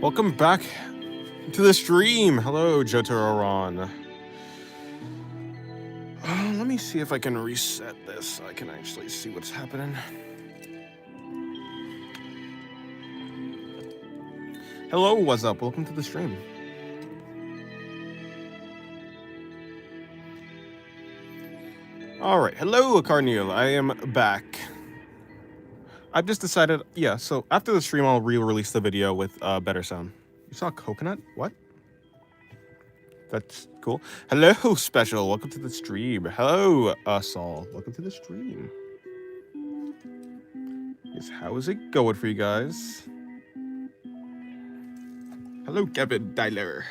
Welcome back to the stream. Hello, Jotaro-ron. Let me see if I can reset this so I can actually see what's happening. Hello, what's up? Welcome to the stream. Alright, hello, Carneal. I am back. I've just decided, yeah, so after the stream, I'll re-release the video with better sound. You saw a coconut? What? That's cool. Hello, Special. Welcome to the stream. Hello, Saul. Welcome to the stream. Yes, how is it going for you guys? Hello, Kevin Dyler.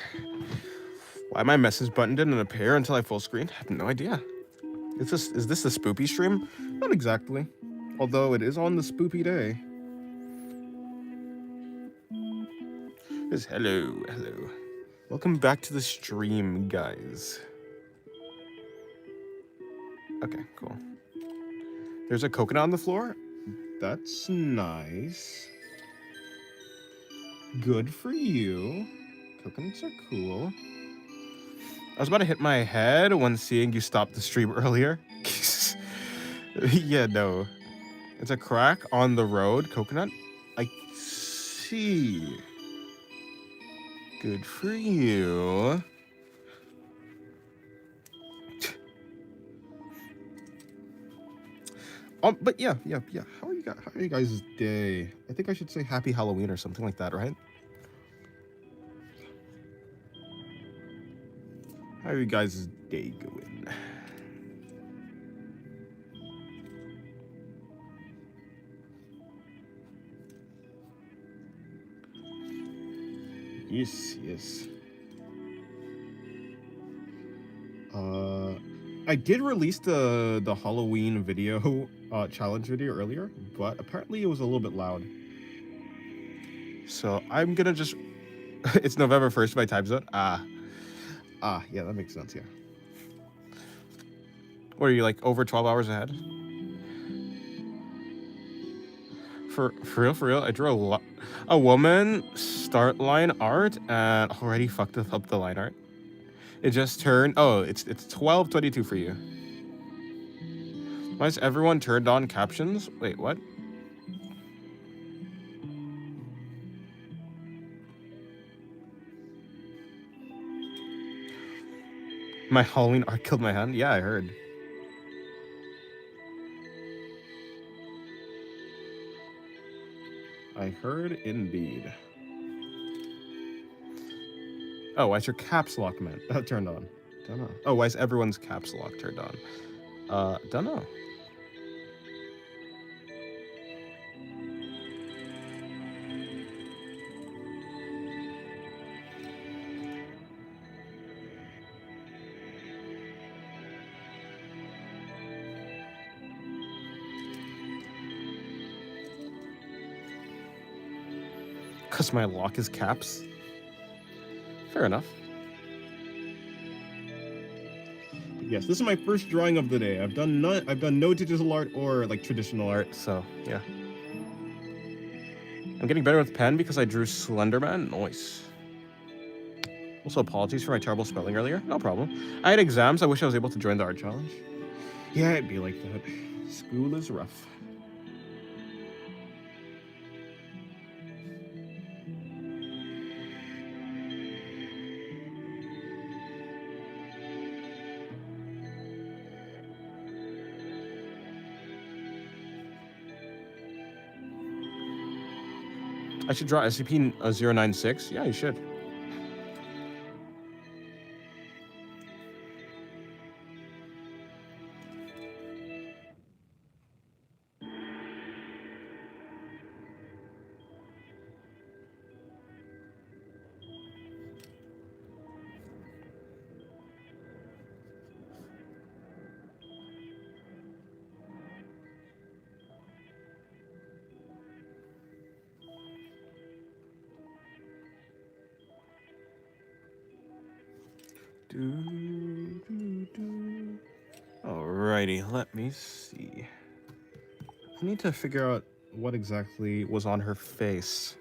Why my message button didn't appear until I full screen? I have no idea. Is this the spoopy stream? Not exactly. Although it is on the spoopy day. Yes, hello. Welcome back to the stream, guys. Okay, cool. There's a coconut on the floor? That's nice. Good for you. Coconuts are cool. I was about to hit my head when seeing you stop the stream earlier. Yeah, no. It's a crack on the road, coconut. I see. Good for you. But yeah. How are you guys' day? I think I should say Happy Halloween or something like that, right? How are you guys' day going? Yes. I did release the Halloween video challenge video earlier, but apparently it was a little bit loud. So I'm gonna just it's November 1st by time zone. Yeah, that makes sense, yeah. What are you, like, over 12 hours ahead? For real, I drew a woman start line art and already fucked up the line art. It just turned, oh, it's 12:22 for you. Why is everyone turned on captions? Wait, what? My Halloween art killed my hand? Yeah, I heard. I heard indeed. Oh, why is your caps lock turned on? Don't know. Oh, why is everyone's caps lock turned on? Don't know. Cause my lock is caps. Fair enough. Yes, this is my first drawing of the day. I've done no digital art or like traditional art, so yeah. I'm getting better with pen because I drew Slenderman. Nice. Also, apologies for my terrible spelling earlier. No problem. I had exams. I wish I was able to join the art challenge. Yeah, it'd be like that. School is rough. I should draw SCP-096. Yeah, you should. Alrighty, let me see. I need to figure out what exactly was on her face.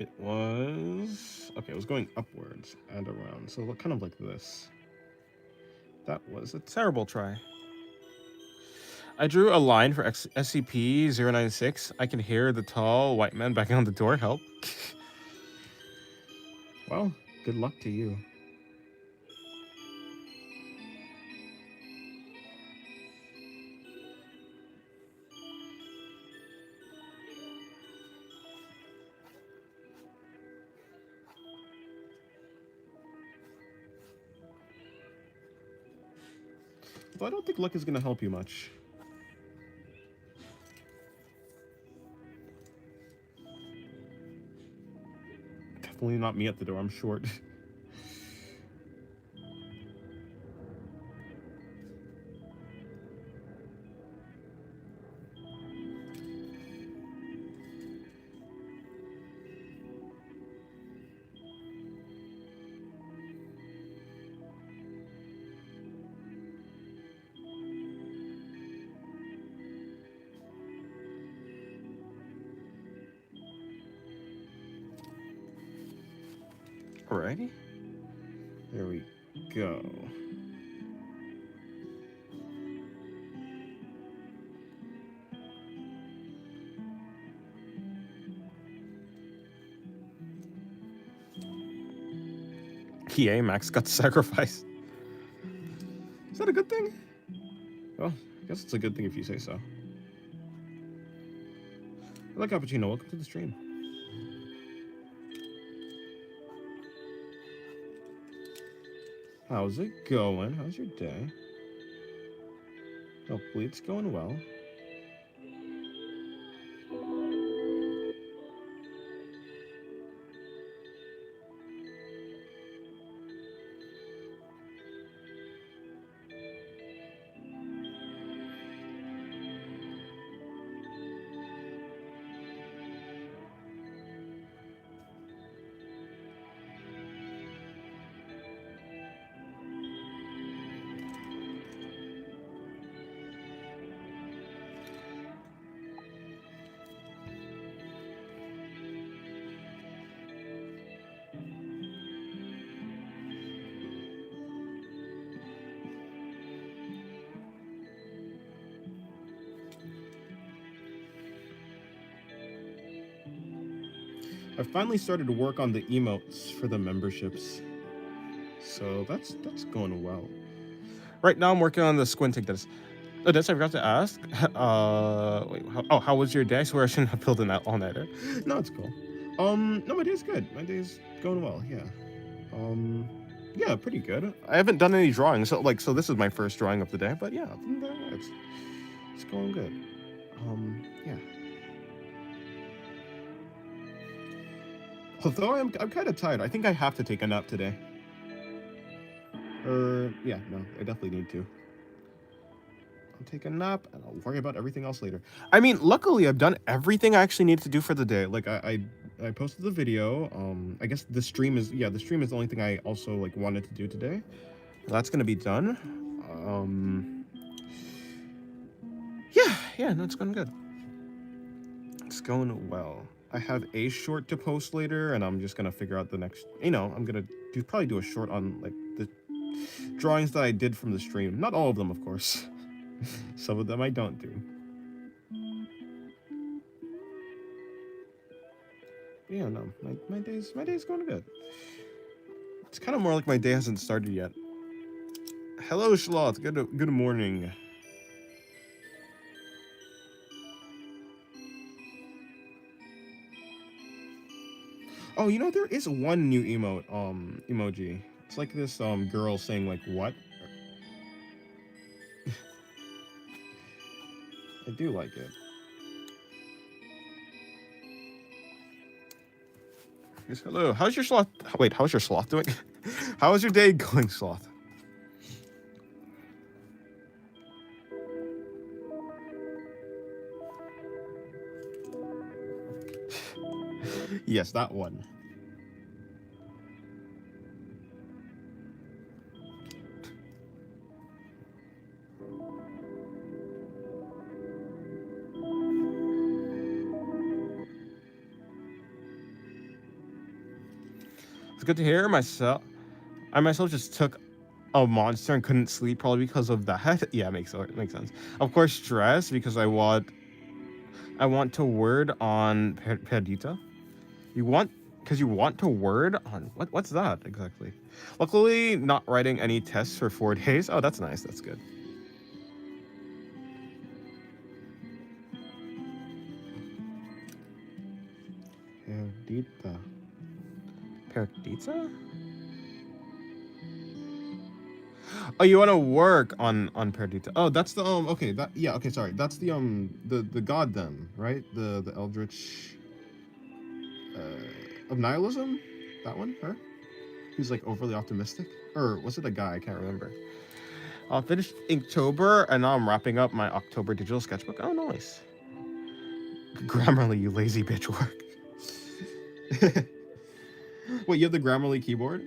It was... Okay, it was going upwards and around. So kind of like this. That was a terrible try. I drew a line for SCP-096. I can hear the tall white man banging on the door. Help. Well, good luck to you. But I don't think luck is going to help you much. Definitely not me at the door, I'm short. Alrighty. There we go. Yay, Max got sacrificed. Is that a good thing? Well, I guess it's a good thing if you say so. Hello, Cappuccino. Welcome to the stream. How's it going? How's your day? Hopefully it's going well. I finally started to work on the emotes for the memberships, so that's going well. Right now, I'm working on the squinting. Oh, I forgot to ask. Wait. How was your day? I swear I shouldn't have built an all-nighter. No, it's cool. No, my day's good. My day's going well. Yeah. Yeah, pretty good. I haven't done any drawings, so this is my first drawing of the day. But yeah, it's going good. Yeah. Although I'm kind of tired. I think I have to take a nap today. Yeah, no, I definitely need to. I'll take a nap and I'll worry about everything else later. I mean, luckily I've done everything I actually needed to do for the day. Like I posted the video. I guess the stream is the only thing I also like wanted to do today. That's gonna be done. Yeah, no, it's going good. It's going well. I have a short to post later, and I'm just gonna figure out the next. I'm gonna probably do a short on like the drawings that I did from the stream. Not all of them, of course. Some of them I don't do. But yeah, no, my day's going good. It's kind of more like my day hasn't started yet. Hello, Schloth. Good morning. Oh, there is one new emoji. It's like this girl saying like what? I do like it. Yes, hello. How's your sloth? Wait, how's your sloth doing? How is your day going, sloth? Yes, that one. It's good to hear. I myself just took a monster and couldn't sleep probably because of that. Yeah, makes sense. Of course, stress because I want to word on Perdita. You want because you want to word on what's that exactly? Luckily, not writing any tests for 4 days. Oh, that's nice. That's good. Perdita. Perdita? Oh, you want to work on Perdita? Oh, that's the Okay, that yeah. Okay, sorry. That's the god then, right? The eldritch of nihilism. That one, her. Who's like overly optimistic, or was it a guy? I can't remember. I finished Inktober, and now I'm wrapping up my October digital sketchbook. Oh, nice. Grammarly, you lazy bitch work. Wait, you have the Grammarly keyboard?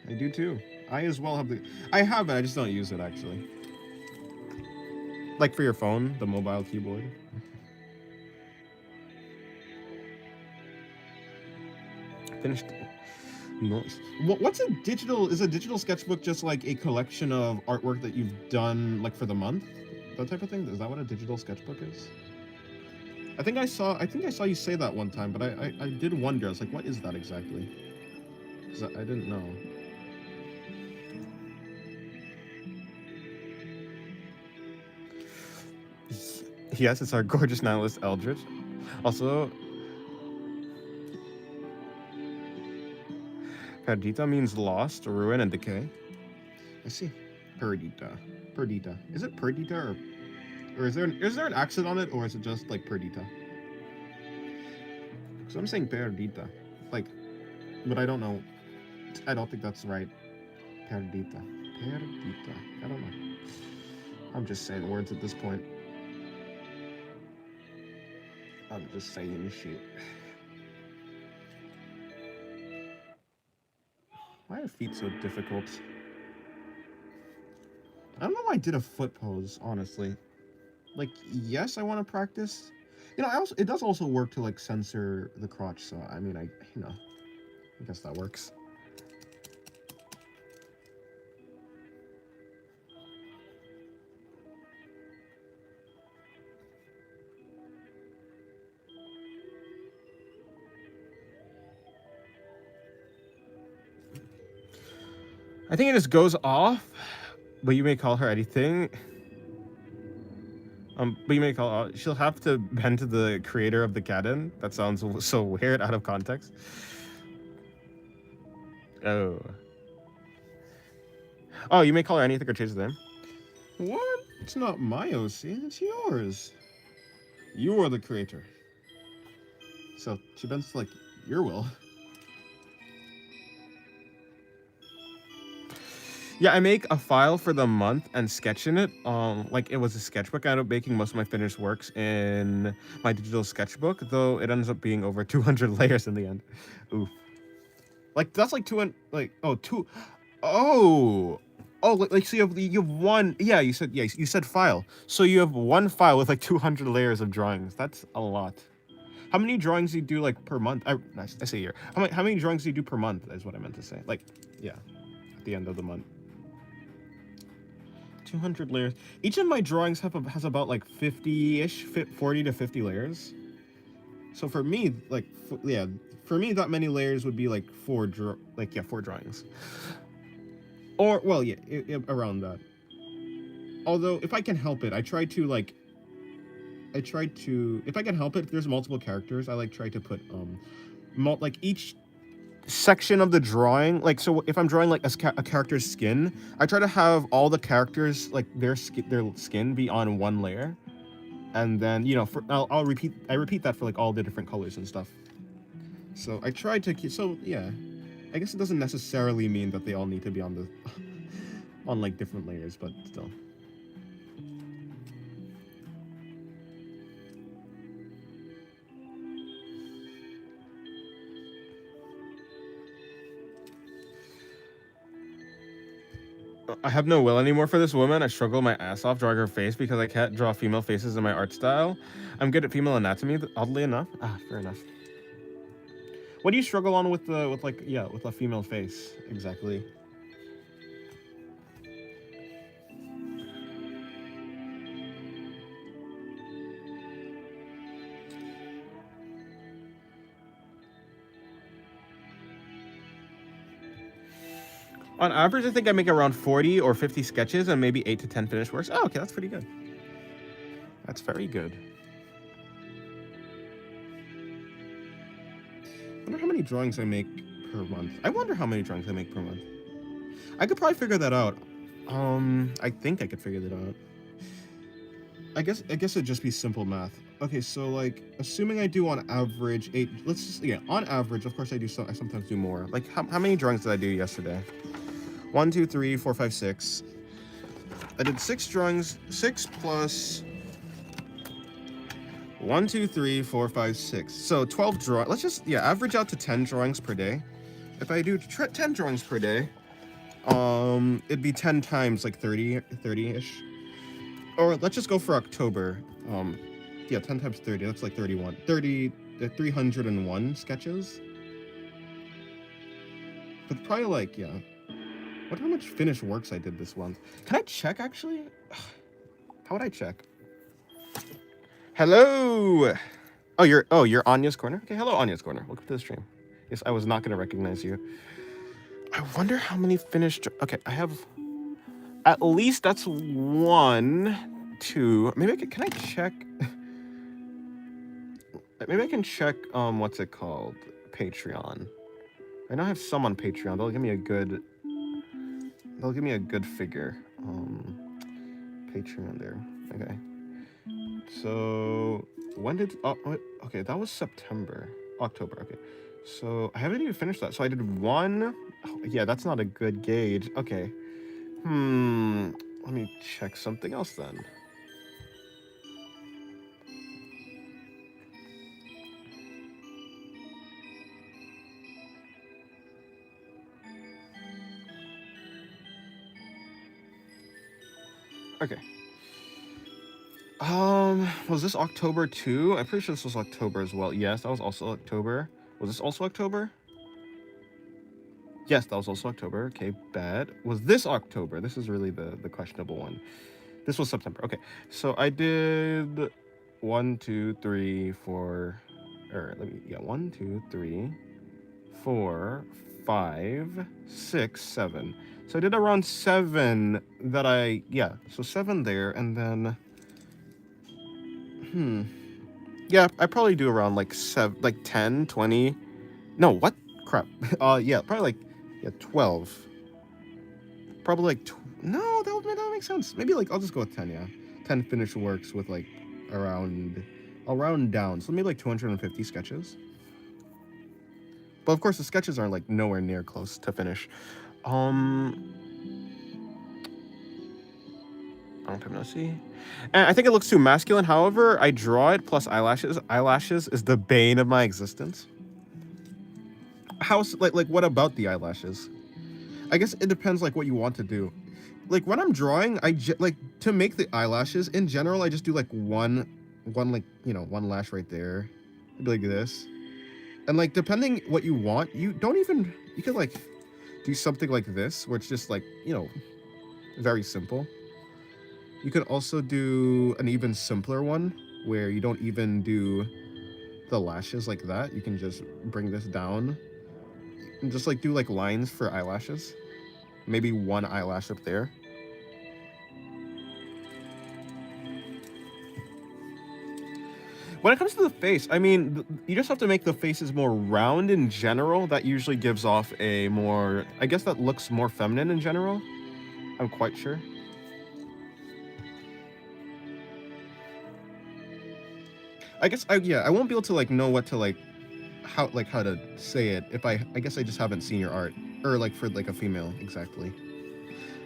I do too. I as well have the. I have it. I just don't use it actually. Like for your phone, the mobile keyboard. Finished. Nice. What's a digital? Is a digital sketchbook just like a collection of artwork that you've done like for the month? That type of thing. Is that what a digital sketchbook is? I think I saw you say that one time, but I did wonder. I was like, what is that exactly? Because I didn't know. Yes, it's our gorgeous nihilist Eldritch. Also, Perdita means lost, ruin, and decay. I see. Perdita. Perdita. Is it Perdita or is there an accent on it, or is it just like Perdita? So I'm saying Perdita, like, but I don't know. I don't think that's right. Perdita. Perdita. I don't know. I'm just saying words at this point. I'm just saying shit. Why are feet so difficult? I don't know why I did a foot pose, honestly. Like, yes, I want to practice. You know, it does also work to like censor the crotch, so I mean, I guess that works. I think it just goes off, but you may call her anything. But you may call her. She'll have to bend to the creator of the canon. That sounds so weird, out of context. Oh. Oh, you may call her anything or change the name. What? It's not my OC. It's yours. You are the creator. So she bends to like your will. Yeah, I make a file for the month and sketch in it. Like it was a sketchbook. I ended up making most of my finished works in my digital sketchbook, though it ends up being over 200 layers in the end. Oof. Like that's like 200. Like two. Oh. Oh, like so you have one. Yeah, you said file. So you have one file with like 200 layers of drawings. That's a lot. How many drawings do you do like per month? I say a year. How many drawings do you do per month? Is what I meant to say. Like, yeah, at the end of the month. 200 layers. Each of my drawings has about like 50-ish, 40 to 50 layers. So for me, like, yeah, for me that many layers would be like four drawings. Or well, yeah, around that. Although if I can help it, if I can help it, if there's multiple characters, I like try to put like each section of the drawing, like, so if I'm drawing like a character's skin, I try to have all the characters like their skin be on one layer, and then I'll repeat that for like all the different colors and stuff. So I try to keep, so yeah, I guess it doesn't necessarily mean that they all need to be on the on like different layers, but still. I have no will anymore for this woman. I struggle my ass off drawing her face because I can't draw female faces in my art style. I'm good at female anatomy, oddly enough. Ah, fair enough. What do you struggle on with the with a female face exactly? On average, I think I make around 40 or 50 sketches and maybe 8 to 10 finished works. Oh, okay, that's pretty good. That's very good. I wonder how many drawings I make per month. I wonder how many drawings I make per month. I could probably figure that out. I think I could figure that out. I guess it'd just be simple math. Okay, so like assuming I do on average 8, let's just on average, of course I sometimes do more. Like how many drawings did I do yesterday? 1, 2, 3, 4, 5, 6. I did 6 drawings, 6 plus 1, 2, 3, 4, 5, 6. So 12 drawings. Let's just average out to 10 drawings per day. If I do 10 drawings per day, it'd be 10 times like 30-ish. Or let's just go for October. 10 times 30, that's like 31. 301 sketches. But probably like, wonder how much finished works I did this month. Can I check actually? How would I check? Hello! Oh, you're Anya's Corner? Okay, hello Anya's Corner. Welcome to the stream. Yes, I was not gonna recognize you. I wonder how many finished. Okay, I have at least that's 1, 2. Maybe can I check? Maybe I can check what's it called? Patreon. I know I have some on Patreon. They'll give me a good figure. Patreon there. Okay. So when did okay, that was September. October, okay. So I haven't even finished that. So I did 1. Oh, yeah, that's not a good gauge. Okay. Let me check something else then. Okay. Was this October too? I'm pretty sure this was October as well. Yes, that was also October. Was this also October? Yes, that was also October. Okay, bad. Was this October? This is really the questionable one. This was September. Okay, so I did 1, 2, 3, 4. Or let me 1, 2, 3, 4, 5, 6, 7. So I did around 7 that so 7 there, and then yeah, I probably do around like 10, 20. No, what? Crap. Probably like 12. Probably like no, that makes sense. Maybe like I'll just go with 10, 10 finished works with like around down. So maybe like 250 sketches. But of course the sketches are like nowhere near close to finish. Long time no see. And I think it looks too masculine. However, I draw it plus eyelashes. Eyelashes is the bane of my existence. How's like what about the eyelashes? I guess it depends like what you want to do. Like when I'm drawing, like to make the eyelashes in general, I just do like one like one lash right there, like this, and like depending what you want, you could like do something like this where it's just like very simple. You could also do an even simpler one where you don't even do the lashes like that. You can just bring this down and just like do like lines for eyelashes. Maybe one eyelash up there. When it comes to the face, I mean, you just have to make the faces more round in general. That usually gives off a more, I guess that looks more feminine in general. I'm quite sure. I guess I won't be able to like know what to like how to say it if I guess I just haven't seen your art, or like for like a female exactly.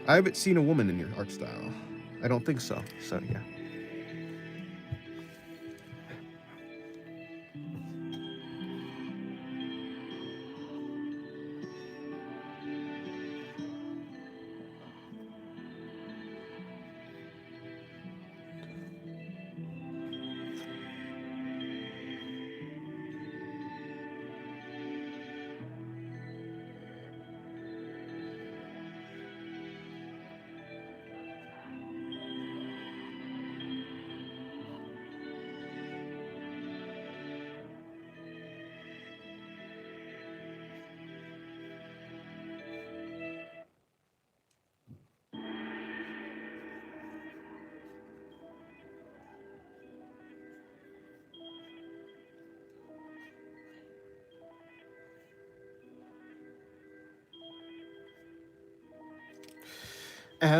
I haven't seen a woman in your art style. I don't think so. So yeah.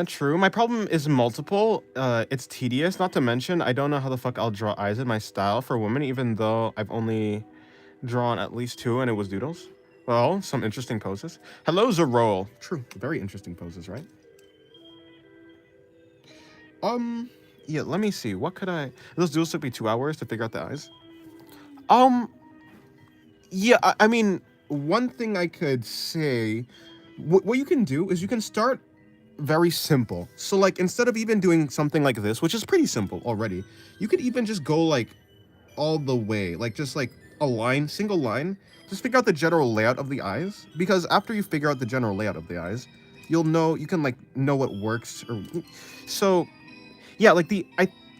True. My problem is multiple. It's tedious. Not to mention, I don't know how the fuck I'll draw eyes in my style for women, even though I've only drawn at least two, and it was doodles. Well, some interesting poses. Hello, Zerol. True. Very interesting poses, right? Yeah. Let me see. What could I? Those doodles took me 2 hours to figure out the eyes. Um. Yeah. I mean, one thing I could say, what you can do is you can start very simple. So like instead of even doing something like this, which is pretty simple already, you could even just go like all the way, like just like a line, single line. Just figure out the general layout of the eyes, because after you figure out the general layout of the eyes, you'll know, you can like know what works. Or so yeah, like the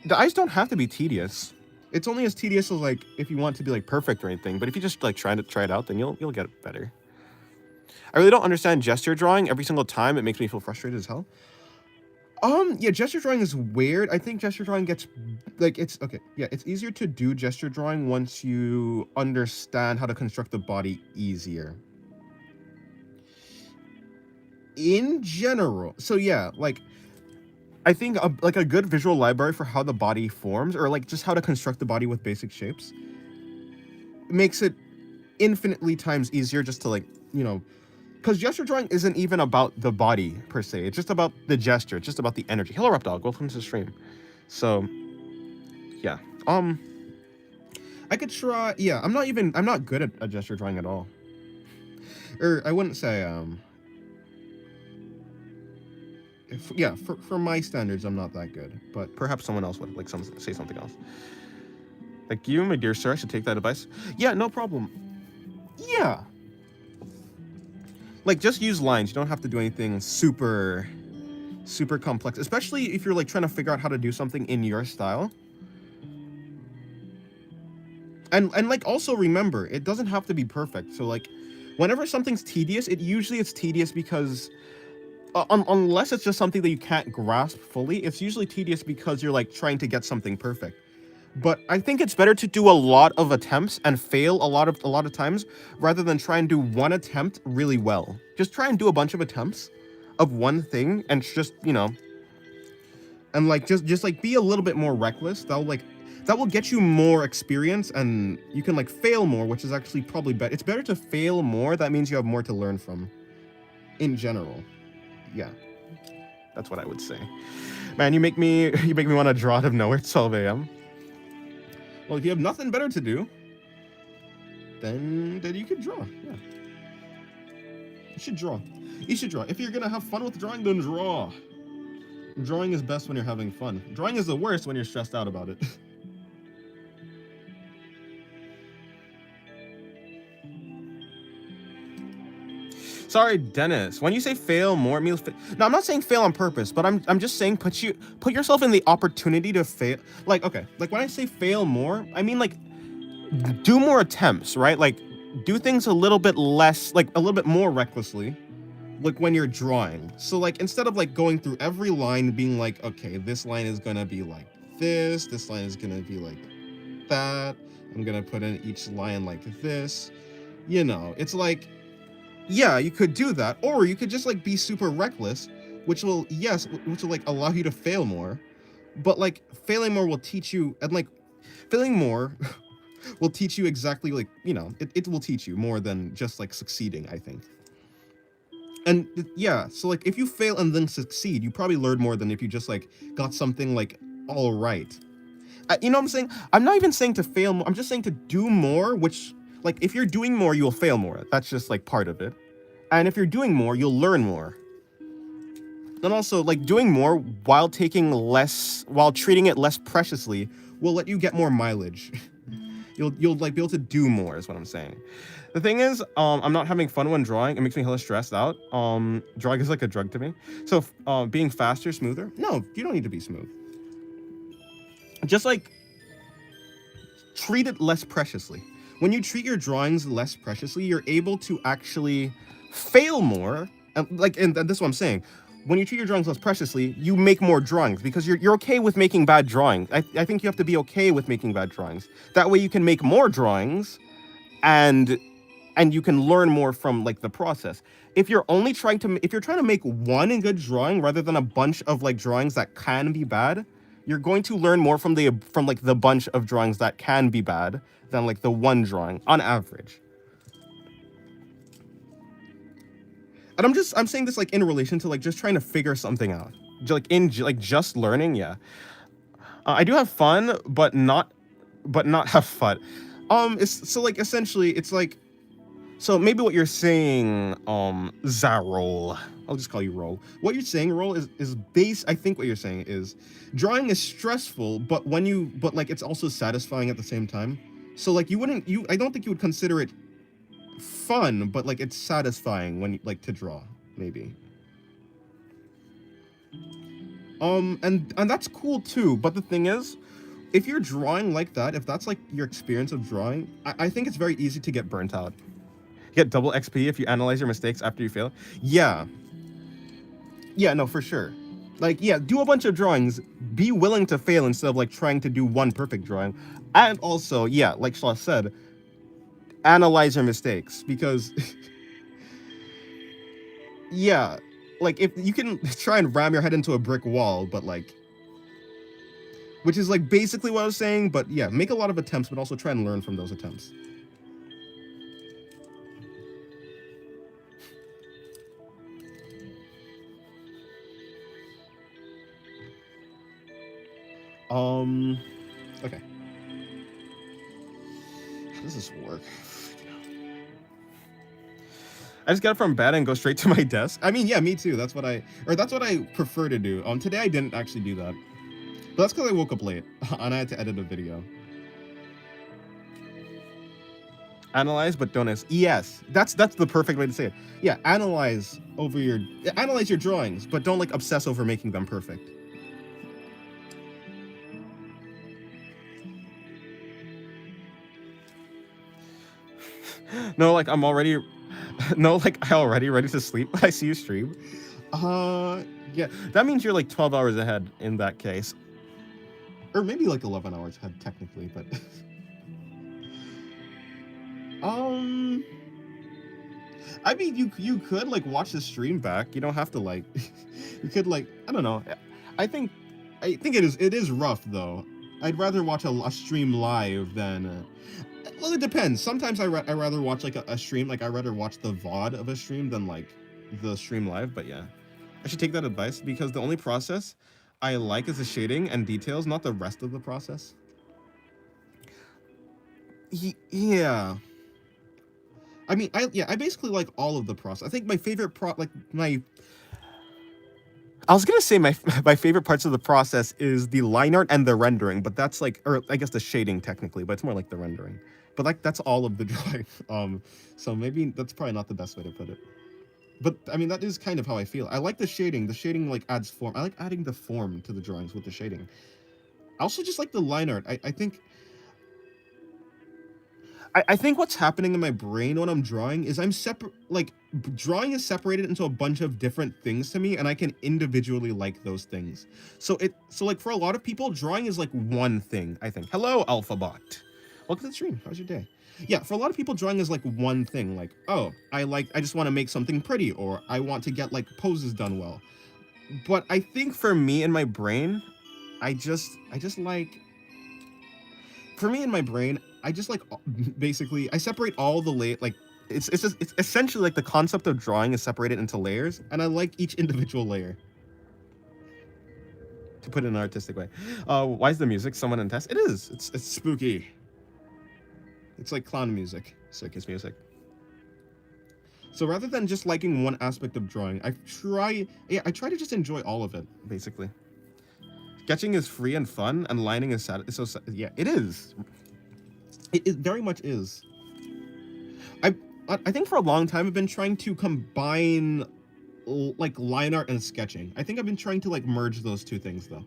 eyes don't have to be tedious. It's only as tedious as like if you want to be like perfect or anything. But if you just like try it out, then you'll get it better. I really don't understand gesture drawing. Every single time, it makes me feel frustrated as hell. Yeah, gesture drawing is weird. I think gesture drawing gets, like, it's, okay, yeah, it's easier to do gesture drawing once you understand how to construct the body easier. In general, so yeah, like, I think, like, a good visual library for how the body forms, or, like, just how to construct the body with basic shapes, makes it infinitely times easier just to, like, you know, because gesture drawing isn't even about the body per se. It's just about the gesture. It's just about the energy. Hello, Repdog. Welcome to the stream. So, yeah. I could try. Yeah, I'm not good at gesture drawing at all. Or I wouldn't say. Yeah, for my standards, I'm not that good. But perhaps someone else would, like, say something else. Like you, my dear sir, I should take that advice. Yeah, no problem. Yeah. Like, just use lines. You don't have to do anything super complex, especially if you're like trying to figure out how to do something in your style. And like, also remember, it doesn't have to be perfect. So like, whenever something's tedious, it's tedious because unless it's just something that you can't grasp fully, it's usually tedious because you're like trying to get something perfect. But I think it's better to do a lot of attempts and fail a lot of times rather than try and do one attempt really well. Just try and do a bunch of attempts of one thing and just, you know, and like just like be a little bit more reckless. That will get you more experience, and you can like fail more, which is actually probably better. It's better to fail more. That means you have more to learn from in general. Yeah. That's what I would say. Man, you make me want to draw out of nowhere at 12 a.m. Well, if you have nothing better to do, then you could draw. Yeah. You should draw. You should draw. If you're gonna have fun with drawing, then draw. Drawing is best when you're having fun. Drawing is the worst when you're stressed out about it. Sorry, Dennis. When you say fail more, it means no. I'm not saying fail on purpose, but I'm just saying put yourself in the opportunity to fail. Like, okay, like when I say fail more, I mean like do more attempts, right? Like do things a little bit less, like a little bit more recklessly, like when you're drawing. So like instead of like going through every line being like, okay, this line is gonna be like this line is gonna be like that. I'm gonna put in each line like this. You know, it's like, yeah, you could do that, or you could just like be super reckless, which will like allow you to fail more. But like failing more will teach you, and like failing more will teach you exactly, like, you know, it will teach you more than just like succeeding, I think. And yeah, so like if you fail and then succeed, you probably learn more than if you just like got something like all right. You know what I'm saying? I'm not even saying to fail more. I'm just saying to do more, which, like, if you're doing more, you'll fail more. That's just like part of it. And if you're doing more, you'll learn more. And also, like, doing more while treating it less preciously will let you get more mileage. You'll like be able to do more, is what I'm saying. The thing is, I'm not having fun when drawing. It makes me hella stressed out. Drawing is like a drug to me. So, being faster, smoother? No, you don't need to be smooth. Just like treat it less preciously. When you treat your drawings less preciously, you're able to actually fail more. And this is what I'm saying. When you treat your drawings less preciously, you make more drawings because you're okay with making bad drawings. I think you have to be okay with making bad drawings. That way you can make more drawings and and you can learn more from like the process. If you're trying to make one good drawing rather than a bunch of like drawings that can be bad, you're going to learn more from like the bunch of drawings that can be bad than like the one drawing on average. And I'm saying this like in relation to like just trying to figure something out. Like in like just learning, yeah. I do have fun, but not have fun. It's so like essentially it's like so maybe what you're saying, Zarol. I'll just call you Roll. What you're saying, Roll, is base. I think what you're saying is drawing is stressful, but like it's also satisfying at the same time. So like I don't think you would consider it fun, but like it's satisfying when you like to draw, maybe. And that's cool too. But the thing is, if you're drawing like that, if that's like your experience of drawing, I think it's very easy to get burnt out. You get double XP if you analyze your mistakes after you fail. Yeah. Yeah, no, for sure. Like, yeah, do a bunch of drawings. Be willing to fail instead of like trying to do one perfect drawing. And also, yeah, like Shaw said, analyze your mistakes because yeah, like if you can try and ram your head into a brick wall, but like, which is like basically what I was saying, but yeah, make a lot of attempts, but also try and learn from those attempts. Okay. How does this work? I just get up from bed and go straight to my desk. I mean, yeah, me too. That's what I prefer to do. Today I didn't actually do that. But that's because I woke up late and I had to edit a video. Analyze, but don't yes, that's the perfect way to say it. Yeah, analyze your drawings, but don't like obsess over making them perfect. No, like I'm already ready to sleep. I see you stream. Yeah, that means you're like 12 hours ahead in that case. Or maybe like 11 hours ahead technically, but I mean you could like watch the stream back. You don't have to like you could like I don't know. I think it is rough though. I'd rather watch a stream live than well, it depends. Sometimes I rather watch like a stream, like I rather watch the VOD of a stream than like the stream live, but yeah. I should take that advice because the only process I like is the shading and details, not the rest of the process. Yeah. I mean, I basically like all of the process. I think my favorite I was gonna say my favorite parts of the process is the line art and the rendering, but that's like, or I guess the shading technically, but it's more like the rendering. But like that's all of the drawing. So maybe that's probably not the best way to put it. But I mean that is kind of how I feel. I like the shading. The shading like adds form. I like adding the form to the drawings with the shading. I also just like the line art. I think what's happening in my brain when I'm drawing is drawing is separated into a bunch of different things to me, and I can individually like those things. So like for a lot of people, drawing is like one thing, I think. Hello, Alphabot. Welcome to the stream. How's your day? Yeah, for a lot of people, drawing is like one thing. Like, oh, I just want to make something pretty, or I want to get like poses done well. But I think for me in my brain, I just like. For me in my brain, I just like basically I separate all the it's essentially like the concept of drawing is separated into layers, and I like each individual layer. To put it in an artistic way. Why is the music somewhat intense? It is. It's spooky. It's like clown music, circus music. So rather than just liking one aspect of drawing, I try to just enjoy all of it, basically. Sketching is free and fun, and lining is sad. So yeah, it is. It very much is. I think for a long time I've been trying to combine like line art and sketching. I think I've been trying to like merge those two things though.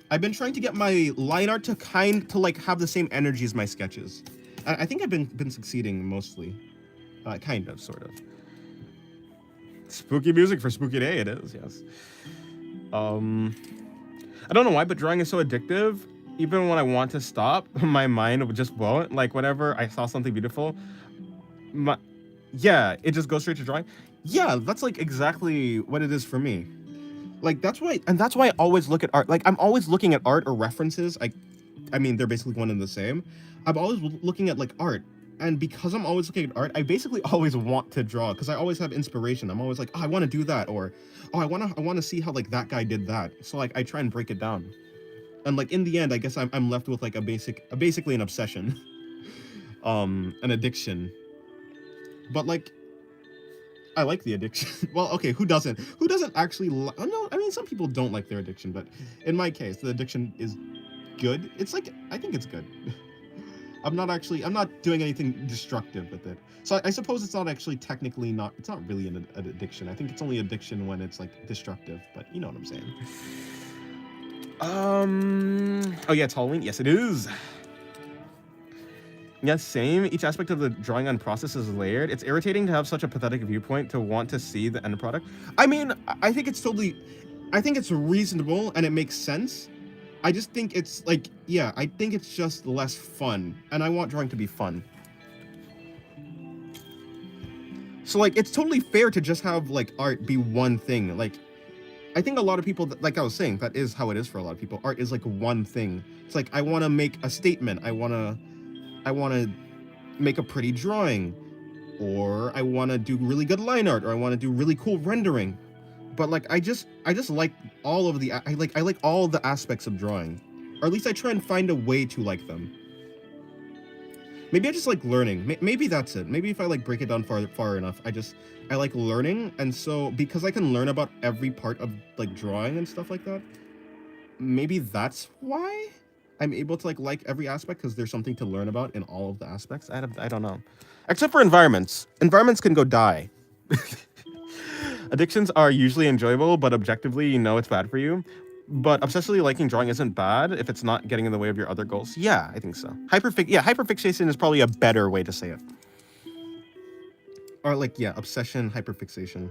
I've been trying to get my line art to like have the same energy as my sketches. I think I've been succeeding mostly. Kind of, sort of. Spooky music for spooky day, it is, yes. I don't know why, but drawing is so addictive. even when I want to stop, my mind just won't. Like whenever I saw something beautiful, my yeah, it just goes straight to drawing. Yeah, that's like exactly what it is for me. Like that's why I always look at art. Like I'm always looking at art or references. I mean, they're basically one and the same. I'm always looking at like art, and because I'm always looking at art, I basically always want to draw because I always have inspiration. I'm always like, oh, I want to do that, or oh, I want to see how like that guy did that. So like I try and break it down, and like in the end, I guess I'm left with like basically an obsession, an addiction. But like I like the addiction. Well, okay, who doesn't? Who doesn't actually? No, I mean some people don't like their addiction, but in my case, the addiction is good. It's like I think it's good. I'm not doing anything destructive with it. So I suppose it's not actually technically not. It's not really an addiction. I think it's only addiction when it's like destructive. But you know what I'm saying. Oh yeah, it's Halloween. Yes, it is. Yes, same. Each aspect of the drawing on process is layered. It's irritating to have such a pathetic viewpoint to want to see the end product. I mean, I think it's totally, I think it's reasonable and it makes sense. I just think it's like, yeah, I think it's just less fun, and I want drawing to be fun. So like, it's totally fair to just have like art be one thing. Like, I think a lot of people, like I was saying, that is how it is for a lot of people. Art is like one thing. It's like, I want to make a statement. I want to make a pretty drawing, or I want to do really good line art, or I want to do really cool rendering. But like I just like all of the I like all the aspects of drawing, or at least I try and find a way to like them. Maybe I just like learning. Maybe that's it. Maybe if I like break it down far enough, I like learning, and so because I can learn about every part of like drawing and stuff like that, maybe that's why I'm able to like every aspect, because there's something to learn about in all of the aspects. I don't know, except for environments. Environments can go die. Addictions are usually enjoyable, but objectively, you know it's bad for you. But obsessively liking drawing isn't bad if it's not getting in the way of your other goals. Yeah, I think so. Hyperfixation is probably a better way to say it. Or like, yeah, obsession, hyperfixation.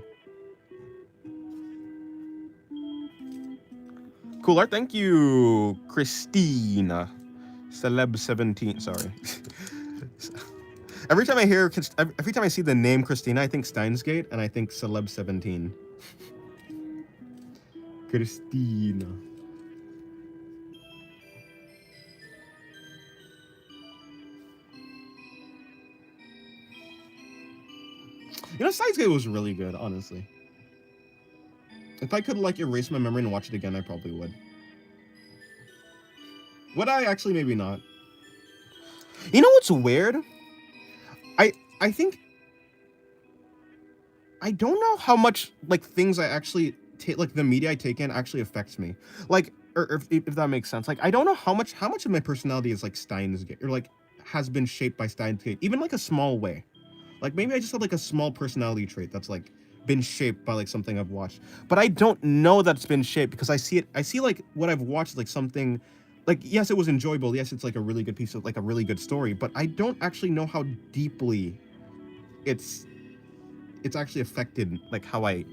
Cool art, thank you, Christina. Celeb17, sorry. Every time I see the name Christina, I think Steins Gate, and I think Celeb17. Christina. You know, Steins Gate was really good, honestly. If I could like erase my memory and watch it again, I probably would. Would I? Actually, maybe not. You know what's weird? I think I don't know how much like things I actually take, like the media I take in, actually affects me. Like, or if that makes sense. Like, I don't know how much of my personality is like Steins Gate, or like has been shaped by Steins Gate, even like a small way. Like maybe I just have like a small personality trait that's like been shaped by like something I've watched. But I don't know that's been shaped because I see like what I've watched, like something like, yes, it was enjoyable. Yes, it's like a really good piece of like a really good story, but I don't actually know how deeply it's actually affected like how I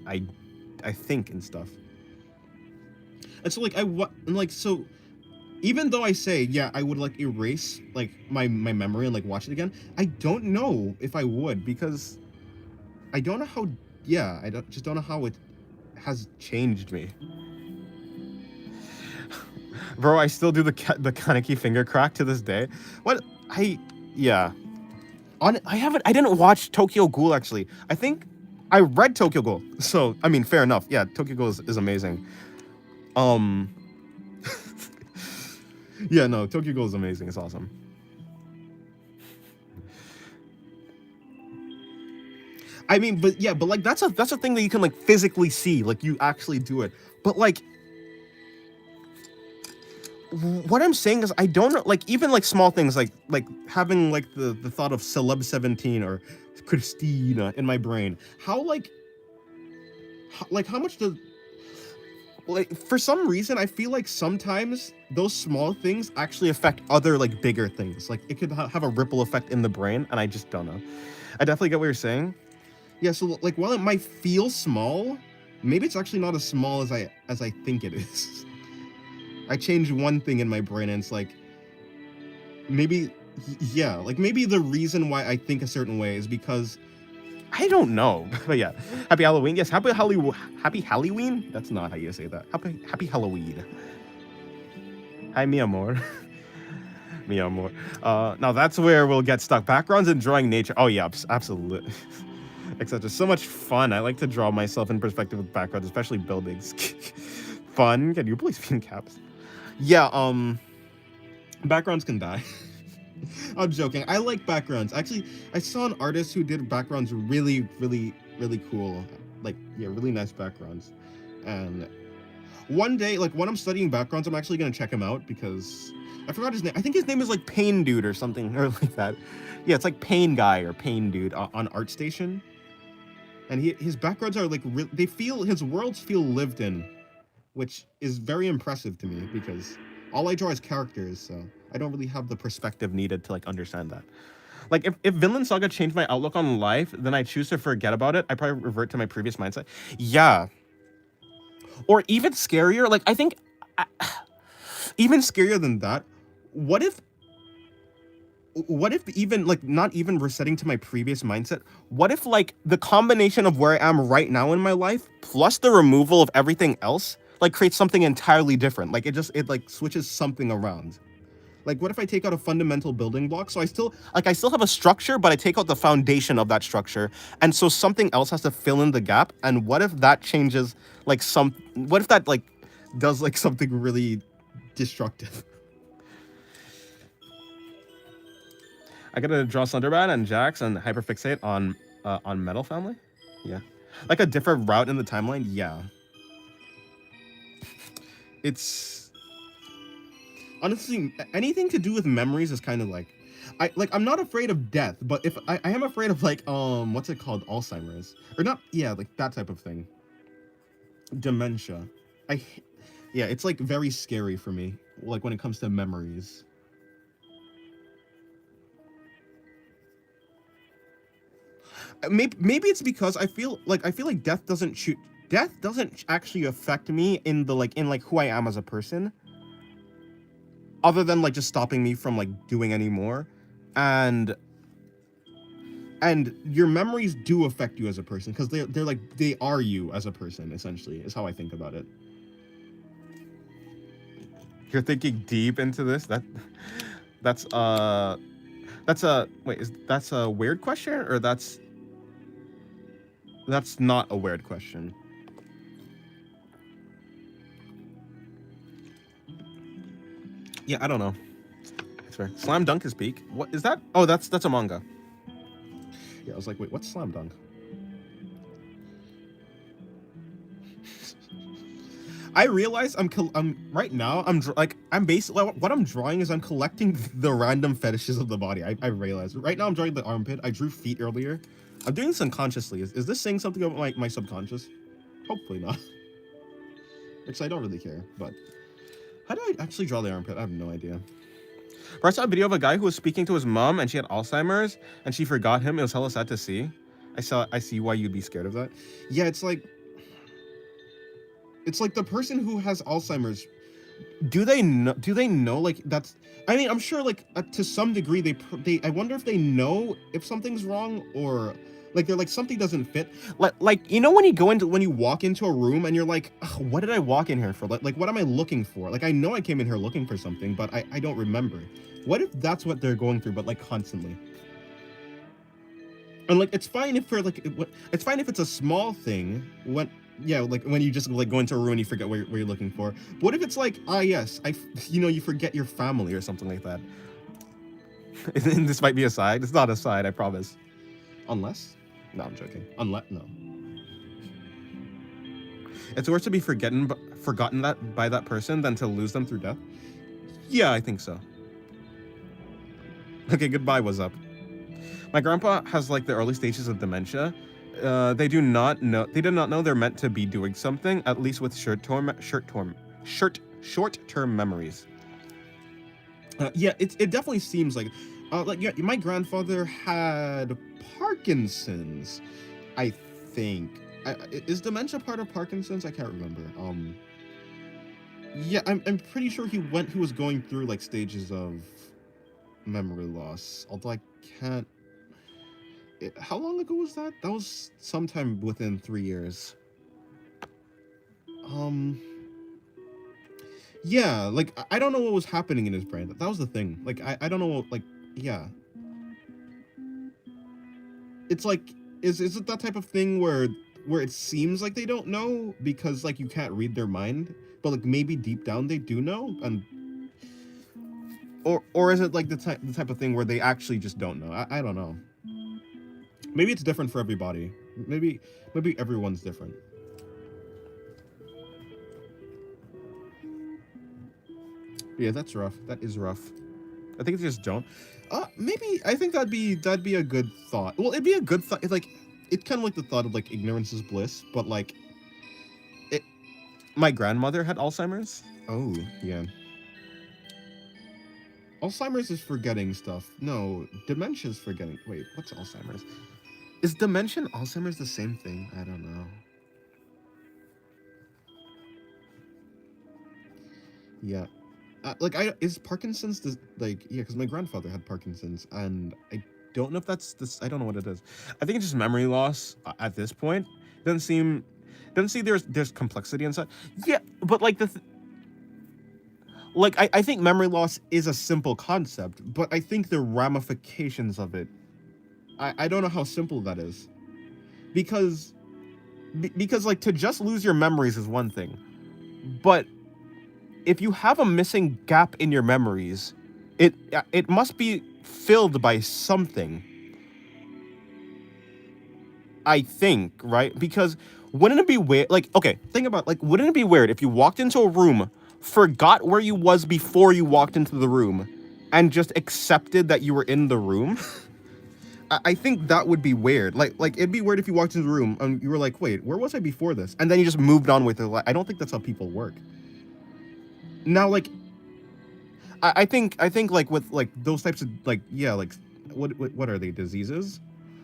think and stuff. And so like so even though I say, yeah, I would like erase like my memory and like watch it again, I don't know if I would, because I don't know how, yeah, just don't know how it has changed me. Bro, I still do the Kaneki finger crack to this day. What? Yeah. I didn't watch Tokyo Ghoul, actually. I think I read Tokyo Ghoul. So, I mean, fair enough. Yeah, Tokyo Ghoul is amazing. Yeah, no, Tokyo Ghoul is amazing. It's awesome. I mean, but yeah, but like that's a thing that you can like physically see, like you actually do it. But like what I'm saying is I don't know, like even like small things like having like the thought of Celeb17 or Christina in my brain. How much does, like, for some reason I feel like sometimes those small things actually affect other like bigger things. Like it could have a ripple effect in the brain, and I just don't know. I definitely get what you're saying. Yeah, so like while it might feel small, maybe it's actually not as small as I think it is. I change one thing in my brain, and it's like maybe, yeah, like maybe the reason why I think a certain way is because I don't know. But yeah, happy Halloween. Yes, happy Halloween. That's not how you say that. Happy Halloween. Hi, mi amor. Mi amor. Now that's where we'll get stuck. Backgrounds and drawing nature. Oh yeah, absolutely. Etc. So much fun. I like to draw myself in perspective with backgrounds, especially buildings. Fun. Can you please be in caps? Yeah. Backgrounds can die. I'm joking. I like backgrounds. Actually, I saw an artist who did backgrounds really, really, really cool. Like, yeah, really nice backgrounds. And one day, like when I'm studying backgrounds, I'm actually gonna check him out because I forgot his name. I think his name is like Pain Dude or something or like that. Yeah, it's like Pain Guy or Pain Dude on ArtStation. And his backgrounds are like they feel his worlds feel lived in, which is very impressive to me because all I draw is characters, so I don't really have the perspective needed to like understand that. Like if Vinland Saga changed my outlook on life, then I choose to forget about it. I probably revert to my previous mindset. Yeah. Or even scarier, like I think even scarier than that, what if even like not even resetting to my previous mindset, what if like the combination of where I am right now in my life plus the removal of everything else like creates something entirely different, like it like switches something around. Like what if I take out a fundamental building block, so I still have a structure, but I take out the foundation of that structure, and so something else has to fill in the gap. And what if that changes like what if that like does like something really destructive? I gotta draw Slenderman and Jax and hyperfixate on Metal Family. Yeah, like a different route in the timeline. Yeah, it's honestly anything to do with memories is kind of like I'm not afraid of death, but if I am afraid of like what's it called, Alzheimer's or not? Yeah, like that type of thing, dementia. I yeah, it's like very scary for me. Like when it comes to memories. Maybe it's because I feel like death doesn't actually affect me in the like in like who I am as a person, other than like just stopping me from like doing any more. And your memories do affect you as a person because they're like they are you as a person, essentially, is how I think about it. You're thinking deep into this. That's a wait, that's a weird question, or that's not a weird question? Yeah, I don't know. It's fair. Slam Dunk is peak. What is that? Oh, that's a manga. Yeah, I was like, wait, what's Slam Dunk? I realize I'm right now. I'm basically what I'm drawing is I'm collecting the random fetishes of the body. I realize right now I'm drawing the armpit. I drew feet earlier. I'm doing this unconsciously. Is this saying something about my subconscious? Hopefully not. Which I don't really care. But how do I actually draw the armpit? I have no idea. I saw a video of a guy who was speaking to his mom and she had Alzheimer's and she forgot him. It was hella sad to see. I see why you'd be scared of that. Yeah, it's like the person who has Alzheimer's. Do they know like that's? I mean, I'm sure like to some degree they. I wonder if they know if something's wrong, or like they're like something doesn't fit. Like you know when you walk into a room and you're like, what did I walk in here for? Like what am I looking for? Like I know I came in here looking for something, but I don't remember. What if that's what they're going through, but like constantly? And like it's fine if it's fine if it's a small thing. Yeah, like when you just like go into a room and you forget where you're looking for. But what if it's like, yes, you forget your family or something like that? And this might be a side. It's not a side, I promise. Unless, no, I'm joking. No. It's worse to be forgotten by that person than to lose them through death. Yeah, I think so. Okay, goodbye. What's up? My grandpa has like the early stages of dementia. They do not know they're meant to be doing something, at least with short-term memories. Yeah, it definitely seems like yeah, my grandfather had Parkinson's, I think. Is dementia part of Parkinson's? I can't remember. Yeah, I'm pretty sure he was going through like stages of memory loss. Although I can't. How long ago was that? That was sometime within 3 years. Um, yeah, like I don't know what was happening in his brain. That was the thing. Like I don't know what, like, yeah. It's like, is it that type of thing where it seems like they don't know because like you can't read their mind, but like maybe deep down they do know, and or is it like the type of thing where they actually just don't know? I don't know. Maybe it's different for everybody. Maybe maybe everyone's different. Yeah, that's rough. That is rough. I think they just don't. Maybe I think that'd be a good thought. Well, it'd be a good thought. Like, it's kind of like the thought of like ignorance is bliss, but like, it. My grandmother had Alzheimer's. Oh yeah, Alzheimer's is forgetting stuff. No, dementia is forgetting. Wait, what's Alzheimer's? Is dementia and Alzheimer's the same thing? I don't know. Yeah, like I is Parkinson's like, yeah, because my grandfather had Parkinson's, and I don't know if that's this. I don't know what it is. I think it's just memory loss at this point. Doesn't seem, doesn't see there's complexity inside. Yeah, but like like I think memory loss is a simple concept, but I think the ramifications of it, I don't know how simple that is, because because like to just lose your memories is one thing, but if you have a missing gap in your memories, it must be filled by something. I think, right? Because wouldn't it be weird? Like, okay, think about, like, wouldn't it be weird if you walked into a room, forgot where you was before you walked into the room, and just accepted that you were in the room? I think that would be weird. Like it'd be weird if you walked into the room and you were like, wait, where was I before this? And then you just moved on with it. Like, I don't think that's how people work. Now, like, I think like with like those types of, like, yeah, like what are they, diseases?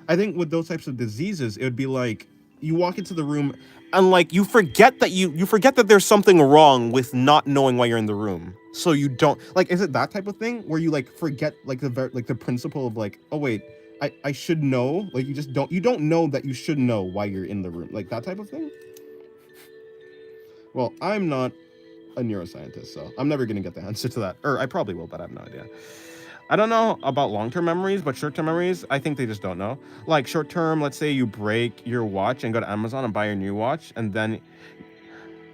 I think with those types of diseases, it would be like you walk into the room and like you forget that there's something wrong with not knowing why you're in the room. So you don't, like, is it that type of thing where you like forget like like the principle of like, oh wait, I should know, like you don't know that you should know why you're in the room, like that type of thing. Well, I'm not a neuroscientist, so I'm never gonna get the answer to that. Or I probably will, but I have no idea. I don't know about long-term memories, but short-term memories, I think they just don't know. Like short-term, let's say you break your watch and go to Amazon and buy your new watch, and then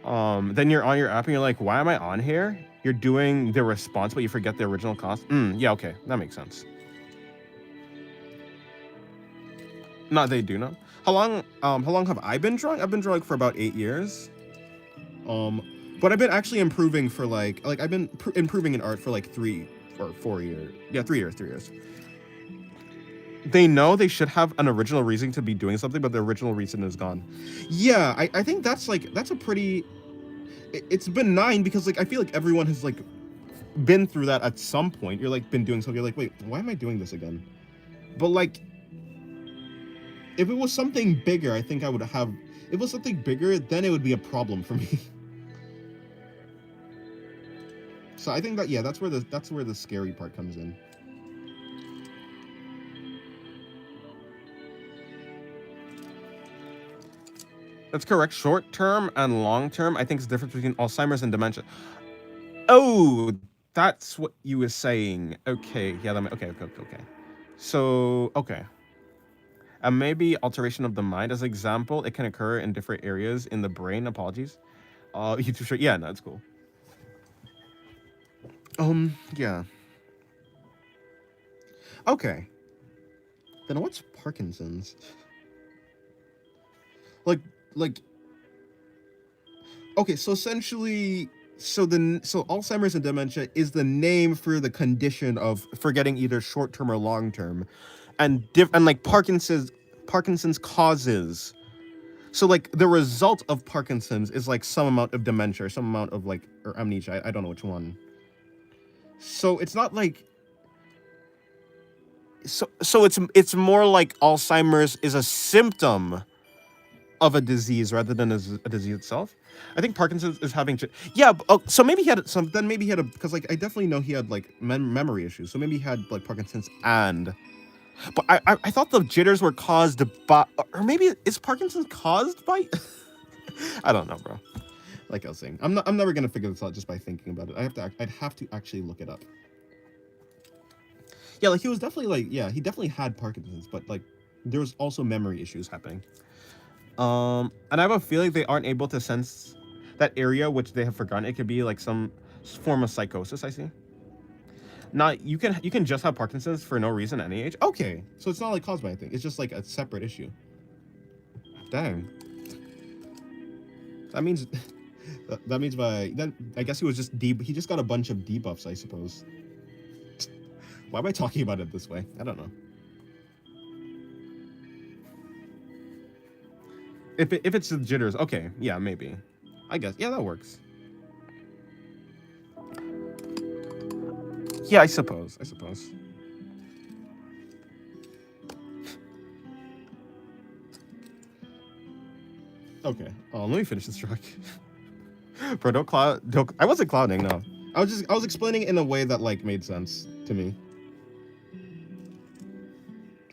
you're on your app and you're like, why am I on here? You're doing the response, but you forget the original cost. Yeah, okay, that makes sense. Not they do know. How long have I been drawing? I've been drawing for about 8 years. Um, but I've been actually improving for like I've been improving in art for like 3 or 4 years. Yeah, 3 years, 3 years. They know they should have an original reason to be doing something, but the original reason is gone. Yeah, I think that's like that's a pretty. It's benign because like I feel like everyone has like been through that at some point. You're like been doing something. You're like, wait, why am I doing this again? But like, if it was something bigger, I think I would have. If it was something bigger, then it would be a problem for me. So I think that, yeah, that's where the scary part comes in. That's correct. Short term and long term, I think is the difference between Alzheimer's and dementia. Oh, that's what you were saying. Okay, yeah, okay. So, okay. And maybe alteration of the mind as an example, it can occur in different areas in the brain. Apologies. You too sure? Yeah, no, it's cool. Yeah. Okay. Then what's Parkinson's? Like, like, okay, so essentially, so Alzheimer's and dementia is the name for the condition of forgetting either short term or long term, and like Parkinson's causes. So like the result of Parkinson's is like some amount of dementia, or some amount of like, or amnesia. I don't know which one. So it's not like, so it's more like Alzheimer's is a symptom of a disease rather than as a disease itself. I think Parkinson's is having yeah. So maybe he had some. Then maybe he had a because like I definitely know he had like memory issues. So maybe he had like Parkinson's and. But I thought the jitters were caused by, or maybe is Parkinson's caused by? I don't know, bro. Like I was saying, I'm never gonna figure this out just by thinking about it. I'd have to actually look it up. Yeah, like he was definitely like, yeah, he definitely had Parkinson's, but like there was also memory issues happening. And I have a feeling they aren't able to sense that area which they have forgotten. It could be like some form of psychosis. I see. Not you can just have Parkinson's for no reason at any age. Okay, so it's not like caused by anything. It's just like a separate issue. Dang. That means that means by then I guess he was just he just got a bunch of debuffs, I suppose. Why am I talking about it this way? I don't know. If it's the jitters, okay, yeah, maybe. I guess yeah, that works. Yeah, I suppose. Okay. Oh, let me finish this track. Bro, don't cloud. Don't. I wasn't clouding. No. I was explaining it in a way that like made sense to me.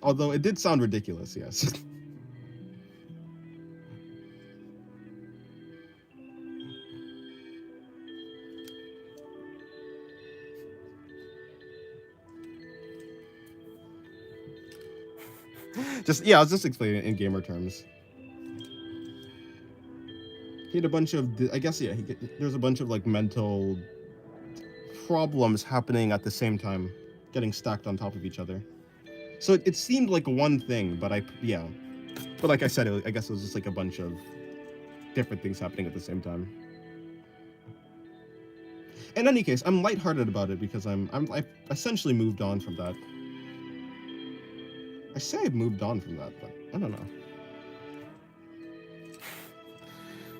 Although it did sound ridiculous, yes. I was just explaining it in gamer terms. He had a bunch of, I guess, yeah, there's a bunch of like mental problems happening at the same time, getting stacked on top of each other. So it seemed like one thing, but but like I said, I guess it was just like a bunch of different things happening at the same time. In any case, I'm lighthearted about it because I essentially moved on from that. I say I've moved on from that, but I don't know.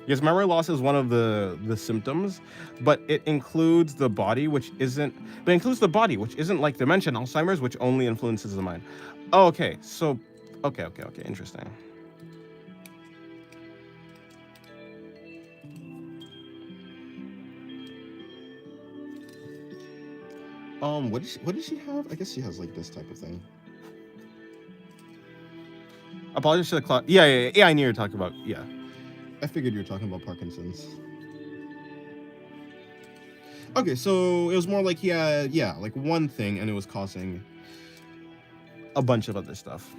Yes, memory loss is one of the symptoms, but it includes the body, which isn't. But it includes the body, which isn't like dementia and Alzheimer's, which only influences the mind. Oh, okay. So, okay. Interesting. What does she have? I guess she has like this type of thing. Apologies to the cloud. Yeah. I knew you were talking about. Yeah. I figured you were talking about Parkinson's. Okay, so it was more like he had, yeah, like one thing, and it was causing a bunch of other stuff.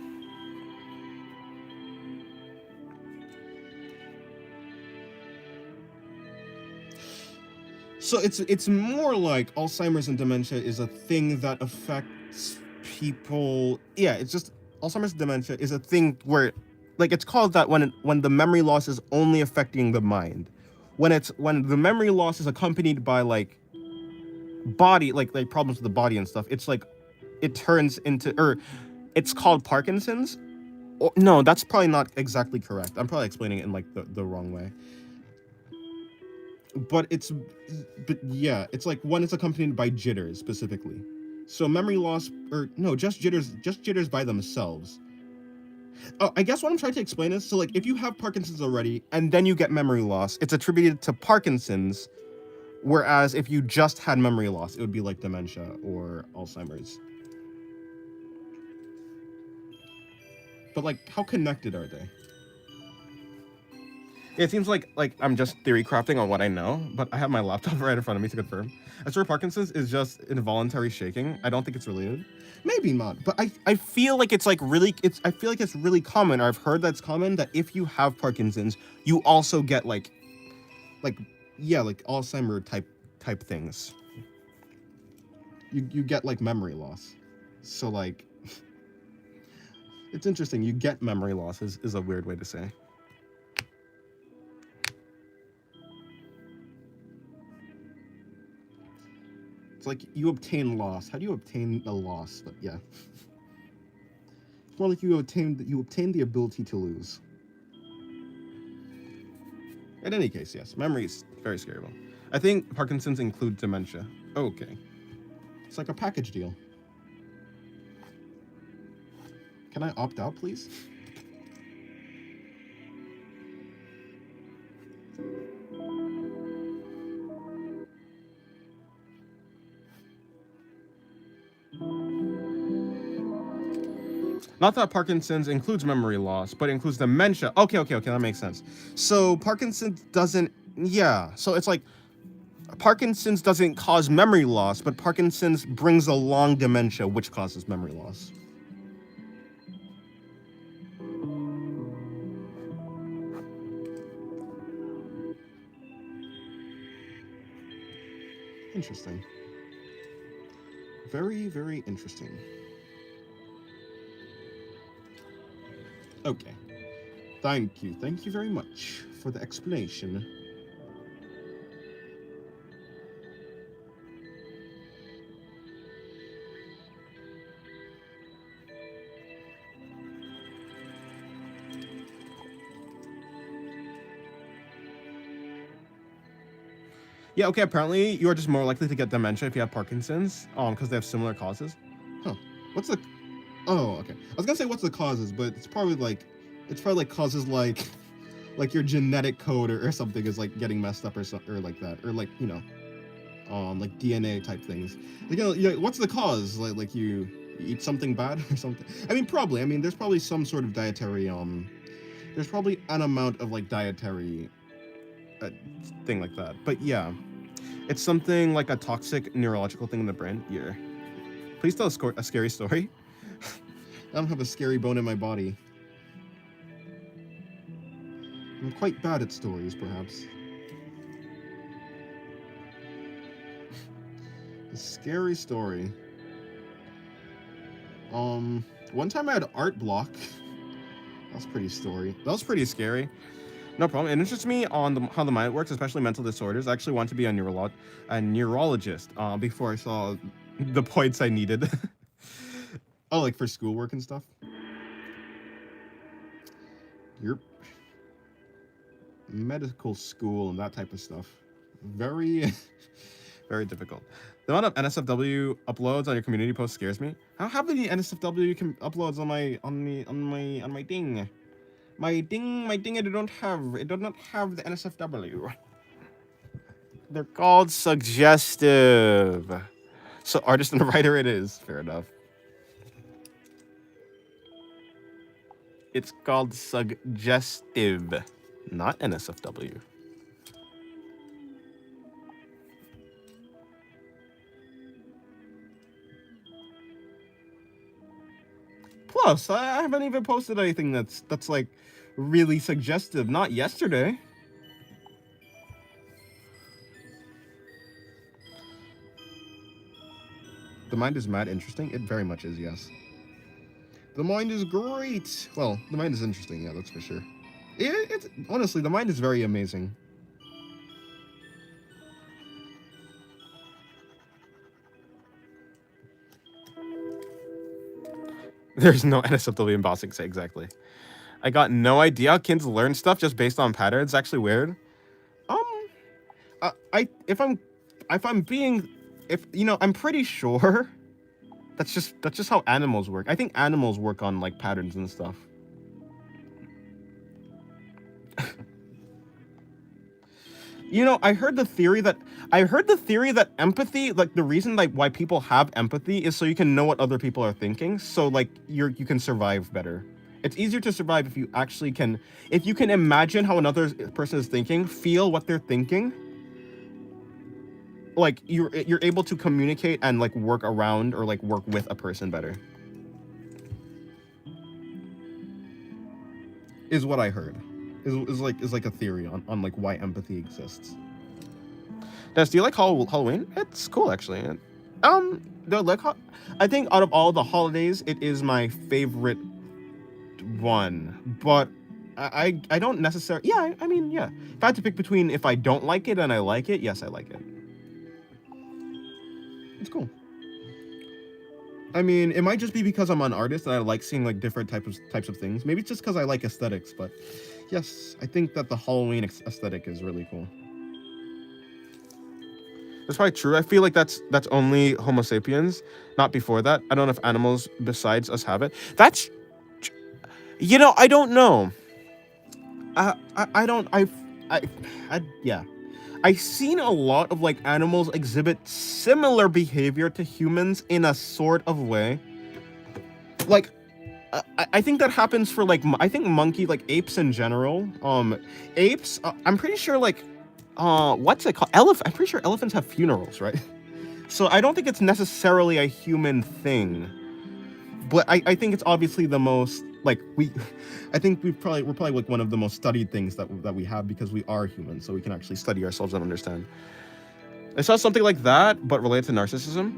So it's more like Alzheimer's and dementia is a thing that affects people. Yeah, it's just Alzheimer's and dementia is a thing where, like, it's called that when the memory loss is only affecting the mind. When the memory loss is accompanied by like body, like problems with the body and stuff, it's like it turns into, or it's called Parkinson's. Or, no, that's probably not exactly correct. I'm probably explaining it in like the wrong way. But yeah, it's like when it's accompanied by jitters specifically. So memory loss, or no, just jitters by themselves. Oh, I guess what I'm trying to explain is, so like if you have Parkinson's already and then you get memory loss, it's attributed to Parkinson's, whereas if you just had memory loss, it would be like dementia or Alzheimer's. But like, how connected are they? It seems like I'm just theory crafting on what I know, but I have my laptop right in front of me to confirm. As for Parkinson's is just involuntary shaking. I don't think it's related. Maybe not, but I feel like it's like really I feel like it's really common, or I've heard that's common, that if you have Parkinson's, you also get like Alzheimer type things. You get like memory loss. So like it's interesting. You get memory loss is a weird way to say. It's like you obtain loss. How do you obtain a loss? But yeah. It's more like you obtain the ability to lose. In any case, yes, memory is very scary. I think Parkinson's includes dementia. Okay. It's like a package deal. Can I opt out, please? Not that Parkinson's includes memory loss, but includes dementia. Okay, that makes sense. So Parkinson's doesn't. Yeah, so it's like Parkinson's doesn't cause memory loss, but Parkinson's brings along dementia, which causes memory loss. Interesting. Very, very interesting. Okay. Thank you. Thank you very much for the explanation. Yeah, okay, apparently you're just more likely to get dementia if you have Parkinson's, because they have similar causes. Huh. What's the... Oh, okay. I was gonna say what's the causes, but it's probably like causes like your genetic code or something is like getting messed up or like that. Or like, you know, like DNA type things. Like, you know, what's the cause? Like you eat something bad or something? I mean, probably. I mean, there's probably some sort of dietary, there's probably an amount of like dietary thing like that. But yeah, it's something like a toxic neurological thing in the brain. Yeah. Please tell a scary story. I don't have a scary bone in my body. I'm quite bad at stories, perhaps. A scary story. One time I had art block. That was pretty scary. No problem. It interests me on how the mind works, especially mental disorders. I actually want to be a neurologist before I saw the points I needed. Oh, like for schoolwork and stuff? Yep. Medical school and that type of stuff. Very, very difficult. The amount of NSFW uploads on your community post scares me. I don't have any NSFW uploads on my ding. My ding, I don't have. It does not have the NSFW. They're called suggestive. So artist and writer it is. Fair enough. It's called suggestive, not NSFW. Plus, I haven't even posted anything that's like really suggestive. Not yesterday. The mind is mad interesting. It very much is, yes. The mind is great. Well, the mind is interesting, yeah, that's for sure. It's honestly, the mind is very amazing. There's no NSFW in boxing, say exactly. I got no idea how kids learn stuff just based on patterns. It's actually weird. If I'm pretty sure that's just how animals work. I think animals work on like patterns and stuff. You know, I heard the theory that empathy, like the reason like why people have empathy is so you can know what other people are thinking. So like you can survive better. It's easier to survive if you can imagine how another person is thinking, feel what they're thinking. Like you're able to communicate and like work around or like work with a person better. Is what I heard. Is like a theory on like why empathy exists. Des, do you like Halloween? It's cool actually. I think out of all the holidays, it is my favorite one. But I don't necessarily. Yeah, I mean, yeah. If I had to pick between if I don't like it and I like it, yes, I like it. It's cool. I mean, it might just be because I'm an artist and I like seeing like different types of things. Maybe it's just because I like aesthetics, but yes, I think that the Halloween aesthetic is really cool. That's probably true. I feel like that's only Homo sapiens, not before that. I don't know if animals besides us have it. That's, you know, I don't know. Yeah. I've seen a lot of like animals exhibit similar behavior to humans in a sort of way. Like, I think that happens for like I think monkey like apes in general. Apes. I'm pretty sure like what's it called? Elephant. I'm pretty sure elephants have funerals, right? So I don't think it's necessarily a human thing, but I think it's obviously the most like I think we're probably like one of the most studied things that we have because we are humans, so we can actually study ourselves and understand. I saw something like that, but related to narcissism.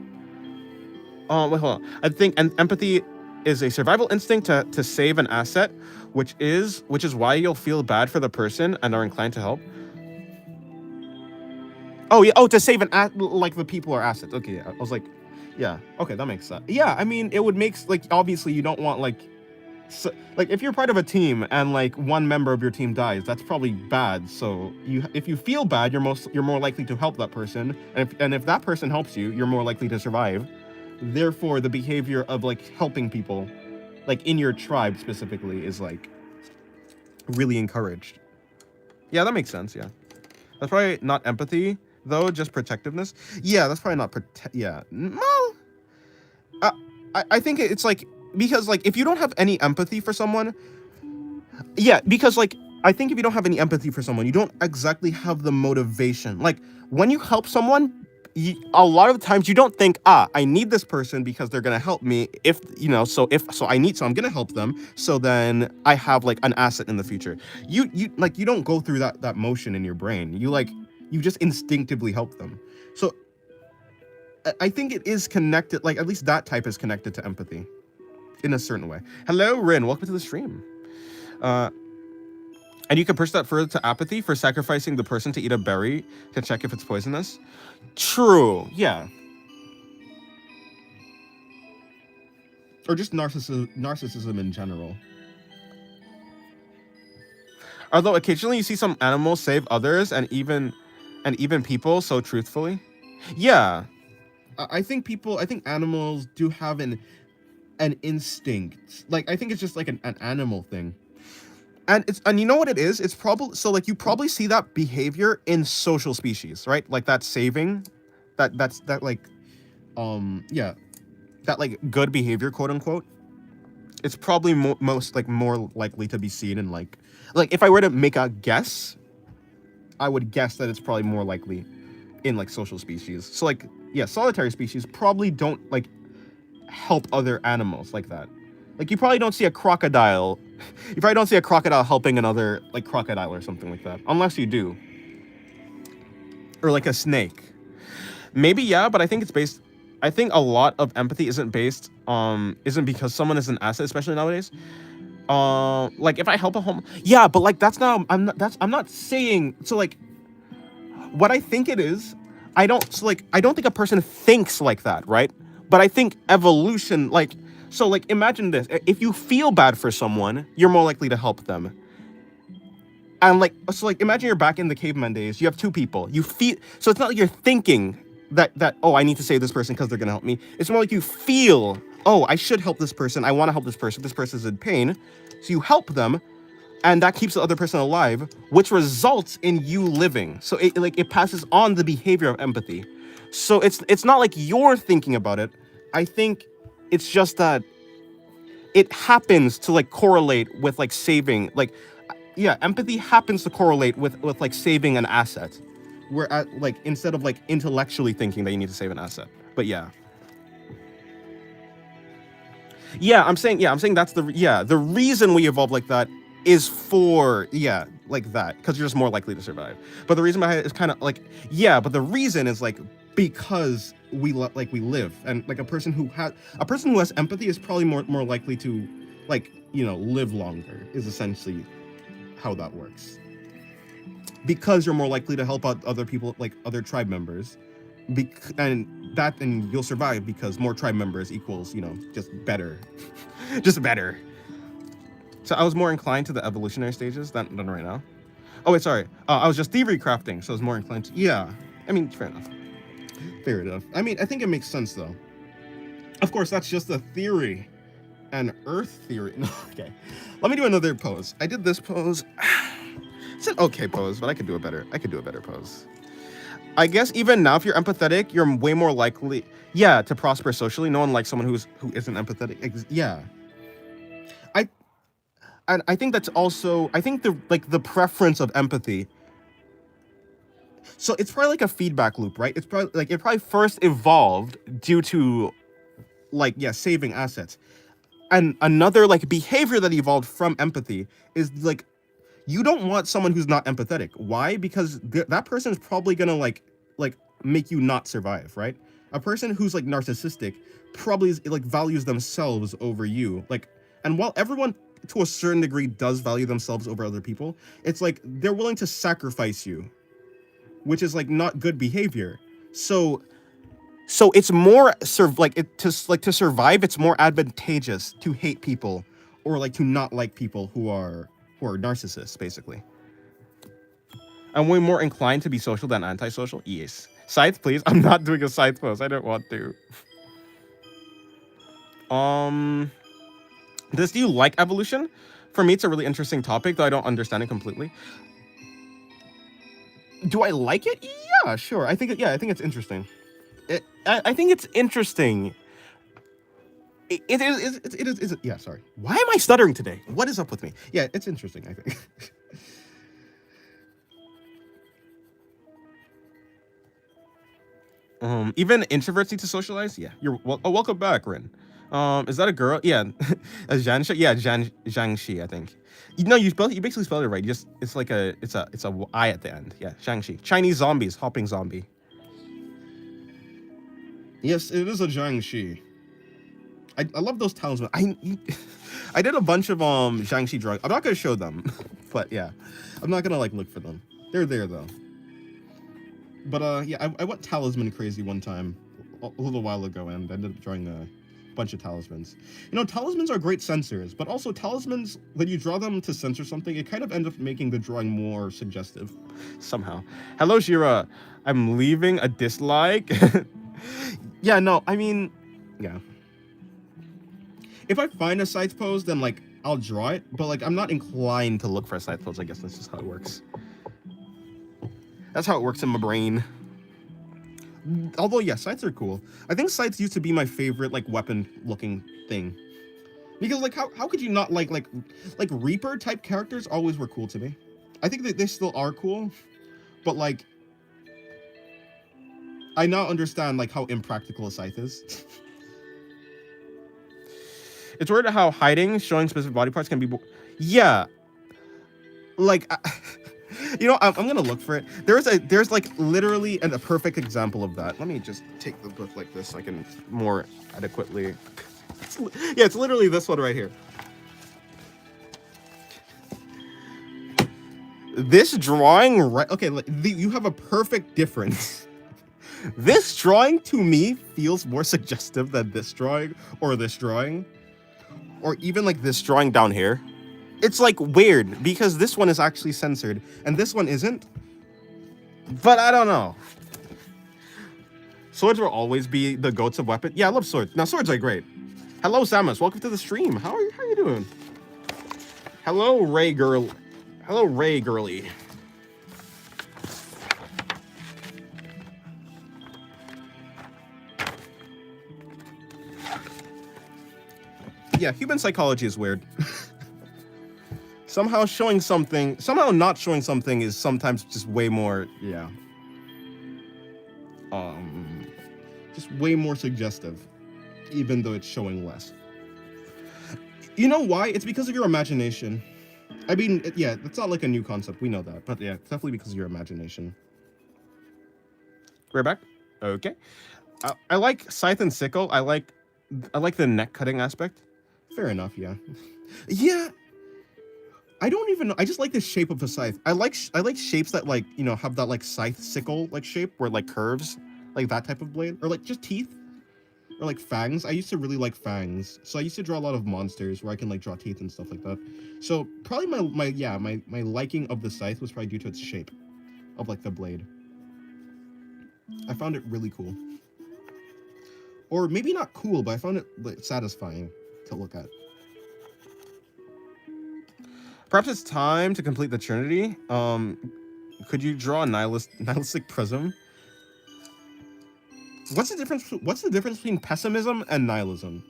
Wait, hold on. I think empathy is a survival instinct to save an asset, which is why you'll feel bad for the person and are inclined to help. Oh yeah. Oh, to save like the people or assets. Okay, yeah. I was like, yeah. Okay, that makes sense. Yeah, I mean, it would make like obviously you don't want like, so, like if you're part of a team and like one member of your team dies, that's probably bad. So if you feel bad, you're more likely to help that person, and if that person helps you, you're more likely to survive. Therefore, the behavior of like helping people, like in your tribe specifically, is like really encouraged. Yeah, that makes sense. Yeah, that's probably not empathy though, just protectiveness. Yeah, that's probably not Yeah, well, I think it's like because like if you don't have any empathy for someone, yeah, because like I think if you don't have any empathy for someone, you don't exactly have the motivation. Like when you help someone, a lot of the times you don't think, I need this person because they're gonna help me. If you know, so I'm gonna help them. So then I have like an asset in the future. You like you don't go through that motion in your brain. You just instinctively help them. So I think it is connected. Like at least that type is connected to empathy, in a certain way. Hello, Rin. Welcome to the stream. And you can push that further to apathy for sacrificing the person to eat a berry to check if it's poisonous. True. Yeah. Or just narcissism in general. Although occasionally you see some animals save others and even people so truthfully. Yeah. I think animals do have an instinct. Like I think it's just like an animal thing. And you know what it is? It's probably so like you probably see that behavior in social species, right? Like that saving, that's like, yeah, that like good behavior, quote unquote. It's probably more likely to be seen in like if I were to make a guess, I would guess that it's probably more likely in like social species. So like yeah, solitary species probably don't like help other animals like that. Like you probably don't see a crocodile. You probably don't see a crocodile helping another like crocodile or something like that, unless you do. Or like a snake. Maybe yeah, but I think it's based. I think a lot of empathy isn't because someone is an asset, especially nowadays. Like if I help a yeah, but like that's not. I'm not saying so. Like what I think it is, I don't think a person thinks like that, right? But I think evolution like. So, like, imagine this. If you feel bad for someone, you're more likely to help them. And, like, so, like, imagine you're back in the caveman days. You have two people. You feel... So, it's not like you're thinking that oh, I need to save this person because they're going to help me. It's more like you feel, oh, I should help this person. I want to help this person. This person's in pain. So, you help them. And that keeps the other person alive, which results in you living. So, it passes on the behavior of empathy. So, it's not like you're thinking about it. I think... It's just that it happens to like correlate with like saving, like, yeah, empathy happens to correlate with like saving an asset. Where like instead of like intellectually thinking that you need to save an asset. But yeah. I'm saying that's the reason we evolved like that is for like that because you're just more likely to survive. But the reason behind it is kind of like but the reason is like because we live, and like a person who has empathy is probably more likely to like live longer is essentially how that works. Because you're more likely to help out other people, like other tribe members, and you'll survive because more tribe members equals just better, just better. So I was more inclined to the evolutionary stages than right now. Oh wait, sorry. I was just thievery crafting, so I was more inclined to I mean, fair enough. Fair enough. I mean, I think it makes sense though. Of course, that's just a theory, an Earth theory. No, okay. Let me do another pose. I did this pose. It's an okay pose, but I could do a better pose. I guess even now, if you're empathetic, you're way more likely, to prosper socially. No one likes someone who isn't empathetic. Yeah. and I think that's also, I think the preference of empathy. So it's probably like a feedback loop, right? It's probably like it probably first evolved due to like, yeah, saving assets. And another like behavior that evolved from empathy is like, you don't want someone who's not empathetic. Why? Because that person is probably gonna like make you not survive, right? A person who's like narcissistic probably like values themselves over you. Like, and while everyone to a certain degree does value themselves over other people, it's like they're willing to sacrifice you, which is like not good behavior. So it's more to survive. It's more advantageous to hate people or like to not like people who are narcissists, basically. I'm way more inclined to be social than antisocial. Yes. Scythe, please. I'm not doing a scythe post. I don't want to. Do you like evolution? For me, it's a really interesting topic, though I don't understand it completely. Do I like it? Yeah, sure. I think it's interesting. I think it's interesting. It is. Yeah, sorry. Why am I stuttering today? What is up with me? Yeah, it's interesting, I think. Even introverts need to socialize. Yeah, you're welcome back, Rin. Is that a girl? Yeah, Zhangxi. Yeah, Zhangxi. I think. You basically spelled it right. It's like it's a I at the end. Yeah, Zhangxi. Chinese zombies, hopping zombie. Yes, it is a Zhangxi. I love those talismans. I did a bunch of Zhangxi drawings. I'm not gonna show them, but yeah, I'm not gonna like look for them. They're there though. But yeah, I went talisman crazy one time a little while ago and ended up drawing a bunch of talismans. You know, talismans are great censors, but also talismans, when you draw them to censor something, it kind of ends up making the drawing more suggestive somehow. Hello, Shira. I'm leaving a dislike. Yeah, no, I mean, yeah. If I find a scythe pose, then like I'll draw it, but like I'm not inclined to look for a scythe pose. I guess that's just how it works. That's how it works in my brain. Although, yeah, scythes are cool. I think scythes used to be my favorite, like, weapon-looking thing. Because, like, how could you not like Reaper-type characters always were cool to me. I think that they still are cool, but, like, I now understand, like, how impractical a scythe is. It's weird how hiding, showing specific body parts can be... Yeah. Like... You know, I'm gonna look for it. There's like literally a perfect example of that. Let me just take the book like this so I can more adequately. It's literally this one right here. This drawing, right? Okay, you have a perfect difference. This drawing to me feels more suggestive than this drawing, or even like this drawing down here. It's like weird because this one is actually censored and this one isn't. But I don't know. Swords will always be the goats of weapon. Yeah, I love swords. Now swords are great. Hello, Samus. Welcome to the stream. How are you doing? Hello, Ray girl. Hello, Ray girly. Yeah, human psychology is weird. Somehow not showing something is sometimes just way more, yeah. Just way more suggestive, even though it's showing less. You know why? It's because of your imagination. I mean, yeah, it's not like a new concept. We know that, but yeah, it's definitely because of your imagination. We're back. Okay. I like scythe and sickle. I like the neck cutting aspect. Fair enough. Yeah. Yeah. I don't even know. I just like the shape of a scythe. I like shapes that like, you know, have that like scythe sickle like shape where like curves, like that type of blade, or like just teeth, or like fangs. I used to really like fangs, so I used to draw a lot of monsters where I can like draw teeth and stuff like that. So probably my liking of the scythe was probably due to its shape of like the blade. I found it really cool, or maybe not cool, but I found it like satisfying to look at. Perhaps it's time to complete the Trinity. Could you draw a nihilistic prism? What's the difference between pessimism and nihilism?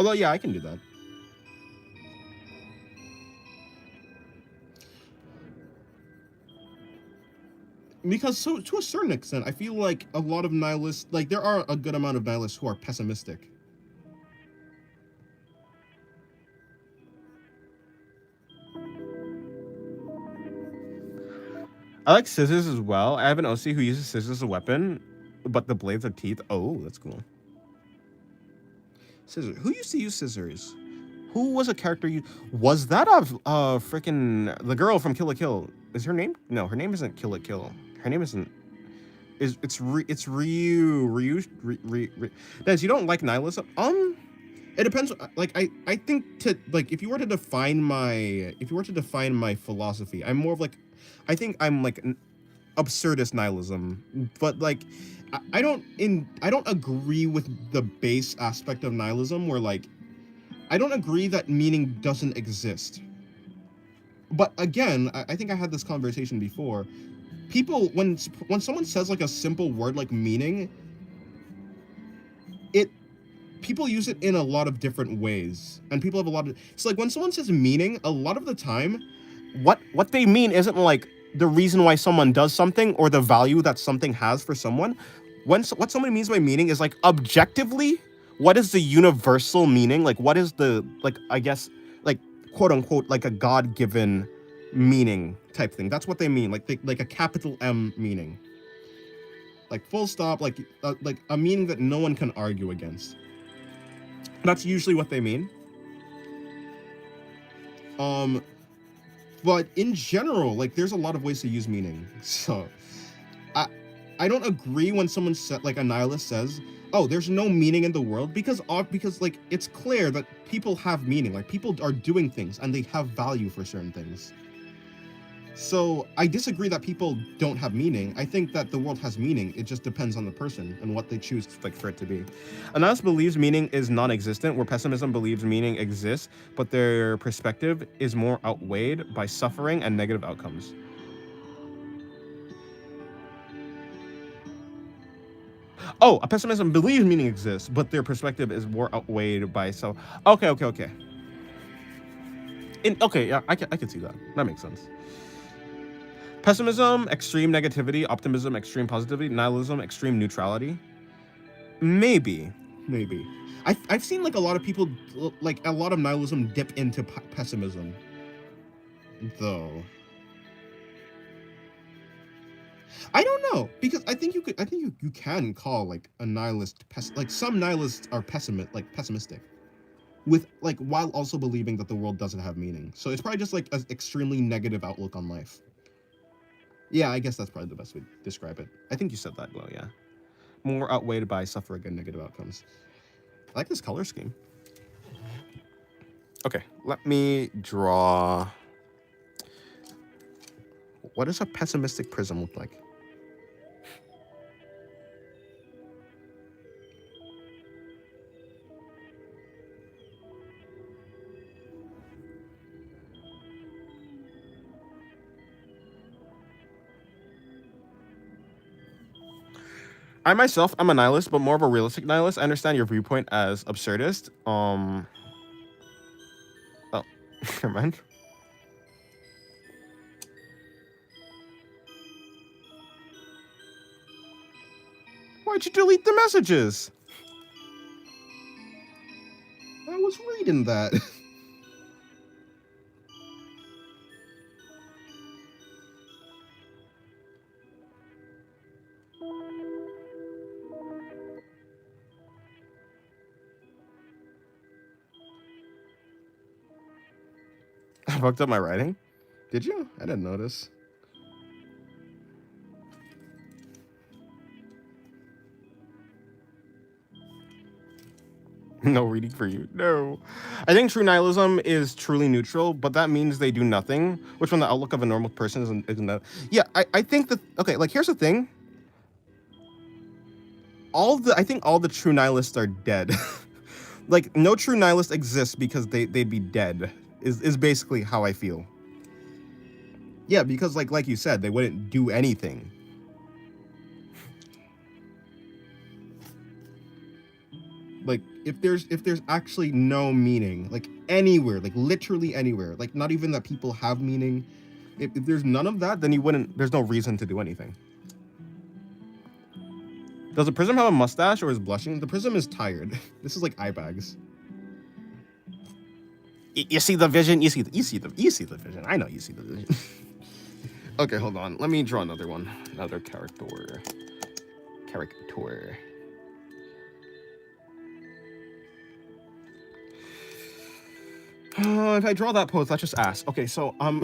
Although, yeah, I can do that. Because so to a certain extent, I feel like a lot of nihilists, like there are a good amount of nihilists who are pessimistic. I like scissors as well. I have an OC who uses scissors as a weapon, but the blades are teeth. Oh, that's cool. Scissors. Who used to use scissors? Who was a character you was that a freaking the girl from Kill la Kill? Is her name? No, her name isn't Kill la Kill. Her name isn't it's Ryu. Des, you don't like nihilism? It depends. Like I think to like if you were to define my philosophy, I'm more of like, I think I'm like an absurdist nihilism, but like I don't agree with the base aspect of nihilism where like I don't agree that meaning doesn't exist. But again, I think I had this conversation before. People, when someone says like a simple word like meaning, it people use it in a lot of different ways, and people have a lot of. It's like when someone says meaning, a lot of the time, what they mean isn't like the reason why someone does something or the value that something has for someone. What somebody means by meaning is like objectively, what is the universal meaning? Like what is the like I guess like quote unquote like a God-given meaning type thing. That's what they mean. Like a capital M meaning. Like full stop. Like a meaning that no one can argue against. That's usually what they mean. But in general, like there's a lot of ways to use meaning. So I don't agree when someone like a nihilist says, "Oh, there's no meaning in the world," because like it's clear that people have meaning. Like people are doing things and they have value for certain things. So I disagree that people don't have meaning. I think that the world has meaning. It just depends on the person and what they choose like for it to be. A nihilist believes meaning is non-existent, where pessimism believes meaning exists, but their perspective is more outweighed by suffering and negative outcomes. Oh, a pessimism believes meaning exists, but their perspective is more outweighed by so. Okay. Okay, yeah, I can see that. That makes sense. Pessimism, extreme negativity. Optimism, extreme positivity. Nihilism, extreme neutrality. Maybe. I've seen like a lot of people, like a lot of nihilism dip into pessimism, though. I don't know, because I think you can call like a nihilist like some nihilists are pessimistic with like while also believing that the world doesn't have meaning. So it's probably just like an extremely negative outlook on life. Yeah, I guess that's probably the best way to describe it. I think you said that well, yeah. More outweighed by suffering and negative outcomes. I like this color scheme. Okay, let me draw. What does a pessimistic prism look like? I myself, I'm a nihilist, but more of a realistic nihilist. I understand your viewpoint as absurdist. Oh, never mind. Why'd you delete the messages? I was reading that. I fucked up my writing. Did you? I didn't notice. No reading for you. No. I think true nihilism is truly neutral, but that means they do nothing, which from the outlook of a normal person isn't that. Yeah, I think that, okay, like here's the thing. I think all the true nihilists are dead. Like no true nihilist exists because they'd be dead, is basically how I feel. Yeah, because like you said, they wouldn't do anything. Like if there's actually no meaning, like anywhere, like literally anywhere, like not even that people have meaning, if there's none of that, then you wouldn't. There's no reason to do anything. Does the prism have a mustache or is blushing? The prism is tired. This is like eye bags. You see the vision. You see the vision. I know you see the vision. Okay, hold on. Let me draw another one. Another character. If I draw that pose, that's just ass. Okay, so and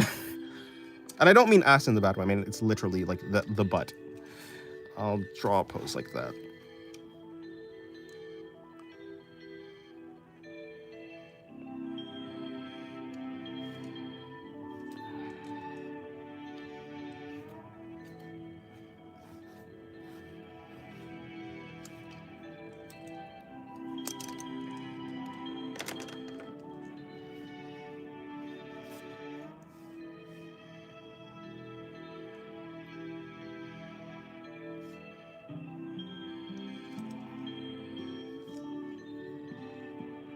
I don't mean ass in the bad way. I mean it's literally like the butt. I'll draw a pose like that.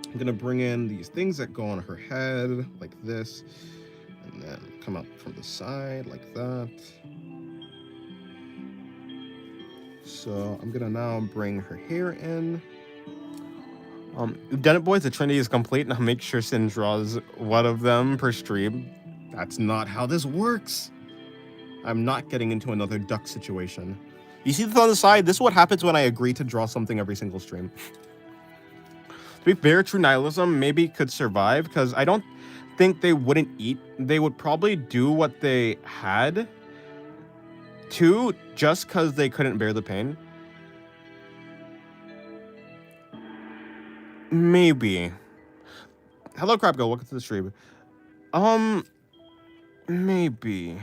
I'm gonna bring in these things that go on her head, like this, and then come out from the side, like that. So I'm gonna now bring her hair in. Done it, boys. The Trinity is complete. Now make sure Sin draws one of them per stream. That's not how this works. I'm not getting into another duck situation. You see this on the side? This is what happens when I agree to draw something every single stream. To be fair, true nihilism maybe could survive because I don't think they wouldn't eat. They would probably do what they had to just because they couldn't bear the pain. Maybe. Hello, Crab Girl. Welcome to the stream. Maybe.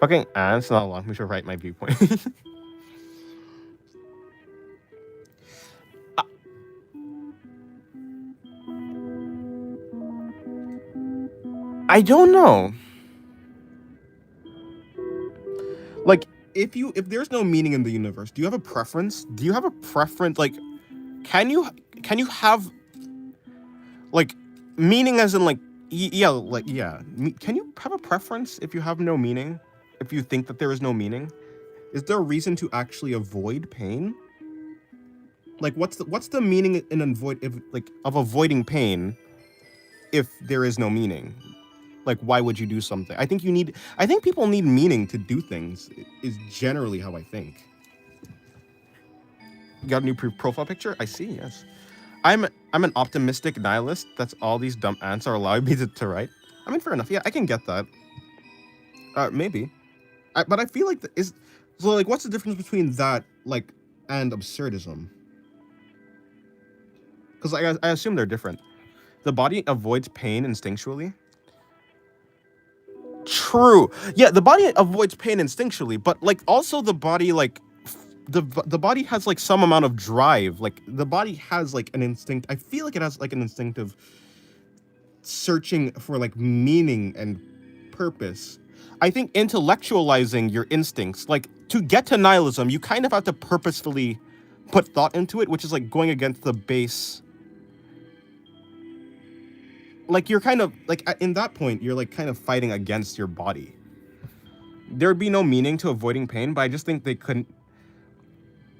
Fucking ants, not long. We should write my viewpoint. I don't know. Like, if there's no meaning in the universe, do you have a preference? Do you have a preference? Like, can you have like meaning as in like yeah? Can you have a preference if you have no meaning? If you think that there is no meaning, is there a reason to actually avoid pain? Like, what's the meaning in of avoiding pain if there is no meaning? Like, why would you do something? I think people need meaning to do things, is generally how I think. You got a new profile picture? I see, yes. I'm an optimistic nihilist. That's all these dumb ants are allowing me to write. I mean, fair enough. Yeah, I can get that. Maybe. But I feel like what's the difference between that, like, and absurdism? Because I assume they're different. The body avoids pain instinctually. True. Yeah, the body avoids pain instinctually, but like also the body like the body has like some amount of drive. Like the body has like an instinct. I feel like it has like an instinctive searching for like meaning and purpose. I think intellectualizing your instincts, like to get to nihilism, you kind of have to purposefully put thought into it, which is like going against the base. Like you're kind of like in that point, you're like kind of fighting against your body. There'd be no meaning to avoiding pain, but I just think they couldn't.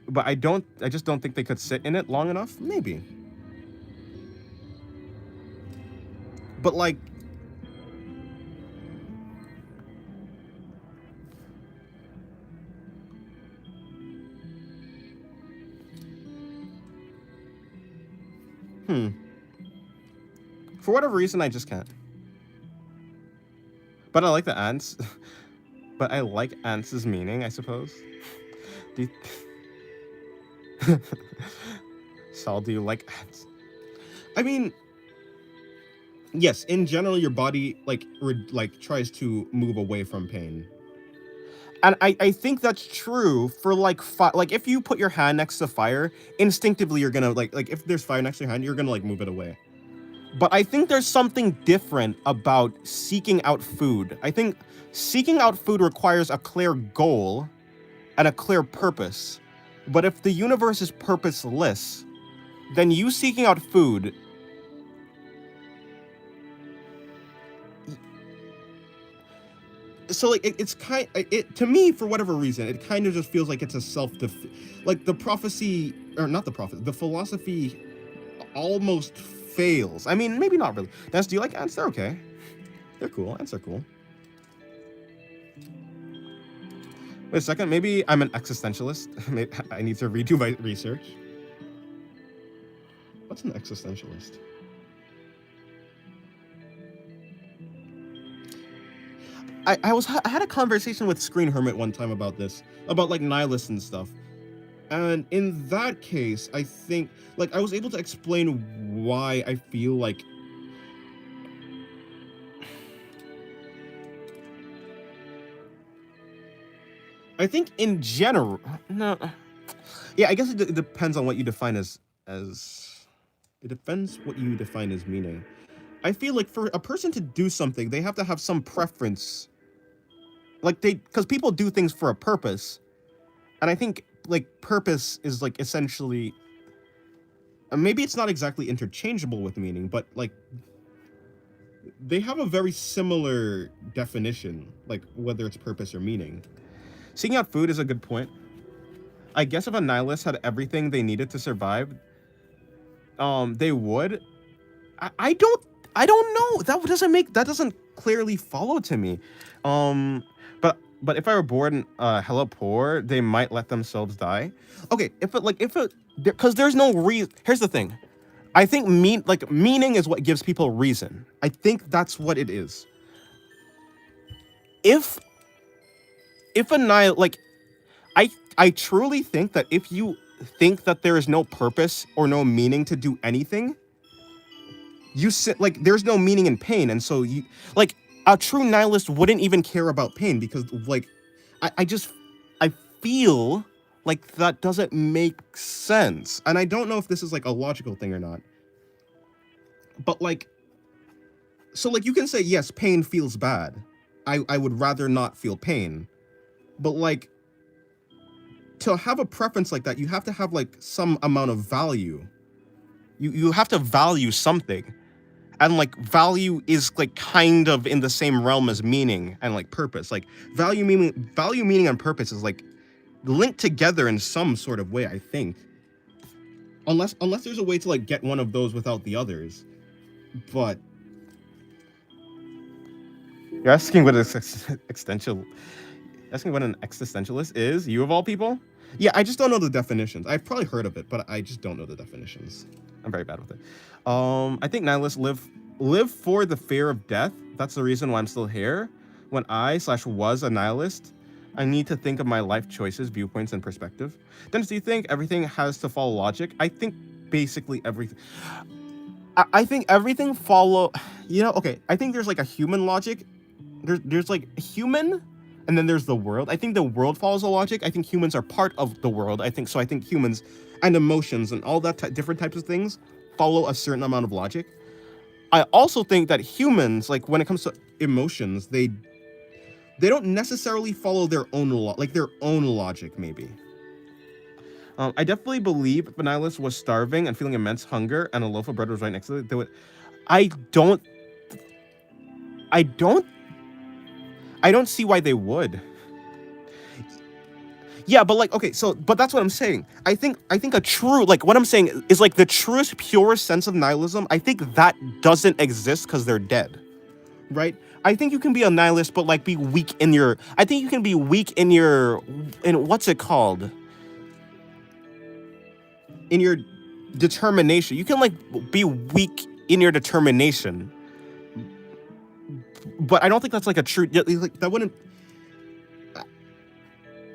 But I just don't think they could sit in it long enough. Maybe. But like. For whatever reason, I just can't. But I like the ants. But I like ants' meaning, I suppose. Saul, do you like ants? I mean, yes, in general, your body like tries to move away from pain. And I think that's true for like if you put your hand next to fire, instinctively you're gonna like if there's fire next to your hand, you're gonna like move it away. But I think there's something different about seeking out food. I think seeking out food requires a clear goal and a clear purpose. But if the universe is purposeless, then you seeking out food, so like it's kind it to me, for whatever reason, it kind of just feels like it's a like the prophecy, or not the prophet, the philosophy almost fails. I mean, maybe not really. Dennis, do you like ants? They're okay. They're cool. Ants are cool. Wait a second, maybe I'm an existentialist. Maybe I need to redo my research. What's an existentialist? I had a conversation with Screen Hermit one time about this, about like nihilists and stuff. And in that case, I think like I was able to explain why I feel like I think in general, no, yeah, I guess it depends on what you define as. It depends what you define as meaning. I feel like for a person to do something, they have to have some preference. Like because people do things for a purpose, and I think like purpose is like essentially. Maybe it's not exactly interchangeable with meaning, but like they have a very similar definition, like whether it's purpose or meaning. seeking out food is a good point. I guess if a nihilist had everything they needed to survive, they would. I don't know. That doesn't clearly follow to me. But if I were born hella poor, they might let themselves die. Okay, because there's no reason. Here's the thing. I think meaning is what gives people reason. I think that's what it is. If a nihil like I truly think that if you think that there is no purpose or no meaning to do anything, you sit like there's no meaning in pain, and so you like a true nihilist wouldn't even care about pain because like I feel like that doesn't make sense, and I don't know if this is like a logical thing or not, but like so like you can say yes, pain feels bad. I would rather not feel pain, but like to have a preference like that, you have to have like some amount of value. You have to value something. And like value is like kind of in the same realm as meaning and like purpose. Like value, meaning, and purpose is like linked together in some sort of way, I think. Unless there's a way to like get one of those without the others. But you're asking what asking what an existentialist is, you of all people? Yeah, I just don't know the definitions. I've probably heard of it, but I just don't know the definitions. I'm very bad with it. I think nihilists live for the fear of death. That's the reason why I'm still here. When I/was a nihilist, I need to think of my life choices, viewpoints, and perspective. Dennis, do you think everything has to follow logic? I think basically everything. I think everything follow. Okay. I think there's like a human logic. There's like human, and then there's the world. I think the world follows a logic. I think humans are part of the world. I think humans and emotions and all that different types of things follow a certain amount of logic. I also think that humans, like when it comes to emotions, they don't necessarily follow their own logic, maybe. I definitely believe if a nihilist was starving and feeling immense hunger and a loaf of bread was right next to it, they would. I don't see why they would. Yeah, but like, okay, but that's what I'm saying. I think a true, like, what I'm saying is like the truest, purest sense of nihilism. I think that doesn't exist because they're dead, right? I think you can be a nihilist, but like be weak in your. I think you can be weak in what's it called? In your determination. You can like be weak in your determination, but I don't think that's like a true. Like that wouldn't.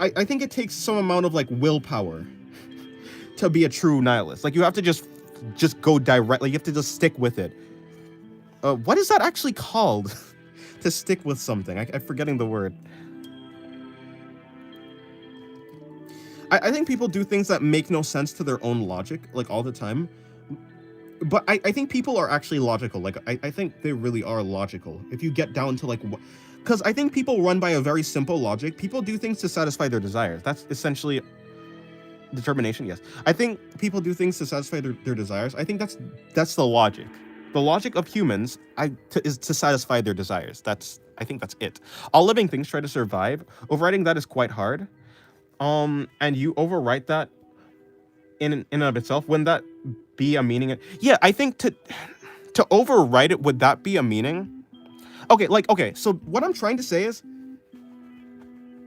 I think it takes some amount of like willpower to be a true nihilist. Like you have to just go directly. You have to just stick with it. What is that actually called? To stick with something. I'm forgetting the word. I think people do things that make no sense to their own logic, like all the time. But I think people are actually logical. Like I think they really are logical. If you get down to like because I think people run by a very simple logic. People do things to satisfy their desires. That's essentially Determination, yes. I think people do things to satisfy their desires. I think that's the logic. The logic of humans is to satisfy their desires. I think that's it. All living things try to survive. Overriding that is quite hard. And you overwrite that in and of itself. Wouldn't that be a meaning? Yeah, I think to overwrite it, would that be a meaning? Okay. So what I'm trying to say is,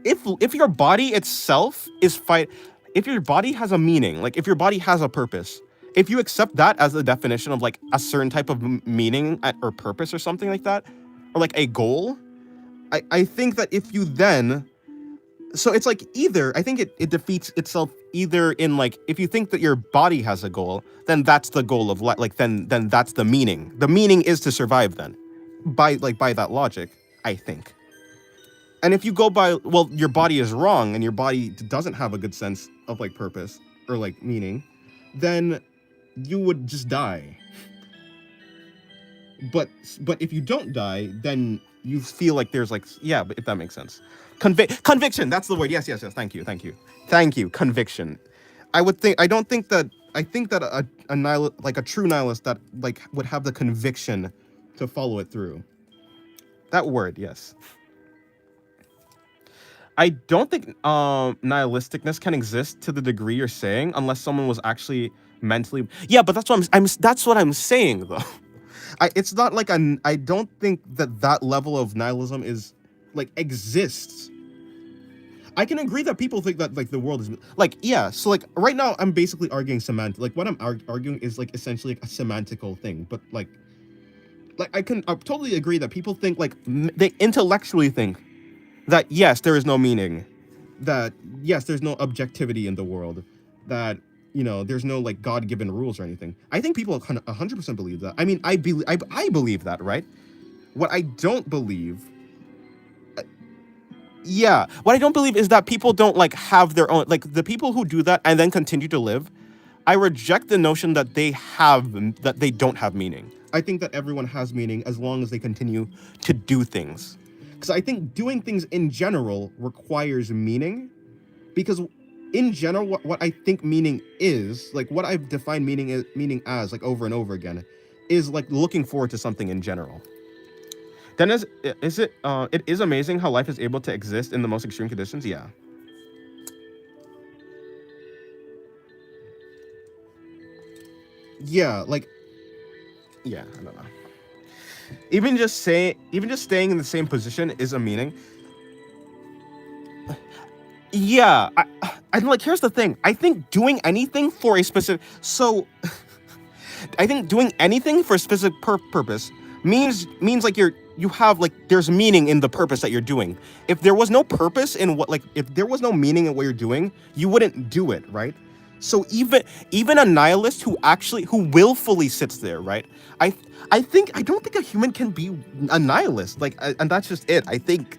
if your body itself is fight, if your body has a meaning, like if your body has a purpose, if you accept that as the definition of like a certain type of meaning or purpose or something like that, or like a goal, I think that if you then, so it's like either, I think it defeats itself either in like, if you think that your body has a goal, then that's the goal of like then that's the meaning. The meaning is to survive then, by that logic, I think. And if you go by, well, your body is wrong and your body doesn't have a good sense of like purpose or like meaning, then you would just die. But if you don't die, then you feel like there's like, yeah, but if that makes sense. Conviction, that's the word. Yes. Thank you. Conviction. I think that a true nihilist that like would have the conviction to follow it through. That word, yes. I don't think nihilisticness can exist to the degree you're saying unless someone was actually mentally. Yeah, but that's what that's what I'm saying though. It's not like I don't think that level of nihilism is like exists. I can agree that people think that like the world is like, yeah. So like right now I'm basically arguing semantic. Like what I'm arguing is like essentially like a semantical thing, but like I totally agree that people think like they intellectually think that yes, there is no meaning, that yes, there's no objectivity in the world, that there's no like God-given rules or anything. I think people 100% believe that. I mean, I believe that, right? What I don't believe, what I don't believe is that people don't like have their own, like the people who do that and then continue to live. I reject the notion that they don't have meaning. I think that everyone has meaning as long as they continue to do things. Because I think doing things in general requires meaning. Because in general, what I think meaning is, like what I've defined meaning as, like over and over again, is like looking forward to something in general. Then it is amazing how life is able to exist in the most extreme conditions. Yeah. Yeah, like, yeah, I don't know. Even just staying in the same position is a meaning. Yeah, I like. Here's the thing. I think doing anything for a specific I think doing anything for a specific purpose means like you have like there's meaning in the purpose that you're doing. If there was no purpose in if there was no meaning in what you're doing, you wouldn't do it, right? So even a nihilist who willfully sits there, right? I don't think a human can be a nihilist. And that's just it. I think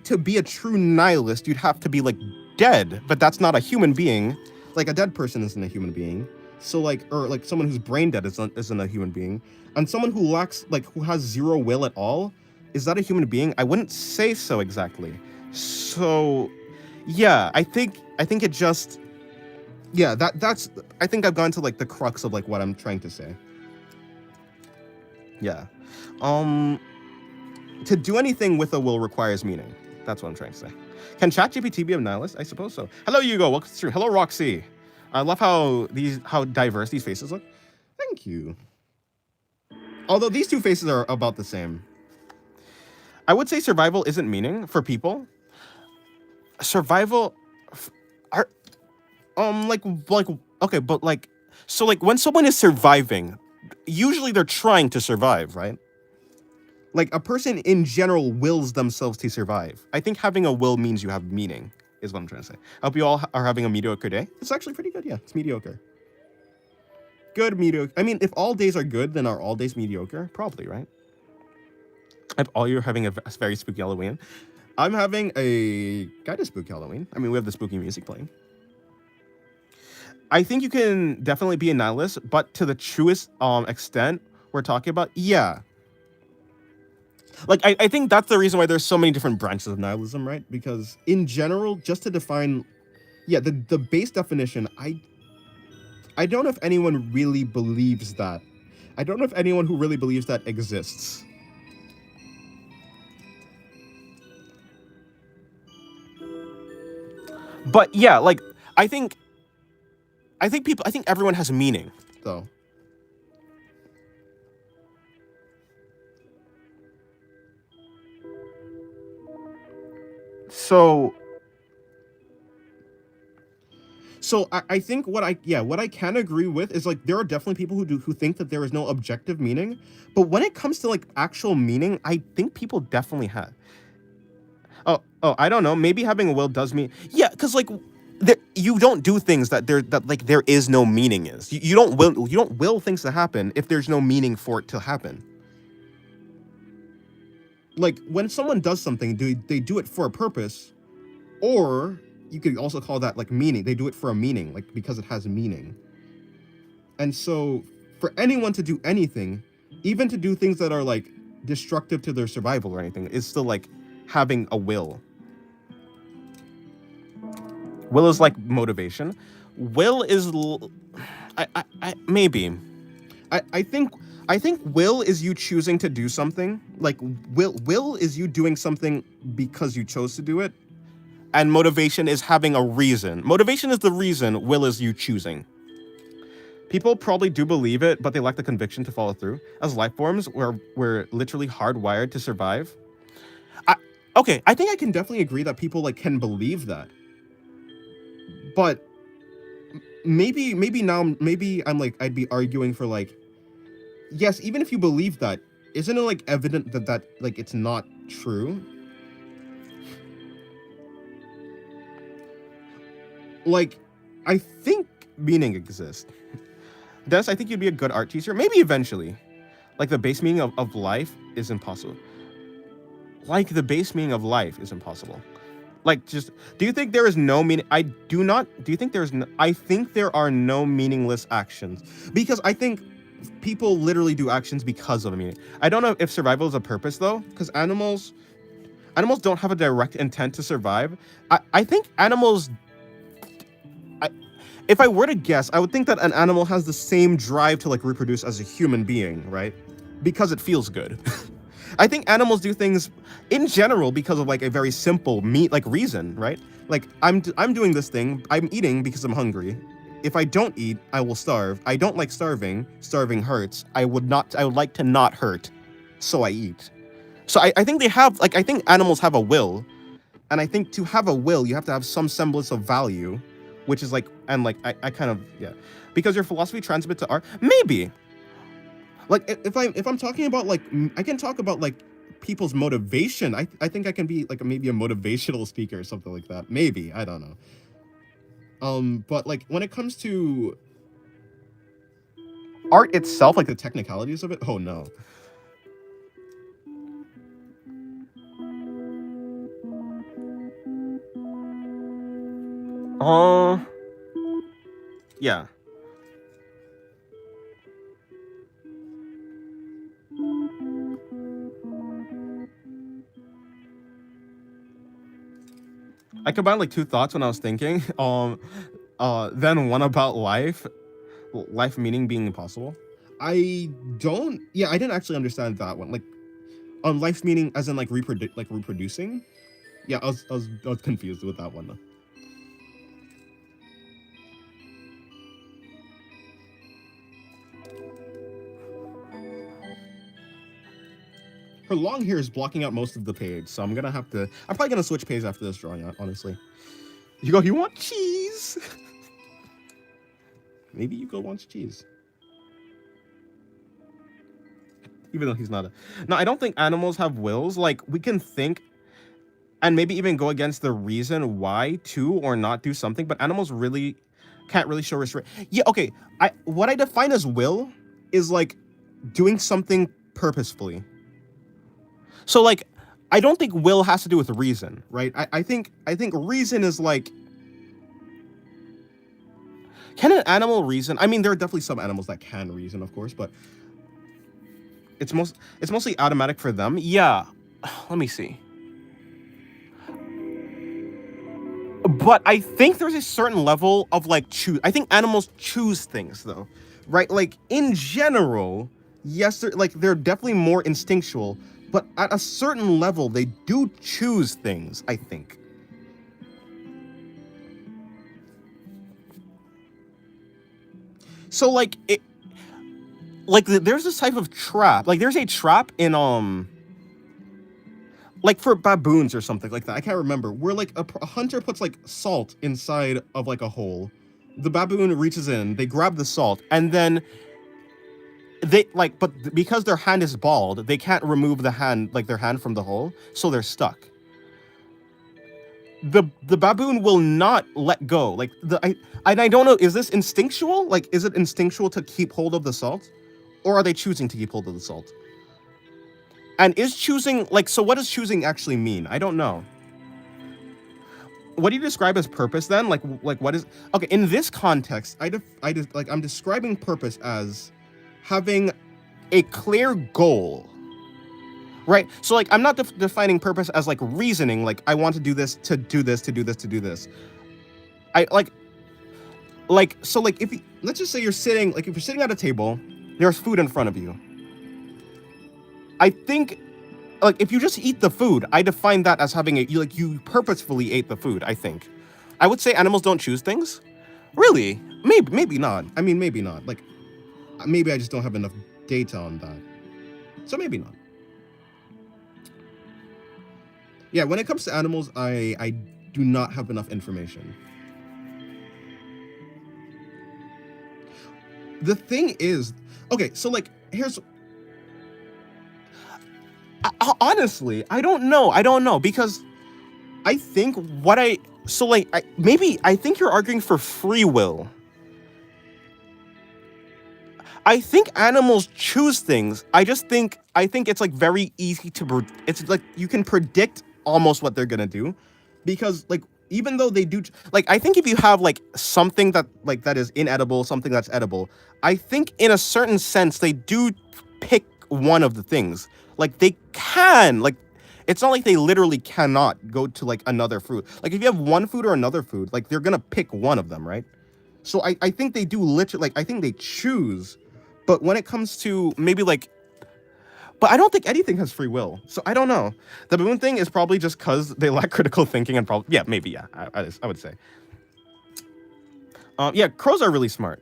to be a true nihilist, you'd have to be like dead, but that's not a human being. Like a dead person isn't a human being. So or someone who's brain dead isn't a human being. And someone who who has zero will at all, is that a human being? I wouldn't say so exactly. So yeah, I think it just, yeah, that's, I think I've gone to like the crux of like what I'm trying to say. Yeah. To do anything with a will requires meaning. That's what I'm trying to say. Can ChatGPT be a nihilist? I suppose so. Hello, Hugo. Welcome to the stream. Hello, Roxy. I love how diverse these faces look. Thank you. Although these two faces are about the same. I would say survival isn't meaning for people. Survival are okay, but like, so like when someone is surviving, usually they're trying to survive, right? Like a person in general wills themselves to survive. I think having a will means you have meaning, is what I'm trying to say. I hope you all are having a mediocre day. It's actually pretty good, yeah. It's mediocre. Good, mediocre. I mean, if all days are good, then are all days mediocre? Probably, right? If all you're having a very spooky Halloween. I'm having a kind of spooky Halloween. I mean, we have the spooky music playing. I think you can definitely be a nihilist, but to the truest extent we're talking about, yeah. Like, I think that's the reason why there's so many different branches of nihilism, right? Because in general, just to define Yeah, the base definition, I don't know if anyone really believes that. I don't know if anyone who really believes that exists. But yeah, like I think I think everyone has meaning. Though. So So I think what I can agree with is like there are definitely people who think that there is no objective meaning, but when it comes to like actual meaning, I think people definitely have. I don't know. Maybe having a will does mean yeah, because like you don't do things that like there is no meaning is. You don't will things to happen if there's no meaning for it to happen. Like when someone does something, do they do it for a purpose, or you could also call that like meaning. They do it for a meaning, like because it has meaning. And so for anyone to do anything, even to do things that are like destructive to their survival or anything, is still like having a will. Will is like motivation. Will is maybe. I think will is you choosing to do something. Like will is you doing something because you chose to do it. And motivation is having a reason. Motivation is the reason, will is you choosing. People probably do believe it, but they lack the conviction to follow through. As life forms, we're literally hardwired to survive. I, okay, I think I can definitely agree that people like can believe that. But maybe now maybe I'm like I'd be arguing for like yes, even if you believe that, isn't it like evident that like it's not true? Like I think meaning exists. Dennis, I think you'd be a good art teacher. Maybe eventually. Like the base meaning of life is impossible. Like the base meaning of life is impossible. Like just do you think there is no meaning? I do not. Do you think there's no, I think there are no meaningless actions because I think people literally do actions because of a meaning. I don't know if survival is a purpose though, because animals don't have a direct intent to survive. I think animals if I were to guess, I would think that an animal has the same drive to like reproduce as a human being, right? Because it feels good. I think animals do things in general because of like a very simple like reason, right? Like I'm doing this thing, I'm eating because I'm hungry. If I don't eat, I will starve. I don't like starving. Starving hurts. I would like to not hurt. So I eat. So I think they have like I think animals have a will, and I think to have a will, you have to have some semblance of value, which is like, and like, I kind of, yeah. Because your philosophy transmits to art, maybe. Like, if I'm talking about, like, I can talk about, like, people's motivation. I think I can be, like, maybe a motivational speaker or something like that. Maybe, I don't know. But, like, when it comes to art itself, like, the technicalities of it, oh, no. Yeah. I combined like two thoughts when I was thinking. Then one about life meaning being impossible. I didn't actually understand that one. Like, life meaning as in like reproducing. Yeah, I was confused with that one though. Her long hair is blocking out most of the page, so I'm probably gonna switch page after this drawing, honestly. You want cheese? Maybe you go want cheese. Even though he's not a... No, I don't think animals have wills. Like, we can think and maybe even go against the reason why to or not do something, but animals really can't really show restraint. Yeah, okay. What I define as will is like doing something purposefully. So like I don't think will has to do with reason, right? I think reason is like, can an animal reason? I mean, there are definitely some animals that can reason, of course, but it's mostly automatic for them. Yeah. Let me see. But I think there's a certain level of like choose. I think animals choose things though, right? Like in general, yes, they're definitely more instinctual, but at a certain level, they do choose things. I think. So like there's this type of trap. Like there's a trap in like for baboons or something like that. I can't remember. Where like a hunter puts like salt inside of like a hole. The baboon reaches in, they grab the salt, and then but because their hand is bald, they can't remove their hand from the hole, so they're stuck. The baboon will not let go. Like I don't know, is this instinctual? Like, is it instinctual to keep hold of the salt? Or are they choosing to keep hold of the salt? And is choosing, like, so what does choosing actually mean? I don't know. What do you describe as purpose then? Like what is, okay, in this context, I'm describing purpose as having a clear goal, right? So like, I'm not defining purpose as like reasoning, like I want to do this, to do this, to do this, to do this. I so like if let's just say if you're sitting at a table, there's food in front of you. I think, like, if you just eat the food, I define that as having you purposefully ate the food. I think, I would say animals don't choose things. Really? Maybe not. I mean, maybe not. Like, maybe I just don't have enough data on that. So maybe not. Yeah, when it comes to animals, I do not have enough information. The thing is, okay, so like, here's, honestly, I don't know, because I think I think you're arguing for free will. I think animals choose things. I think it's like very easy it's like you can predict almost what they're gonna do, because like, even though they do, like, I think if you have like something that is inedible, something that's edible, I think in a certain sense they do pick one of the things. Like, they can, like, it's not like they literally cannot go to like another fruit. Like, if you have one food or another food, like, they're gonna pick one of them, right? So I think they do literally, like, I think they choose. But when it comes to maybe like, but I don't think anything has free will. So I don't know. The baboon thing is probably just because they lack critical thinking and probably, yeah, maybe, yeah, I would say. Yeah, crows are really smart.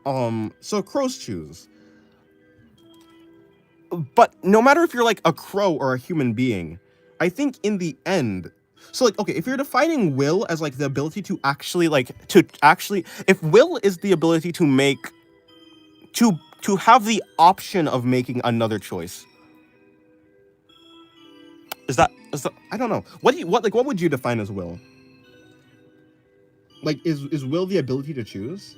So crows choose. But no matter if you're like a crow or a human being, I think in the end, so like, okay, if you're defining will as like the ability to actually if will is the ability to make, to have the option of making another choice. Is that I don't know. What would you define as will? Like, is will the ability to choose?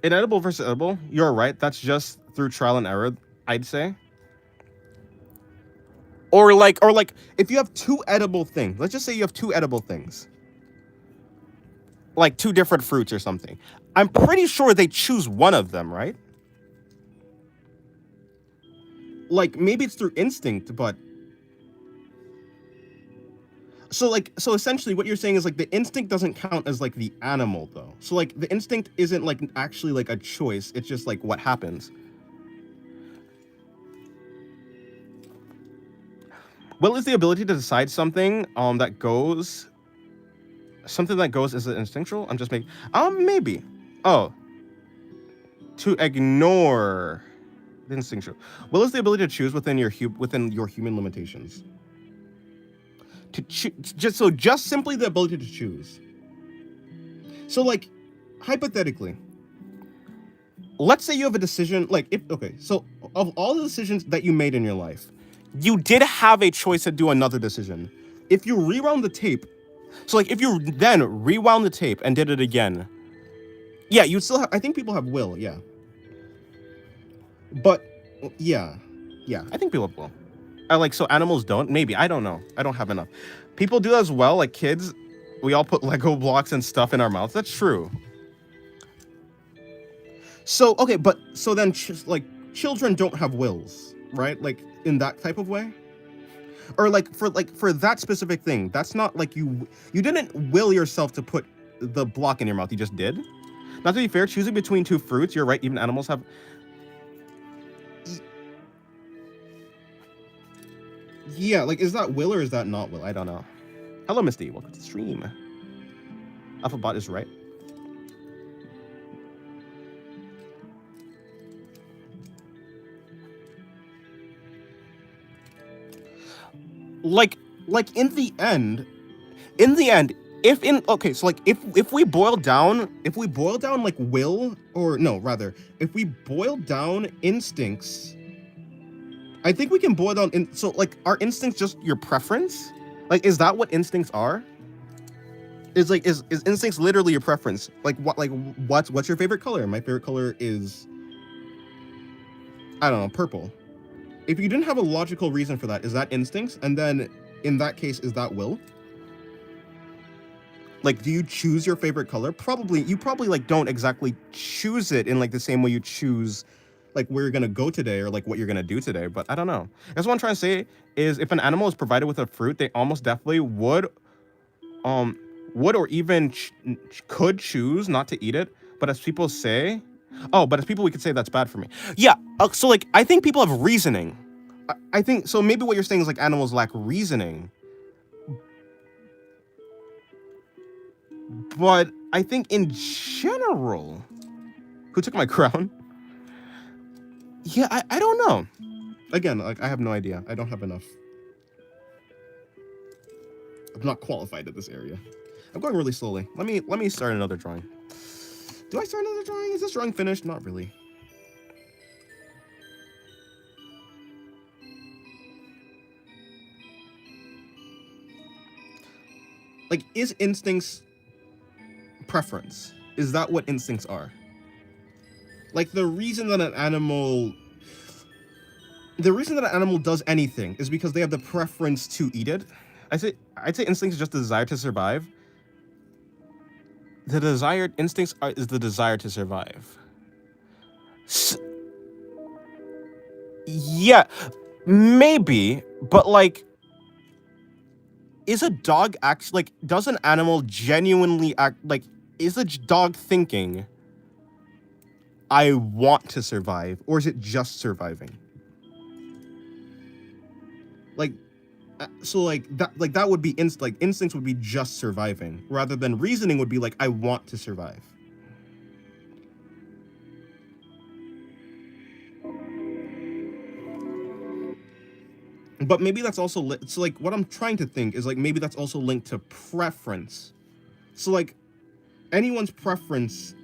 Inedible versus edible, you're right. That's just through trial and error, I'd say. Or like if you have two edible things, let's just say you have two edible things, like two different fruits or something. I'm pretty sure they choose one of them, right? Like, maybe it's through instinct, but so essentially what you're saying is like the instinct doesn't count as like the animal though. So like the instinct isn't like actually like a choice, it's just like what happens. Will is the ability to decide something that goes, is it instinctual? I'm just making, maybe. Oh, to ignore the instinctual. Will is the ability to choose within your human limitations. To just simply the ability to choose. So like, hypothetically, let's say you have a decision, like, so of all the decisions that you made in your life, you did have a choice to do another decision. If you rewound the tape, so like if you then rewound the tape and did it again, yeah, you still have, I think people have will, yeah. But yeah, I think people have will. So animals don't, maybe, I don't know. I don't have enough. People do as well, like kids, we all put Lego blocks and stuff in our mouths. That's true. So, okay, but so then just like, children don't have wills, right? Like in that type of way. Or for that specific thing, that's not like you didn't will yourself to put the block in your mouth. You just did. Not to be fair, choosing between two fruits, you're right. Even animals have. Yeah, like is that will or is that not will? I don't know. Hello, Misty. Welcome to the stream. Alphabot is right. Like in the end, if we boil down like will, or no, rather, if we boil down instincts, I think we can boil down so like, are instincts just your preference? Like, is that what instincts are? Is instincts literally your preference? Like what's your favorite color? My favorite color is, I don't know, purple. If you didn't have a logical reason for that, is that instincts? And then in that case, is that will? Like, do you choose your favorite color? You probably like don't exactly choose it in like the same way you choose like where you're gonna go today or like what you're gonna do today. But I don't know. That's what I'm trying to say is, if an animal is provided with a fruit, they almost definitely would or even could choose not to eat it. But as people say, we could say that's bad for me. Yeah. So like, I think people have reasoning. I think so. Maybe what you're saying is like animals lack reasoning. But I think in general, who took my crown? Yeah, I don't know. Again, like I have no idea. I don't have enough. I'm not qualified at this area. I'm going really slowly. Let me start another drawing. Do I start another drawing? Is this drawing finished? Not really. Like, is instincts preference? Is that what instincts are? Like, the reason that an animal does anything is because they have the preference to eat it. I'd say instincts is just the desire to survive. The desired instincts is the desire to survive. Yeah, maybe, but like, is a dog actually, like, does an animal genuinely act like, is a dog thinking, I want to survive, or is it just surviving? Like, so like that would be instincts would be just surviving, rather than reasoning would be like, I want to survive. But maybe that's also so like, what I'm trying to think is like, maybe that's also linked to preference. So like, anyone's preference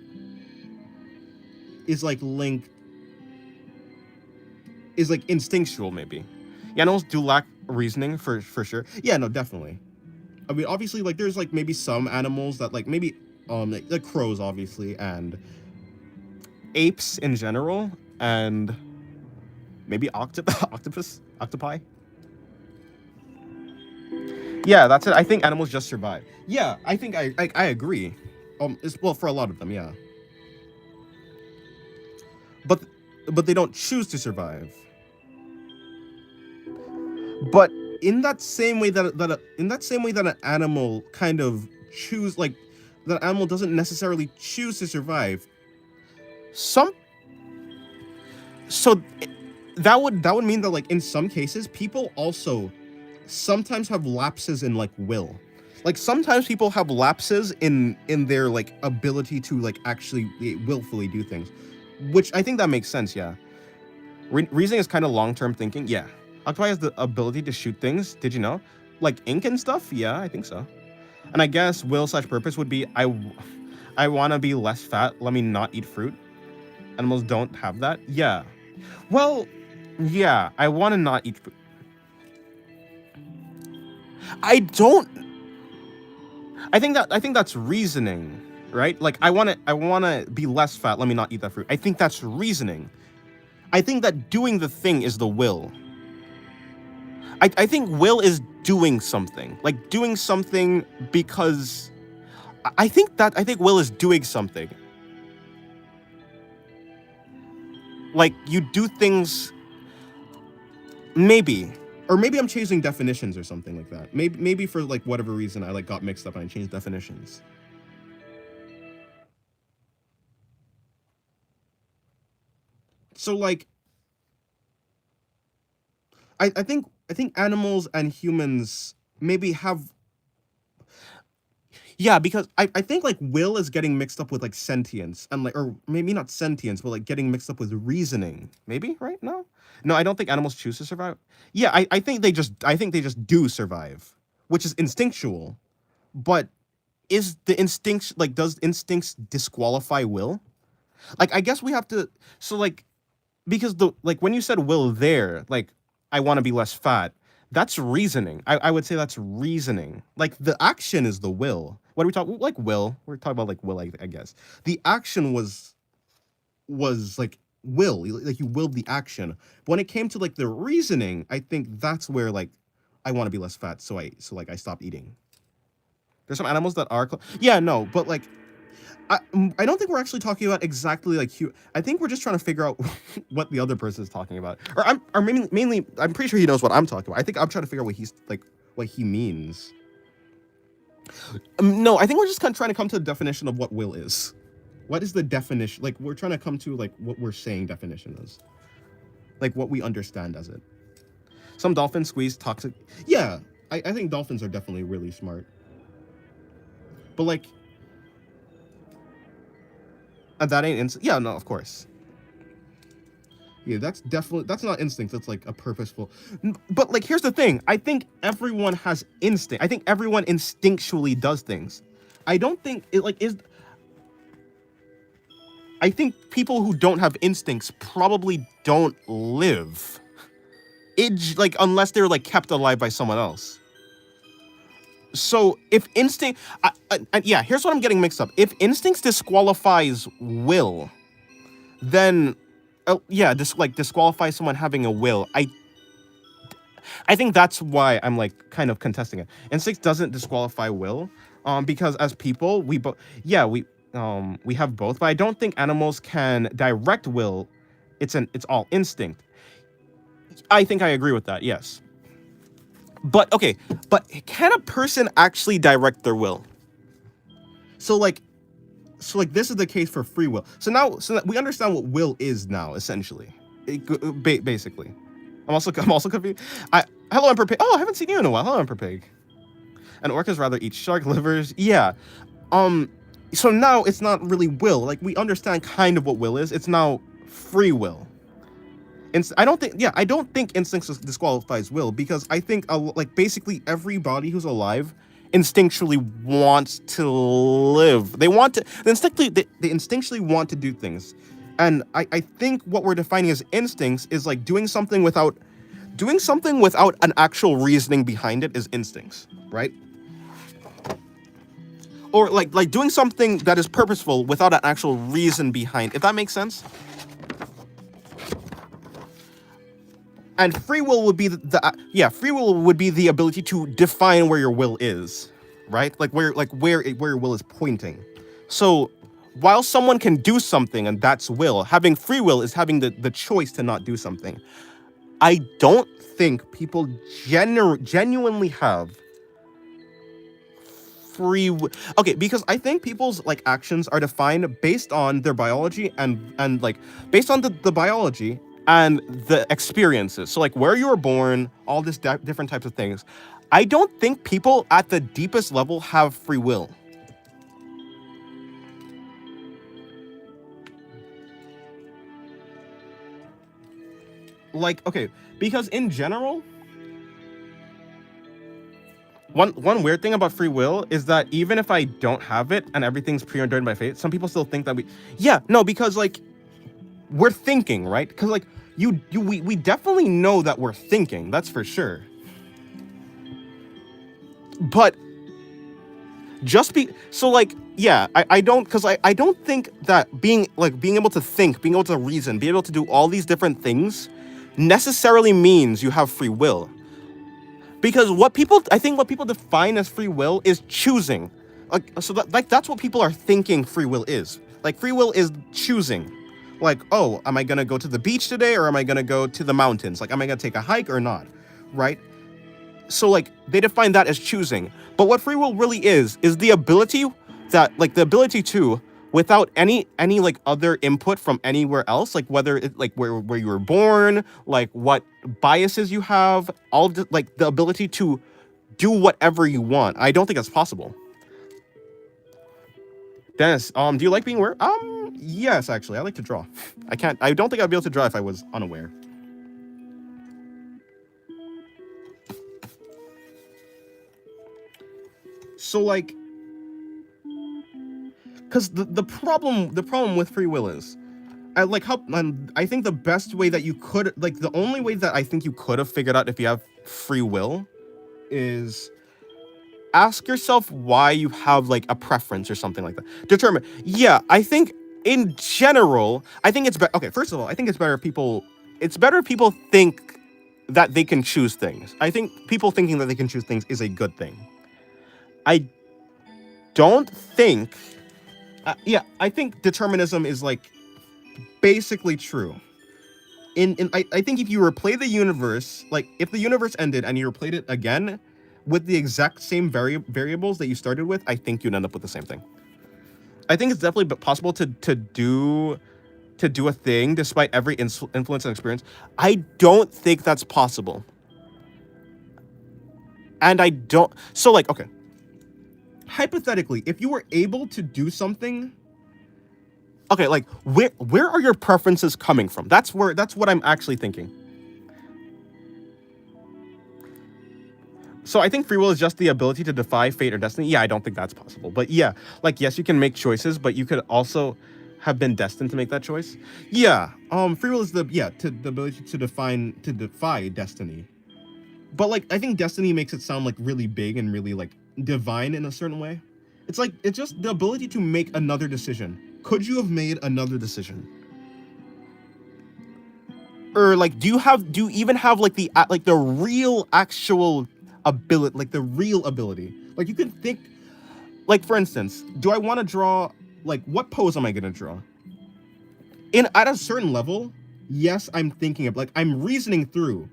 is like linked, is like instinctual. Maybe. Yeah, animals do lack reasoning for sure. Yeah, no, definitely. I mean, obviously, like, there's like maybe some animals that like maybe like crows, obviously, and apes in general, and maybe octopi. Yeah, that's it. I think animals just survive. Yeah, I think I agree. Well, for a lot of them, yeah. But they don't choose to survive. But in that same way that an animal kind of choose, like, that animal doesn't necessarily choose to survive. So that would mean that, like, in some cases, people also sometimes have lapses in like will. Like, sometimes people have lapses in their like ability to like actually willfully do things, which I think that makes sense. Yeah, reasoning is kind of long-term thinking. Yeah, octopi has the ability to shoot things. Did you know? Like ink and stuff. Yeah, I think so. And I guess will/purpose would be, I want to be less fat. Let me not eat fruit. Animals don't have that. Yeah. Well, yeah, I want to not eat fruit. I think that's reasoning, right? Like, I want to be less fat. Let me not eat that fruit. I think that's reasoning. I think that doing the thing is the will. I think will is doing something. Like, doing something because I think will is doing something. like you do things. Maybe. Or maybe I'm changing definitions or something like that. Maybe for like whatever reason I like got mixed up and I changed definitions. So like I think animals and humans maybe have, yeah, because I think like will is getting mixed up with like sentience and like, or maybe not sentience, but like getting mixed up with reasoning. Maybe, right? No, I don't think animals choose to survive. Yeah, I think they just do survive, which is instinctual. But is the instinct like, does instincts disqualify will? Like I guess we have to, so like, because the like when you said will there, like I want to be less fat, that's reasoning. I would say that's reasoning. Like the action is the will. What are we talking like will? We're talking about like will, I guess. The action was like will, like you willed the action. But when it came to like the reasoning, I think that's where like I want to be less fat, so like I stopped eating. There's some animals that are yeah, no, but like I don't think we're actually talking about exactly like I think we're just trying to figure out what the other person is talking about. Or mainly I'm pretty sure he knows what I'm talking about. I think I'm trying to figure out what he's like, what he means. No, I think we're just kind of trying to come to the definition of what will is. What is the definition? Like we're trying to come to like what we're saying definition is. Like what we understand as it. Some dolphins squeeze toxic. Yeah, I think dolphins are definitely really smart. But like, and that ain't yeah, no, of course. Yeah, that's not instinct. That's like a purposeful. But like, here's the thing. I think everyone has instinct. I think everyone instinctually does things. I don't think it like is. I think people who don't have instincts probably don't live. It like unless they're like kept alive by someone else. So if instinct, yeah, here's what I'm getting mixed up. If instincts disqualifies will, then, yeah, disqualify someone having a will. I think that's why I'm like kind of contesting it. Instincts doesn't disqualify will, because as people we have both, but I don't think animals can direct will. It's all instinct. I think I agree with that. Yes. But okay, but can a person actually direct their will? So like this is the case for free will. So that we understand what will is now, essentially, basically. I'm also confused. Hello, Emperor Pig. Oh, I haven't seen you in a while. Hello, Emperor Pig. And orcas rather eat shark livers. Yeah. So now it's not really will. Like we understand kind of what will is. It's now free will. I don't think instincts disqualifies will, because I think like basically everybody who's alive instinctually wants to live. They instinctually want to do things. And I think what we're defining as instincts is like doing something without an actual reasoning behind it is instincts, right? Or like doing something that is purposeful without an actual reason behind, if that makes sense. And free will would be free will would be the ability to define where your will is, right? Like where your will is pointing. So while someone can do something and that's will, having free will is having the choice to not do something. I don't think people genuinely have free will. Okay, because I think people's like actions are defined based on their biology and like based on the biology and the experiences. So like where you were born, all this different types of things. I don't think people at the deepest level have free will. Like, okay, because in general, one weird thing about free will is that even if I don't have it and everything's preordained by fate, some people still think that because like we're thinking, right? Because like we definitely know that we're thinking, that's for sure. But I don't think that being able to think, being able to reason, being able to do all these different things necessarily means you have free will. Because what people define as free will is choosing. That's what people are thinking free will is. Like free will is choosing. Like, oh, am I gonna go to the beach today or am I gonna go to the mountains? Like, am I gonna take a hike or not? Right? So like they define that as choosing. But what free will really is the ability the ability to, without any like other input from anywhere else, like whether it like where you were born, like what biases you have, all of like the ability to do whatever you want. I don't think that's possible. Dennis, do you like being aware? Yes, actually, I like to draw. I don't think I'd be able to draw if I was unaware. So like, because the problem with free will is, I think the best way that you could, like the only way that I think you could have figured out if you have free will is ask yourself why you have like a preference or something like that. Determine. Yeah, I think in general, I think it's better. Okay, first of all, I think it's better if people think that they can choose things. I think people thinking that they can choose things is a good thing. I don't think yeah, I think determinism is like basically true. I think if you replay the universe, like if the universe ended and you replayed it again with the exact same variables that you started with, I think you'd end up with the same thing. I think it's definitely possible to do a thing despite every influence and experience. I don't think that's possible. And I don't, so like, okay, hypothetically, if you were able to do something, okay, like where are your preferences coming from? That's what I'm actually thinking. So I think free will is just the ability to defy fate or destiny. Yeah, I don't think that's possible. But yeah, like yes, you can make choices, but you could also have been destined to make that choice. Yeah, free will is the ability to defy destiny. But like I think destiny makes it sound like really big and really like divine in a certain way. It's just the ability to make another decision. Could you have made another decision? Or like do you even have like the real actual ability, like the real ability? Like you can think, like for instance, do I want to draw, like what pose am I going to draw? At a certain level, yes, I'm thinking of, like I'm reasoning through.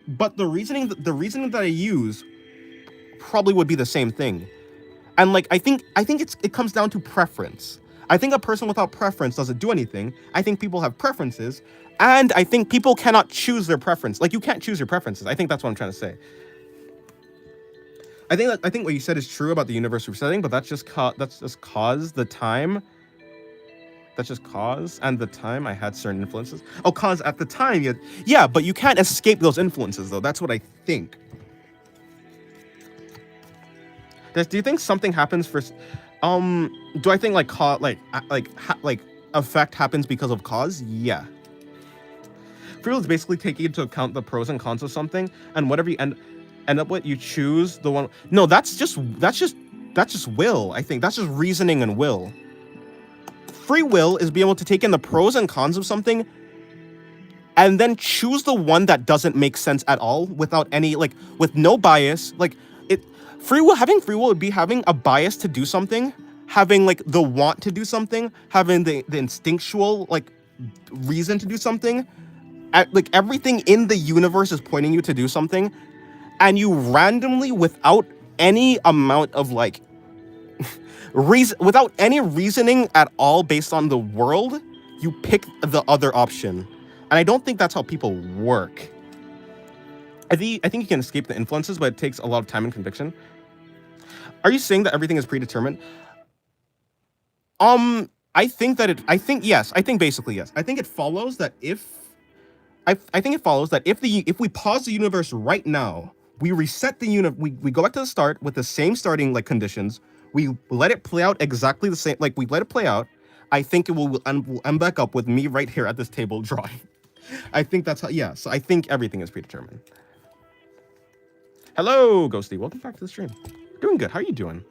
But the reasoning that I use probably would be the same thing. And like I think it comes down to preference. I think a person without preference doesn't do anything. I think people have preferences, and I think people cannot choose their preference. Like you can't choose your preferences. I think that's what I'm trying to say. I think what you said is true about the universe resetting, but that's just cause the time. That's just cause and the time I had certain influences. Oh, cause at the time, yeah, but you can't escape those influences though. That's what I think. Do you think something happens for? Do I think like effect happens because of cause? Yeah. Free will is basically taking into account the pros and cons of something, and whatever you end up with, you choose the one. No, that's just will. I think that's just reasoning and will. Free will is being able to take in the pros and cons of something, and then choose the one that doesn't make sense at all, without any with no bias. Having free will would be having a bias to do something, having like the want to do something, having the instinctual reason to do something. Like everything in the universe is pointing you to do something, and you randomly, without any amount of without any reasoning at all based on the world, you pick the other option. And I don't think that's how people work. I think you can escape the influences, but it takes a lot of time and conviction. Are you saying that everything is predetermined? I think yes. I think basically yes. I think it follows that if we pause the universe right now, we reset the we go back to the start with the same starting conditions, we let it play out exactly the same, we let it play out, I think it will end back up with me right here at this table drawing. I think that's how, yeah, so I think everything is predetermined. Hello, Ghosty, welcome back to the stream. Doing good, how are you doing?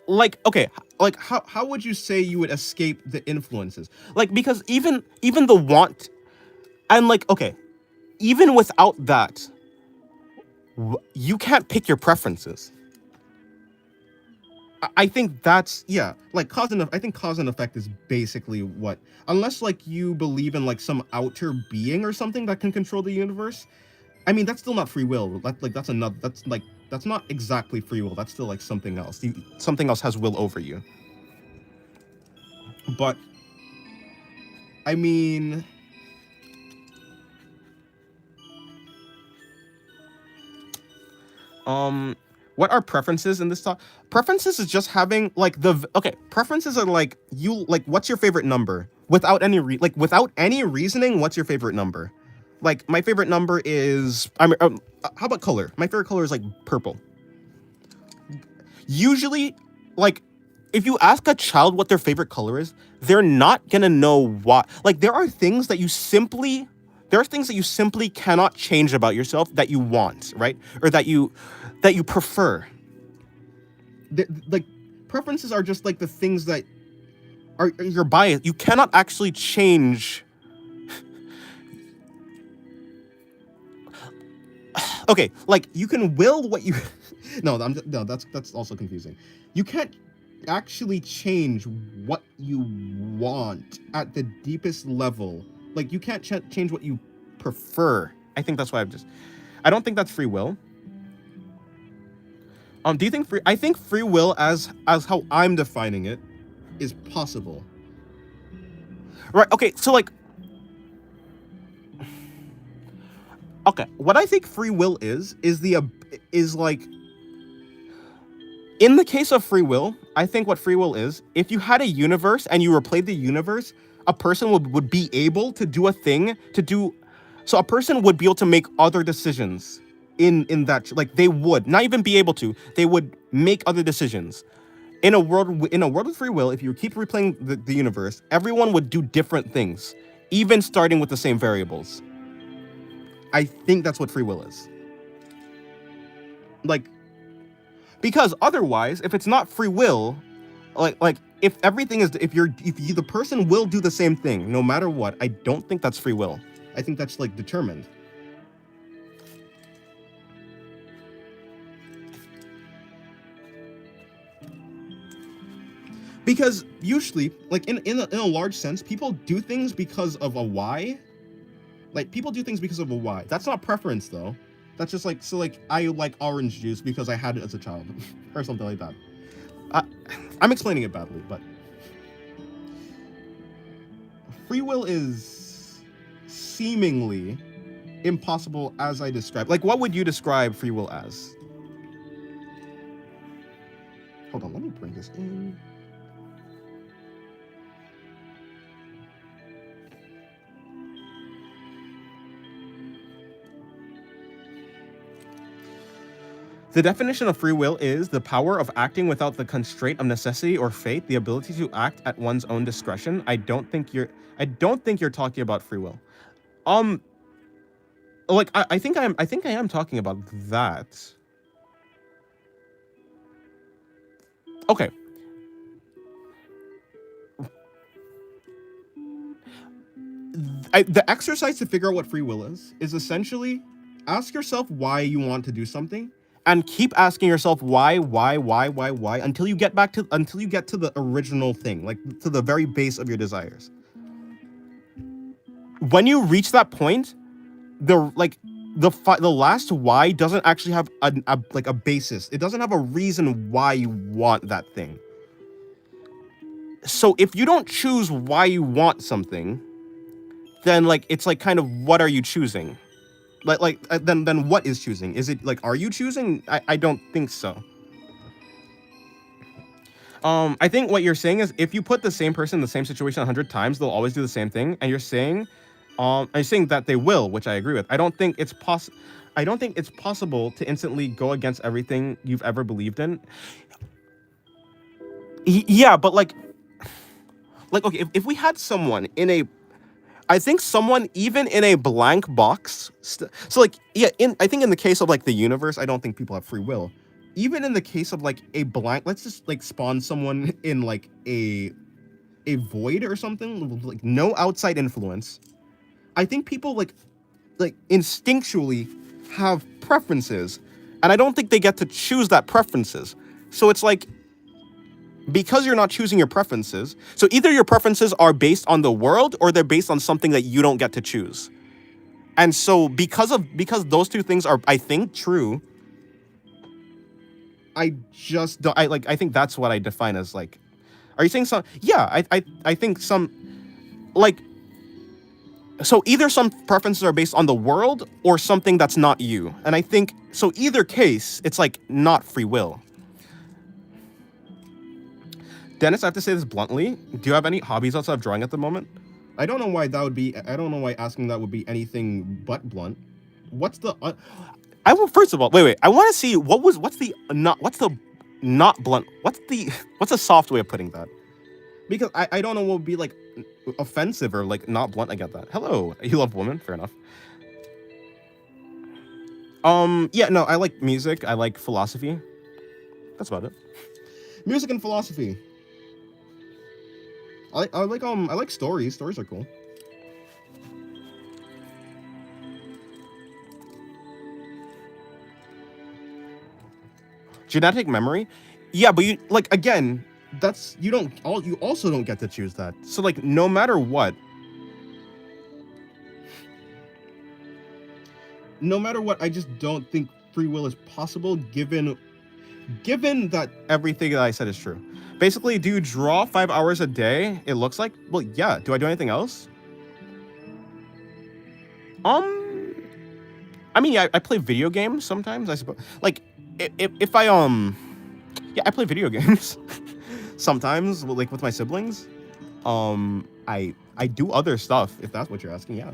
Okay, how would you say you would escape the influences? Because even the want, and okay, even without that, you can't pick your preferences. I think that's, yeah, like cause and I think cause and effect is basically what, unless like you believe in like some outer being or something that can control the universe. I mean, that's still not free will. That's another. That's like that's not exactly free will. That's still like something else. Something else has will over you. But I mean, um, what are preferences in this talk? Preferences is just having like okay. Preferences are like you like what's your favorite number without any without any reasoning. What's your favorite number? Like my favorite number is how about color? My favorite color is like purple. Usually, like if you ask a child what their favorite color is, they're not gonna know what. Like there are things that you simply cannot change about yourself that you want, right? Or that you prefer. Like preferences are just like the things that are your bias. You cannot actually change. Okay, like you can will what you. No, that's also confusing. You can't actually change what you want at the deepest level. Like you can't change what you prefer. I think that's why I don't think that's free will. Do you think I think free will as how I'm defining it is possible. Right, okay, so like okay, what I think free will is like in the case of free will, I think what free will is, if you had a universe and you replayed the universe, a person would be able to do a thing to do. So a person would be able to make other decisions in that, like they would not even be able to. They would make other decisions. In a world with free will, if you keep replaying the universe, everyone would do different things, even starting with the same variables. I think that's what free will is. Like, because otherwise, if it's not free will, like if everything is, if the person will do the same thing no matter what, I don't think that's free will. I think that's like determined. Because usually, like in a large sense, people do things because of a why. Like people do things because of a why. That's not preference though. That's just like, so like I like orange juice because I had it as a child or something like that. I'm explaining it badly, but free will is seemingly impossible as I described. Like what would you describe free will as? Hold on, let me bring this in. The definition of free will is the power of acting without the constraint of necessity or fate, the ability to act at one's own discretion. I don't think you're talking about free will. Like I think I am talking about that. Okay. The exercise to figure out what free will is essentially ask yourself why you want to do something, and keep asking yourself why until you get to the original thing, like to the very base of your desires. When you reach that point, the last why doesn't actually have a basis. It doesn't have a reason why you want that thing. So if you don't choose why you want something, then like it's like kind of what are you choosing? Then what is choosing? Is it like, are you choosing? I don't think so. I think what you're saying is if you put the same person in the same situation 100 times, they'll always do the same thing. And you're saying that they will, which I agree with. I don't think it's possible to instantly go against everything you've ever believed in. Yeah, but like okay, if we had someone in a, I think someone even in a blank box. So like, yeah, I think in the case of like the universe, I don't think people have free will. Even in the case of like a blank, let's just like spawn someone in like a void or something, like no outside influence. I think people like instinctually have preferences, and I don't think they get to choose that preferences. So it's like, because you're not choosing your preferences. So either your preferences are based on the world or they're based on something that you don't get to choose. And so because those two things are, I think, true, I just don't, I think that's what I define as like, are you saying some, yeah, I think some, like, so either some preferences are based on the world or something that's not you. And I think, so either case, it's like not free will. Dennis, I have to say this bluntly. Do you have any hobbies outside of drawing at the moment? I don't know why that would be. I don't know why asking that would be anything but blunt. What's the? I will, first of all, wait. I want to see what's the not blunt, what's a soft way of putting that? Because I don't know what would be like offensive or like not blunt. I get that. Hello, you love women, fair enough. Yeah, no, I like music, I like philosophy. That's about it. Music and philosophy. I like stories. Stories are cool. Genetic memory? Yeah, but you, like, again, That's you also don't get to choose that. so like no matter what, No matter what, I just don't think free will is possible given that. everything that I said is true. Basically, do you draw 5 hours a day? It looks like, well, yeah. Do I do anything else? I mean, yeah, I play video games sometimes, I suppose. Like, if I yeah, I play video games sometimes, like with my siblings. I do other stuff if that's what you're asking. Yeah.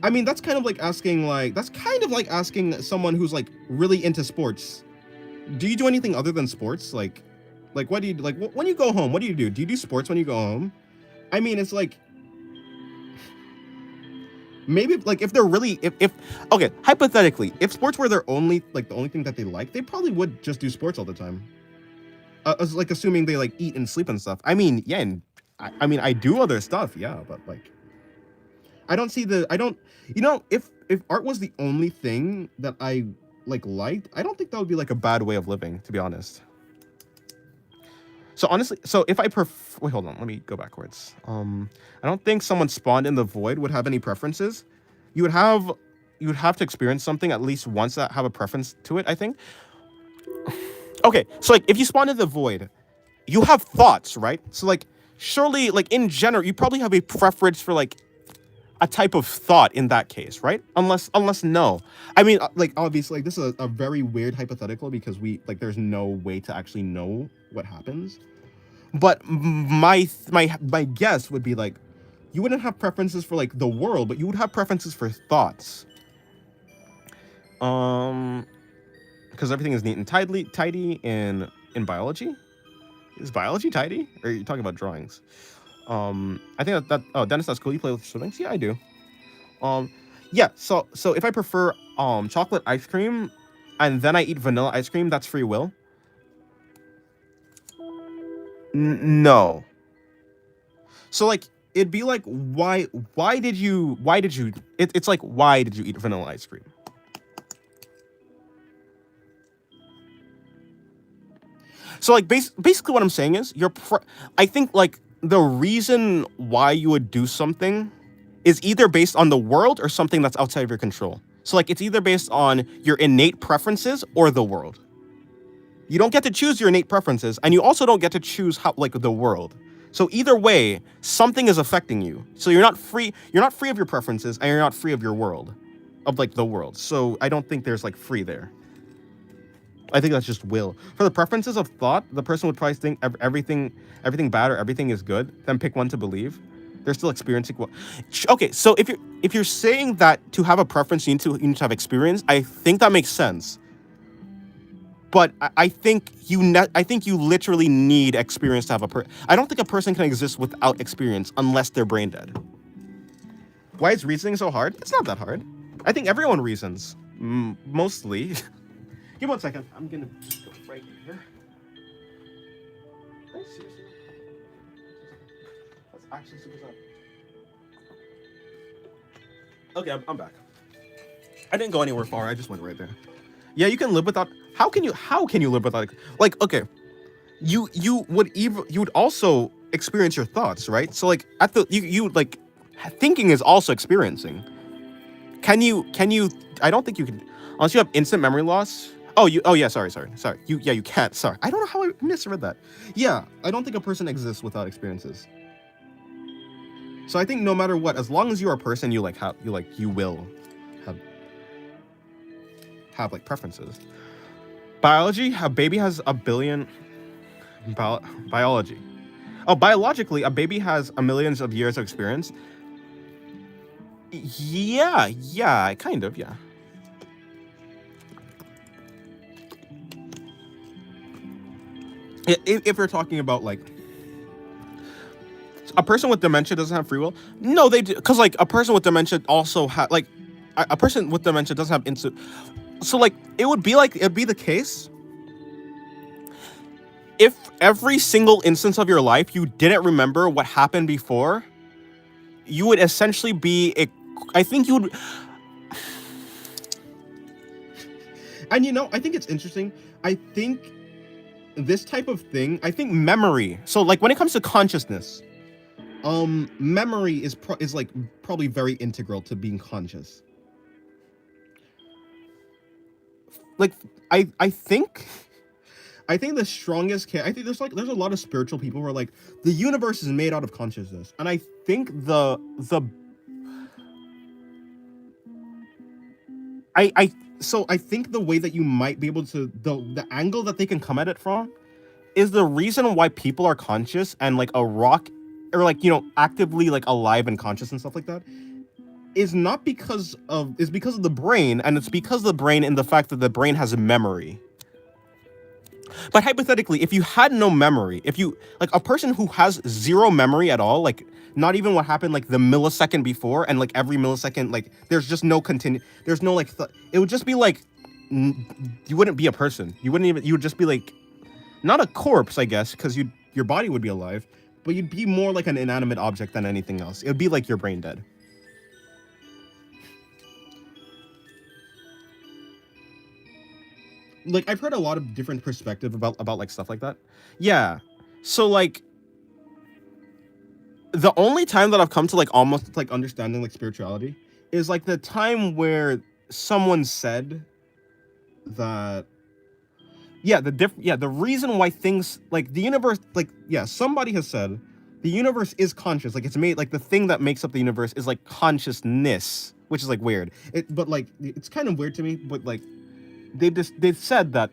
I mean, that's kind of like asking someone who's like really into sports. Do you do anything other than sports? Like what do you like when you go home? What do you do? Do you do sports when you go home? I mean, it's like maybe like if they're really if okay, hypothetically, if sports were their only like the only thing that they like, they probably would just do sports all the time. Like assuming they like eat and sleep and stuff. I mean, yeah, and I mean I do other stuff, yeah, but like I don't see the I don't you know if art was the only thing that I like liked, I don't think that would be like a bad way of living, to be honest. So honestly, so if I wait, hold on, let me go backwards. I don't think someone spawned in the void would have any preferences. You would have to experience something at least once that have a preference to it, I think. Okay, so like if you spawn in the void, you have thoughts, right? So like surely like in general, you probably have a preference for like a type of thought in that case, right? Unless no. I mean, like obviously like this is a very weird hypothetical because we like there's no way to actually know what happens. But my guess would be like you wouldn't have preferences for like the world, but you would have preferences for thoughts. Because everything is neat and tidy in biology. Is biology tidy? Or are you talking about drawings? I think that oh, Dennis, that's cool. You play with siblings? Yeah, I do. Yeah. So if I prefer chocolate ice cream, and then I eat vanilla ice cream, that's free will. No. So like it'd be like why did you it's like why did you eat vanilla ice cream? So like basically what I'm saying is I think like the reason why you would do something is either based on the world or something that's outside of your control. So like it's either based on your innate preferences or the world. You don't get to choose your innate preferences, and you also don't get to choose how like the world. So either way, something is affecting you. So you're not free of your preferences, and you're not free of your world. Of like the world. So I don't think there's like free there. I think that's just will. For the preferences of thought, the person would probably think everything bad or everything is good, then pick one to believe. They're still experiencing what. Okay, so if you're saying that to have a preference you need to have experience, I think that makes sense. But I think you literally need experience to have I don't think a person can exist without experience unless they're brain dead. Why is reasoning so hard? It's not that hard. I think everyone reasons. Mostly. Give me 1 second. I'm gonna just go right here. Seriously? That's actually super sad. Okay, I'm back. I didn't go anywhere far. I just went right there. Yeah, you can live without. how can you live without like okay, you would also experience your thoughts, right? So like at the you would like thinking is also experiencing. Can you I don't think you can unless you have instant memory loss. Oh yeah, sorry. You can't. Sorry. I don't know how I misread that. Yeah, I don't think a person exists without experiences. So I think no matter what, as long as you're a person, you will have like preferences. Biology, a baby has a billion biology. Oh, biologically, a baby has a millions of years of experience. Yeah, kind of, yeah. If we're talking about like a person with dementia doesn't have free will, no, they do, because like a person with dementia also have like a person with dementia doesn't have instant. So like it'd be the case if every single instance of your life you didn't remember what happened before, you would essentially be I think you would. And I think it's interesting. I think this type of thing, I think memory. So like when it comes to consciousness, memory is like probably very integral to being conscious. Like I think the strongest case. I think there's a lot of spiritual people who are like the universe is made out of consciousness, and I think I think the way that you might be able to the angle that they can come at it from is the reason why people are conscious and like a rock or like actively like alive and conscious and stuff like that is not because of the brain, and it's because of the brain and the fact that the brain has a memory. But hypothetically, if you had no memory, if you like a person who has zero memory at all, like not even what happened like the millisecond before, and like every millisecond, like there's just no there's no like it would just be like you wouldn't be a person. You would just be like not a corpse, I guess, because your body would be alive, but you'd be more like an inanimate object than anything else. It would be like your brain dead. Like I've heard a lot of different perspective about like stuff like that. Yeah. So like the only time that I've come to like almost like understanding like spirituality is like the time where someone said that the reason why things like the universe, like somebody has said the universe is conscious, like it's made, like the thing that makes up the universe is like consciousness, which is like weird. But like it's kind of weird to me, but like they've said that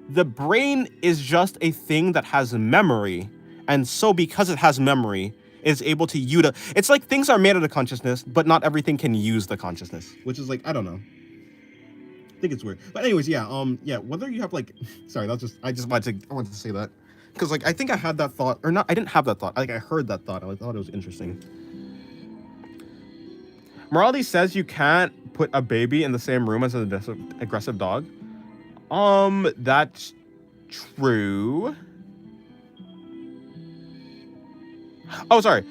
the brain is just a thing that has memory, and so because it has memory, it's able to it's like things are made out of consciousness, but not everything can use the consciousness, which is like I don't know. I think it's weird. But anyways, whether you have like sorry, I wanted to say that because like I think I had that thought, or not, I didn't have that thought, like I heard that thought, I thought it was interesting. Morality says you can't put a baby in the same room as an aggressive dog. That's true. Oh, sorry.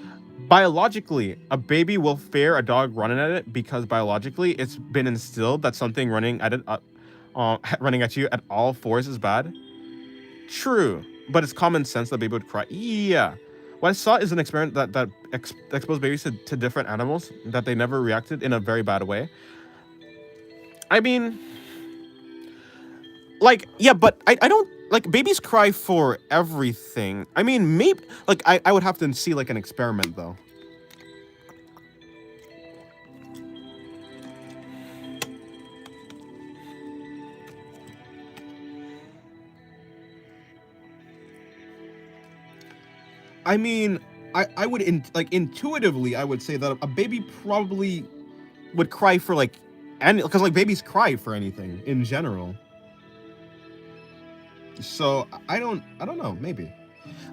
Biologically, a baby will fear a dog running at it because biologically it's been instilled that something running at it, running at you at all fours is bad. True, but it's common sense that a baby would cry. Yeah. What I saw is an experiment that exposed babies to different animals that they never reacted in a very bad way. I mean, like, yeah, but I don't like babies cry for everything. I mean, maybe like I would have to see like an experiment though. I mean, I would intuitively I would say that a baby probably would cry for like because like babies cry for anything in general. So I don't know, maybe.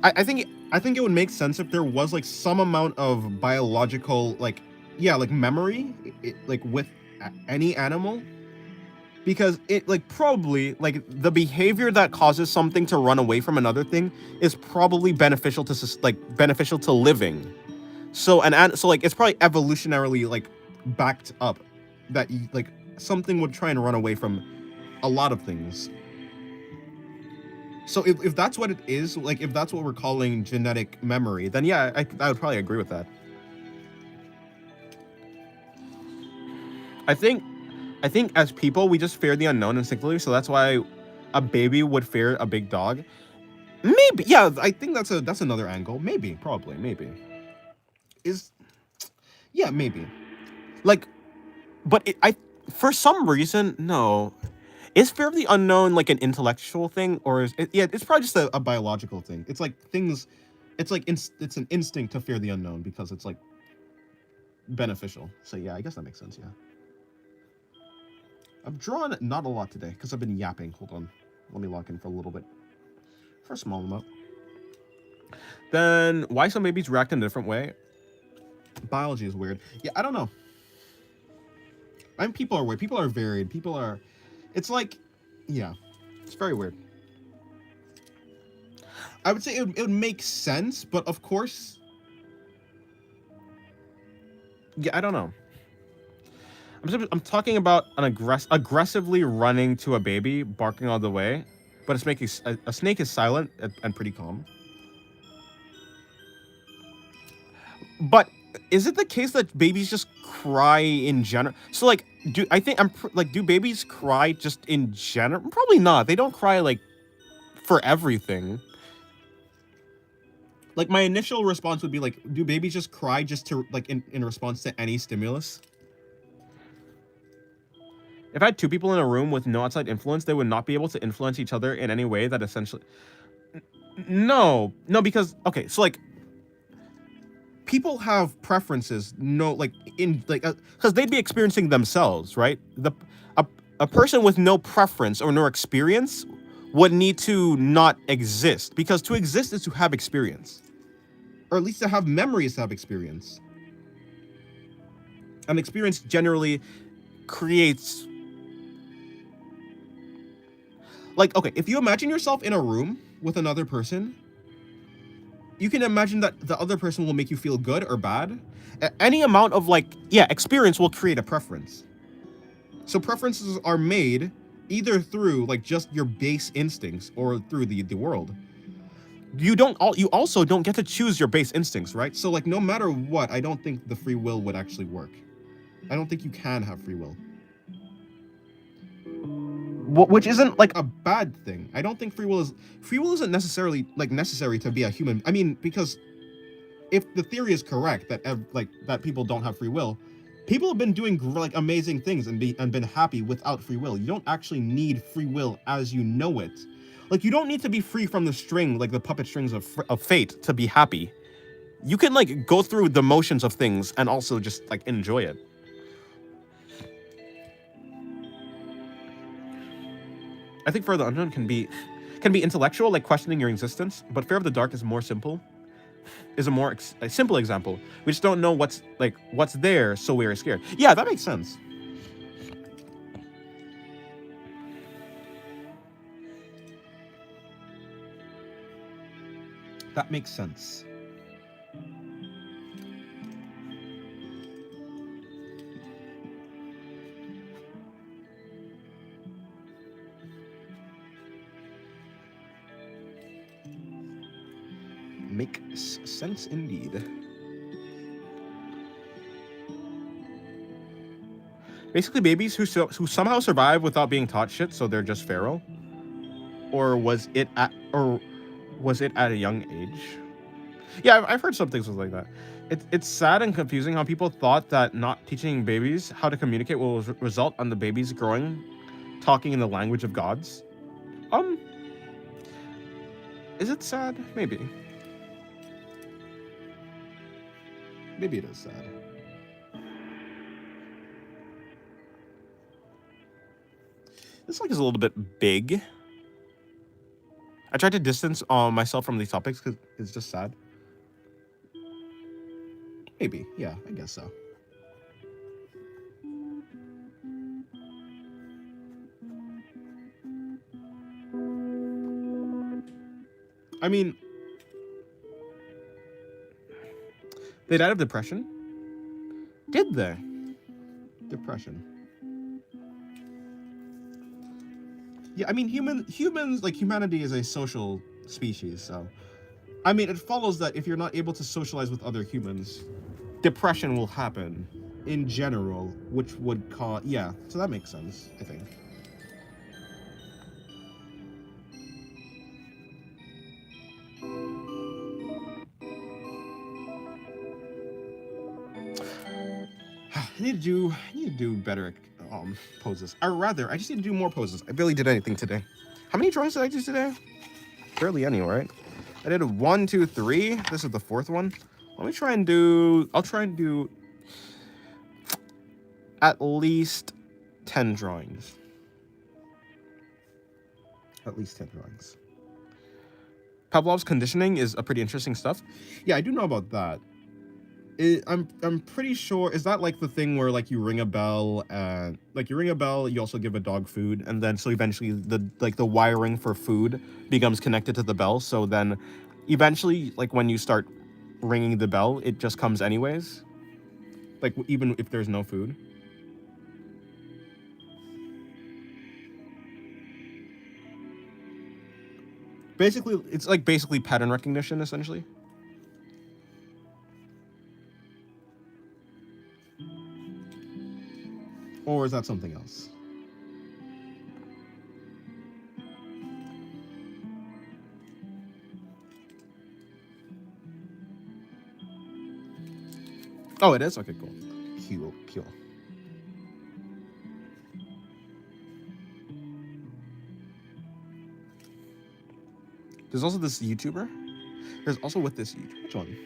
I think it would make sense if there was like some amount of biological like memory like with any animal, because it like probably like the behavior that causes something to run away from another thing is probably beneficial to living. So so like it's probably evolutionarily like backed up that like something would try and run away from a lot of things. So if that's what it is, like if that's what we're calling genetic memory, then yeah, I would probably agree with that. I think I think as people we just fear the unknown instinctively, so that's why a baby would fear a big dog. Maybe, yeah, I think that's another angle. Maybe, probably, maybe. Is Yeah, maybe. Like, but I for some reason no. Is fear of the unknown like an intellectual thing, or is it? Yeah, it's probably just a biological thing. It's like things. It's like it's an instinct to fear the unknown because it's like beneficial. So yeah, I guess that makes sense. Yeah. I've drawn not a lot today because I've been yapping. Hold on, let me lock in for a little bit, for a small amount. Then why some babies react in a different way? Biology is weird. Yeah, I don't know. I mean, people are weird. People are varied. People are. It's like, yeah, it's very weird. I would say it would make sense, but of course, Yeah, I don't know. I'm talking about an aggressively running to a baby, barking all the way, but a snake is silent and pretty calm. But is it the case that babies just cry in general? So like, do babies cry just in general? Probably not. They don't cry like for everything. like my initial response would be like, do babies just cry just to like in response to any stimulus? If I had two people in a room with no outside influence, they would not be able to influence each other in any way that essentially. No, because okay, so like people have preferences. No, like in like because they'd be experiencing themselves, right? A, a person with no preference or no experience would need to not exist because to exist is to have experience, Or at least to have memories to have experience. and experience generally creates. Like, okay, if you imagine yourself in a room with another person, you can imagine that the other person will make you feel good or bad. Any amount of like experience will create Create a preference. So preferences are made either through like just your base instincts or through the world. you also don't get to choose your base instincts, right? So like no matter what, I don't think the free will would actually work. I don't think you can have free will. Which isn't like A bad thing. I don't think free will isn't necessarily like necessary to be a human. I mean, because if the theory is correct that that people don't have free will, people have been doing like amazing things and been happy without free will. You don't actually need free will as you know it. like you don't need to be free from the string, like the puppet strings of fate, to be happy. You can like go through the motions of things and also just like enjoy it. I think fear of the unknown can be intellectual, like questioning your existence, but fear of the dark is more simple. Is a simple example. We just don't know what's there, so we're scared. Yeah, that makes sense. That makes sense. Makes sense indeed. Basically, babies who somehow survive without being taught shit, so they're just feral. Or was it at a young age? Yeah, I've heard some things like that. It's sad and confusing how people thought that not teaching babies how to communicate will result on the babies growing, talking in the language of gods. Is it sad? Maybe. Maybe it is sad. This like is a little bit big. I tried to distance myself from these topics because it's just sad. Maybe, yeah, I guess so. I mean, they died of depression. Did they? Depression. Yeah, I mean, humans, like, humanity is a social species, so I mean, it follows that if you're not able to socialize with other humans, depression will happen in general, which would cause, yeah. So that makes sense, I think. I need to do better poses. Or rather, I just need to do more poses. I barely did anything today. How many drawings did I do today? Barely any, right? I did a 1, 2, 3. This is the fourth one. Let me try and do. I'll try and do at least 10 drawings. At least 10 drawings. Pavlov's conditioning is a pretty interesting stuff. Yeah, I do know about that. I'm pretty sure, is that like the thing where like you ring a bell and like you ring a bell, you also give a dog food, and then so eventually the wiring for food becomes connected to the bell, so then eventually like when you start ringing the bell, it just comes anyways, like even if there's no food. Basically, it's like basically pattern recognition essentially. Or is that something else? Oh, it is? Okay, cool. Cool. There's also this YouTuber. There's also with this YouTuber. Which one?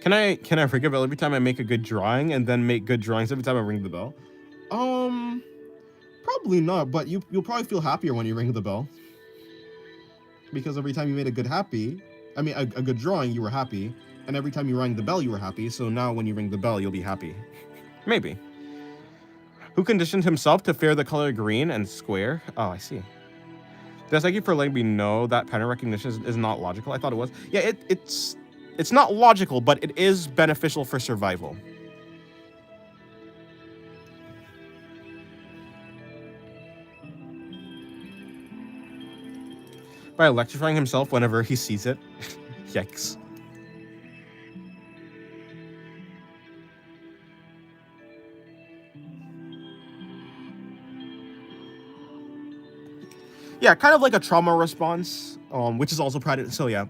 Can I ring a bell every time I make a good drawing and then make good drawings every time I ring the bell? Probably not, but you'll probably feel happier when you ring the bell. Because every time you made a good drawing, you were happy, and every time you rang the bell, you were happy. So now when you ring the bell, you'll be happy. Maybe. Who conditioned himself to fear the color green and square? Oh, I see. Thank you for letting me know that pattern recognition is not logical. I thought it was. Yeah, it's not logical, but it is beneficial for survival. By electrifying himself whenever he sees it. Yikes. Yeah, kind of like a trauma response, which is also pattern. So yeah,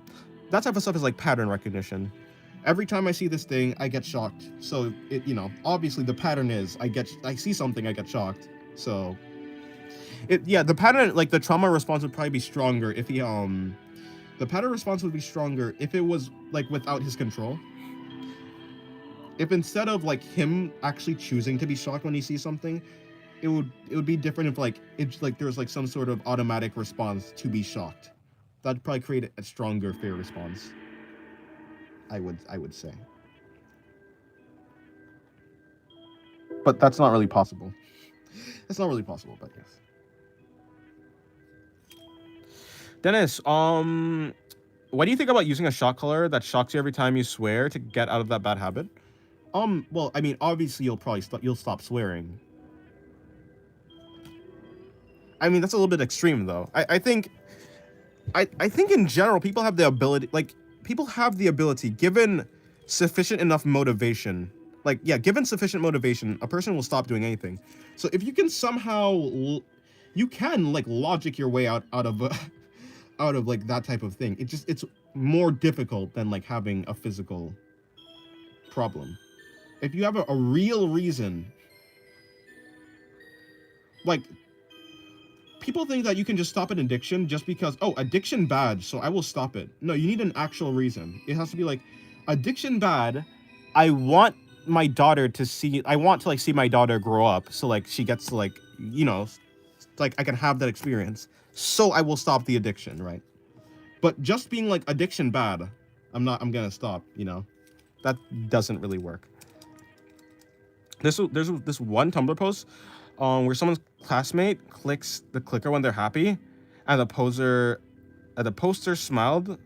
that type of stuff is like pattern recognition. Every time I see this thing, I get shocked. So it, obviously the pattern is I see something, I get shocked. So the pattern, like the trauma response would probably be stronger if the pattern response would be stronger if it was like without his control. If instead of like him actually choosing to be shocked when he sees something, it would be different if like it's like there's like some sort of automatic response to be shocked. That'd probably create a stronger fear response. I would say. But that's not really possible. It's not really possible, but yes. Dennis, what do you think about using a shock color that shocks you every time you swear to get out of that bad habit? Well, I mean, obviously you'll stop swearing. I mean, that's a little bit extreme though. I think in general people have the ability, given sufficient enough motivation. Like, yeah, given sufficient motivation, a person will stop doing anything. So if you can somehow you can like logic your way out of out of like that type of thing. It's more difficult than like having a physical problem. If you have a real reason, like people think that you can just stop an addiction just because, oh, addiction bad, so I will stop it. No, you need an actual reason. It has to be like, addiction bad, I want my daughter to see, I want to like see my daughter grow up, so like she gets to like, like I can have that experience. So I will stop the addiction, right? But just being like addiction bad, I'm gonna stop, that doesn't really work. There's this one Tumblr post where someone's classmate clicks the clicker when they're happy, and the poster smiled,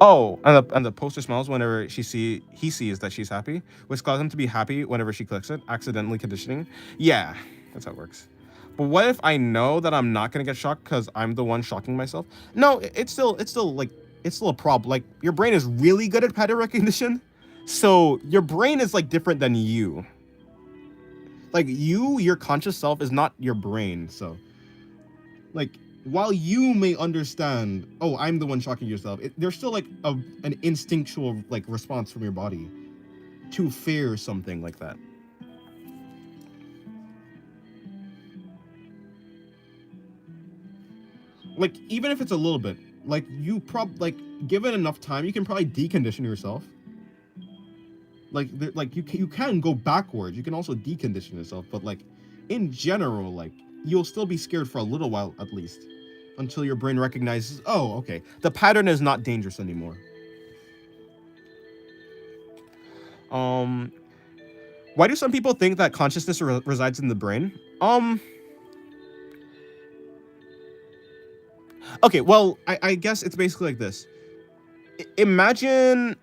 Oh, and the poster smiles whenever he sees that she's happy, which causes him to be happy whenever she clicks it, accidentally conditioning. Yeah, that's how it works. But what if I know that I'm not gonna get shocked because I'm the one shocking myself? No, it's still a problem. Like your brain is really good at pattern recognition, so your brain is like different than you. Like your conscious self is not your brain. So like while you may understand, oh, I'm the one shocking yourself, there's still like an instinctual like response from your body to fear something like that. Like even if it's a little bit, like like given enough time, you can probably decondition yourself. Like you can go backwards. You can also decondition yourself, but like in general, like you'll still be scared for a little while at least, until your brain recognizes, oh, okay, the pattern is not dangerous anymore. Um, why do some people think that consciousness resides in the brain? Okay, well, I guess it's basically like this. Imagine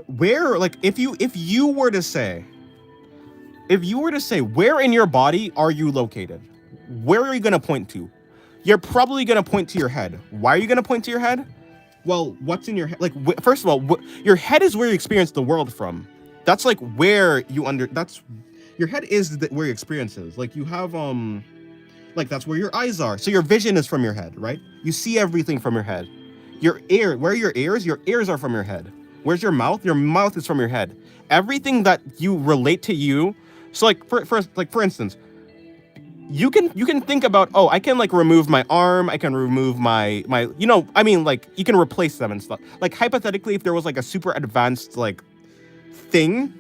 where, like, if you were to say, where in your body are you located? Where are you gonna point to? You're probably gonna point to your head. Why are you gonna point to your head? Well, what's in your head? Like, first of all, your head is where you experience the world from. That's like where you that's your head is where your experience is. Like you have like that's where your eyes are. So your vision is from your head, right? You see everything from your head. Your ear, where are your ears? Your ears are from your head. Where's your mouth? Your mouth is from your head. Everything that you relate to you. So like for instance, you can think about, oh, I can like remove my arm, I can remove my I mean, like you can replace them and stuff. Like hypothetically, if there was like a super advanced like thing,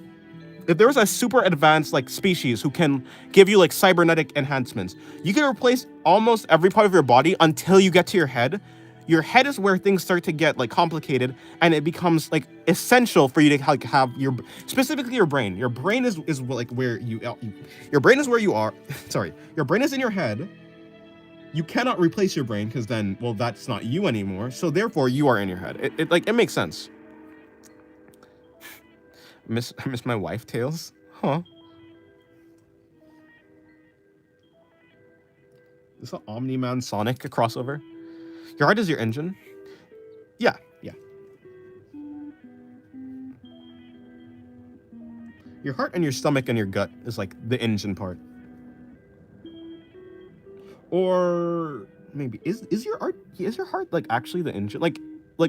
if there was a super advanced like species who can give you like cybernetic enhancements, you can replace almost every part of your body until you get to your head. Your head is where things start to get like complicated, and it becomes like essential for you to like have your, specifically your brain. Your brain is like where your brain is where you are. Sorry, your brain is in your head. You cannot replace your brain because then, well, that's not you anymore. So therefore, you are in your head. It makes sense. I miss my wife tales, huh? Is the Omni-Man Sonic a crossover? Your heart is your engine. Yeah, yeah. Your heart and your stomach and your gut is like the engine part. Or maybe is your heart like actually the engine? Like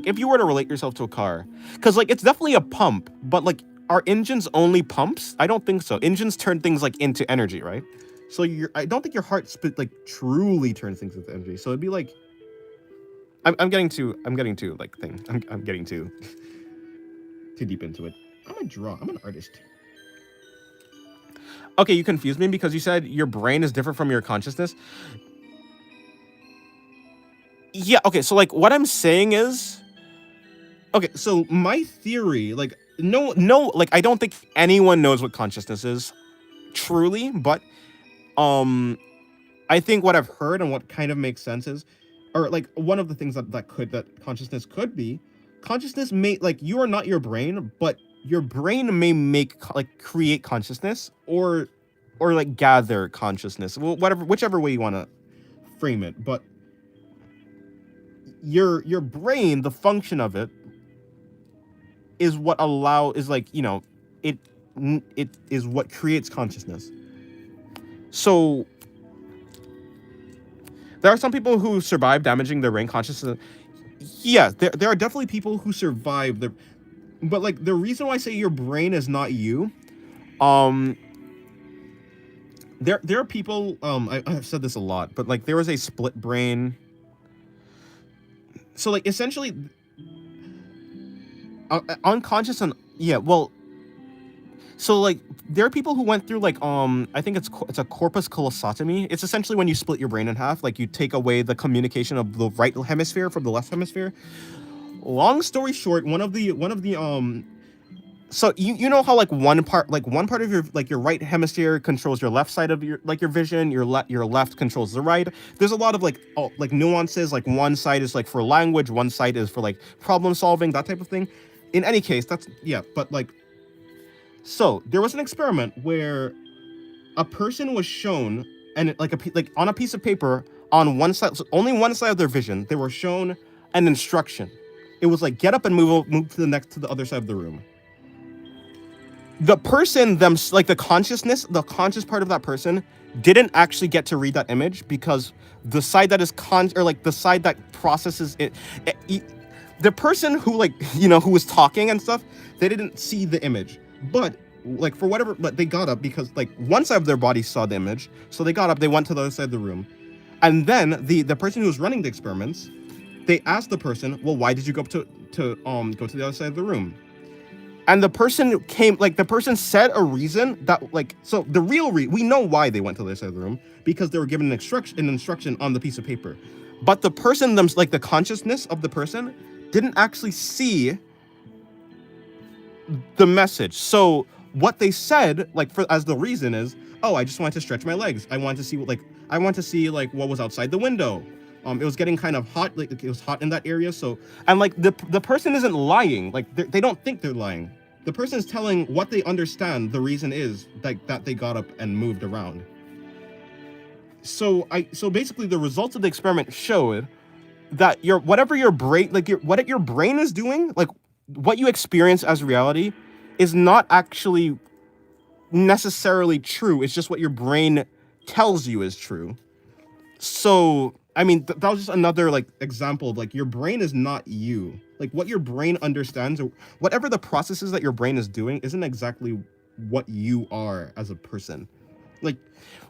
if you were to relate yourself to a car, because like it's definitely a pump, but like are engines only pumps? I don't think so. Engines turn things like into energy, right? So I don't think your heart like truly turns things into energy. So it'd be like I'm getting too like thing. I'm getting too deep into it. I'm an artist. Okay, you confused me because you said your brain is different from your consciousness. Yeah, okay, so like what I'm saying is, okay, so my theory, like no, like I don't think anyone knows what consciousness is truly, but I think what I've heard and what kind of makes sense is, or like one of the things that consciousness could be, consciousness may, like, you are not your brain, but your brain may create consciousness or like gather consciousness, whichever way you want to frame it. But your brain, the function of it is what it is what creates consciousness. So there are some people who survive damaging their brain consciousness. Yeah, there are definitely people who survive their, but like the reason why I say your brain is not you, there are people, I've said this a lot, but like there was a split brain. So like essentially, unconscious and yeah, well, so like there are people who went through like I think it's a corpus callosotomy. It's essentially when you split your brain in half, like you take away the communication of the right hemisphere from the left hemisphere. Long story short, one of the So you know how like one part of your like your right hemisphere controls your left side of your like your vision, your left controls the right. There's a lot of like like nuances. Like one side is like for language, one side is for like problem solving, that type of thing. In any case, that's yeah. But like, so there was an experiment where a person was shown, and like like on a piece of paper on one side, so only one side of their vision, they were shown an instruction. It was like get up and move to the other side of the room. The person like the conscious part of that person didn't actually get to read that image because the side that is or like the side that processes it, the person who like who was talking and stuff, they didn't see the image. But like for whatever, but they got up because like one side of their body saw the image, so they got up, they went to the other side of the room, and then the person who was running the experiments, they asked the person, well, why did you go up to go to the other side of the room? And the person said a reason that like, so the real we know why they went to the other side of the room, because they were given an instruction on the piece of paper. But the person like the consciousness of the person didn't actually see the message. So what they said like as the reason is, oh, I just wanted to stretch my legs. I want to see what was outside the window. It was getting kind of hot, like it was hot in that area. So, and like the person isn't lying. Like they don't think they're lying. The person is telling what they understand. The reason is like that they got up and moved around. So basically the results of the experiment showed that what your brain is doing, like what you experience as reality, is not actually necessarily true. It's just what your brain tells you is true. So I mean, that was just another like example of like your brain is not you. Like what your brain understands or whatever the processes that your brain is doing isn't exactly what you are as a person. Like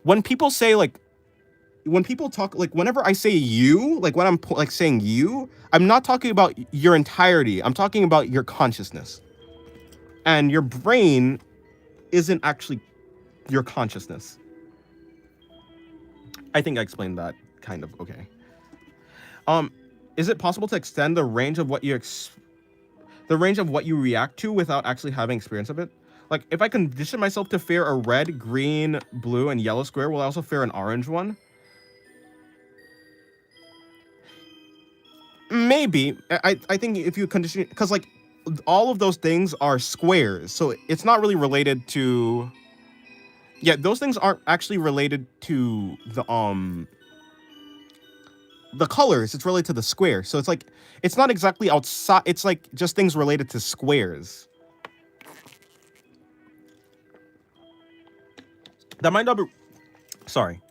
when people say like, when people talk, like whenever I say you, like when I'm like saying you, I'm not talking about your entirety. I'm talking about your consciousness. And your brain isn't actually your consciousness. I think I explained that kind of okay. Is it possible to extend the range of what you react to without actually having experience of it? Like if I condition myself to fear a red, green, blue, and yellow square, will I also fear an orange one? Maybe. I think if you condition, because like all of those things are squares, so it's not really related to. Yeah, those things aren't actually related to the colors. It's related to the square. So it's like it's not exactly outside. It's like just things related to squares. That might not be. Sorry.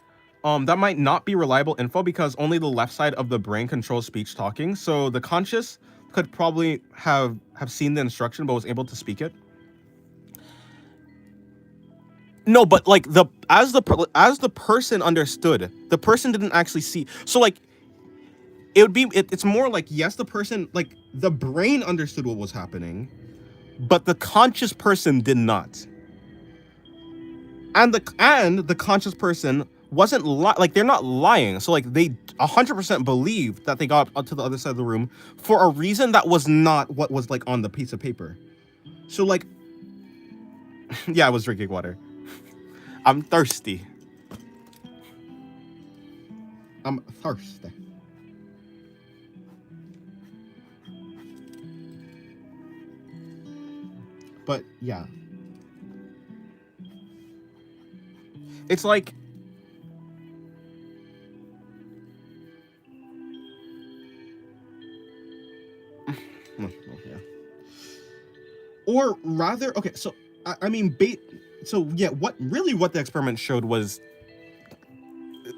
That might not be reliable info because only the left side of the brain controls speech talking. So the conscious could probably have seen the instruction but was able to speak it. No, but like as the person understood, the person didn't actually see. So like it's more like, yes, the person, like the brain understood what was happening, but the conscious person did not. And the conscious person wasn't like they're not lying. So like they 100% believed that they got up to the other side of the room for a reason that was not what was like on the piece of paper. So like, yeah, I was drinking water. I'm thirsty. I'm thirsty. But yeah. It's like yeah. Or rather, okay, so I mean so yeah, what the experiment showed was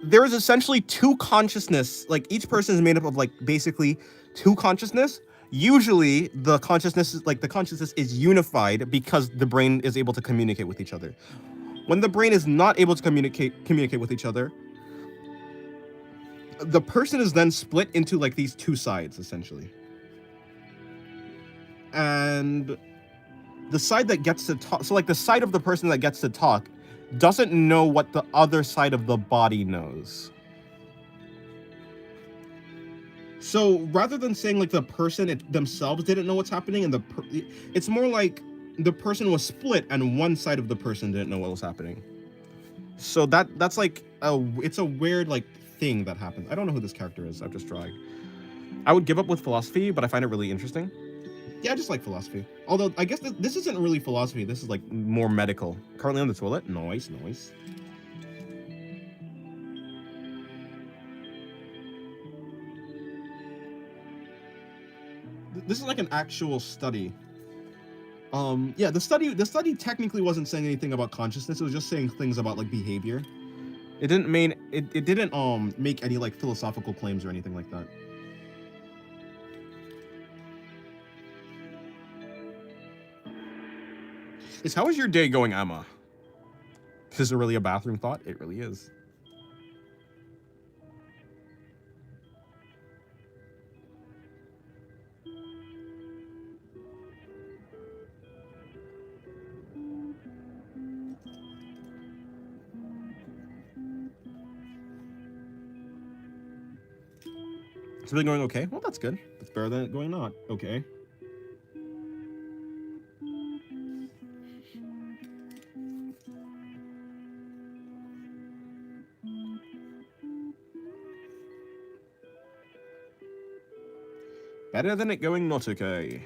there is essentially two consciousness. Like each person is made up of like basically two consciousness. Usually the consciousness is unified because the brain is able to communicate with each other. When the brain is not able to communicate with each other, the person is then split into like these two sides essentially. And the side that gets to talk, so like the side of the person that gets to talk doesn't know what the other side of the body knows. So rather than saying like the person themselves didn't know what's happening, and it's more like the person was split and one side of the person didn't know what was happening. So that's like it's a weird like thing that happens. I don't know who this character is. I've just tried. I would give up with philosophy, but I find it really interesting. Yeah, I just like philosophy. Although I guess this isn't really philosophy. This is like more medical. Currently on the toilet. Noise. This is like an actual study. Yeah, the study technically wasn't saying anything about consciousness. It was just saying things about like behavior. It didn't make any like philosophical claims or anything like that. How is your day going, Emma? Is it really a bathroom thought? It really is. It's really going okay? Well, that's good. That's better than it going not okay. Better than it going not okay.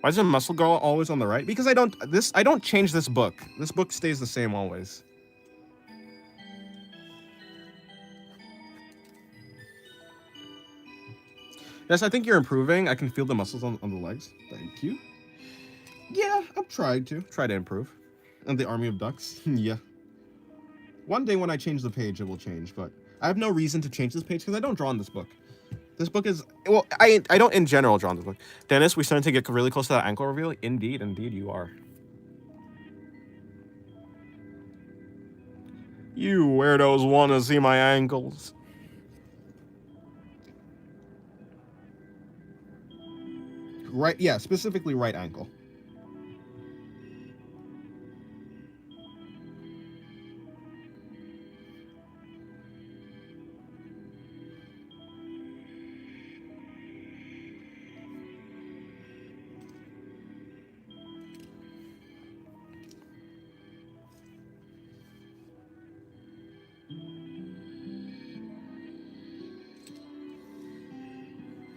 Why is the muscle girl always on the right? Because I don't change this book. This book stays the same always. Yes, I think you're improving. I can feel the muscles on the legs. Thank you. Yeah, I'm trying to. Try to improve. And the army of ducks. Yeah. One day when I change the page, it will change, but I have no reason to change this page because I don't draw in this book. This book is... Well, I don't in general draw in this book. Dennis, we starting to get really close to that ankle reveal? Indeed you are. You weirdos want to see my ankles. Right, yeah, specifically right ankle.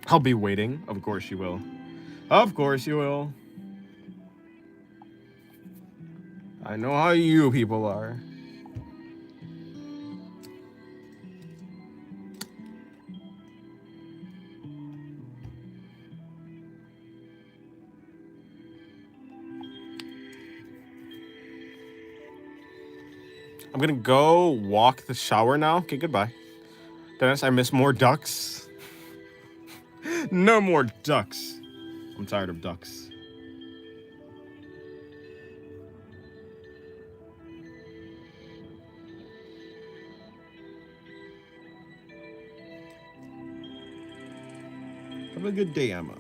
I'll be waiting. Of course you will. Of course you will. I know how you people are. I'm gonna go walk the shower now. Okay, goodbye. Dennis, I miss more ducks. No more ducks. I'm tired of ducks. Have a good day, Emma.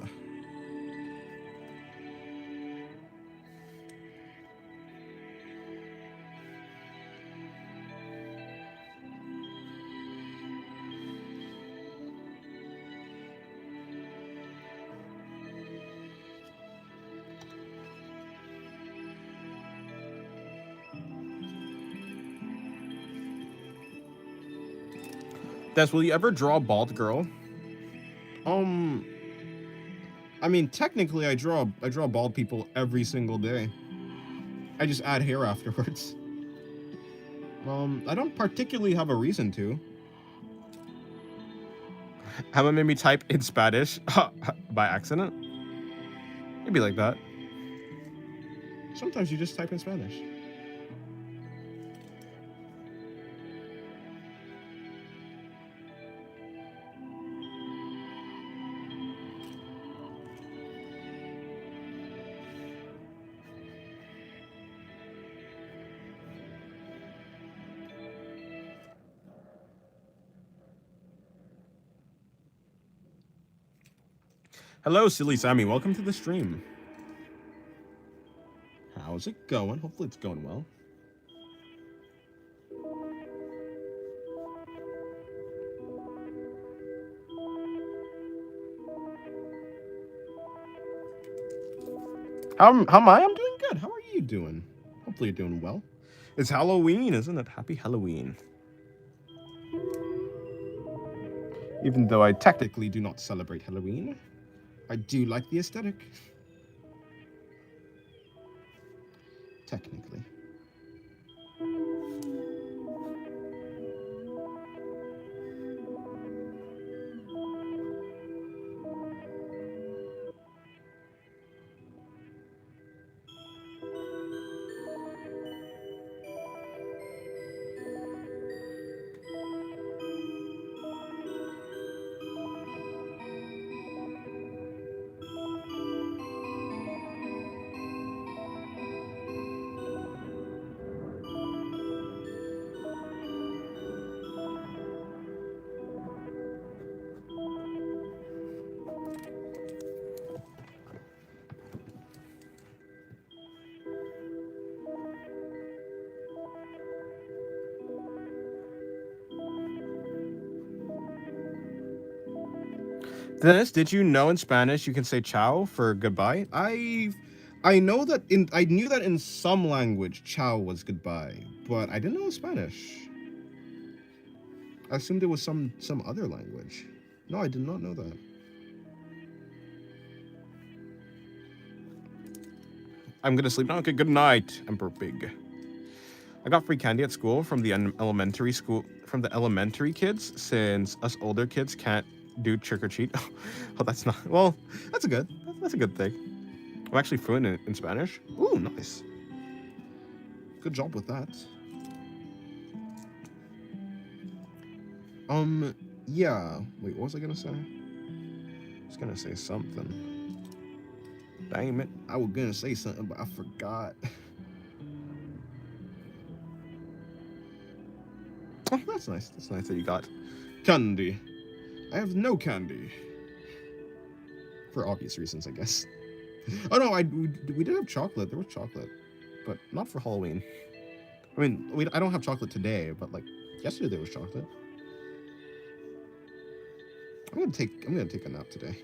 Des, will you ever draw a bald girl? I mean, technically, I draw bald people every single day. I just add hair afterwards. I don't particularly have a reason to. Emma made me type in Spanish by accident. It'd be like that. Sometimes you just type in Spanish. Hello, Silly Sammy. Welcome to the stream. How's it going? Hopefully it's going well. How am I? I'm doing good. How are you doing? Hopefully you're doing well. It's Halloween, isn't it? Happy Halloween. Even though I technically do not celebrate Halloween, I do like the aesthetic. Technically. Dennis, did you know in Spanish you can say ciao for goodbye? I know that I knew that in some language ciao was goodbye, but I didn't know Spanish. I assumed it was some other language. No, I did not know that. I'm gonna sleep now. Okay, good night, Emperor Pig. I got free candy at school from the elementary kids, since us older kids can't do trick or treat. Oh, that's not well. That's a good thing. I'm actually fluent in Spanish. Ooh, nice. Good job with that. Yeah. Wait, what was I gonna say? I was gonna say something. Damn it. I was gonna say something, but I forgot. Oh, that's nice. That's nice that you got Candy. I have no candy. For obvious reasons, I guess. Oh no, we did have chocolate. There was chocolate, but not for Halloween. I mean, I don't have chocolate today, but like yesterday there was chocolate. I'm gonna take a nap today.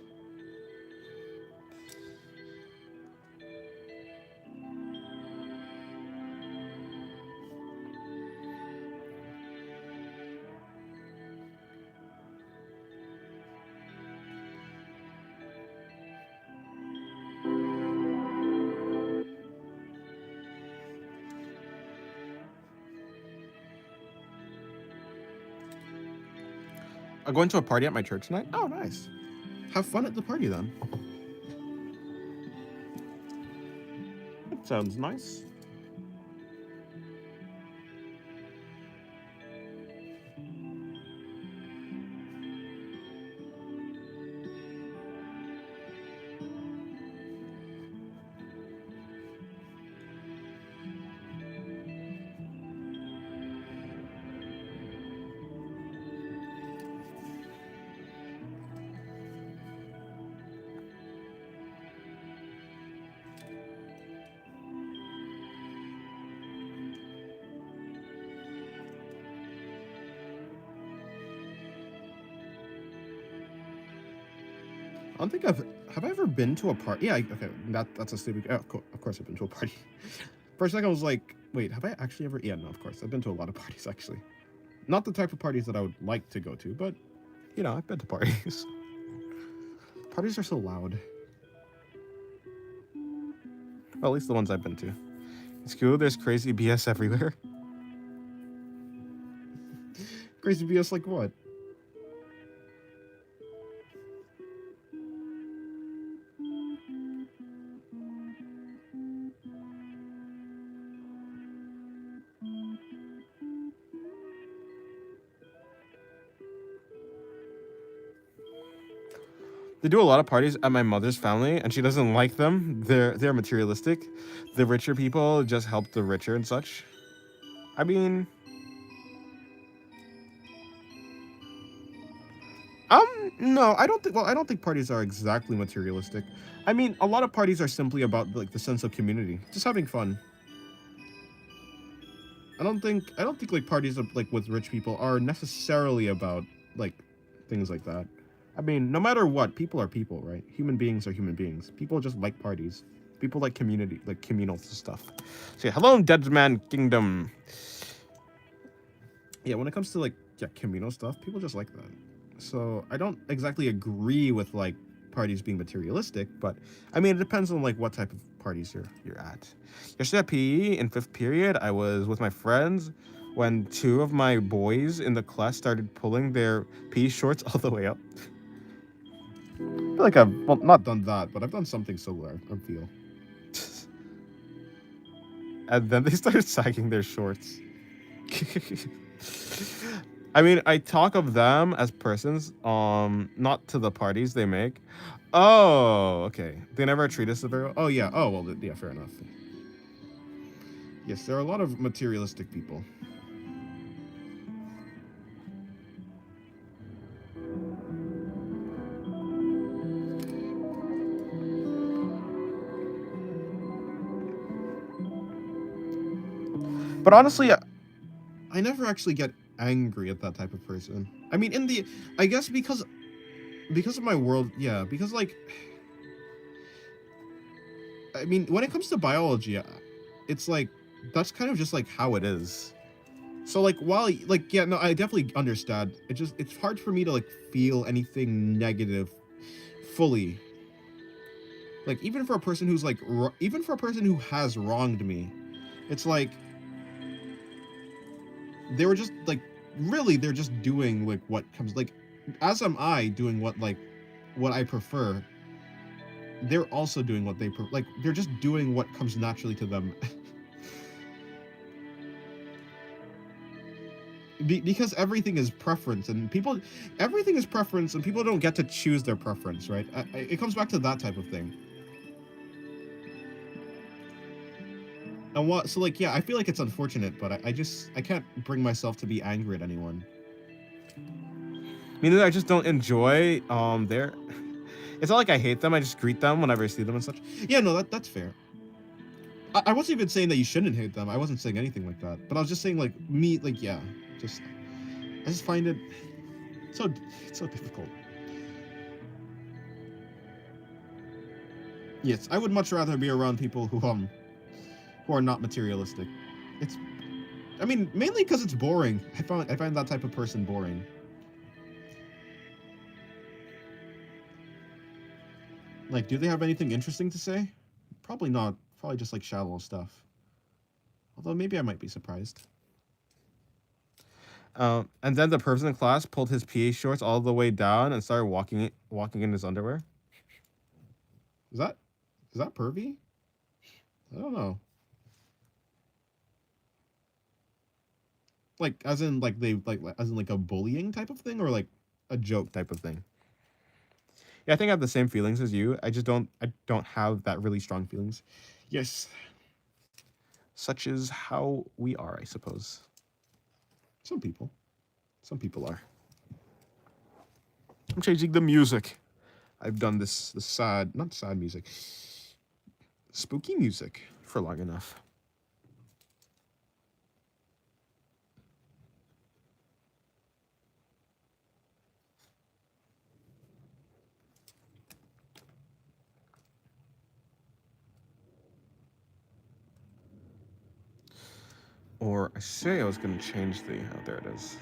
I'm going to a party at my church tonight. Oh, nice. Have fun at the party then. That sounds nice. I don't think have I ever been to a party? Yeah, okay, that's a stupid. Oh, of course I've been to a party. For a second I was like, wait, have I actually ever? Yeah, no, of course I've been to a lot of parties actually. Not the type of parties that I would like to go to, but You know, I've been to parties. parties are so loud. Well, at least the ones I've been to. In school, there's crazy BS everywhere. Crazy BS like what? They do a lot of parties at my mother's family, and she doesn't like them. They're materialistic. The richer people just help the richer and such. I mean, No, I don't think. Well, I don't think parties are exactly materialistic. I mean, a lot of parties are simply about like the sense of community, just having fun. I don't think like parties like with rich people are necessarily about like things like that. I mean, no matter what, people are people, right? Human beings are human beings. People just like parties. People like community, like communal stuff. So yeah, hello, Dead Man Kingdom. Yeah, when it comes to like communal stuff, people just like that. So I don't exactly agree with like parties being materialistic, but I mean it depends on like what type of parties you're at. Yesterday at PE in fifth period, I was with my friends when two of my boys in the class started pulling their PE shorts all the way up. I feel like I've not done that, but I've done something similar. I feel. And then they started sagging their shorts. I mean, I talk of them as persons, not to the parties they make. Oh, okay. They never treat us very well. Oh yeah. Oh well. Yeah. Fair enough. Yes, there are a lot of materialistic people. But honestly, I never actually get angry at that type of person. I mean, I guess because of my world, yeah, because like, I mean, when it comes to biology, it's like that's kind of just like how it is. So like while like yeah, no, I definitely understand. It's hard for me to like feel anything negative fully. Like even for a person who's like even for a person who has wronged me, it's like they were just like really they're just doing like what comes like as am I doing what I prefer. They're also doing what like they're just doing what comes naturally to them. Because everything is preference and everything is preference and people don't get to choose their preference, right? It comes back to that type of thing. And what so like yeah, I feel like it's unfortunate, but I can't bring myself to be angry at anyone. meaning I just don't enjoy their. It's not like I hate them. I just greet them whenever I see them and such. Yeah, no, that's fair. I wasn't even saying that you shouldn't hate them. I wasn't saying anything like that. But I was just saying like me like yeah, just I just find it so so difficult. Yes, I would much rather be around people who are not materialistic. It's I mean, mainly because it's boring. I find that type of person boring. Like, do they have anything interesting to say? Probably not. Probably just like shallow stuff. Although maybe I might be surprised. And then the person in class pulled his PA shorts all the way down and started walking in his underwear. Is that pervy? I don't know. Like as in like they like as in like a bullying type of thing or like a joke type of thing. Yeah, I think I have the same feelings as you. I don't have that really strong feelings. Yes. Such is how we are, I suppose. Some people. Some people are. I'm changing the music. I've done this sad, not sad music, spooky music for long enough. Or I say I was going to change the. Oh, there it is.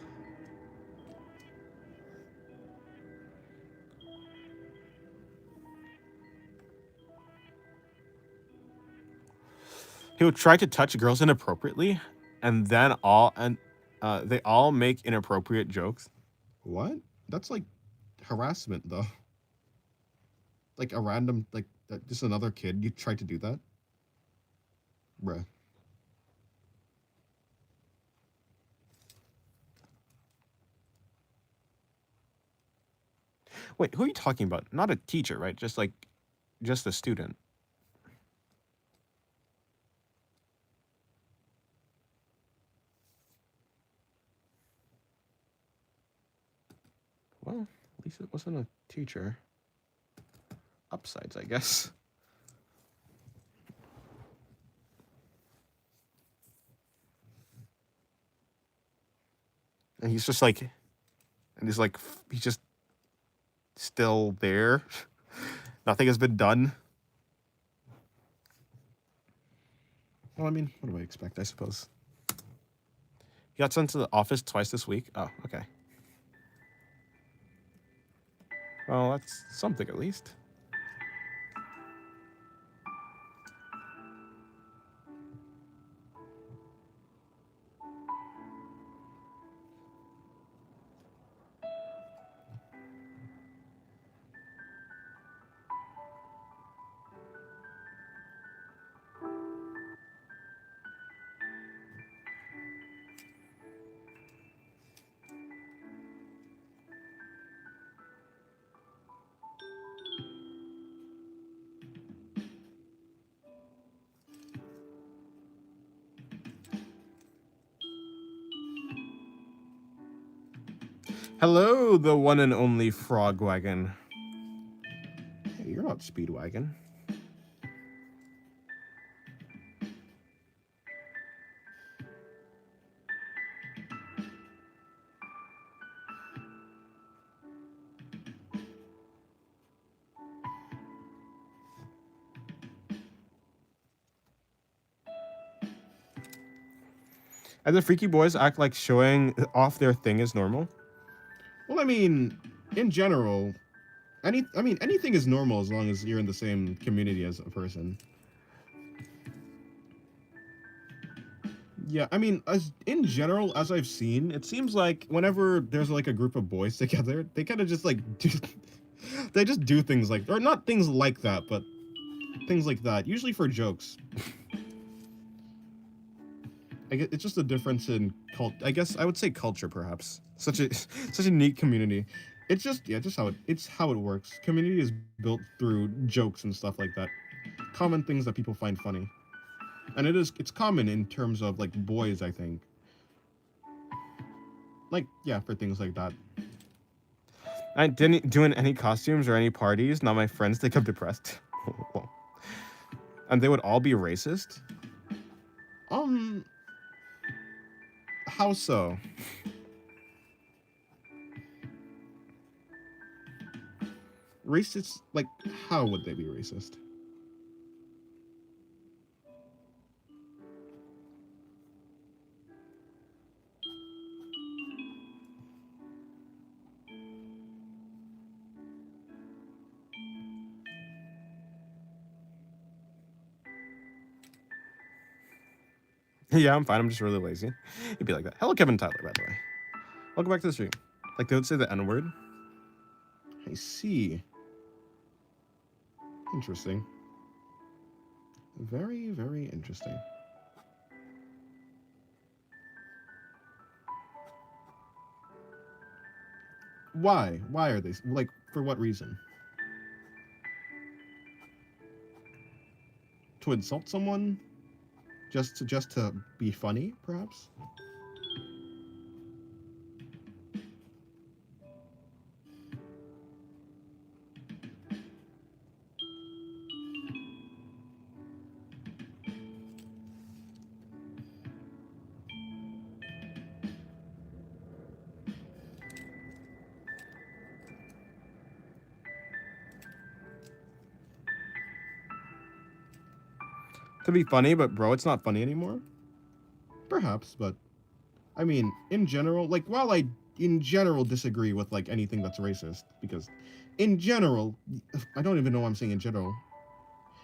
He would try to touch girls inappropriately, and then they all make inappropriate jokes. What? That's like harassment though. Like a random like just another kid. You tried to do that, bruh. Wait, who are you talking about? Not a teacher, right? Just a student. Well, at least it wasn't a teacher. Upsides, I guess. And he's just like, and he's just still there. Nothing has been done. Well, I mean, what do I expect? I suppose. He got sent to the office twice this week. Oh, okay. Well, that's something at least. Hello, the one and only Frog Wagon. Hey, you're not Speedwagon. And the Freaky Boys act like showing off their thing is normal. Well, I mean, in general, anything is normal as long as you're in the same community as a person. Yeah, I mean, as in general, as I've seen, it seems like whenever there's like a group of boys together, they kind of just like do, they just do things like, or not things like that, but things like that, usually for jokes. I guess it's just a difference in I guess I would say culture, perhaps. Such a neat community. It's just just how it works. Community is built through jokes and stuff like that. Common things that people find funny. And it's common in terms of like boys, I think. Like, yeah, for things like that. I didn't do any costumes or any parties. Now my friends think I'm depressed. And they would all be racist? How so? Racist? Like, how would they be racist? Yeah, I'm fine. I'm just really lazy. It'd be like that. Hello, Kevin Tyler, by the way. Welcome back to the stream. Like, they would say the N word. I see. Interesting. Very, very interesting. Why? Why are they like? For what reason? To insult someone? Just to be funny, perhaps? To be funny, but bro, it's not funny anymore. Perhaps, but I mean, in general, like while I in general disagree with like anything that's racist, because in general, I don't even know what I'm saying in general.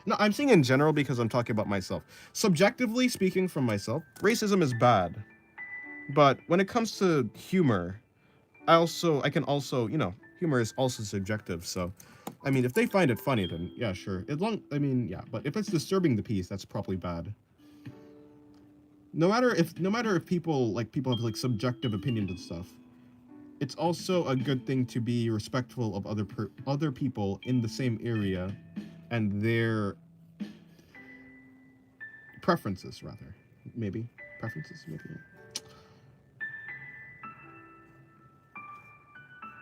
No, I'm saying in general because I'm talking about myself. Subjectively speaking from myself, racism is bad. But when it comes to humor, I can also, humor is also subjective. So, I mean, if they find it funny, then yeah, sure. I mean, yeah, but if it's disturbing the piece, that's probably bad. No matter if people have like subjective opinions and stuff, it's also a good thing to be respectful of other people in the same area and their preferences, rather. Maybe preferences, maybe.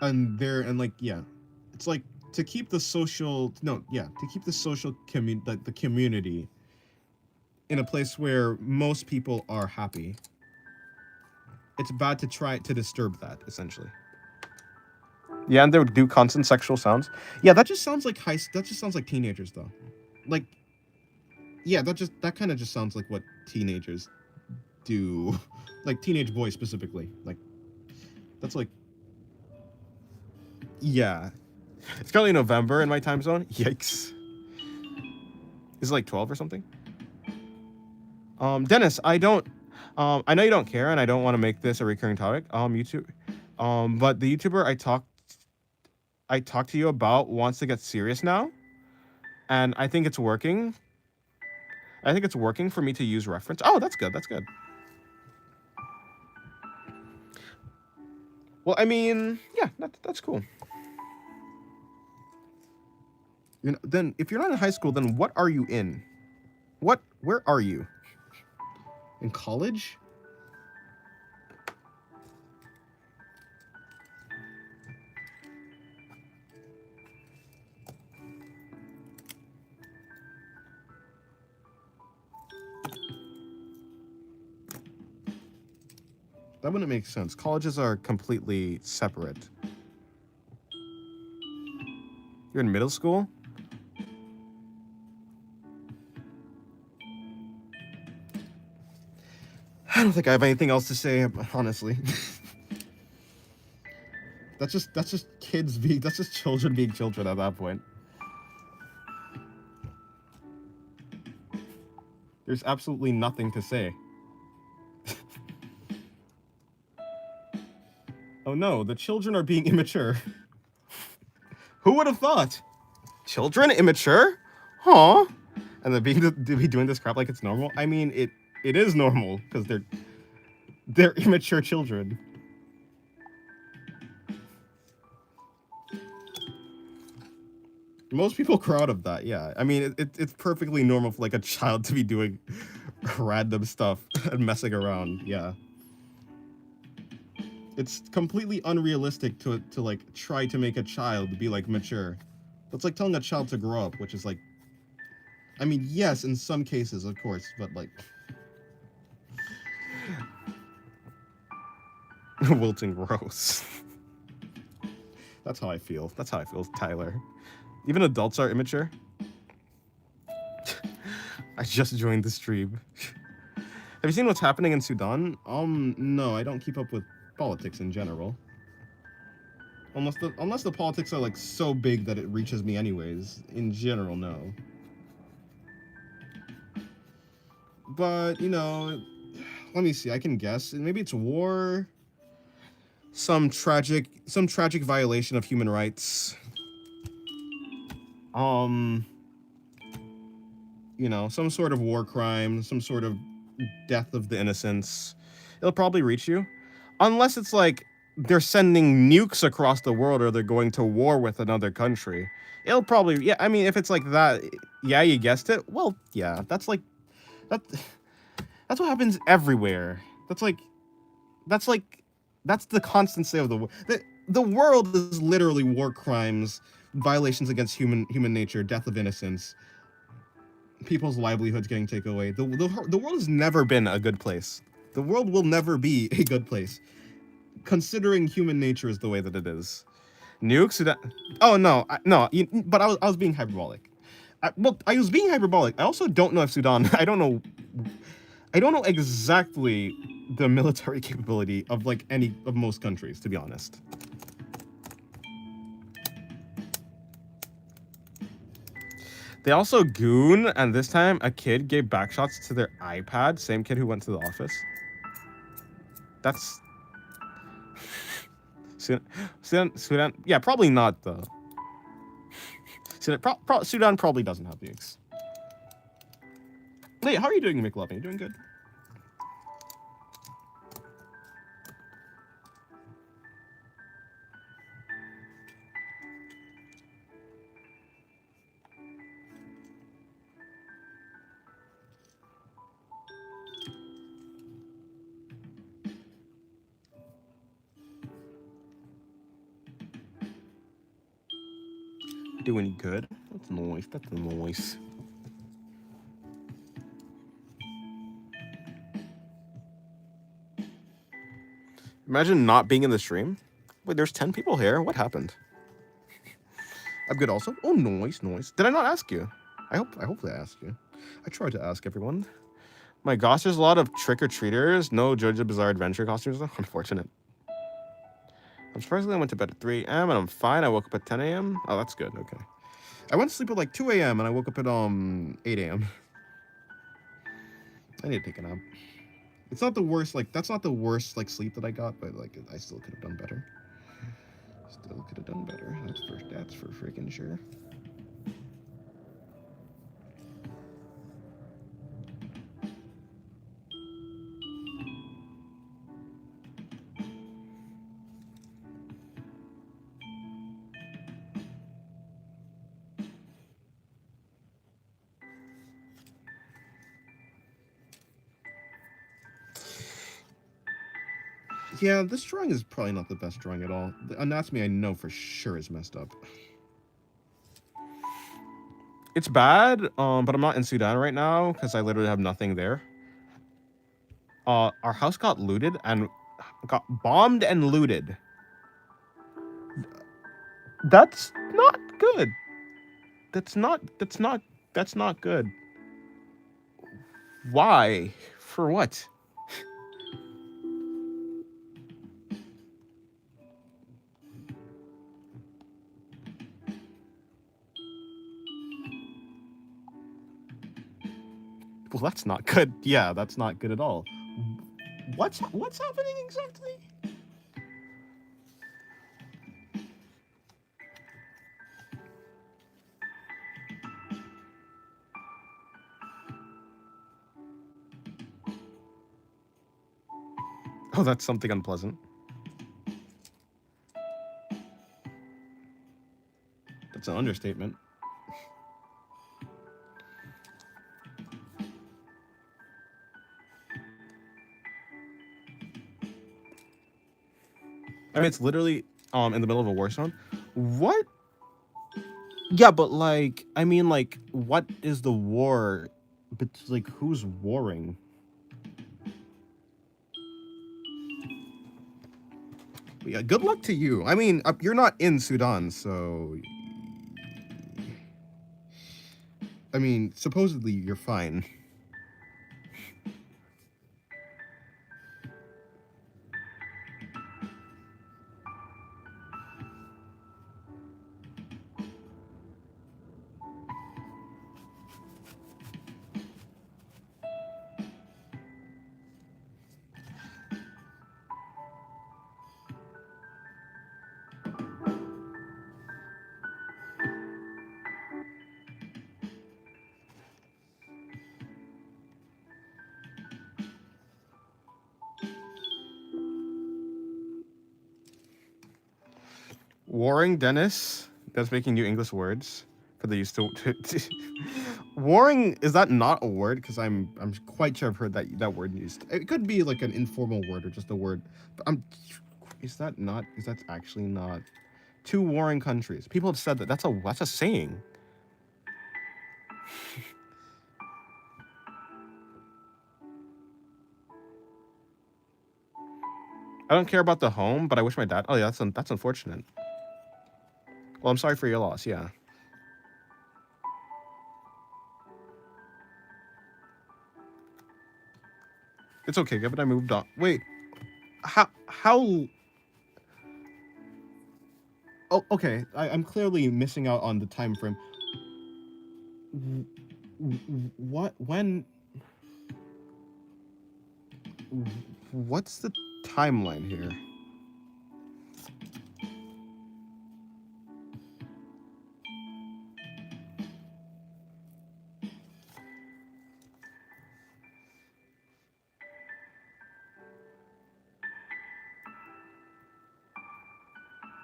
And like, yeah, it's like to keep the social no yeah to keep the social the community in a place where most people are happy. It's bad to try to disturb that, essentially. Yeah, and they would do constant sexual sounds. Yeah, that just sounds like teenagers, though. Like, Yeah, that kind of just sounds like what teenagers do, like teenage boys specifically. Like that's like, yeah. It's currently November in my time zone. Yikes. Is it like 12 or something? Dennis, I don't. I know you don't care, and I don't want to make this a recurring topic. YouTube. But the YouTuber I talked to you about wants to get serious now, and I think it's working. I think it's working for me to use reference. Oh, that's good. That's good. Well, I mean, yeah, that's cool. You know, then if you're not in high school, then what are you in? Where are you? In college? That wouldn't make sense. Colleges are completely separate. You're in middle school? I don't think I have anything else to say, honestly. That's just children being children at that point. There's absolutely nothing to say. Oh no, the children are being immature. Who would have thought? Children immature? Huh? And they're be doing this crap like it's normal? I mean, it is normal because they're immature children. Most people grow out of that, yeah. I mean, it's perfectly normal for like a child to be doing random stuff and messing around, yeah. It's completely unrealistic to like try to make a child be like mature. That's like telling a child to grow up, which is like, I mean, yes, in some cases, of course, but like Wilton gross. that's how I feel. That's how I feel, Tyler. Even adults are immature. I just joined the stream. Have you seen what's happening in Sudan? No, I don't keep up with politics in general. Unless the politics are like so big that it reaches me anyways. In general, no. But, you know, let me see, I can guess. Maybe it's war. Some tragic violation of human rights. You know, some sort of war crime, some sort of death of the innocents. It'll probably reach you. Unless it's like they're sending nukes across the world or they're going to war with another country. It'll probably, yeah, I mean, if it's like that, yeah, you guessed it. Well, yeah, that's what happens everywhere. That's the constant state of the world. The world is literally war crimes, violations against human nature, death of innocence, people's livelihoods getting taken away. The world has never been a good place. The world will never be a good place, considering human nature is the way that it is. Nukes? Sudan. Oh no, but I was being hyperbolic. I was being hyperbolic. I also don't know if Sudan. I don't know exactly the military capability of like any of most countries, to be honest. They also goon, and this time a kid gave backshots to their iPad. Same kid who went to the office. That's Sudan. Yeah, probably not though. Sudan probably doesn't have nukes. Hey, how are you doing, McLovin? You doing good? Doing good. That's nice. That's nice. Imagine not being in the stream. Wait, there's 10 people here. What happened? I'm good also. Oh, nice. Did I not ask you? I hope I asked you. I tried to ask everyone. My gosh, there's a lot of trick-or-treaters. No JoJo Bizarre Adventure costumes, though. Unfortunate. I'm surprised I went to bed at 3 a.m. and I'm fine. I woke up at 10 a.m. Oh, that's good. Okay. I went to sleep at like 2 a.m. and I woke up at 8 a.m. I need to take a nap. It's not the worst, like, that's not the worst, like, sleep that I got, but, like, I still could have done better. Still could have done better. That's for freaking sure. Yeah, this drawing is probably not the best drawing at all. The anatomy I know for sure is messed up. It's bad, but I'm not in Sudan right now because I literally have nothing there. Our house got looted and got bombed and looted. That's not good. That's not good. Why? For what? Well, that's not good. Yeah, that's not good at all. What's happening exactly? Oh, that's something unpleasant. That's an understatement. I mean, it's literally in the middle of a war zone. What? Yeah, but like, I mean, like, what is the war? But like, who's warring? But yeah, good luck to you. I mean, you're not in Sudan, so. I mean, supposedly you're fine. Warring, Dennis. That's making new English words for the used to. Warring, is that not a word? Because I'm quite sure I've heard that word used. It could be like an informal word or just a word. But is that not? Is that actually not? Two warring countries. People have said that. That's a saying. I don't care about the home, but I wish my dad. Oh yeah, that's unfortunate. Well, I'm sorry for your loss. Yeah. It's okay, Gibbon. I moved on. Wait, how? Oh, okay. I'm clearly missing out on the time frame. What? When? What's the timeline here?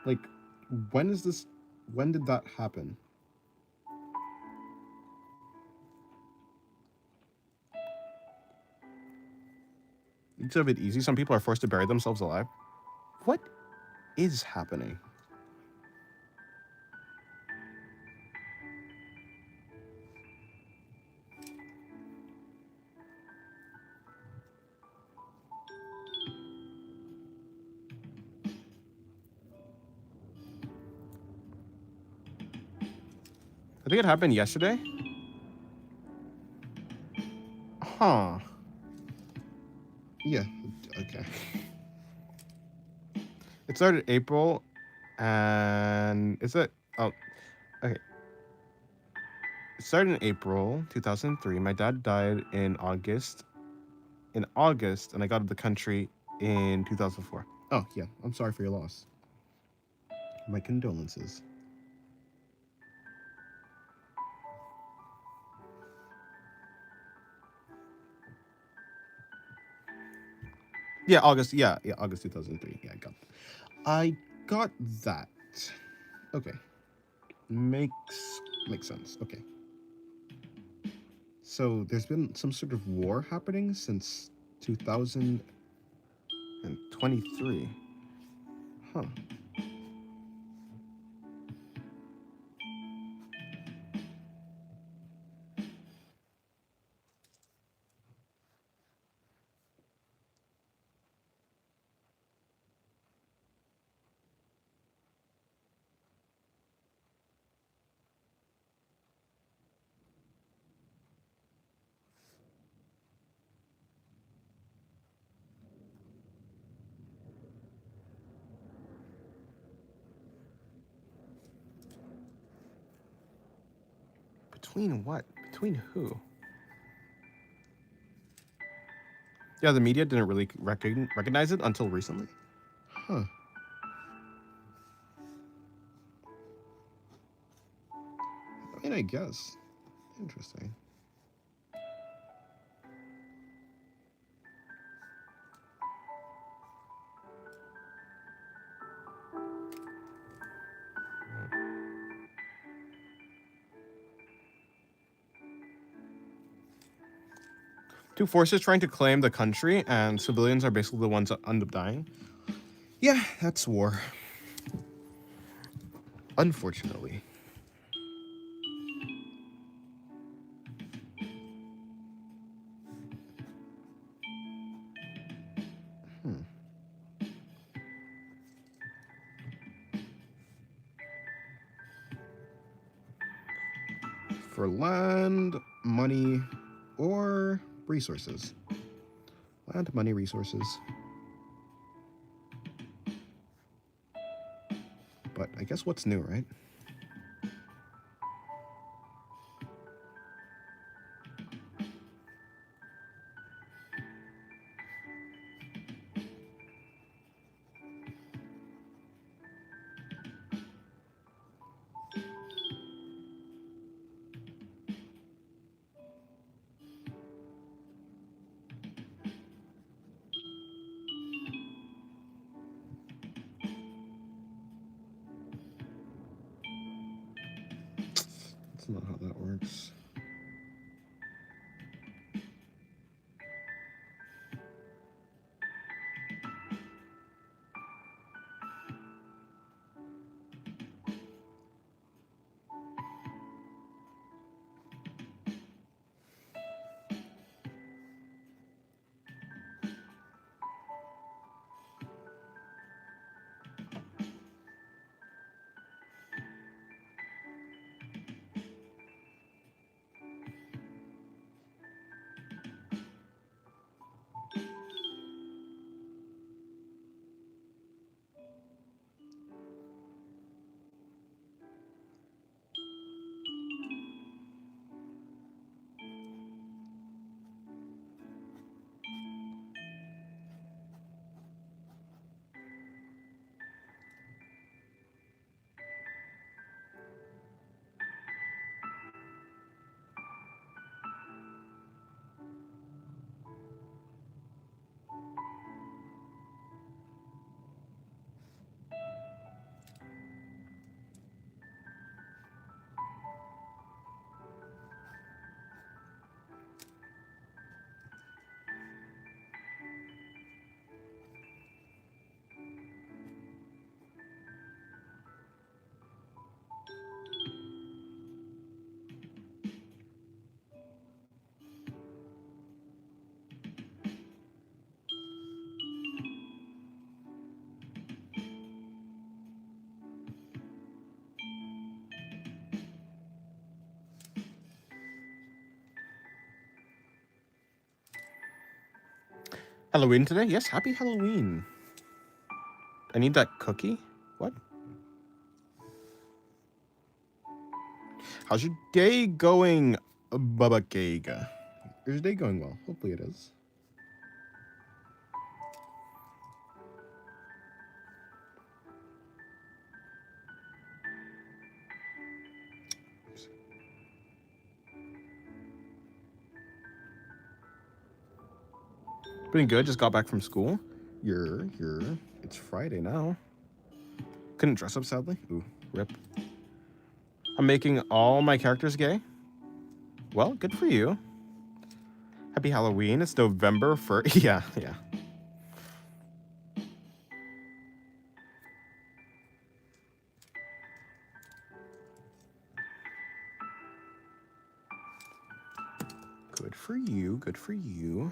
Like, when is this? When did that happen? It's a bit easy. Some people are forced to bury themselves alive. What is happening? I think it happened yesterday. Huh. Yeah. Okay. It started April, and is it? Oh, okay. It started in April 2003. My dad died in August. In August, and I got to the country in 2004. Oh yeah. I'm sorry for your loss. My condolences. Yeah, August. Yeah, Yeah, August 2003. Yeah, I got that. Okay. Makes sense. Okay. So there's been some sort of war happening since 2023. Huh. Between what? Between who? Yeah, the media didn't really recognize it until recently. Huh. I mean, I guess. Interesting. Two forces trying to claim the country, and civilians are basically the ones that end up dying. Yeah, that's war. Unfortunately. Hmm. For land, money, or resources. Land, money, resources. But I guess what's new, right? That's not how that works. Halloween today? Yes, happy Halloween. I need that cookie. What? How's your day going, Baba Kega? Is your day going well? Hopefully it is. Been good. Just got back from school. You're. It's Friday now. Couldn't dress up sadly. Ooh, rip. I'm making all my characters gay. Well, good for you. Happy Halloween. It's November 1st. Yeah, yeah. Good for you. Good for you.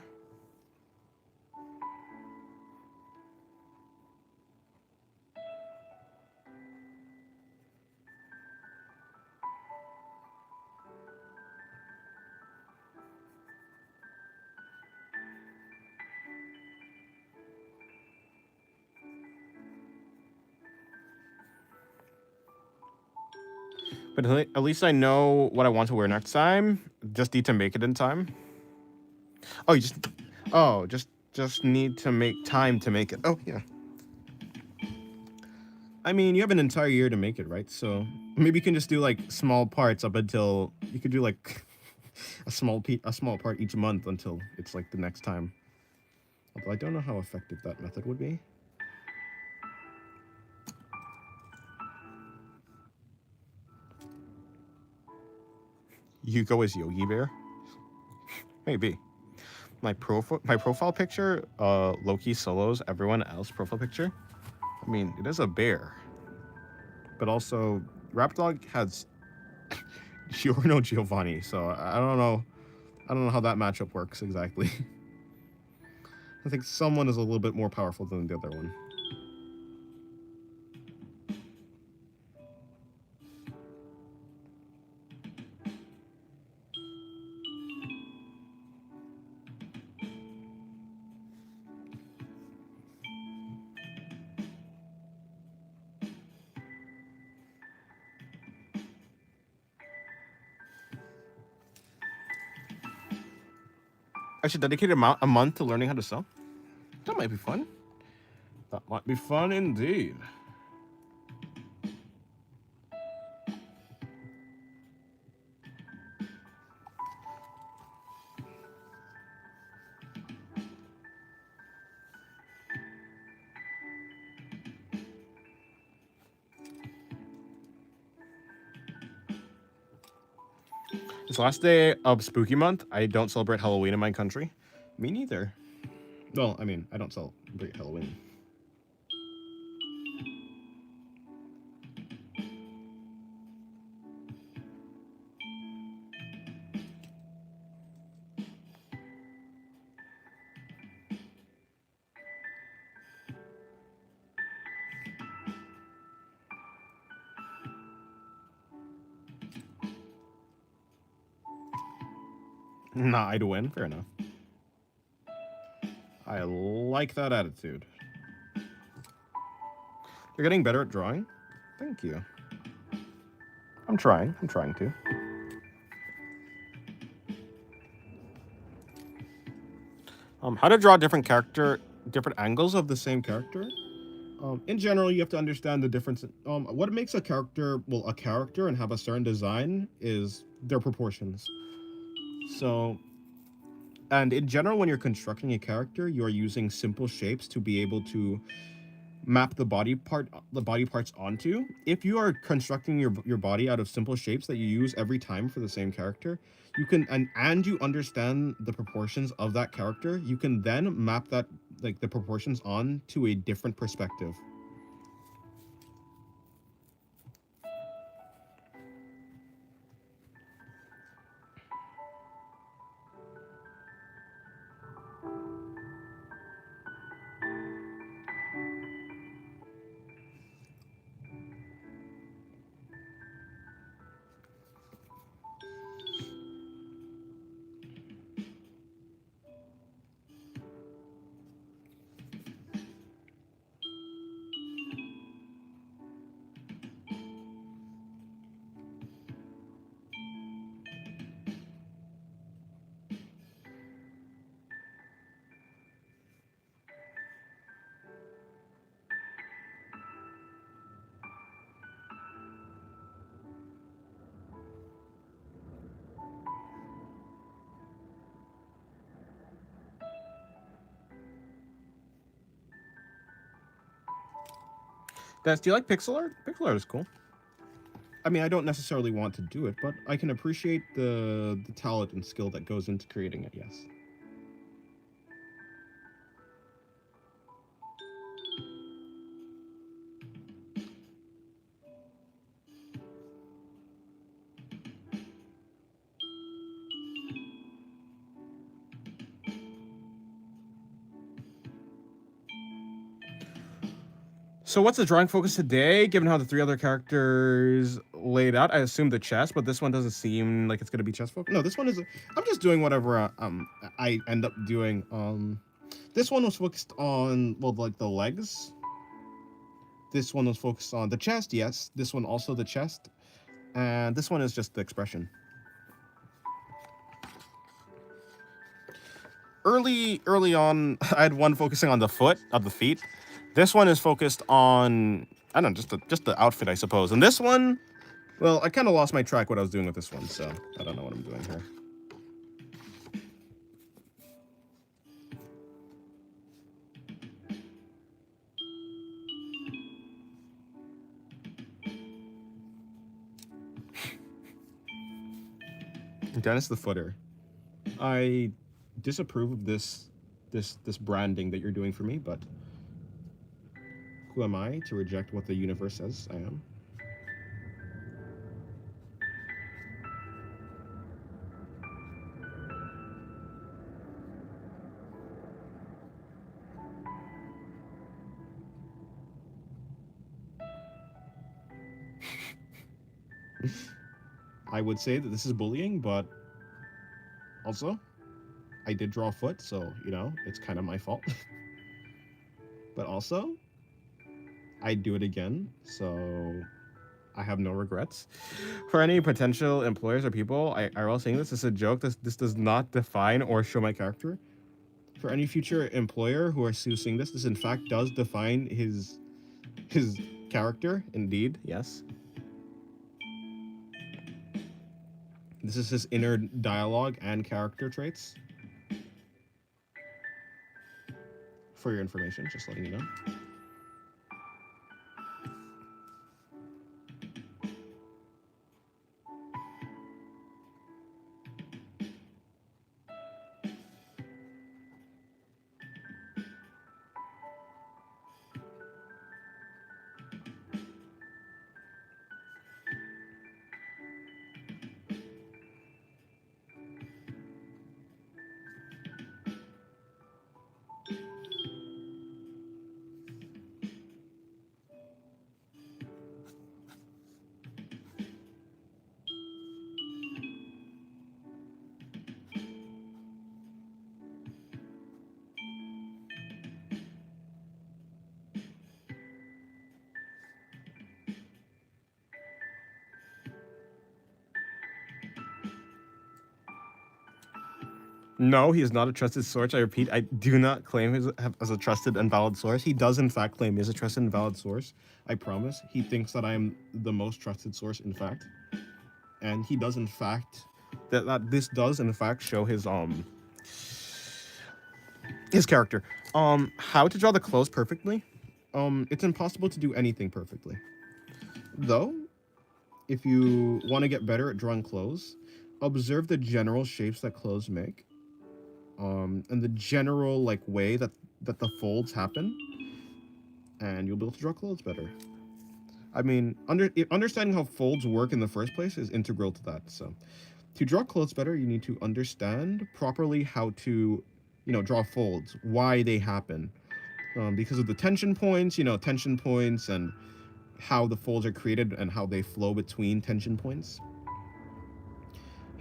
But at least I know what I want to wear next time. Just need to make it in time. Oh, you just. Oh, just need to make time to make it. Oh, yeah. I mean, you have an entire year to make it, right? So maybe you can just do like small parts up until you could do like a small part each month until it's like the next time. Although I don't know how effective that method would be. You go as Yogi Bear? Maybe. My profile picture, Loki solos everyone else profile picture. I mean, it is a bear. But also Rapdog has Giorno Giovanni, so I don't know. I don't know how that matchup works exactly. I think someone is a little bit more powerful than the other one. I should dedicate a month to learning how to sew. That might be fun. That might be fun indeed. It's the last day of Spooky Month. I don't celebrate Halloween in my country. Me neither. Well, I mean, I don't celebrate Halloween. Nah, I'd win. Fair enough. I like that attitude. You're getting better at drawing? Thank you. I'm trying. I'm trying to. How to draw different angles of the same character. In general, you have to understand the difference. What makes a character, well, a character and have a certain design is their proportions. So, and in general, when you're constructing a character, you are using simple shapes to be able to map the body parts onto. If you are constructing your body out of simple shapes that you use every time for the same character, you can and you understand the proportions of that character, you can then map that like the proportions on to a different perspective. Do you like pixel art? Pixel art is cool. I mean, I don't necessarily want to do it, but I can appreciate the talent and skill that goes into creating it. Yes. So what's the drawing focus today? Given how the three other characters laid out, I assume the chess, but this one doesn't seem like it's gonna be chess focused. No, this one is. I'm just doing whatever I end up doing. This one was focused on, well, like the legs. This one was focused on the chest. Yes. This one also the chest, and this one is just the expression. Early on, I had one focusing on the feet. This one is focused on, I don't know, just the outfit, I suppose. And this one, Well, I kind of lost my track what I was doing with this one, so I don't know what I'm doing here. Dennis the Footer. I disapprove of this branding that you're doing for me, but who am I to reject what the universe says I am? I would say that this is bullying, but also, I did draw a foot, so, you know, it's kind of my fault. But also, I'd do it again, so I have no regrets. for any potential employers or people, I will saying this is a joke. This does not define or show my character. For any future employer who are seeing this in fact does define his character. Indeed, yes. This is his inner dialogue and character traits. For your information, just letting you know. No, he is not a trusted source. I repeat, I do not claim him as a trusted and valid source. He does, in fact, claim he is a trusted and valid source. I promise. He thinks that I am the most trusted source, in fact. And he does, in fact, that this does, in fact, show his character. How to draw the clothes perfectly? It's impossible to do anything perfectly. Though, if you want to get better at drawing clothes, observe the general shapes that clothes make. And the general like way that the folds happen, and you'll be able to draw clothes better. I mean, understanding how folds work in the first place is integral to that. So, to draw clothes better, you need to understand properly how to, draw folds, why they happen, because of the tension points, and how the folds are created and how they flow between tension points.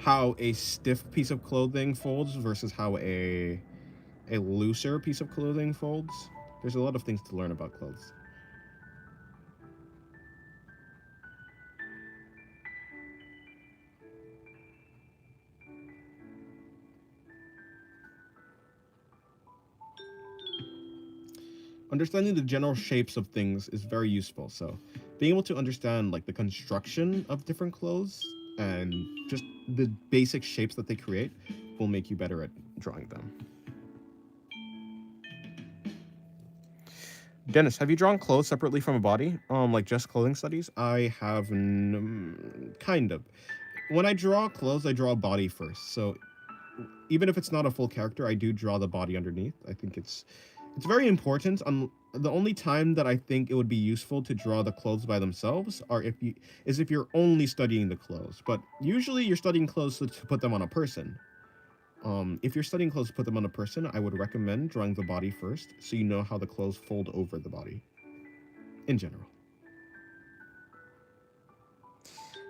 How a stiff piece of clothing folds versus how a looser piece of clothing folds. There's a lot of things to learn about clothes. Understanding the general shapes of things is very useful. So, being able to understand like the construction of different clothes and just the basic shapes that they create will make you better at drawing them. Dennis, have you drawn clothes separately from a body? Like just clothing studies? I have kind of. When I draw clothes, I draw a body first. So even if it's not a full character, I do draw the body underneath. I think it's very important. The only time that I think it would be useful to draw the clothes by themselves is if you're only studying the clothes. But usually you're studying clothes to put them on a person. If you're studying clothes to put them on a person, I would recommend drawing the body first, so you know how the clothes fold over the body. In general.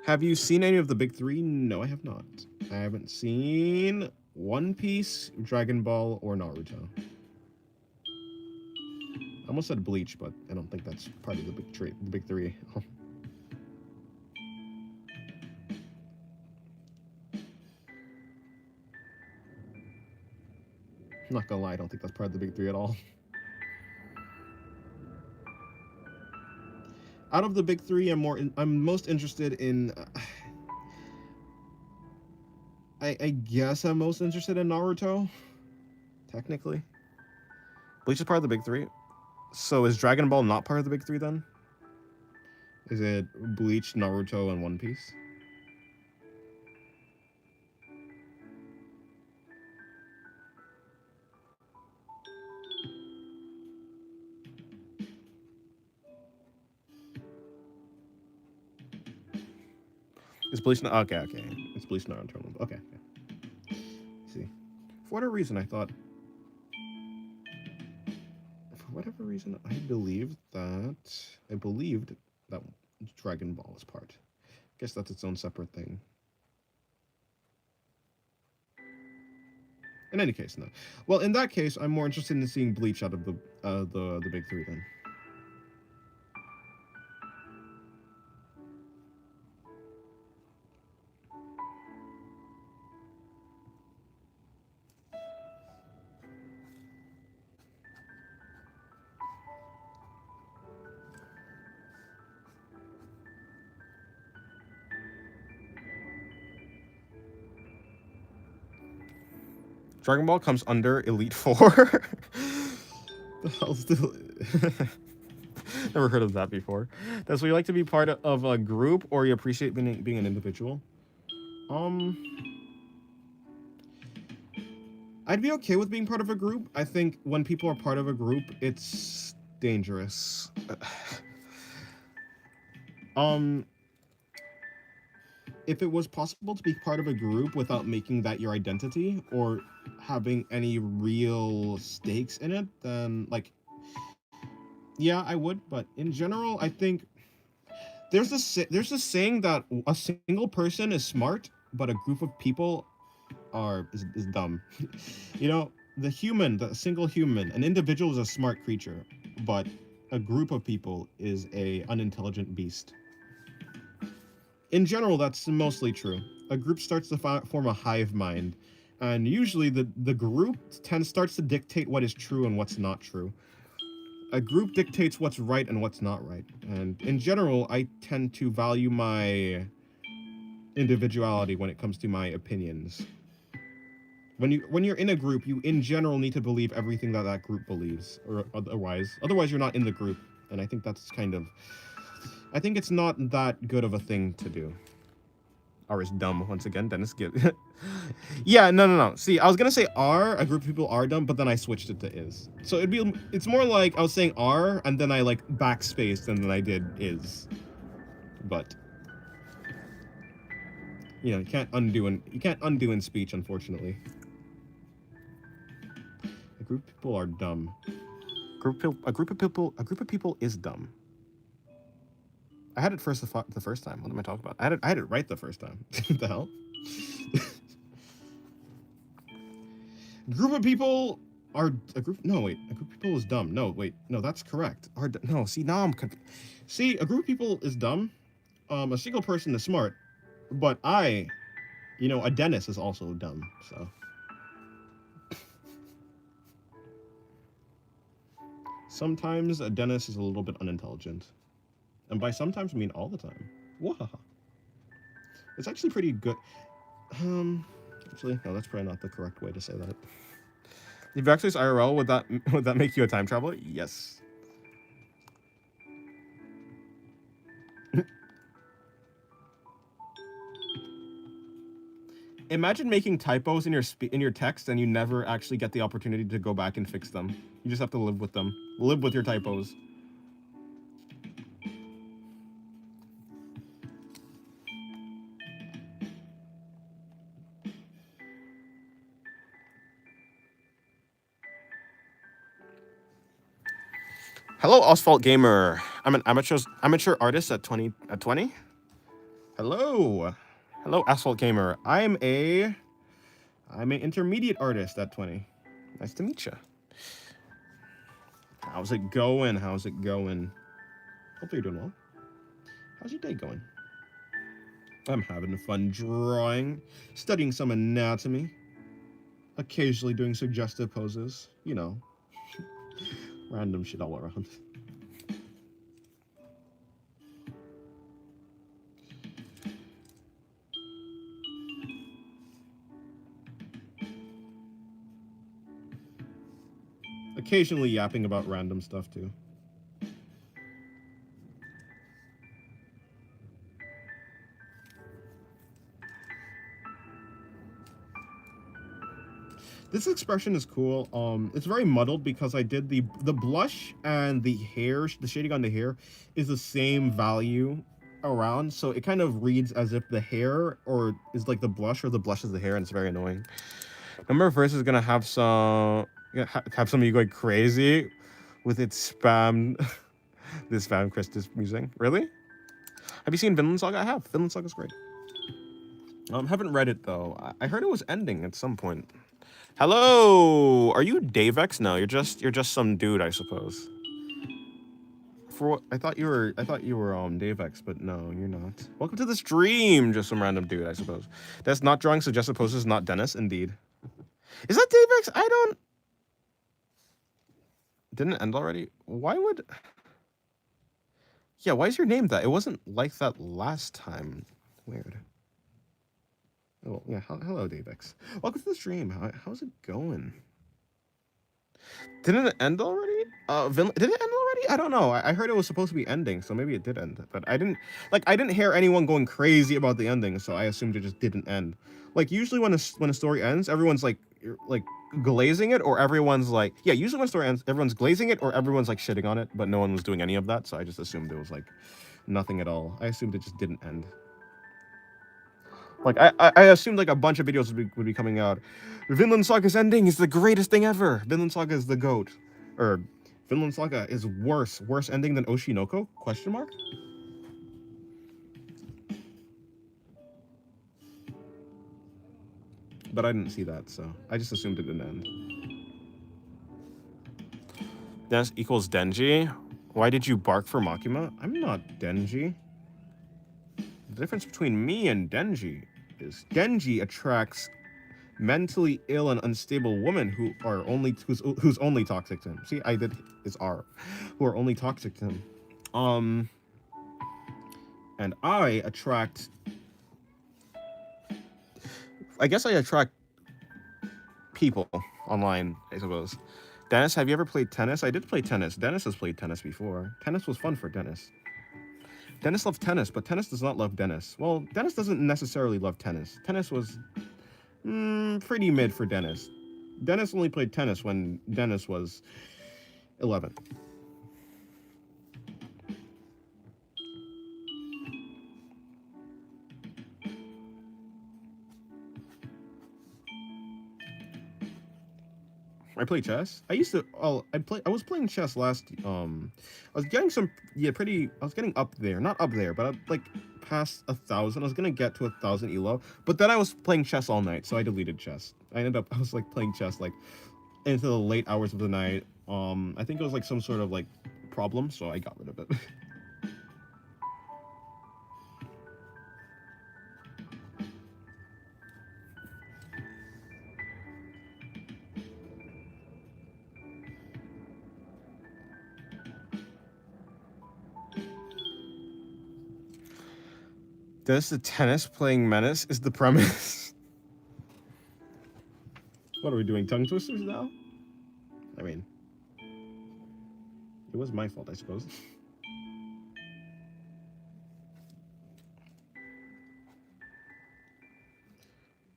Have you seen any of the big three? No, I have not. I haven't seen One Piece, Dragon Ball, or Naruto. I almost said Bleach, but I don't think that's part of the big three. I'm not gonna lie, I don't think that's part of the big three at all. Out of the big three, I'm most interested in. I guess I'm most interested in Naruto. Technically, Bleach is part of the big three. So is Dragon Ball not part of the big three then? Is it Bleach, Naruto, and One Piece? Is Bleach not? Okay, okay. It's Bleach, Naruto. Okay. See, for whatever reason, I believed that Dragon Ball is part. I guess that's its own separate thing. In any case, no. Well, in that case, I'm more interested in seeing Bleach out of the big three then. Dragon Ball comes under Elite Four. The hell's the? Never heard of that before. Does you like to be part of a group, or you appreciate being an individual? I'd be okay with being part of a group. I think when people are part of a group, it's dangerous. If it was possible to be part of a group without making that your identity or having any real stakes in it, then like, yeah, I would. But in general, I think there's this saying that a single person is smart, but a group of people is dumb. You know, the single human, an individual is a smart creature, but a group of people is a unintelligent beast. In general, that's mostly true. A group starts to form a hive mind, and usually the group starts to dictate what is true and what's not true. A group dictates what's right and what's not right, and in general, I tend to value my individuality when it comes to my opinions. When you're in a group, you in general need to believe everything that group believes, or otherwise you're not in the group, and I think that's I think it's not that good of a thing to do. R is dumb once again. Dennis give. Yeah, no. See, I was gonna say R. A group of people are dumb, but then I switched it to is. So it's more like I was saying R, and then I like backspaced, and then I did is. But you know, you can't undo in speech, unfortunately. A group of people are dumb. A group of people is dumb. I had it first the first time. What am I talking about? I had it right the first time. What the hell? A group of people is dumb. No, wait. No, that's correct. No, see, now I'm confused. See, a group of people is dumb. A single person is smart. But a Dennis is also dumb, so. Sometimes a Dennis is a little bit unintelligent. And by sometimes, I mean all the time. Whoa. It's actually pretty good. Actually, no, that's probably not the correct way to say that. If you actually IRL, would that make you a time traveler? Yes. Imagine making typos in your text and you never actually get the opportunity to go back and fix them. You just have to live with them. Live with your typos. Hello, Asphalt Gamer. I'm an amateur artist at 20. Hello. Hello, Asphalt Gamer. I'm an intermediate artist at 20. Nice to meet you. How's it going? How's it going? Hope you're doing well. How's your day going? I'm having fun drawing, studying some anatomy, occasionally doing suggestive poses. You know, random shit all around. Occasionally yapping about random stuff too. This expression is cool. It's very muddled because I did the blush and the hair, the shading on the hair, is the same value around, so it kind of reads as if the hair or is like the blush or the blush is the hair, and it's very annoying. Number verse is gonna have some of you going crazy with its spam. This spam Chris is using. Really? Have you seen Vinland Saga? I have. Vinland Saga's great. Haven't read it though. I heard it was ending at some point. Hello, are you Davex? No, you're just some dude, I suppose. For what I thought you were Davex, but no, you're not. Welcome to the stream, just some random dude, I suppose. That's not drawing suggestive poses, not Dennis, indeed. Is that Davex? I don't. Didn't it end already? Why would? Yeah, why is your name that? It wasn't like that last time. Weird. Oh, yeah. Hello, Davex. Welcome to the stream. How's it going? Didn't it end already? Did it end already? I don't know. I heard it was supposed to be ending, so maybe it did end. But I didn't hear anyone going crazy about the ending, so I assumed it just didn't end. Like usually when a story ends, everyone's like glazing it, or everyone's like, yeah. Usually when a story ends, everyone's glazing it, or everyone's like shitting on it, but no one was doing any of that, so I just assumed it was like nothing at all. I assumed it just didn't end. Like I assumed like a bunch of videos would be coming out. Vinland Saga's ending is the greatest thing ever. Vinland Saga is the goat. Or Vinland Saga is worse ending than Oshinoko? Question mark? But I didn't see that, so I just assumed it didn't end. Dennis equals Denji. Why did you bark for Makima? I'm not Denji. The difference between me and Denji is Denji attracts mentally ill and unstable women who's only toxic to him. See, I did is R, who are only toxic to him. And I attract. I guess I attract people online, I suppose. Dennis, have you ever played tennis? I did play tennis. Dennis has played tennis before. Tennis was fun for Dennis. Dennis loves tennis, but tennis does not love Dennis. Well, Dennis doesn't necessarily love tennis. Tennis was pretty mid for Dennis. Dennis only played tennis when Dennis was 11. I play chess. I used to. Oh, I was playing chess last. I was getting some. Yeah, pretty. I was getting up there. Not up there, but like past 1,000. I was gonna get to 1,000 elo. But then I was playing chess all night, so I deleted chess. I was like playing chess like into the late hours of the night. I think it was like some sort of like problem, so I got rid of it. Does the tennis playing menace is the premise? What are we doing? Tongue twisters now? I mean, it was my fault, I suppose.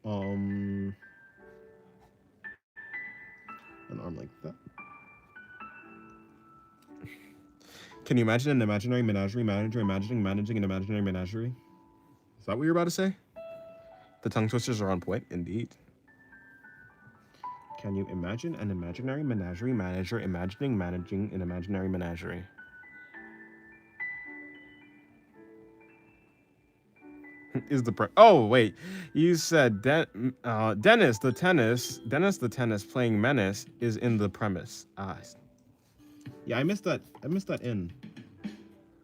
Um, an arm like that. Can you imagine an imaginary menagerie manager managing an imaginary menagerie? Is that what you're about to say? The tongue twisters are on point, indeed. Can you imagine an imaginary menagerie manager managing an imaginary menagerie? Is the oh wait, you said Dennis the tennis playing Menace is in the premise. Yeah, I missed that. I missed that in.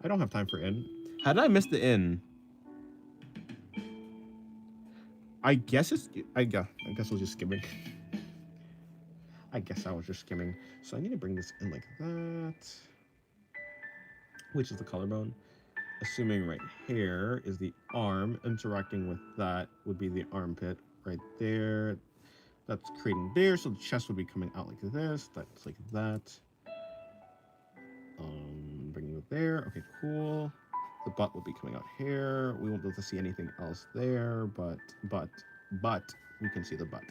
I don't have time for in. How did I miss the in? I guess it's. I guess I was just skimming. I guess I was just skimming. So I need to bring this in like that. Which is the collarbone. Assuming right here is the arm. Interacting with that would be the armpit right there. That's creating there. So the chest would be coming out like this. That's like that. Bringing it there. Okay, cool. The butt will be coming out here. We won't be able to see anything else there, but we can see the butt.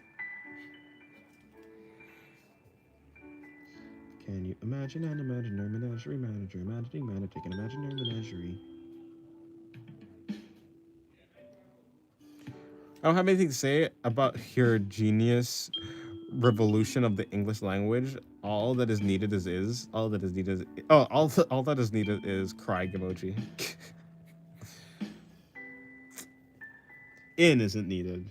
Can you imagine an imaginary menagerie manager managing an imaginary menagerie? I don't have anything to say about your genius revolution of the English language. All that is needed is all that is needed is, all that is needed is crying emoji. In isn't needed.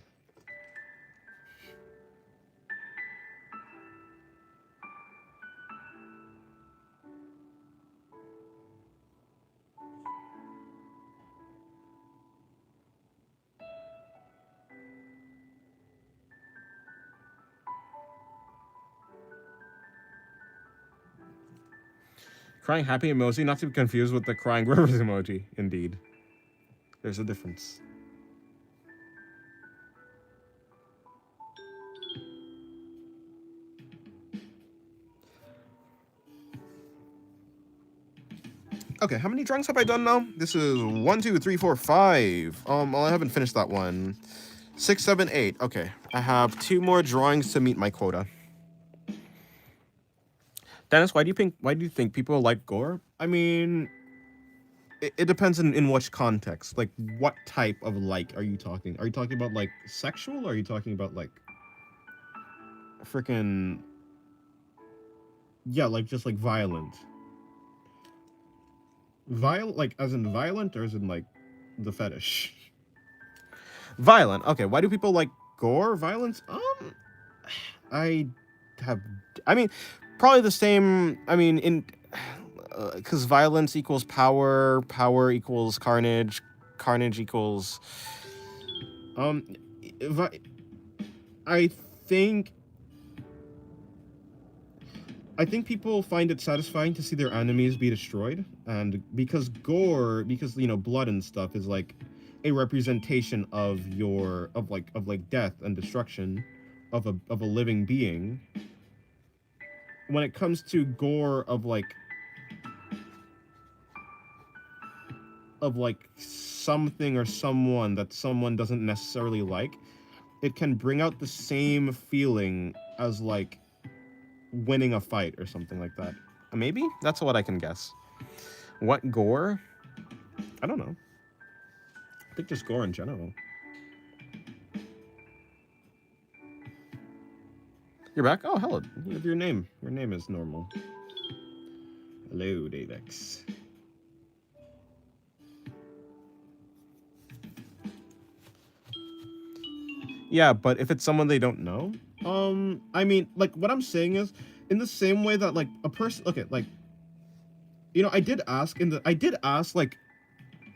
Crying happy emoji, not to be confused with the crying rivers emoji. Indeed, There's a difference. Okay, how many drawings have I done now? This is 1, 2, 3, 4, 5. Well, I haven't finished that one. 6, 7, 8. Okay, I have 2 more drawings to meet my quota. Dennis, why do you think people like gore? I mean, it depends in which context. Like, what type of like are you talking? Are you talking about like sexual? Or are you talking about like freaking yeah, like just like violent? Like as in violent, or as in like the fetish? Violent. Okay, why do people like gore? Violence? I have. I mean, probably the same. I mean, in because violence equals power, power equals carnage, carnage equals. If I think people find it satisfying to see their enemies be destroyed, and because gore, because blood and stuff is like a representation of death and destruction of a living being. When it comes to gore of something or someone that someone doesn't necessarily like, it can bring out the same feeling as like winning a fight or something like that. Maybe that's what I can guess. What gore? I don't know. I think just gore in general. You're back? Oh, hello. You have your name. Your name is normal. Hello, Davex. Yeah, but if it's someone they don't know, I mean, like, what I'm saying is, in the same way that, like, a person, okay, like, I did ask, like,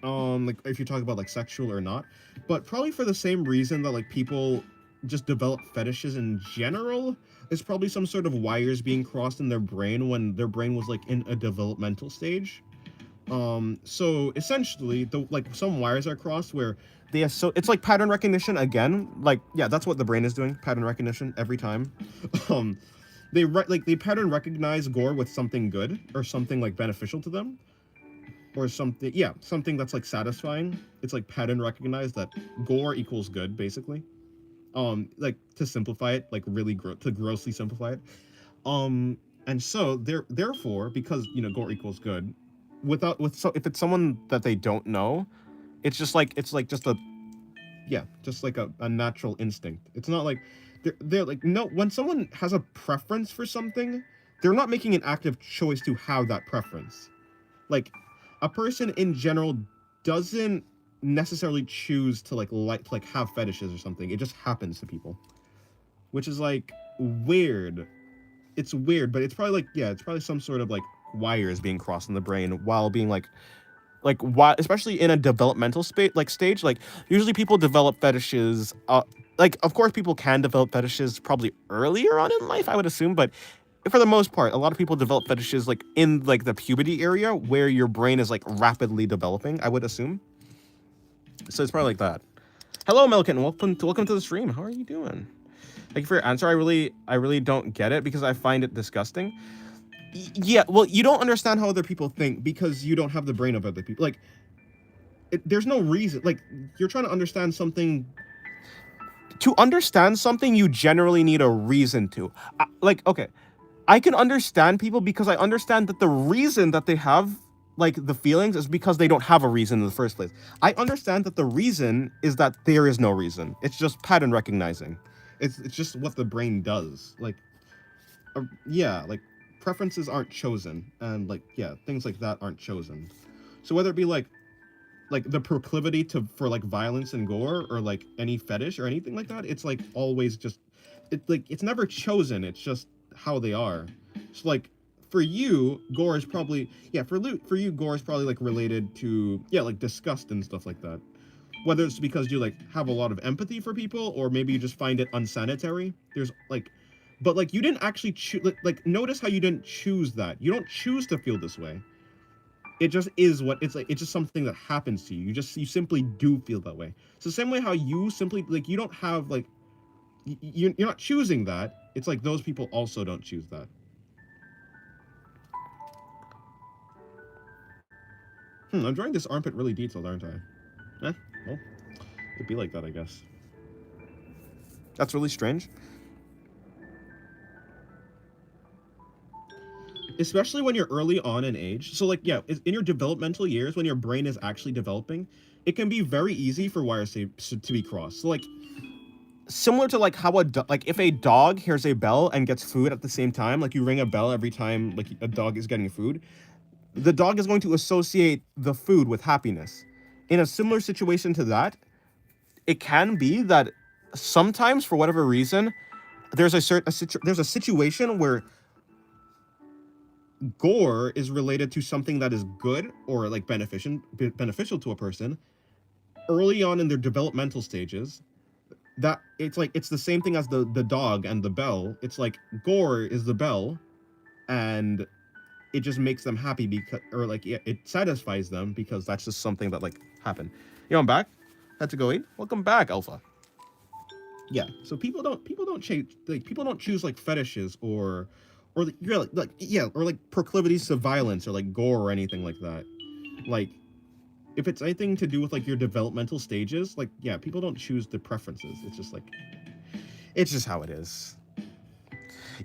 if you're talking about, like, sexual or not, but probably for the same reason that, like, people just develop fetishes in general, there's probably some sort of wires being crossed in their brain when their brain was, like, in a developmental stage. So essentially, some wires are crossed where it's like pattern recognition again. Like, yeah, that's what the brain is doing. Pattern recognition every time. They pattern recognize gore with something good or something like beneficial to them, or something that's like satisfying. It's like pattern recognized that gore equals good, basically. Like to simplify it, like really to grossly simplify it. Um, and so therefore, because gore equals good, so if it's someone that they don't know, it's like just a just like a natural instinct. It's not like they're like no when someone has a preference for something, they're not making an active choice to have that preference. Like a person in general doesn't necessarily choose to like have fetishes or something. It just happens to people, which is like weird. It's weird, but it's probably like it's probably some sort of like wires being crossed in the brain while being like why, especially in a developmental stage. Like usually people develop fetishes like of course people can develop fetishes probably earlier on in life, I would assume, but for the most part a lot of people develop fetishes like in like the puberty area where your brain is like rapidly developing, I would assume. So it's probably like that. Hello Melkin, welcome to the stream. How are you doing? Thank you for your answer. I really don't get it because I find it disgusting. Yeah, well, you don't understand how other people think because you don't have the brain of other people. Like, there's no reason. Like, you're trying to understand something. To understand something, you generally need a reason to. Like, okay, I can understand people because I understand that the reason that they have like the feelings is because they don't have a reason in the first place. I understand that the reason is that there is no reason. It's just pattern recognizing. It's just what the brain does. Like, like preferences aren't chosen, and like things like that aren't chosen. So whether it be like the proclivity for like violence and gore or like any fetish or anything like that, it's like always just it's never chosen. It's just how they are. So like for you, gore is probably for you gore is probably like related to like disgust and stuff like that. Whether it's because you like have a lot of empathy for people or maybe you just find it unsanitary. There's like but like you didn't actually choose like notice how you didn't choose that. You don't choose to feel this way. It just is what it's like. It's just something that happens to you. You simply do feel that way. So the same way how you simply like you don't have like you're not choosing that. It's like those people also don't choose that. I'm drawing this armpit really detailed, aren't I? Well, it'd be like that, I guess. That's really strange. Especially when you're early on in age. So like in your developmental years when your brain is actually developing, it can be very easy for wires to be crossed. So like similar to like how like if a dog hears a bell and gets food at the same time, like you ring a bell every time like a dog is getting food, the dog is going to associate the food with happiness. In a similar situation to that, it can be that sometimes for whatever reason there's there's a situation where gore is related to something that is good or like beneficial to a person early on in their developmental stages. That it's the same thing as the dog and the bell. It's like gore is the bell and it just makes them happy because or like it satisfies them because that's just something that like happened. I'm back. Had to go eat. Welcome back, Alpha. Yeah, so people don't change, like people don't choose like fetishes or or like proclivities to violence or like gore or anything like that. Like if it's anything to do with like your developmental stages, like people don't choose the preferences. It's just like it's just how it is.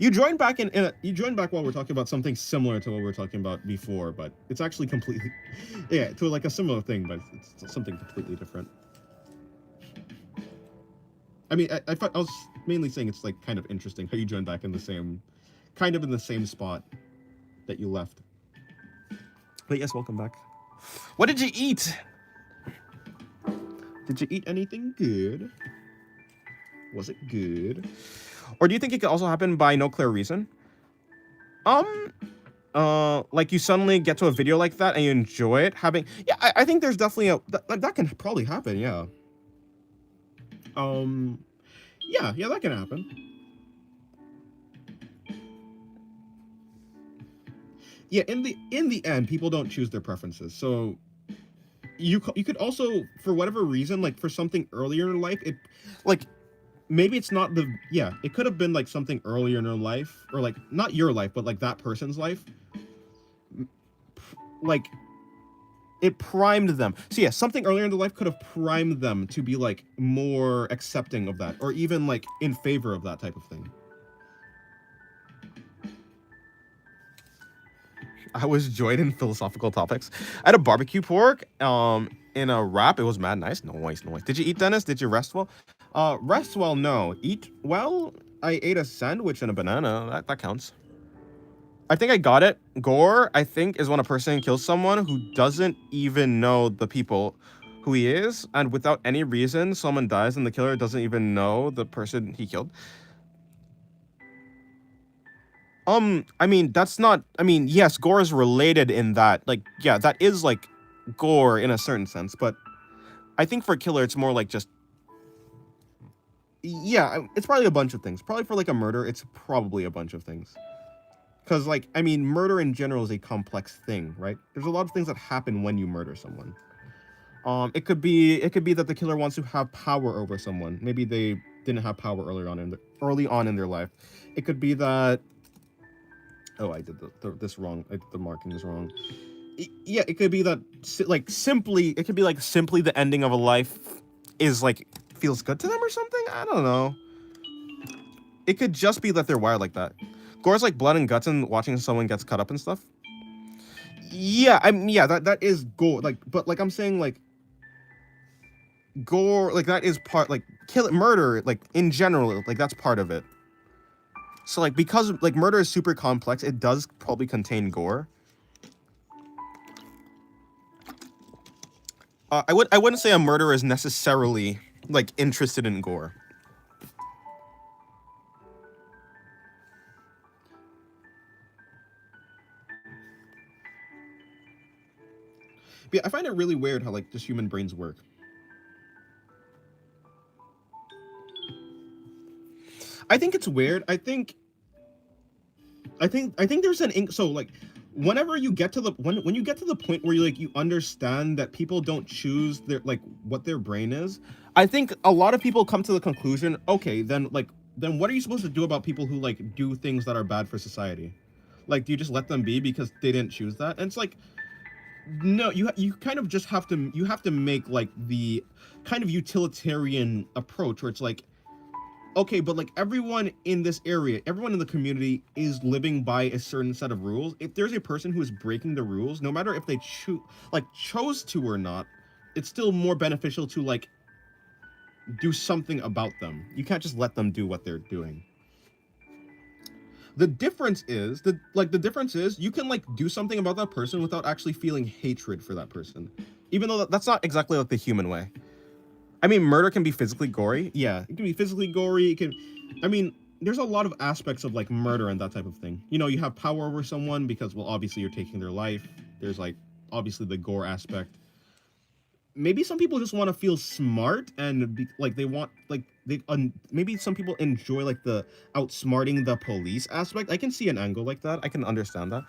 You joined back you joined back while we're talking about something similar to what we were talking about before, but it's actually completely to like a similar thing, but it's something completely different. I mean, I was mainly saying it's like kind of interesting how you joined back in the same spot that you left. But yes, welcome back. What did you eat? Did you eat anything good? Was it good? Or do you think it could also happen by no clear reason? Like you suddenly get to a video like that and you enjoy it I think there's definitely that can probably happen, yeah. That can happen. Yeah, in the end, people don't choose their preferences. So you could also, for whatever reason, like for something earlier in life, it like maybe it's not it could have been like something earlier in your life or like not your life, but like that person's life. Like it primed them. So yeah, something earlier in their life could have primed them to be like more accepting of that, or even like in favor of that type of thing. I was joined in philosophical topics. I had a barbecue pork in a wrap. It was mad nice. Noise, noise. Did you eat, Dennis? Did you rest well? Rest well, no. Eat well, I ate a sandwich and a banana. That counts. I think I got it. Gore, I think, is when a person kills someone who doesn't even know the people who he is, and without any reason, someone dies and the killer doesn't even know the person he killed. I mean, that's not. I mean, yes, gore is related in that. Like, yeah, that is like gore in a certain sense, but I think for killer, it's more like just. Yeah, it's probably a bunch of things. Probably for like a murder, it's probably a bunch of things. Because, like, I mean, murder in general is a complex thing, right? There's a lot of things that happen when you murder someone. It could be that the killer wants to have power over someone. Maybe they didn't have power early on in their life. It could be that. Oh, I did this wrong. I did the markings wrong. Yeah, it could be that like simply. It could be like simply the ending of a life is like feels good to them or something. I don't know. It could just be that they're wired like that. Gore's like blood and guts and watching someone gets cut up and stuff. Yeah, that is gore. Like, but like I'm saying, like gore, like that is part, like murder, like in general, like that's part of it. So like because like murder is super complex, it does probably contain gore. I wouldn't say a murderer is necessarily like interested in gore. But yeah, I find it really weird how like just human brains work. I think it's weird. I think there's so like whenever you get to the when you get to the point where you understand that people don't choose their like what their brain is, I think a lot of people come to the conclusion, okay, then what are you supposed to do about people who like do things that are bad for society? Like, do you just let them be because they didn't choose that? And it's like, no, you kind of just have to make like the kind of utilitarian approach where it's like, okay, but like everyone in this area, everyone in the community is living by a certain set of rules. If there's a person who is breaking the rules, no matter if they chose to or not, it's still more beneficial to like do something about them. You can't just let them do what they're doing. The difference is you can like do something about that person without actually feeling hatred for that person, even though that's not exactly like the human way. I mean, murder can be physically gory. Yeah, it can be physically gory. It can, I mean, there's a lot of aspects of like murder and that type of thing. You know, you have power over someone because, well, obviously you're taking their life. There's like obviously the gore aspect. Maybe some people just want to feel smart and be, like they want like maybe some people enjoy like the outsmarting the police aspect. I can see an angle like that. I can understand that.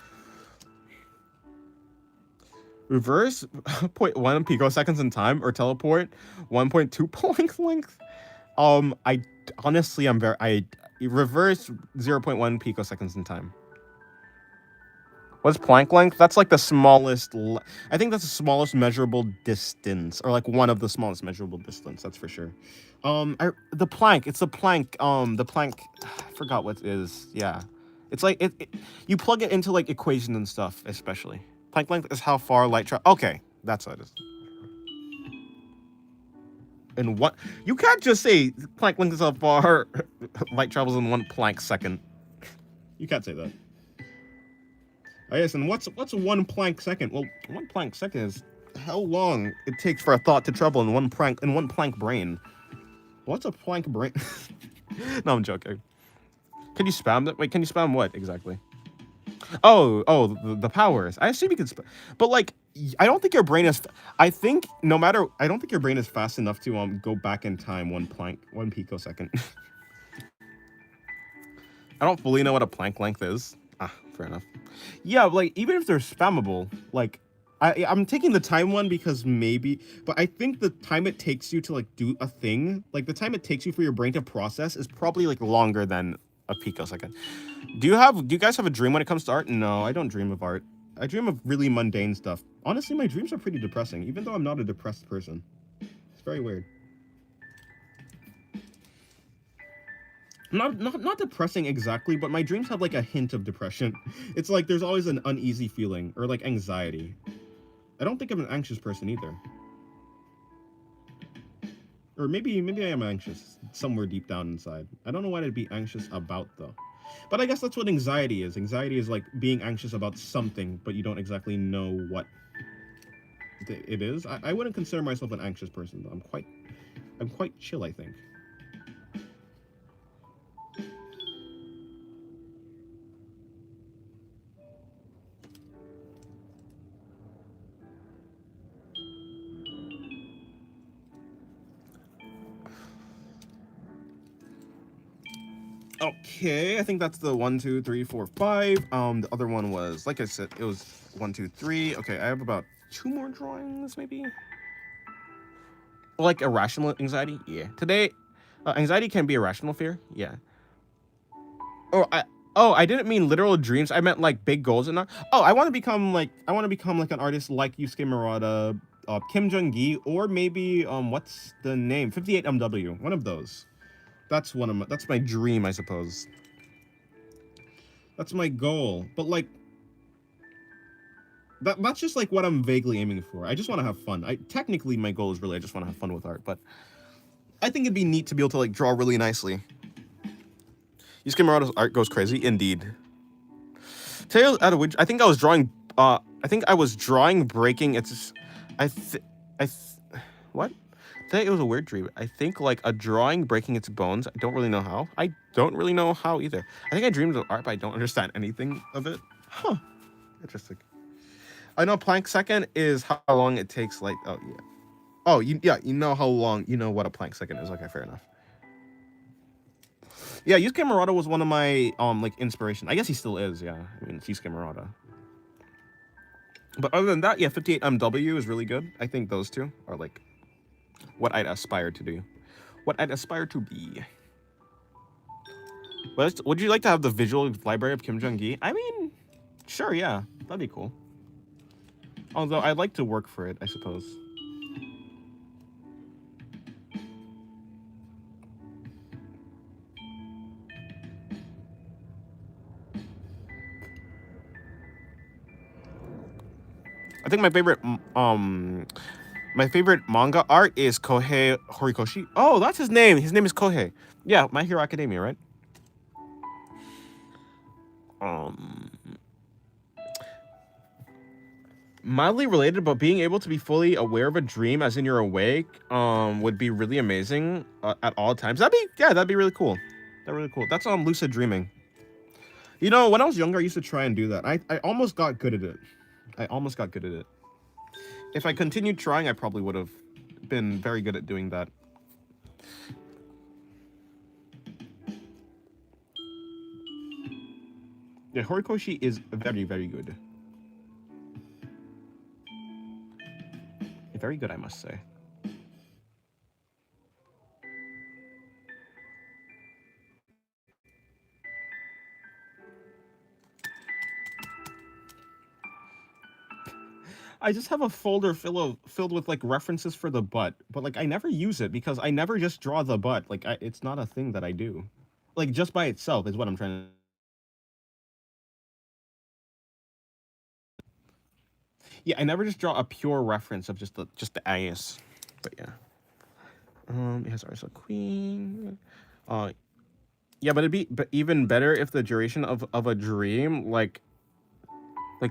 Reverse 0.1 picoseconds in time or teleport 1.2 Planck length. I honestly I reverse 0.1 picoseconds in time. What's Planck length? That's like the smallest. I think that's the smallest measurable distance, or like one of the smallest measurable distance. That's for sure. The Planck. It's the Planck. The Planck. I forgot what it is. Yeah, it's like you plug it into like equations and stuff, especially. Planck length is how far light travels. Okay, that's what it is. And what you can't just say Planck length is how far light travels in 1 Planck second. You can't say that. Oh yes, and what's 1 Planck second? Well, 1 Planck second is how long it takes for a thought to travel in one Planck brain. What's a Planck brain? No, I'm joking. Can you spam that? Wait, can you spam what exactly? Oh, the powers. I assume you could, but like, I don't think your brain is. I don't think your brain is fast enough to go back in time 1 picosecond. I don't fully know what a Planck length is. Fair enough. Yeah, like even if they're spammable, like I'm taking the time one because maybe, but I think the time it takes you to like do a thing, like the time it takes you for your brain to process is probably like longer than a picosecond. Do you guys have a dream when it comes to art? No, I don't dream of art. I dream of really mundane stuff. Honestly, my dreams are pretty depressing, even though I'm not a depressed person. It's very weird. Not depressing exactly, but my dreams have like a hint of depression. It's like there's always an uneasy feeling or like anxiety. I don't think I'm an anxious person either. Or maybe I am anxious somewhere deep down inside. I don't know what I'd be anxious about though. But I guess that's what anxiety is. Anxiety is like being anxious about something, but you don't exactly know what it is. I wouldn't consider myself an anxious person though. I'm quite chill, I think. Okay, I think that's the 1, 2, 3, 4, 5. The other one was, like I said, it was 1, 2, 3. Okay, I have about 2 more drawings, maybe. Like irrational anxiety, yeah. Today, anxiety can be irrational fear, yeah. I didn't mean literal dreams. I meant like big goals and not. Oh, I want to become like an artist like Yusuke Murata, Kim Jung-gi, or maybe what's the name? 58MW. One of those. That's my dream, I suppose. That's my goal. But like that's just like what I'm vaguely aiming for. I just want to have fun. Technically my goal is really I just want to have fun with art, but I think it'd be neat to be able to like draw really nicely. Yusuke Murata's art goes crazy, indeed. Tales out of which I think I was drawing breaking its what? Today it was a weird dream. I think like a drawing breaking its bones. I don't really know how. I don't really know how either. I think I dreamed of art, but I don't understand anything of it. Huh. Interesting. I know plank second is how long it takes, like, oh yeah. Oh, you know how long, you know what a plank second is. Okay, fair enough. Yeah, Yusuke Murata was one of my like inspiration. I guess he still is, yeah. I mean, it's Yusuke Murata. But other than that, yeah, 58MW is really good. I think those two are like what I'd aspire to do. What I'd aspire to be. Would you like to have the visual library of Kim Jung-gi? I mean, sure, yeah. That'd be cool. Although I'd like to work for it, I suppose. I think my favorite manga art is Kohei Horikoshi. Oh, that's his name. His name is Kohei. Yeah, My Hero Academia, right? Mildly related, but being able to be fully aware of a dream, as in you're awake, would be really amazing at all times. That'd be really cool. That'd really cool. That's lucid dreaming. You know, when I was younger, I used to try and do that. I almost got good at it. If I continued trying, I probably would have been very good at doing that. Yeah, Horikoshi is very, very good. Very good, I must say. I just have a folder filled with like references for the butt, but like I never use it because I never just draw the butt. Like it's not a thing that I do. Like just by itself is what I'm trying to. Yeah, I never just draw a pure reference of just the eyes. But yeah. It has Arsa Queen. Yeah, but it'd be even better if the duration of a dream like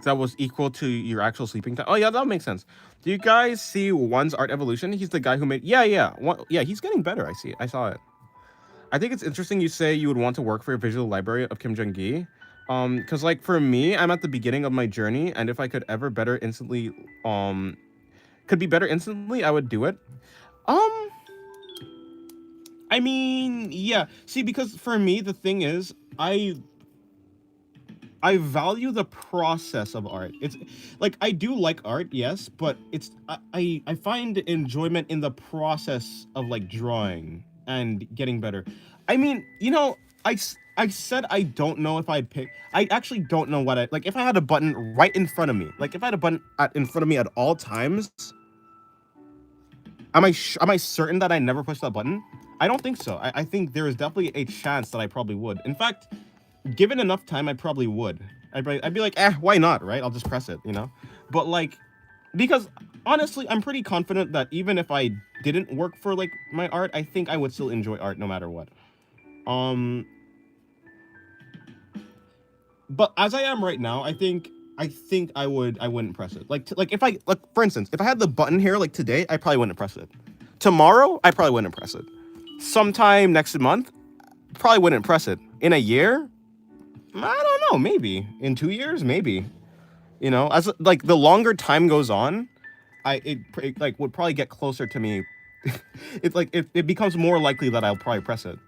that was equal to your actual sleeping time. Oh yeah, that makes sense. Do you guys see One's art evolution? He's the guy who made. Yeah. He's getting better. I saw it. I think it's interesting you say you would want to work for a visual library of Kim Jung-gi. Because like for me, I'm at the beginning of my journey, and if I could ever could be better instantly, I would do it. I mean, yeah. See, because for me, the thing is, I value the process of art. It's like I do like art, yes, but it's I find enjoyment in the process of like drawing and getting better. I mean, you know, I said I don't know if I'd pick. I actually don't know what I like. If I had a button right in front of me, like if I had a button in front of me at all times, am I certain that I never push that button? I don't think so. I think there is definitely a chance that I probably would. In fact, given enough time, I probably would. I'd be like, why not, right? I'll just press it, you know? But like, because honestly, I'm pretty confident that even if I didn't work for like my art, I think I would still enjoy art no matter what. Um, but as I am right now, I think I wouldn't press it. Like if I like for instance, if I had the button here like today, I probably wouldn't press it. Tomorrow, I probably wouldn't press it. Sometime next month, probably wouldn't press it. In a year, I don't know, maybe. In 2 years, maybe. You know, as like the longer time goes on, it like would probably get closer to me. It's like it becomes more likely that I'll probably press it.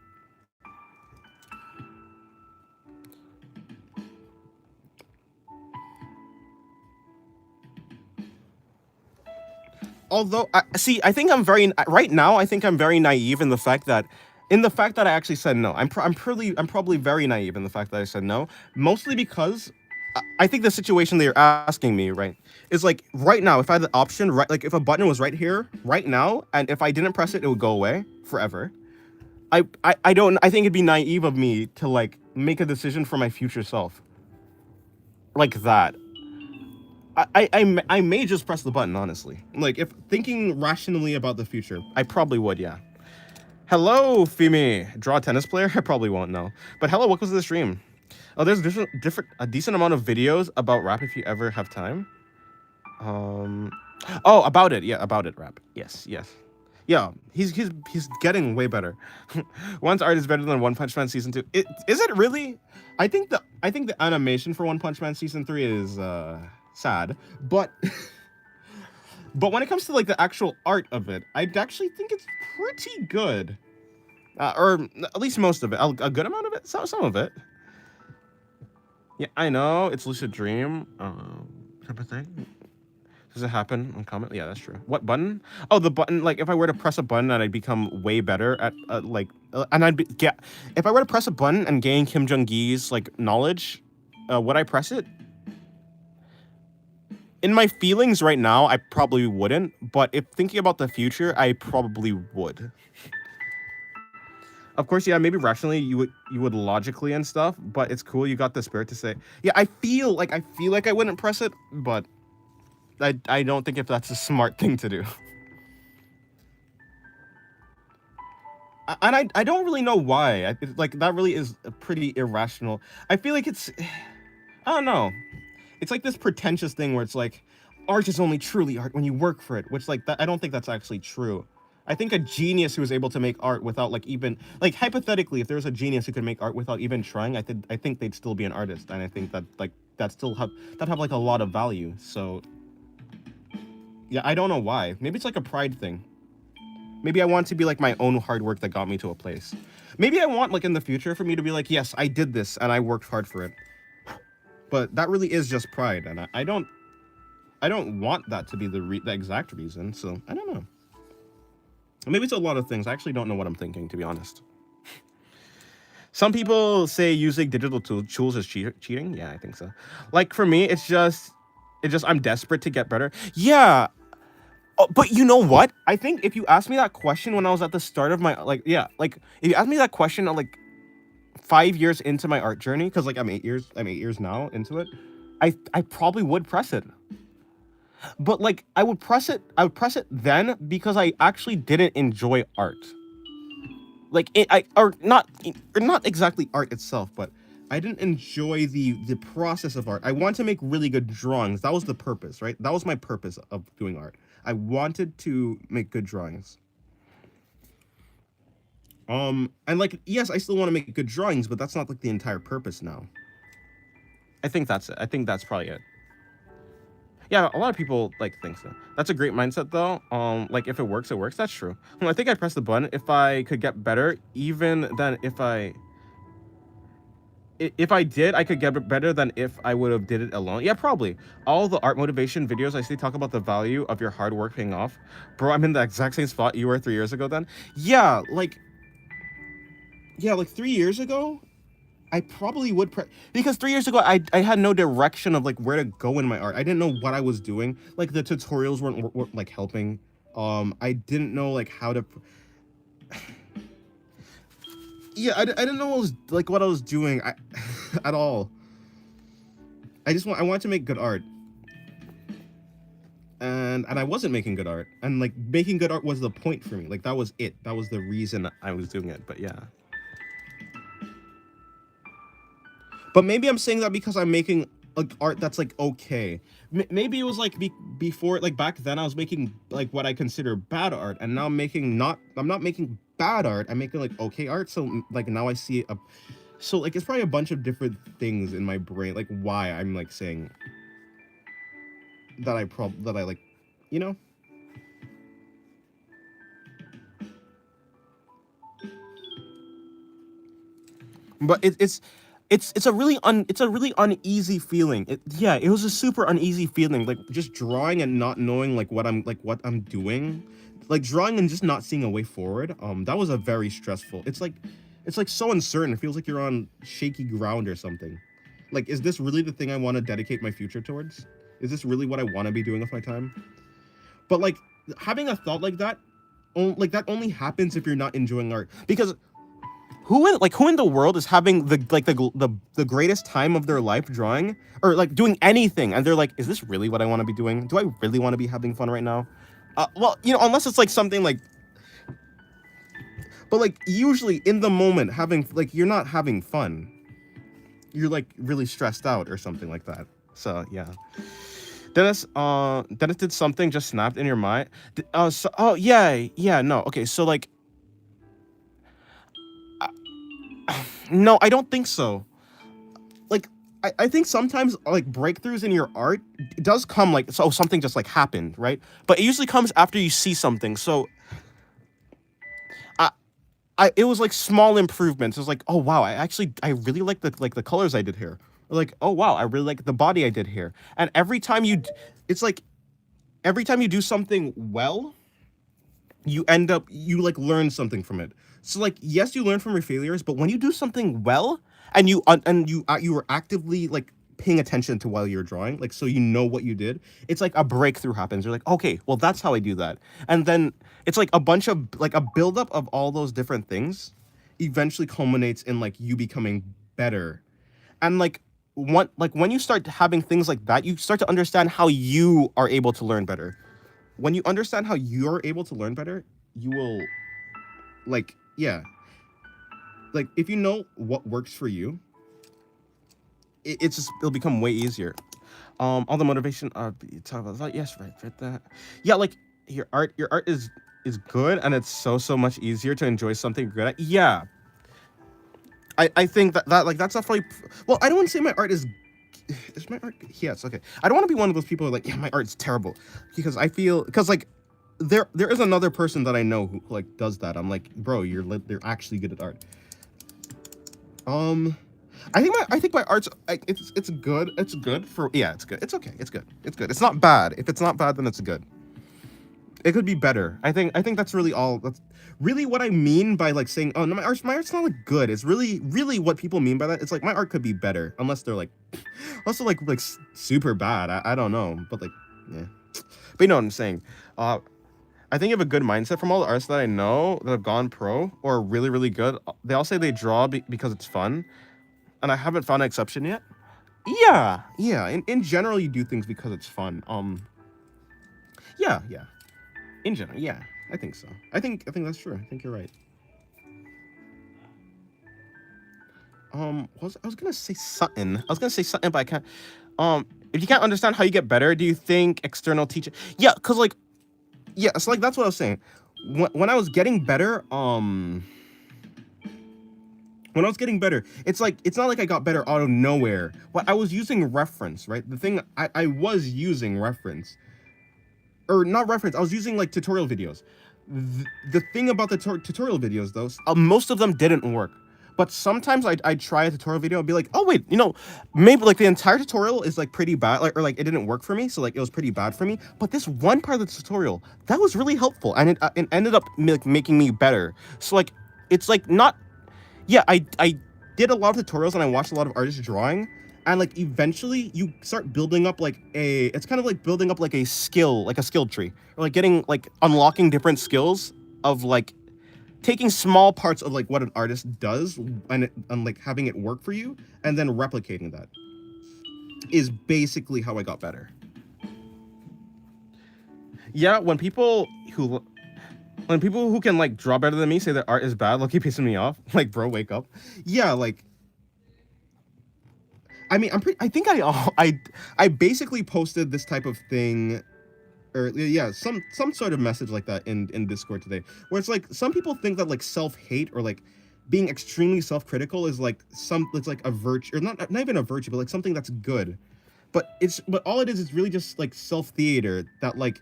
Although I think I'm very right now. I think I'm very naive in the fact that I actually said no. I'm probably very naive in the fact that I said no, mostly because I think the situation that you're asking me, right, is like right now. If I had the option, right, like if a button was right here, right now, and if I didn't press it, it would go away forever. I don't. I think it'd be naive of me to like make a decision for my future self like that. I may just press the button, honestly. Like, if thinking rationally about the future, I probably would, yeah. Hello, Fimi. Draw a tennis player? I probably won't know. But hello, welcome to the stream. Oh, there's a decent amount of videos about rap if you ever have time. Um, oh, about it, yeah, about it, rap. Yes, yes. Yeah, he's getting way better. One's art is better than One Punch Man season 2. Is it really? I think the animation for One Punch Man season 3 is sad, but but when it comes to like the actual art of it, I actually think it's pretty good, or at least most of it, a good amount of it, some of it. Yeah, I know it's lucid dream, type of thing. Does it happen on comment? Yeah, that's true. What button? Oh, the button. Like, if I were to press a button, and I'd become way better at and get. If I were to press a button and gain Kim Jong Gi's like knowledge, would I press it? In my feelings right now, I probably wouldn't. But if thinking about the future, I probably would. Of course, yeah, maybe rationally you would logically and stuff, but it's cool you got the spirit to say, yeah, I feel like I wouldn't press it, but I don't think if that's a smart thing to do. And I don't really know why. Like that really is pretty irrational. I feel like it's I don't know. It's like this pretentious thing where it's like art is only truly art when you work for it, which like that I don't think that's actually true. I think a genius who is able to make art without like even like hypothetically, if there was a genius who could make art without even trying, I think they'd still be an artist, and I think that like that still have like a lot of value. So yeah, I don't know why. Maybe it's like a pride thing. Maybe I want to be like my own hard work that got me to a place. Maybe I want like in the future for me to be like, yes, I did this and I worked hard for it. But that really is just pride, and I don't want that to be the exact reason. So I don't know. Maybe it's a lot of things. I actually don't know what I'm thinking, to be honest. Some people say using digital tools is cheating. Yeah, I think so. Like for me, it's just I'm desperate to get better. Yeah. Oh, but you know what? I think if you asked me that question when I was at the start of my like if you asked me that question like 5 years into my art journey, because like I'm 8 years now into it, I probably would press it. But like I would press it then because I actually didn't enjoy art. Like or not exactly art itself, but I didn't enjoy the process of art. I want to make really good drawings. That was the purpose, right? That was my purpose of doing art. I wanted to make good drawings. And like yes, I still want to make good drawings, but that's not like the entire purpose now. I think that's it. I think that's probably it. Yeah, a lot of people like think so. That's a great mindset though. Like if it works, it works. That's true. I think I'd press the button if I could get better, even than if I did, I could get better than if I would have did it alone. Yeah, probably. All the art motivation videos I see talk about the value of your hard work paying off. Bro, I'm in the exact same spot you were 3 years ago then. Yeah, like 3 years ago, I probably would because 3 years ago I had no direction of like where to go in my art. I didn't know what I was doing. Like the tutorials weren't like helping. I didn't know like how to. Yeah, I didn't know what I was doing at all. I wanted to make good art, and I wasn't making good art, and like making good art was the point for me. Like that was it. That was the reason I was doing it. But yeah. But maybe I'm saying that because I'm making like art that's like okay. Maybe it was like before, like back then I was making like what I consider bad art, and now I'm not making bad art. I'm making like okay art. So like now I see so like it's probably a bunch of different things in my brain, like why I'm like saying that that I like, you know. But it's a really uneasy feeling. Yeah, it was a super uneasy feeling, like just drawing and not knowing like what I'm doing, like drawing and just not seeing a way forward. That was a very stressful. It's like so uncertain. It feels like you're on shaky ground or something. Like, is this really the thing I want to dedicate my future towards? Is this really what I want to be doing with my time? But like having a thought like that, that only happens if you're not enjoying art. Because who in the world is having the greatest time of their life drawing or like doing anything, and they're like, is this really what I want to be doing? Do I really want to be having fun right now? Well, you know, unless it's like something like, but like usually in the moment having like you're not having fun. You're like really stressed out or something like that. So yeah. Dennis did something just snapped in your mind. Oh yeah, no, okay, so like, no, I don't think so. Like, I think sometimes like breakthroughs in your art it does come like, so something just like happened, right? But it usually comes after you see something. So it was like small improvements. It was like, oh wow, I really like the colors I did here. Or like, oh wow, I really like the body I did here. And it's like every time you do something well, you like learn something from it. So like, yes, you learn from your failures, but when you do something well and you were actively like paying attention to while you're drawing, like, so you know what you did, it's like a breakthrough happens. You're like, okay, well that's how I do that. And then it's like a bunch of like a buildup of all those different things eventually culminates in like you becoming better. And like when you start having things like that, you start to understand how you are able to learn better. When you understand how you're able to learn better, you will like, yeah, like if you know what works for you, it'll become way easier. All the motivation you talk about that, yes, right that, yeah, like your art is good, and it's so much easier to enjoy something good at. Yeah, I think that like that's definitely, well, I don't want to say my art is my art, yes, okay, I don't want to be one of those people who are like, yeah, my art's terrible, because I feel, because like there is another person that I know who like does that. I'm like, bro, you're actually good at art. I think my art's it's good. It's good for, yeah, it's good. It's okay. It's good. It's good. It's not bad. If it's not bad, then it's good. It could be better. I think that's really all. That's really what I mean by like saying, oh no, my art's not like good. It's really what people mean by that. It's like my art could be better, unless they're like super bad. I don't know, but like, yeah. But you know what I'm saying. I think you have a good mindset. From all the artists that I know that have gone pro or are really good, they all say they draw because it's fun, and I haven't found an exception yet. Yeah. In general, you do things because it's fun. Yeah. In general, yeah, I think so. I think that's true. I think you're right. I was gonna say something. But I can't. If you can't understand how you get better, do you think external teaching? Yeah, cause like, yeah, so like that's what I was saying. When I was getting better, it's like, it's not like I got better out of nowhere. But I was using reference, right? The thing I was using reference, or not reference. I was using like tutorial videos. The thing about the tutorial videos, though, most of them didn't work. But sometimes I'd try a tutorial video and be like, oh wait, you know, maybe like the entire tutorial is like pretty bad, like, or like it didn't work for me, so like it was pretty bad for me. But this one part of the tutorial, that was really helpful, and it ended up making me better. So like, it's like not, yeah, I did a lot of tutorials and I watched a lot of artists drawing, and like eventually you start building up like it's kind of like building up like a skill, like a skill tree, or like getting like unlocking different skills of like taking small parts of like what an artist does and like having it work for you and then replicating that is basically how I got better. Yeah, when people who can like draw better than me say that art is bad, like, keep pissing me off. Like, bro, wake up. Yeah, like I mean, I think I basically posted this type of thing, or yeah, some sort of message like that in Discord today, where it's like some people think that like self-hate or like being extremely self-critical is like it's like a virtue, or not even a virtue, but like something that's good. But all it is really just like self-theater that like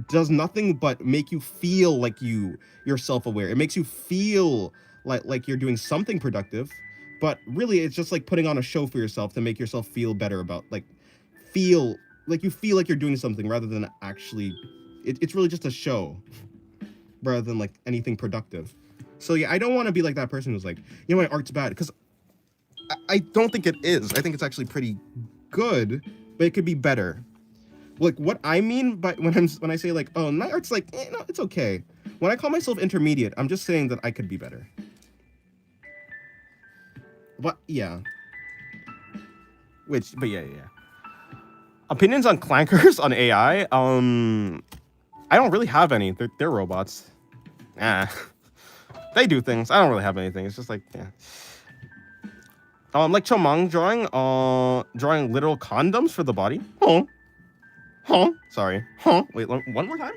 does nothing but make you feel like you're self-aware. It makes you feel like you're doing something productive, but really it's just like putting on a show for yourself to make yourself feel better about like feel like you feel like you're doing something rather than actually it's really just a show rather than like anything productive. So yeah, I don't want to be like that person who's like, you know, my art's bad, because I don't think it is. I think it's actually pretty good, but it could be better. Like what I mean by when I say like, oh, my art's like, no, it's okay. When I call myself intermediate, I'm just saying that I could be better. But yeah. But yeah. Opinions on clankers on AI? I don't really have any. They're robots. They do things. I don't really have anything. It's just like, yeah. Like Chomang drawing literal condoms for the body. Sorry. Wait, one more time.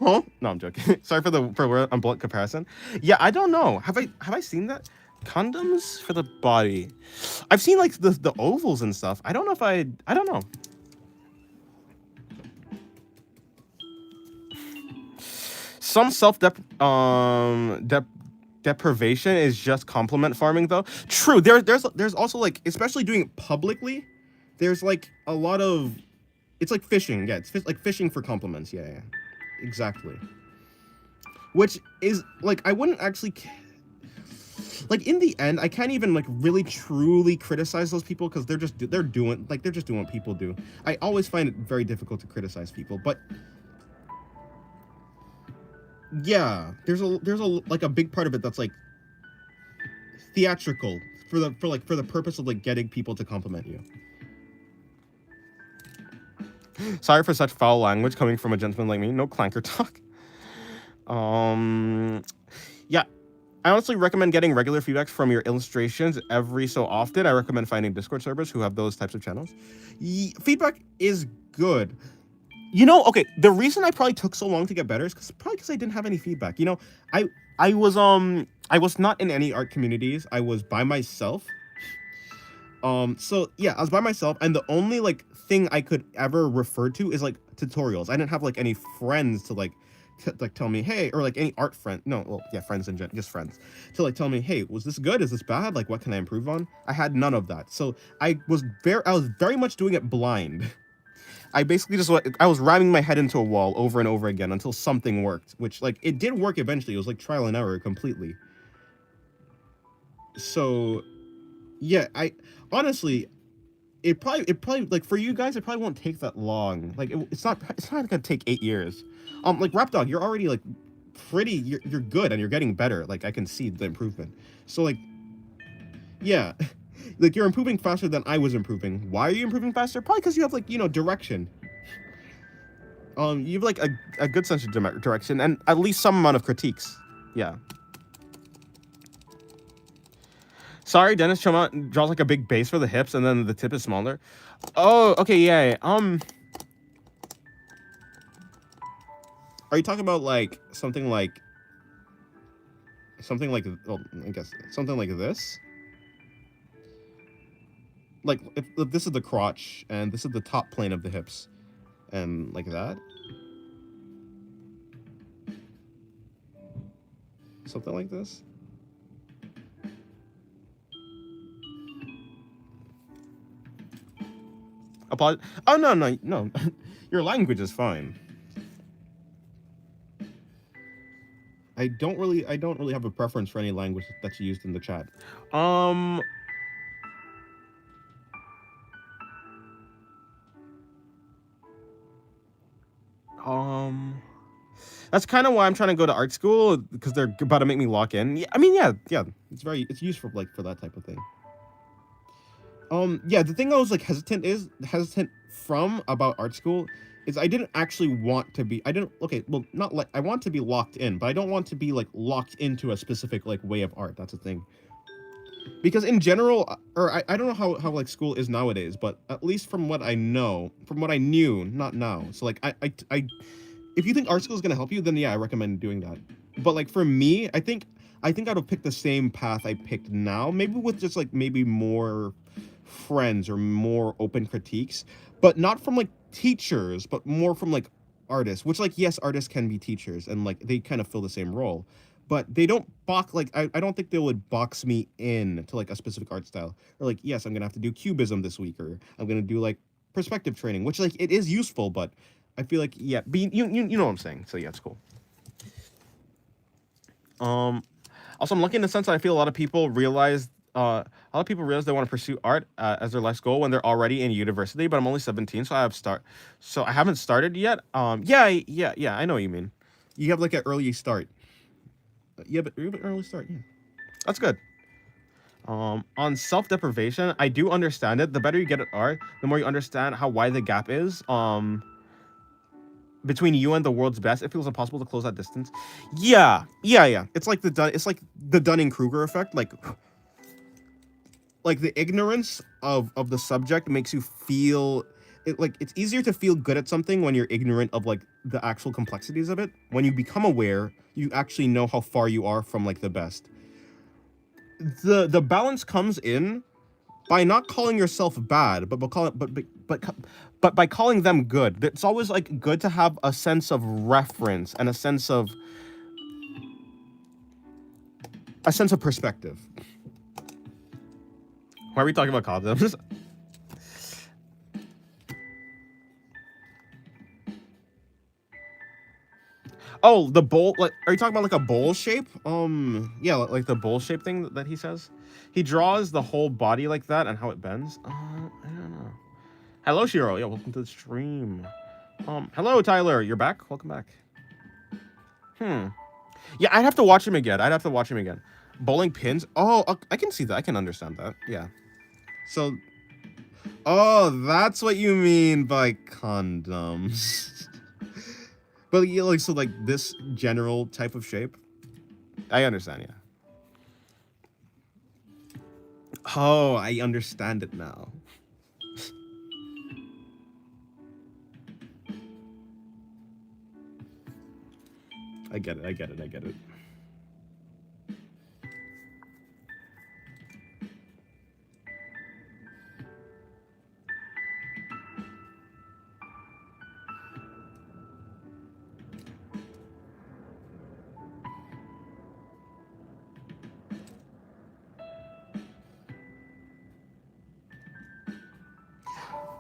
No, I'm joking. Sorry for blunt comparison. Yeah, I don't know. Have I seen that? Condoms for the body. I've seen like the ovals and stuff. I don't know if I don't know. Some deprivation is just compliment farming though. True. There's also like, especially doing it publicly, there's like a lot of, it's like fishing. Yeah, it's like fishing for compliments. Yeah. Exactly. Which is like, I wouldn't actually like, in the end, I can't even like really truly criticize those people, because they're just doing what people do. I always find it very difficult to criticize people, but yeah, there's a like a big part of it that's like theatrical for the purpose of like getting people to compliment you. Sorry for such foul language coming from a gentleman like me. No clanker talk. Yeah. I honestly recommend getting regular feedback from your illustrations every so often. I recommend finding Discord servers who have those types of channels. Feedback is good. You know, okay, the reason I probably took so long to get better is because I didn't have any feedback. You know, I was not in any art communities. I was by myself. So yeah, I was by myself, and the only like thing I could ever refer to is like tutorials. I didn't have like any friends to like tell me, hey, or like any art friend. No, well, yeah, friends in general, just friends to like tell me, hey, was this good? Is this bad? Like, what can I improve on? I had none of that. So I was very much doing it blind. I basically I was ramming my head into a wall over and over again until something worked, which like it did work eventually. It was like trial and error completely. So yeah, I honestly, it probably like for you guys, it probably won't take that long. Like it's not gonna take 8 years. Like Rapdog, you're already like you're good and you're getting better. Like I can see the improvement. So like, yeah, like you're improving faster than I was improving. Why are you improving faster? Probably because you have like, you know, direction. You have like a good sense of direction and at least some amount of critiques. Yeah. Sorry, Dennis Choma draws like a big base for the hips and then the tip is smaller. Oh, okay, yeah. Are you talking about like something like well, I guess something like this? Like if this is the crotch and this is the top plane of the hips, and like that? Something like this? Oh, no. Your language is fine. I don't really have a preference for any language that's used in the chat. Um, um, that's kind of why I'm trying to go to art school because they're about to make me lock in. Yeah, I mean, yeah. It's useful like for that type of thing. Yeah, the thing I was like hesitant from about art school is I didn't actually want to be. I didn't. Okay, well, not like I want to be locked in, but I don't want to be like locked into a specific like way of art. That's the thing. Because in general, or I don't know how like school is nowadays, but at least from what I know, from what I knew, not now. So like if you think art school is gonna help you, then yeah, I recommend doing that. But like for me, I think I'd have picked the same path I picked now, maybe with just like maybe more friends or more open critiques, but not from like teachers, but more from like artists. Which like yes, artists can be teachers and like they kind of fill the same role. But they don't box like I don't think they would box me in to like a specific art style. Or like, yes, I'm gonna have to do cubism this week, or I'm gonna do like perspective training, which like it is useful, but I feel like yeah, you know what I'm saying. So yeah, it's cool. Um, Also, I'm lucky in the sense that I feel a lot of people realize they want to pursue art as their life's goal when they're already in university. But I'm only 17, so I haven't started yet. Yeah. I know what you mean. you have like an early start. Yeah, but you have an early start. Yeah. That's good. On self-deprivation, I do understand it. The better you get at art, the more you understand how wide the gap is. Between you and the world's best, it feels impossible to close that distance. Yeah. It's like the Dunning-Kruger effect. Like the ignorance of the subject makes you feel it, like it's easier to feel good at something when you're ignorant of like the actual complexities of it. When you become aware, you actually know how far you are from like the best. The balance comes in by not calling yourself bad, but by calling but by calling them good. It's always like good to have a sense of reference and a sense of perspective. Why are we talking about condoms? Oh, the bowl. Like, are you talking about like a bowl shape? Yeah, like the bowl shape thing that he says. He draws the whole body like that and how it bends. I don't know. Hello, Shiro. Yeah, welcome to the stream. Hello, Tyler. You're back. Welcome back. Yeah, I'd have to watch him again. Bowling pins. Oh, I can see that. I can understand that. Yeah. So, oh, that's what you mean by condoms. But yeah, like so, like this general type of shape. I understand. Yeah. Oh, I understand it now. I get it.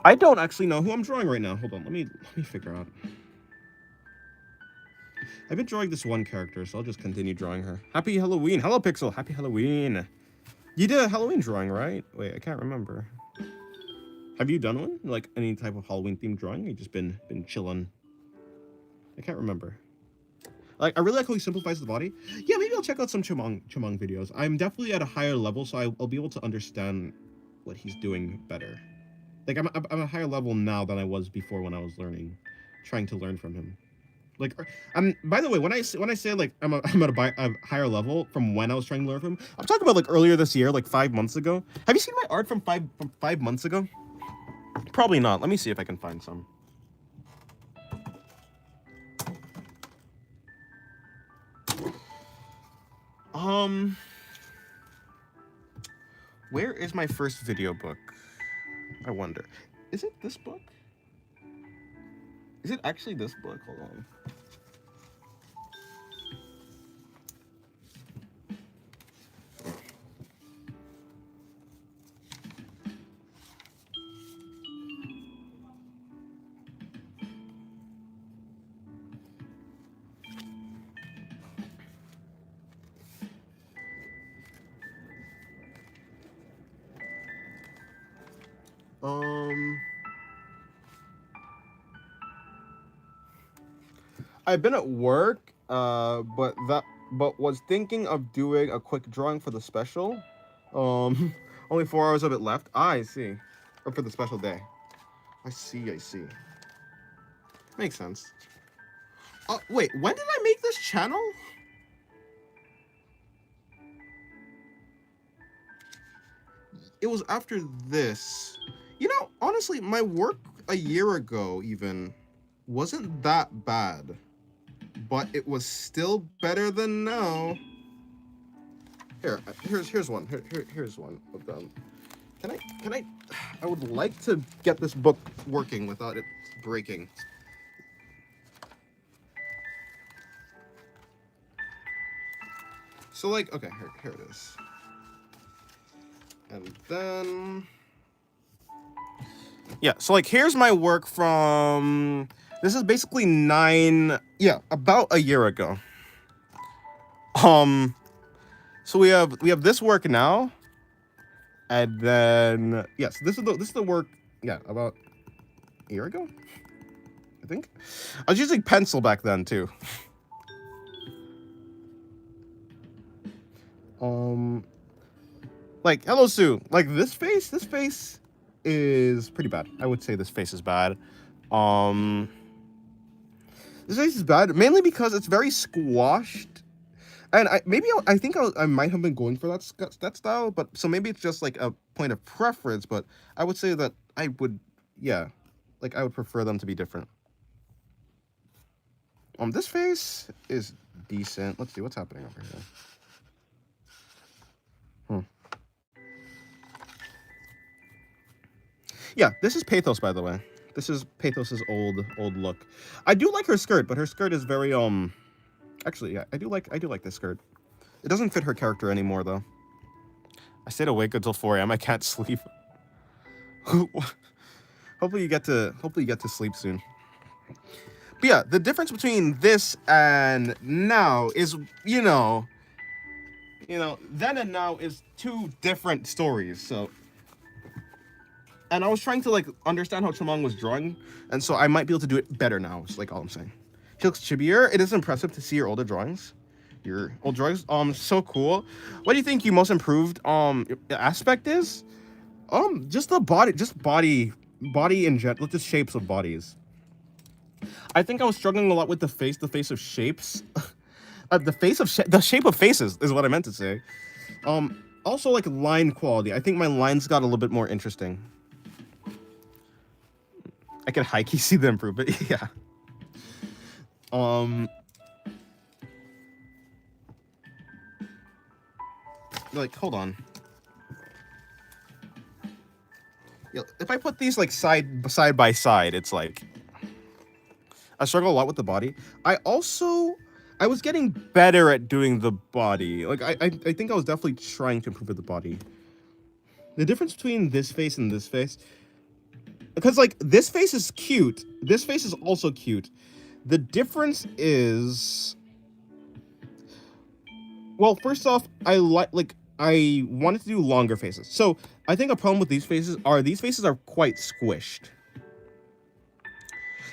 I don't actually know who I'm drawing right now. Hold on, let me figure out. I've been drawing this one character, so I'll just continue drawing her. Happy Halloween. Hello, Pixel. Happy Halloween. You did a Halloween drawing, right? Wait, I can't remember. Have you done one? Like any type of Halloween themed drawing? Or you just been chilling? I can't remember. Like, I really like how he simplifies the body. Yeah, maybe I'll check out some Chumong videos. I'm definitely at a higher level, so I'll be able to understand what he's doing better. Like, I'm at a higher level now than I was before when I was trying to learn from him. Like, by the way, when I say like I'm at a higher level from when I was trying to learn from him, I'm talking about like earlier this year, like 5 months ago. Have you seen my art from 5 months ago? Probably not. Let me see if I can find some. Where is my first video book? I wonder. Is it this book? Is it actually this book? Hold on. Um, I've been at work, but was thinking of doing a quick drawing for the special. Um, only 4 hours of it left. Ah, I see. Or for the special day. I see. I see. Makes sense. Wait. When did I make this channel? It was after this. You know, honestly, my work a year ago even wasn't that bad, but it was still better than now. Here's one. Here's one of them. Can I? I would like to get this book working without it breaking. So like, okay, here it is. And then, yeah. So like, here's my work from. This is basically about a year ago. So we have this work now, and then yes, this is the work. Yeah, about a year ago, I think. I was using pencil back then too. Like hello Sue. Like this face is pretty bad. I would say this face is bad. This face is bad mainly because it's very squashed. And I think I might have been going for that style, but so maybe it's just like a point of preference. But I would say that I would, yeah, like I would prefer them to be different. This face is decent. Let's see what's happening over here. Yeah, this is Pathos, by the way. This is Pathos's old look. I do like her skirt, but her skirt is very Actually, yeah, I do like this skirt. It doesn't fit her character anymore, though. I stayed awake until 4 a.m. I can't sleep. Hopefully you get to sleep soon. But yeah, the difference between this and now is, then and now is two different stories. So, and I was trying to like understand how Chamong was drawing, and so I might be able to do it better now. Is like all I'm saying. She looks chippier. It is impressive to see your older drawings. Your old drawings, so cool. What do you think your most improved aspect is? Just the body, body in general, just shapes of bodies. I think I was struggling a lot with the face of shapes. The shape of faces is what I meant to say. Also like line quality. I think my lines got a little bit more interesting. I can high key see the improvement. Yeah. Like, hold on. Yeah, if I put these like side by side, it's like I struggle a lot with the body. I was getting better at doing the body. Like I think I was definitely trying to improve with the body. The difference between this face and this face, because like this face is cute, this face is also cute. The difference is, well, first off, I wanted to do longer faces. So I think a problem with these faces are quite squished.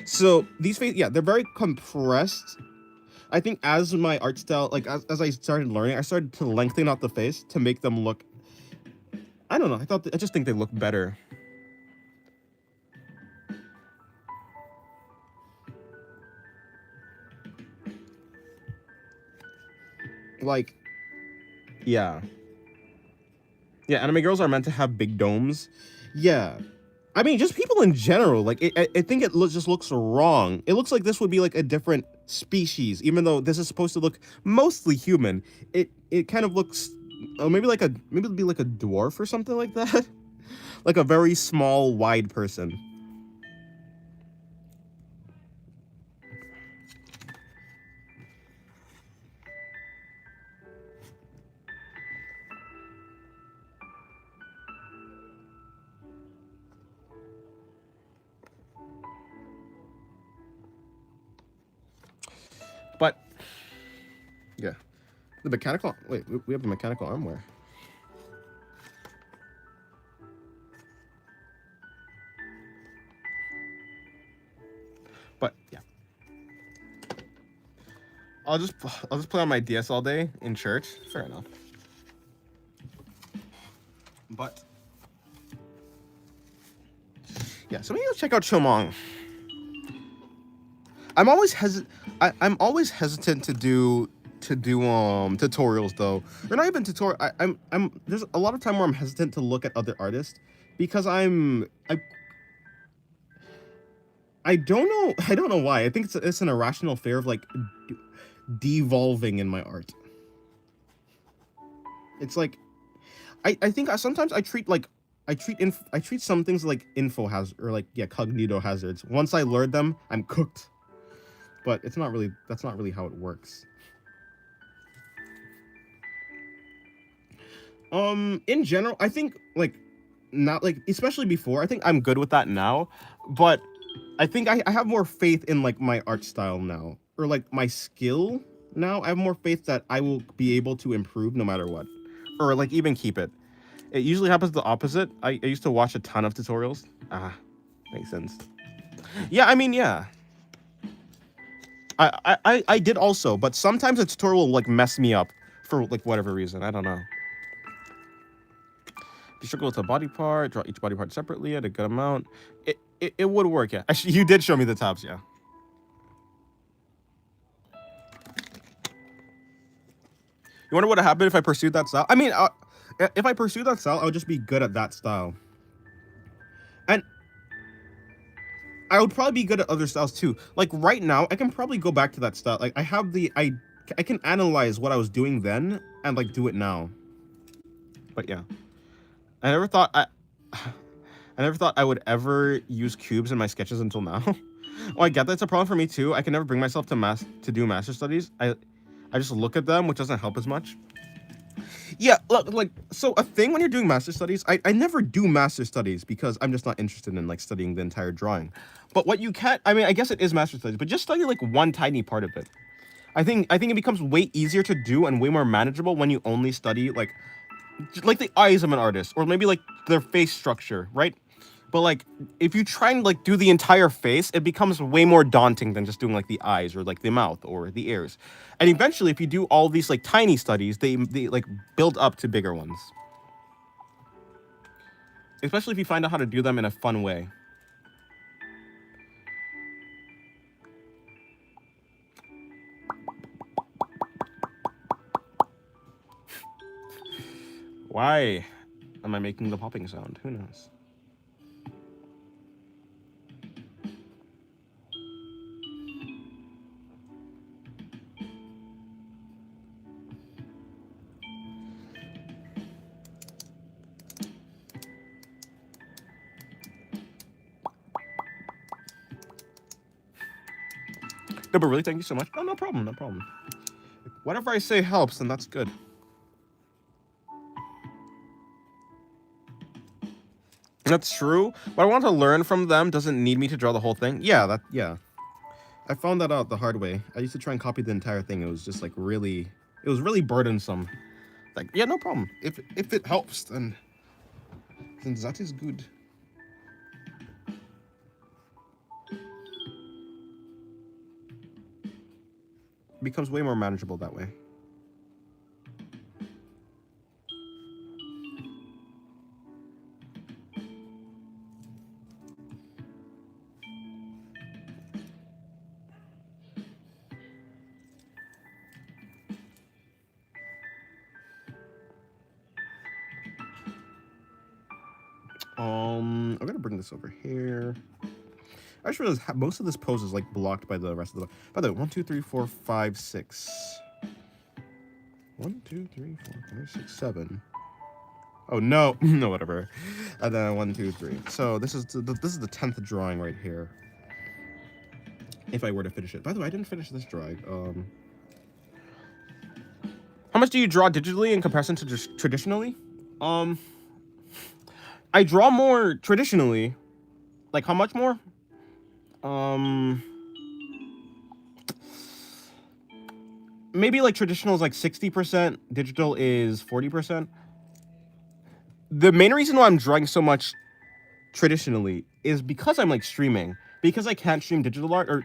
So these faces, yeah, they're very compressed. I think as my art style, like as I started learning, I started to lengthen out the face to make them look, I don't know, I just think they look better. Like, yeah. Yeah, anime girls are meant to have big domes. Yeah. I mean, just people in general. Like, I think it just looks wrong. It looks like this would be like a different species, even though this is supposed to look mostly human. It kind of looks, maybe it'd be like a dwarf or something like that, like a very small, wide person. But yeah, the mechanical. Wait, we have the mechanical armware. I'll just play on my DS all day in church. Fair enough. But yeah, so maybe I'll check out Chomong. I'm always I'm always hesitant to do tutorials though. Or not even tutorial. I'm there's a lot of time where I'm hesitant to look at other artists because I don't know why. I think it's an irrational fear of like devolving in my art. It's like I think sometimes I treat like I treat some things like info hazard or like yeah cognito hazards. Once I learn them, I'm cooked. But it's not really that's not really how it works. In general, I think like not like especially before. I think I'm good with that now, but I think I have more faith in like my art style now or like my skill now. I have more faith that I will be able to improve no matter what, or like even keep it. It usually happens the opposite. I used to watch a ton of tutorials. Makes sense. Yeah, I mean, yeah. I did also, but sometimes a tutorial will like mess me up for like whatever reason. I don't know. If you struggle with a body part, draw each body part separately at a good amount. It would work, yeah. Actually, you did show me the tabs, yeah. You wonder what would happen if I pursued that style? I mean, if I pursued that style, I would just be good at that style. And I would probably be good at other styles too. Like right now, I can probably go back to that style. Like I have I can analyze what I was doing then and like do it now. But yeah, I never thought I never thought I would ever use cubes in my sketches until now. Oh, I get that's a problem for me too. I can never bring myself to do master studies. I just look at them, which doesn't help as much. Yeah, look, like, so a thing when you're doing master studies, I never do master studies because I'm just not interested in, like, studying the entire drawing. But what you can, I mean, I guess it is master studies, but just study, like, one tiny part of it. I think it becomes way easier to do and way more manageable when you only study, like the eyes of an artist, or maybe, like, their face structure, right? But like, if you try and like do the entire face, it becomes way more daunting than just doing like the eyes or like the mouth or the ears. And eventually, if you do all these like tiny studies, they like build up to bigger ones. Especially if you find out how to do them in a fun way. Why am I making the popping sound? Who knows? No, but really, thank you so much. No problem, no problem. Whatever I say helps, then that's good. That's true. What I want to learn from them doesn't need me to draw the whole thing. Yeah, yeah. I found that out the hard way. I used to try and copy the entire thing. It was just like really, it was really burdensome. Like, yeah, no problem. If it helps, then that is good. It becomes way more manageable that way. I'm gonna bring this over here. I just realized most of this pose is like blocked by the rest of the. By the way, 1, 2, 3, 4, 5, 6. 1, 2, 3, 4, 5, 6, 7. Oh no, no, whatever. And then 1, 2, 3. So this is the 10th drawing right here. If I were to finish it. By the way, I didn't finish this drawing. How much do you draw digitally in comparison to just traditionally? I draw more traditionally. Like how much more? Maybe like traditional is like 60%, digital is 40%. The main reason why I'm drawing so much traditionally is because I'm like streaming. Because I can't stream digital art or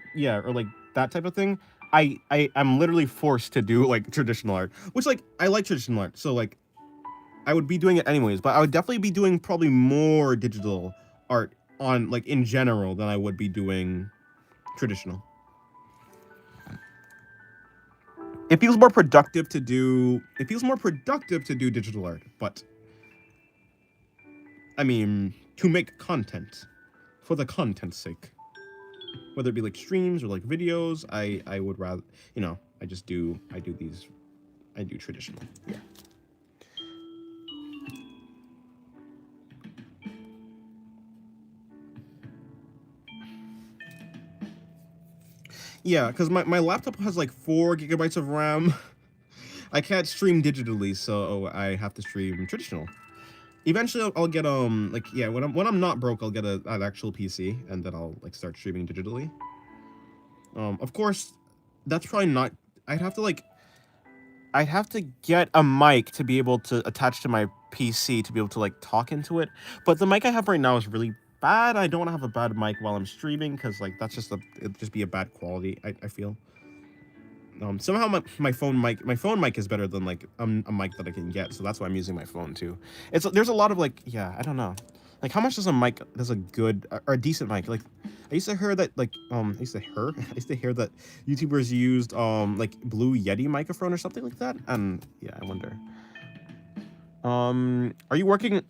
like that type of thing. I'm literally forced to do like traditional art, which like I like traditional art, so like I would be doing it anyways, but I would definitely be doing probably more digital art on like in general than I would be doing traditional. It feels more productive to do digital art, but I mean to make content for the content's sake. Whether it be like streams or like videos, I would rather, you know, I do traditional. Yeah. Yeah, because my laptop has like 4 gigabytes of RAM. I can't stream digitally, so I have to stream traditional. Eventually, I'll get like yeah, when I'm not broke, I'll get an actual PC, and then I'll like start streaming digitally. Of course, that's probably not. I'd have to like I'd have to get a mic to be able to attach to my PC to be able to like talk into it. But the mic I have right now is really bad. I don't want to have a bad mic while I'm streaming because like that's just it'd just be a bad quality. I feel. Somehow my phone mic is better than like a mic that I can get, so that's why I'm using my phone too. There's a lot of like yeah, I don't know, like how much does a good or a decent mic like. I used to hear that like I used to hear that YouTubers used like Blue Yeti microphone or something like that, and yeah, I wonder. Are you working?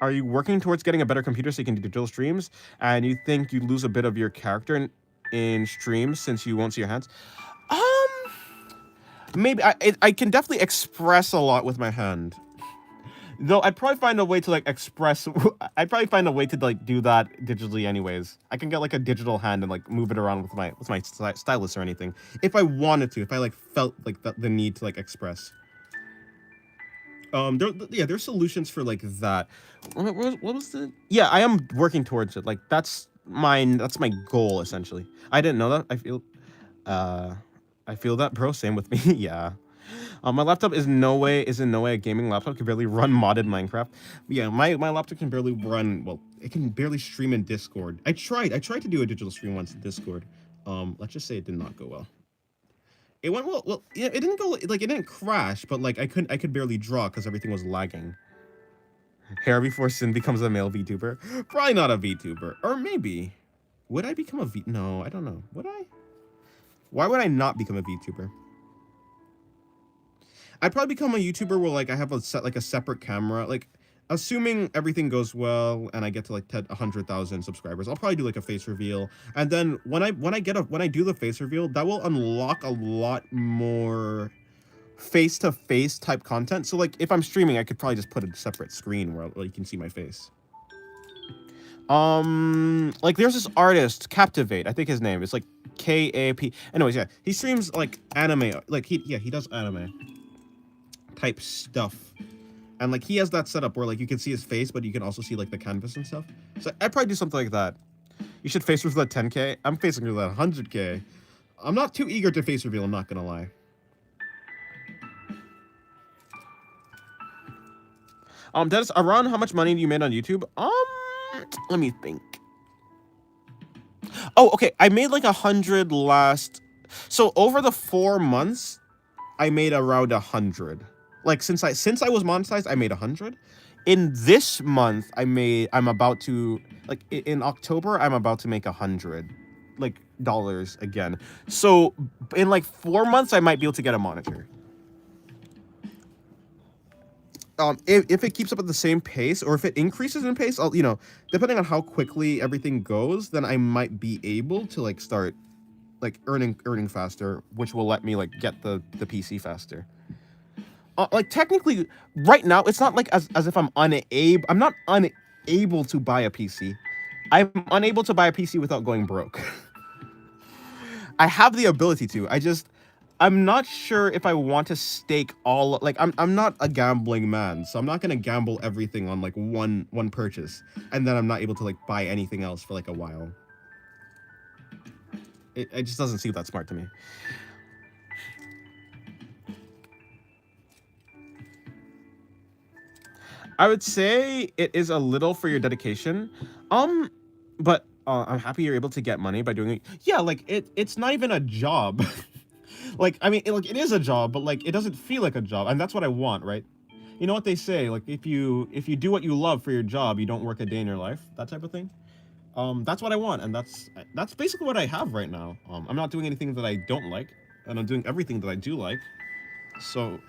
Are you working towards getting a better computer so you can do digital streams? And you think you lose a bit of your character in streams since you won't see your hands? Um, Maybe I can definitely express a lot with my hand. Though I'd probably find a way to like express. I'd probably find a way to like do that digitally, anyways. I can get like a digital hand and like move it around with my stylus or anything if I wanted to. If I like felt like the need to like express. Yeah, there's solutions for like that. What was the? Yeah, I am working towards it. Like that's my goal essentially. I didn't know that. Uh, I feel that, bro. Same with me. Yeah. My laptop is in no way a gaming laptop. Can barely run modded Minecraft. But yeah, my laptop can barely run. Well, it can barely stream in Discord. I tried to do a digital stream once in Discord. Let's just say it did not go well. It went well. Well, yeah, it didn't go like it didn't crash, but like I could barely draw because everything was lagging. Hair before Sin becomes a male VTuber. Probably not a VTuber, or maybe. Would I become a V? No, I don't know. Would I? Why would I not become a VTuber? I'd probably become a YouTuber where like I have a separate camera, like assuming everything goes well and I get to like 100,000 subscribers. I'll probably do like a face reveal, and then when I do the face reveal, that will unlock a lot more face-to-face type content. So like if I'm streaming, I could probably just put a separate screen where you can see my face. Like there's this artist, Captivate, I think his name is like KAP. Anyways, yeah, he streams like anime, like he does anime type stuff, and like he has that setup where like you can see his face, but you can also see like the canvas and stuff. So I'd probably do something like that. You should face reveal at 10K. I'm facing reveal at 100K. I'm not too eager to face reveal. I'm not gonna lie. Dennis, around how much money you made on YouTube? Let me think. Oh, okay. I made like 100 last. So over the 4 months, I made around 100. Like since I was monetized, I made 100. In this month, I'm about to like in October, I'm about to make 100, like dollars again. So in like 4 months, I might be able to get a monitor. If it keeps up at the same pace, or if it increases in pace, I'll, you know, depending on how quickly everything goes, then I might be able to like start like earning faster, which will let me like get the PC faster. Like technically, right now it's not like as if I'm unable. I'm not unable to buy a PC. I'm unable to buy a PC without going broke. I have the ability to. I'm not sure if I want to stake all, like I'm not a gambling man, so I'm not gonna gamble everything on like one purchase, and then I'm not able to like buy anything else for like a while. It just doesn't seem that smart to me. I would say it is a little for your dedication, but I'm happy you're able to get money by doing it. Yeah, like it's not even a job. Like, I mean, like it is a job, but like it doesn't feel like a job, and that's what I want, right? You know what they say, like if you do what you love for your job, you don't work a day in your life, that type of thing. That's what I want, and that's basically what I have right now. I'm not doing anything that I don't like, and I'm doing everything that I do like. So,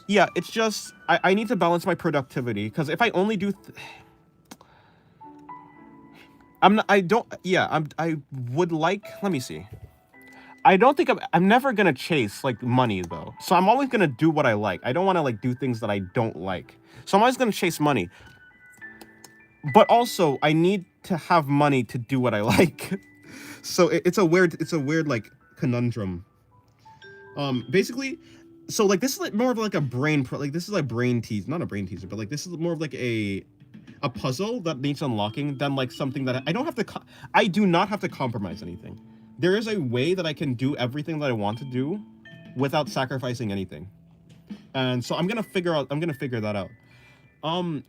yeah, it's just I need to balance my productivity because if I only do, I'm not, I don't, yeah, I would like. Let me see. I don't think I'm never gonna chase like money though. So I'm always gonna do what I like. I don't want to like do things that I don't like. So I'm always gonna chase money. But also I need to have money to do what I like. So it's a weird like conundrum. Basically, so like this is like more of like a like this is like brain tease, not a brain teaser, but like this is more of like a puzzle that needs unlocking than like something that I don't have to I do not have to compromise anything. There is a way that I can do everything that I want to do without sacrificing anything. And so I'm gonna figure that out.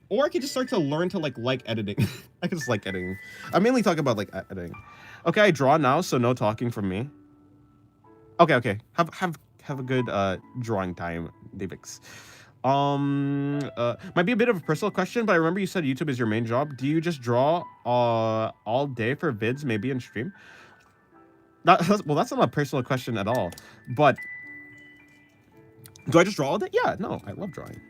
Or I could just start to learn to like editing. I can just like editing. I'm mainly talking about like editing. Okay, I draw now, so no talking from me. Okay. Have a good drawing time, Davix. Might be a bit of a personal question, but I remember you said YouTube is your main job. Do you just draw all day for vids, maybe in stream? Well, that's not a personal question at all. But do I just draw all day? Yeah, no, I love drawing.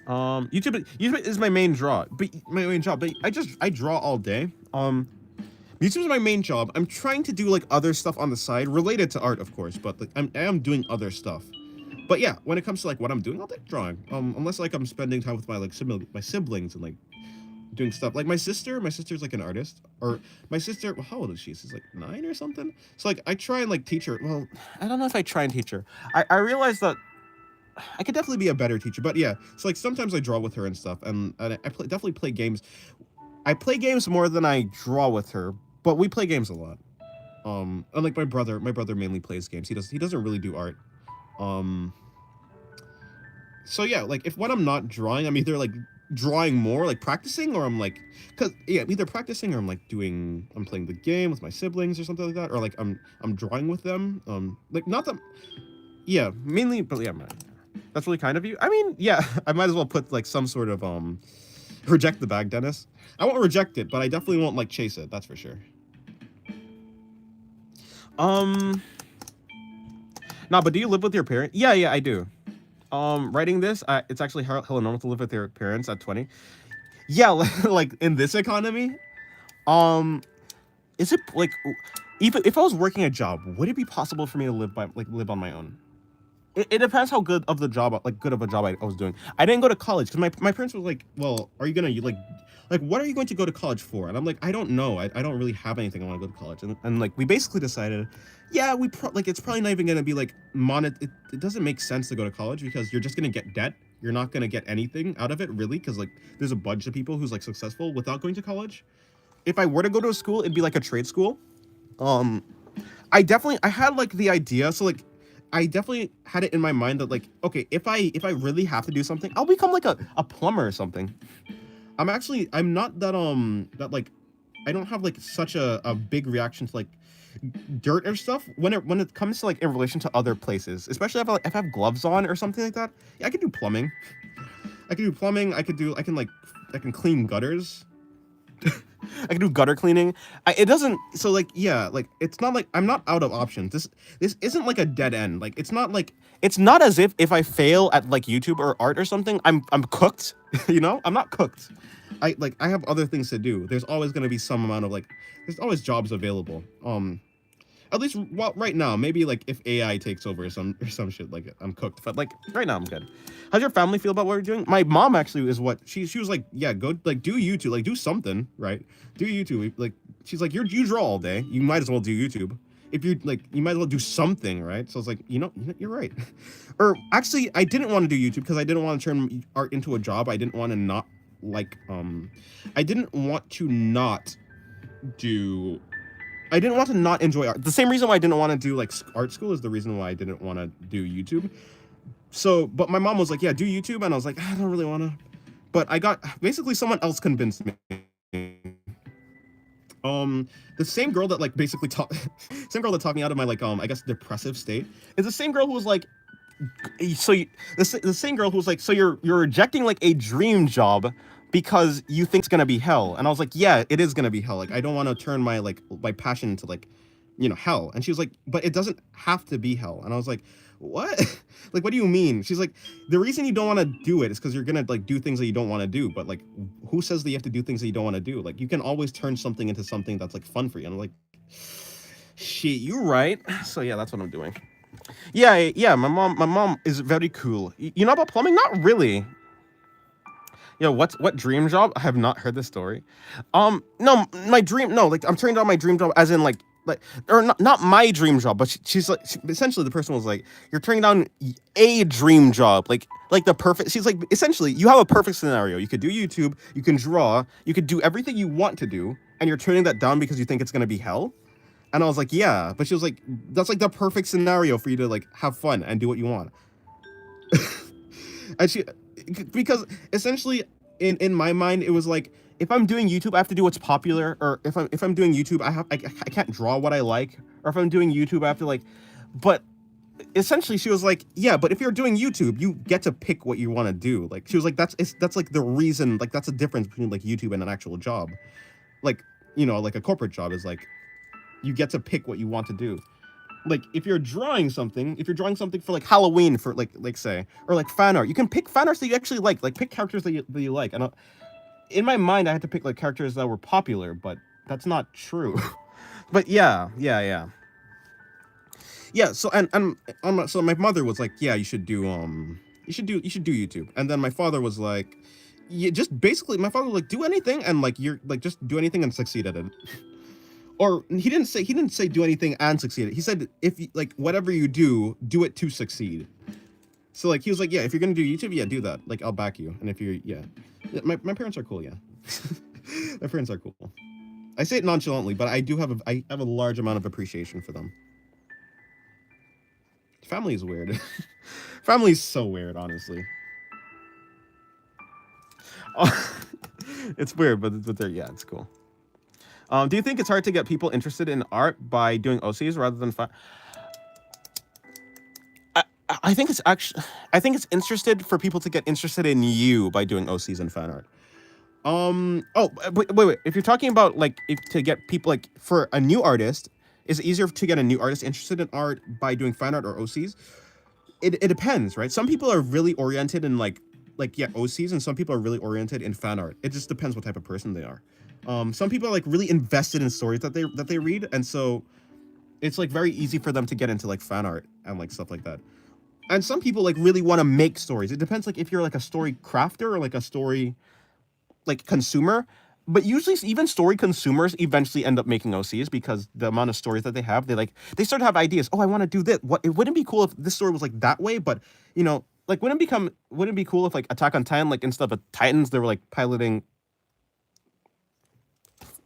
YouTube is my main draw, but my main job. But I draw all day. YouTube is my main job. I'm trying to do like other stuff on the side related to art, of course, but like I am doing other stuff. But yeah, when it comes to like what I'm doing, I'll take drawing. Unless like I'm spending time with my siblings and like doing stuff. Like my sister's like an artist, or my sister. Well, how old is she? She's like 9 or something. So like I try and like teach her. Well, I don't know if I try and teach her. I realize that I could definitely be a better teacher. But yeah, so like sometimes I draw with her and stuff, and definitely play games. I play games more than I draw with her, but we play games a lot. Unlike my brother mainly plays games. He doesn't really do art. Um, so yeah, like if when I'm not drawing, I'm either like drawing more, like practicing, or I'm like, cause yeah, I'm either practicing or I'm playing the game with my siblings or something like that, or like I'm drawing with them. Like not that, yeah, mainly, but yeah, man, that's really kind of you. I mean, yeah, I might as well put like some sort of reject the bag, Dennis. I won't reject it, but I definitely won't like chase it. That's for sure. Um, no, but do you live with your parents? Yeah, I do. Writing this, it's actually hella normal to live with your parents at 20. Yeah, like in this economy, um, is it like even if I was working a job, would it be possible for me to live on my own? It depends how good of the job, like good of a job I was doing. I didn't go to college because my parents were like, well, are you gonna like what are you going to go to college for? And I'm like, I don't know. I don't really have anything I want to go to college. And like we basically decided, yeah, like it's probably not even gonna be like it doesn't make sense to go to college because you're just gonna get debt. You're not gonna get anything out of it really because like there's a bunch of people who's like successful without going to college. If I were to go to a school, it'd be like a trade school. Um, I had like the idea, so like I definitely had it in my mind that like, okay, if I really have to do something, I'll become like a plumber or something. I'm not that like I don't have like such a big reaction to like dirt or stuff when it comes to like in relation to other places, especially if I have gloves on or something like that. Yeah, I could do plumbing. I can clean gutters. I can do gutter cleaning. It doesn't. So like, yeah, like it's not like I'm not out of options. This isn't like a dead end. Like it's not as if I fail at like YouTube or art or something, I'm cooked. You know, I'm not cooked. I have other things to do. There's always gonna be some amount of like, there's always jobs available. At least right now, maybe like if AI takes over or some shit, like I'm cooked. But like right now I'm good. How's your family feel about what we're doing? My mom actually is what she was like, yeah, go like do YouTube, like do something, right? Do YouTube. Like she's like, you draw all day. You might as well do YouTube. If you like, you might as well do something, right? So I was like, you're right. Or actually, I didn't want to do YouTube because I didn't want to turn art into a job. I didn't want to not like I didn't want to not do I didn't want to not enjoy art. The same reason why I didn't want to do like art school is the reason why I didn't want to do YouTube. So, but my mom was like, yeah, do YouTube. And I was like, I don't really want to. But basically someone else convinced me. The same girl that like basically taught, same girl that talked me out of my like I guess depressive state is the same girl who was like, so you, the same girl who was like, so you're rejecting like a dream job because you think it's gonna be hell, and I was like, yeah, it is gonna be hell. Like I don't want to turn my like my passion into like, hell. And she was like, but it doesn't have to be hell. And I was like, what? Like, what do you mean? She's like, the reason you don't want to do it is because you're gonna like do things that you don't want to do. But like, who says that you have to do things that you don't want to do? Like, you can always turn something into something that's like fun for you. And I'm like, shit, you right. So yeah, that's what I'm doing. Yeah, yeah. My mom is very cool. You know about plumbing? Not really. Yo, what dream job? I have not heard this story. No, my dream. No, like I'm turning down my dream job, as in like, or not my dream job, but she's like, essentially the person was like, you're turning down a dream job, like the perfect. She's like, essentially, you have a perfect scenario. You could do YouTube, you can draw, you could do everything you want to do, and you're turning that down because you think it's gonna be hell. And I was like, yeah, but she was like, that's like the perfect scenario for you to like have fun and do what you want. And she, because essentially in my mind it was like, if I'm doing YouTube I have to do what's popular, or if I'm doing YouTube I can't draw what I like, or if I'm doing YouTube I have to like, but essentially she was like, yeah, but if you're doing YouTube you get to pick what you want to do. Like she was like, that's like the reason, like that's the difference between like YouTube and an actual job. Like, like a corporate job is like, you get to pick what you want to do. Like if you're drawing something for like Halloween, for like say, or like fan art, you can pick fan arts that you actually like pick characters that you like. And in my mind I had to pick like characters that were popular, but that's not true. But yeah. So so my mother was like, yeah, you should do YouTube. And then my father was like, yeah, just basically my father was like, do anything, and like you're like, just do anything and succeed at it. Or he didn't say do anything and succeed. He said, if you, like, whatever you do it to succeed. So like he was like, yeah, if you're gonna do YouTube, yeah, do that. Like I'll back you. And if you're, yeah, my parents are cool. Yeah, my parents are cool. I say it nonchalantly, but I have a large amount of appreciation for them. Family is weird. Family is so weird, honestly. It's weird, but they're, yeah, it's cool. Do you think it's hard to get people interested in art by doing OCs rather than I think it's actually, I think it's interested for people to get interested in you by doing OCs and fan art. Oh, wait. If you're talking about like, if to get people, like for a new artist, is it easier to get a new artist interested in art by doing fan art or OCs? It depends, right? Some people are really oriented in like, yeah, OCs, and some people are really oriented in fan art. It just depends what type of person they are. Some people are like really invested in stories that they read, and so it's like very easy for them to get into like fan art and like stuff like that. And some people like really want to make stories. It depends, like if you're like a story crafter or like a story like consumer. But usually even story consumers eventually end up making OCs because the amount of stories that they have, they start to have ideas. Oh, I want to do this. What, it wouldn't be cool if this story was like that way, but like wouldn't it be cool if like Attack on Titan, like instead of Titans, they were like piloting,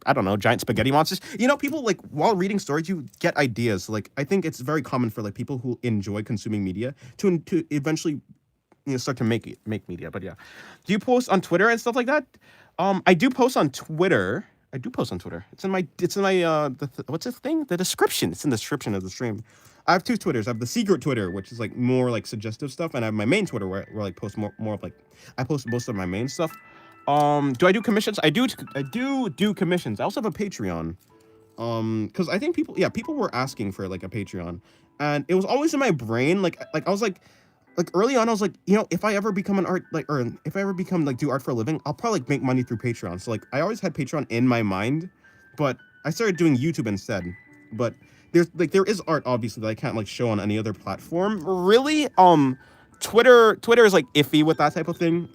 I don't know, giant spaghetti monsters. People like, while reading stories, you get ideas. So, like, I think it's very common for like people who enjoy consuming media to eventually, start to make media. But yeah, do you post on Twitter and stuff like that? I do post on Twitter. It's in my what's this thing? The description. It's in the description of the stream. I have two Twitters. I have the secret Twitter, which is like more like suggestive stuff, and I have my main Twitter where I like post more of like, I post most of my main stuff. Do I do commissions? I do commissions. I also have a Patreon. Because I think people were asking for like a Patreon, and it was always in my brain. Like I was like early on, I was like, if I ever become an art, like, or if I ever become like do art for a living, I'll probably like make money through Patreon. So like I always had Patreon in my mind, but I started doing YouTube instead. But there is art obviously that I can't like show on any other platform. Really, Twitter is like iffy with that type of thing.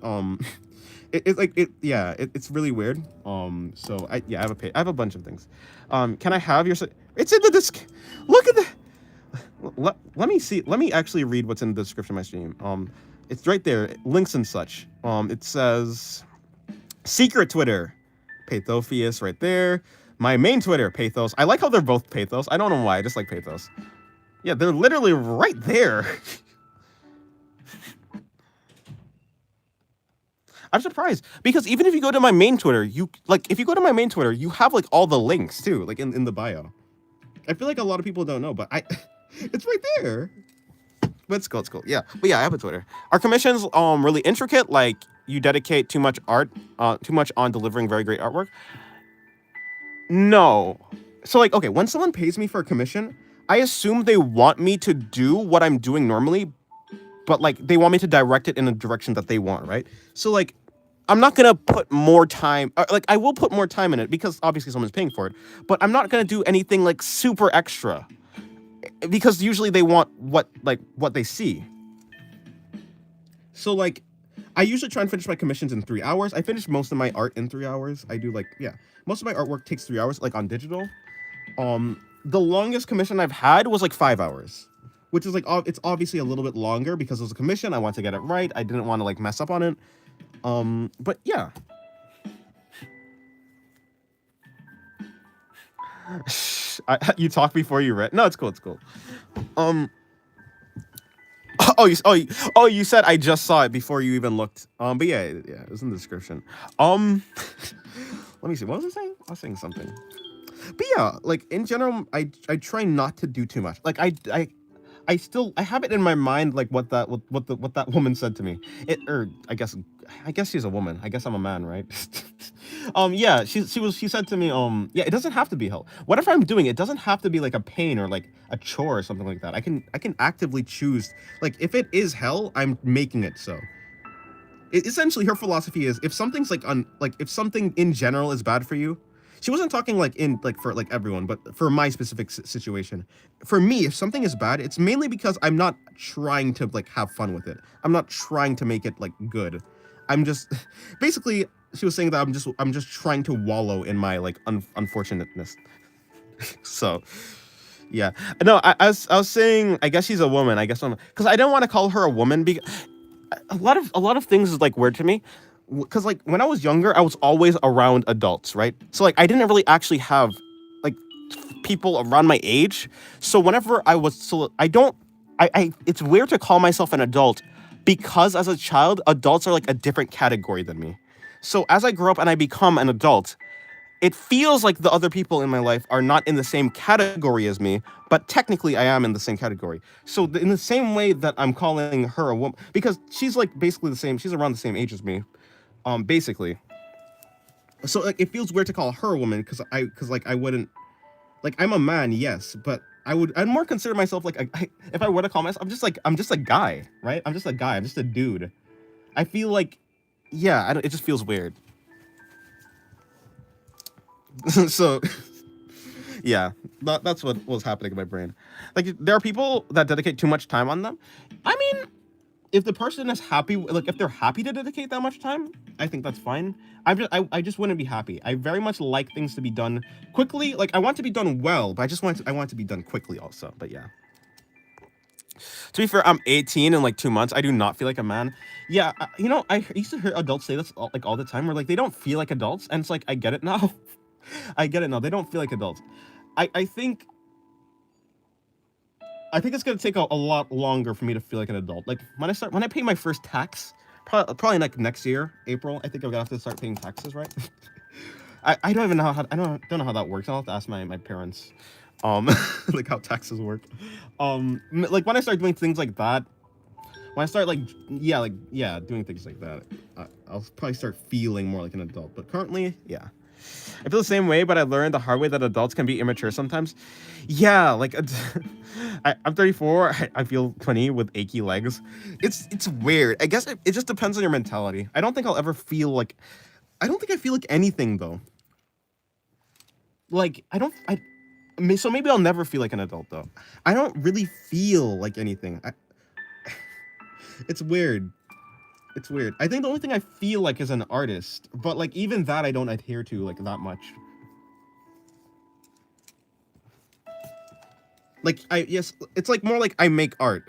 It's really weird. So I have a bunch of things. Can I have your? It's in the disc. Look at the. Let me see. Let me actually read what's in the description of my stream. It's right there, links and such. It says secret Twitter, Pathophius right there. My main Twitter, Pathos. I like how they're both Pathos. I don't know why. I just like Pathos. Yeah, they're literally right there. I'm surprised because even if you go to my main Twitter, you like if you go to my main Twitter, you have like all the links too, like in the bio. I feel like a lot of people don't know, but I, it's right there. But it's cool, it's cool. Yeah, but yeah, I have a Twitter. Our commissions really intricate. Like you dedicate too much art, too much on delivering very great artwork. No. So like, okay, when someone pays me for a commission, I assume they want me to do what I'm doing normally, but like they want me to direct it in a direction that they want, right? So like I'm not gonna put more time. Like I will put more time in it because obviously someone's paying for it, but I'm not gonna do anything like super extra because usually they want what they see. So like, I usually try and finish my commissions in 3 hours. I finish most of my art in 3 hours. I do like most of my artwork takes 3 hours, like on digital. The longest commission I've had was like 5 hours, which is like it's obviously a little bit longer because it was a commission. I want to get it right. I didn't want to like mess up on it. But yeah. You talk before you read. No, it's cool. It's cool. Um. You said I just saw it before you even looked. But yeah, it was in the description. Um. Let me see. What was I saying? I was saying something. But yeah, like in general, I try not to do too much. Like I have it in my mind like what that woman said to me. Or I guess she's a woman. I guess I'm a man, right? Yeah, she said to me, yeah, it doesn't have to be hell. Whatever I'm doing, it doesn't have to be like a pain or like a chore or something like that. I can actively choose. Like if it is hell, I'm making it so. Essentially her philosophy is if something's like if something in general is bad for you, she wasn't talking like in like for like everyone, but for my specific situation. For me, if something is bad, it's mainly because I'm not trying to like have fun with it. I'm not trying to make it like good. I'm just basically she was saying that I'm just trying to wallow in my like unfortunateness. So yeah, no, I was saying I guess she's a woman. I guess I'm because I don't want to call her a woman because a lot of things is like weird to me because like when I was younger I was always around adults, right? So like I didn't really actually have like people around my age. So whenever I was so I don't I it's weird to call myself an adult because as a child adults are like a different category than me. So as I grow up and I become an adult, it feels like the other people in my life are not in the same category as me, but technically I am in the same category. So in the same way that I'm calling her a woman, because she's like basically the same, she's around the same age as me, basically. So like it feels weird to call her a woman because like I wouldn't, like I'm a man, yes, but I'd more consider myself like if I were to call myself, I'm just a guy, right? I'm just a guy, I'm just a dude. I feel like, yeah, it just feels weird. So yeah, that's what was happening in my brain. Like there are people that dedicate too much time on them. I mean, if the person is happy, like if they're happy to dedicate that much time, I think that's fine. I just wouldn't be happy. I very much like things to be done quickly. Like I want to be done well, but I want it to be done quickly also. But yeah. To be fair, I'm 18 in like 2 months. I do not feel like a man. Yeah, I used to hear adults say this all the time, where like they don't feel like adults, and it's like I get it now. I get it now. They don't feel like adults. I think it's gonna take a lot longer for me to feel like an adult. Like when I pay my first tax, probably like next year, April. I think I'm gonna have to start paying taxes, right? I don't even know how don't know how that works. I'll have to ask my parents, like how taxes work. Like when I start doing things like that, when I start like doing things like that, I'll probably start feeling more like an adult. But currently, yeah. I feel the same way, but I learned the hard way that adults can be immature sometimes. Yeah, like I'm 34. I feel 20 with achy legs. It's weird. I guess it just depends on your mentality. I don't think I'll ever feel like. I don't think I feel like anything though. Like I don't. So maybe I'll never feel like an adult though. I don't really feel like anything. It's weird. It's weird. I think the only thing I feel like is an artist, but like even that I don't adhere to like that much. Like yes, it's like more like I make art.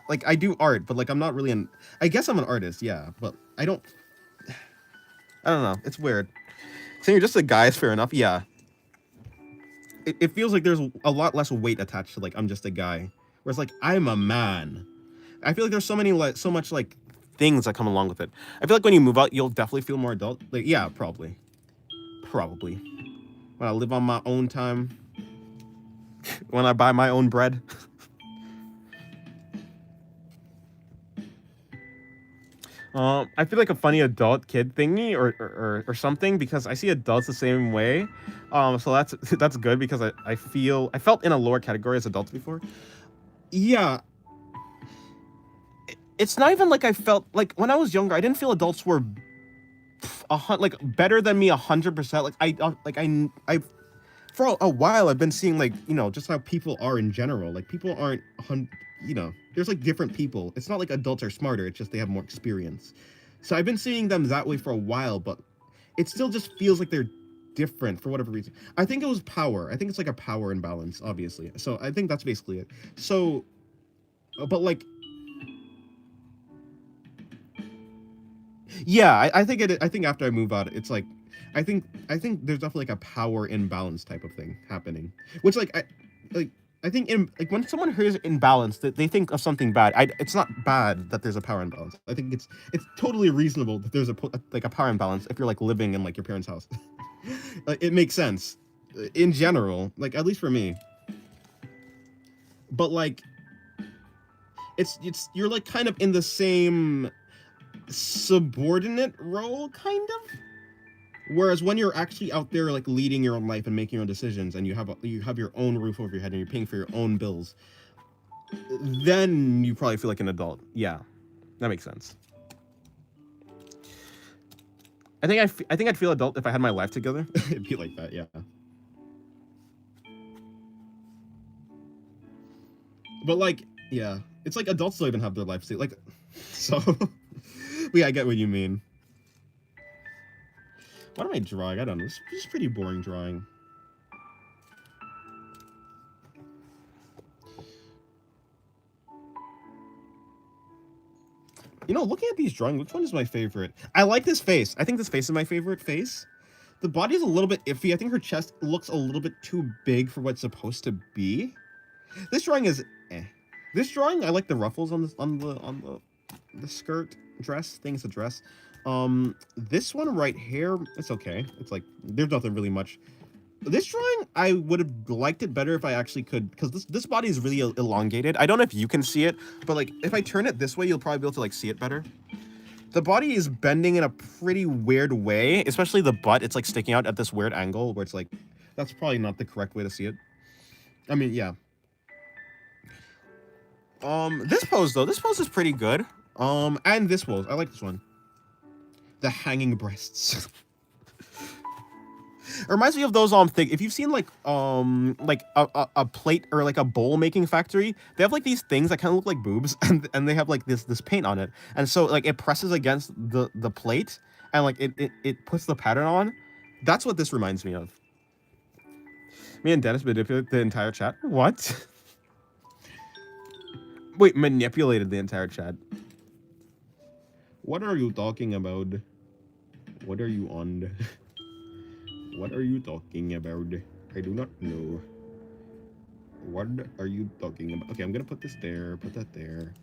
Like I do art, but like I'm not really an. I guess I'm an artist, yeah, but I don't. I don't know. It's weird. Saying you're just a guy is fair enough. Yeah. It feels like there's a lot less weight attached to like I'm just a guy, whereas like I'm a man. I feel like there's so much like things that come along with it. I feel like when you move out, you'll definitely feel more adult. Like, yeah, probably. When I live on my own time, when I buy my own bread. I feel like a funny adult kid thingy or something because I see adults the same way. So that's good because I felt in a lower category as adults before. Yeah, it's not even like I felt like when I was younger. I didn't feel adults were like better than me 100%. Like I for a while I've been seeing like just how people are in general. Like people aren't there's like different people. It's not like adults are smarter. It's just they have more experience. So I've been seeing them that way for a while, but it still just feels like they're different for whatever reason. I think it was power. I think it's like a power imbalance, obviously. So I think that's basically it. So, but like, yeah, I think I think after I move out, it's like, I think there's definitely like a power imbalance type of thing happening, which like I think in like when someone hears imbalance, that they think of something bad. It's not bad that there's a power imbalance. I think it's totally reasonable that there's like a power imbalance if you're like living in like your parents' house. Like, it makes sense in general, like at least for me. But like it's you're like kind of in the same subordinate role, kind of. Whereas when you're actually out there like leading your own life and making your own decisions, and you have your own roof over your head and you're paying for your own bills, then you probably feel like an adult. Yeah, that makes sense. I think I'd feel adult if I had my life together. It'd be like that, yeah. But like, yeah, it's like adults don't even have their life like, so. Yeah, I get what you mean. What am I drawing? I don't know. It's just pretty boring drawing. Looking at these drawings, which one is my favorite? I like this face. I think this face is my favorite face. The body is a little bit iffy. I think her chest looks a little bit too big for what's supposed to be. This drawing is eh. This drawing, I like the ruffles on the skirt dress. Thing it's a dress. This one right here, it's okay. It's like there's nothing really much. This drawing, I would have liked it better if I actually could, because this body is really elongated. I don't know if you can see it, but like if I turn it this way, you'll probably be able to like see it better. The body is bending in a pretty weird way, especially the butt. It's like sticking out at this weird angle where it's like, that's probably not the correct way to see it. I mean, yeah. This pose though, this pose is pretty good. And this pose, I like this one. The hanging breasts. It reminds me of those if you've seen like a plate or like a bowl making factory, they have like these things that kind of look like boobs, and they have like this paint on it, and so like it presses against the plate, and like it puts the pattern on. That's what this reminds me of. Me and Dennis manipulated the entire chat. What? Wait, manipulated the entire chat. What are you talking about? What are you on? What are you talking about? I do not know. What are you talking about? Okay, I'm gonna put this there, put that there.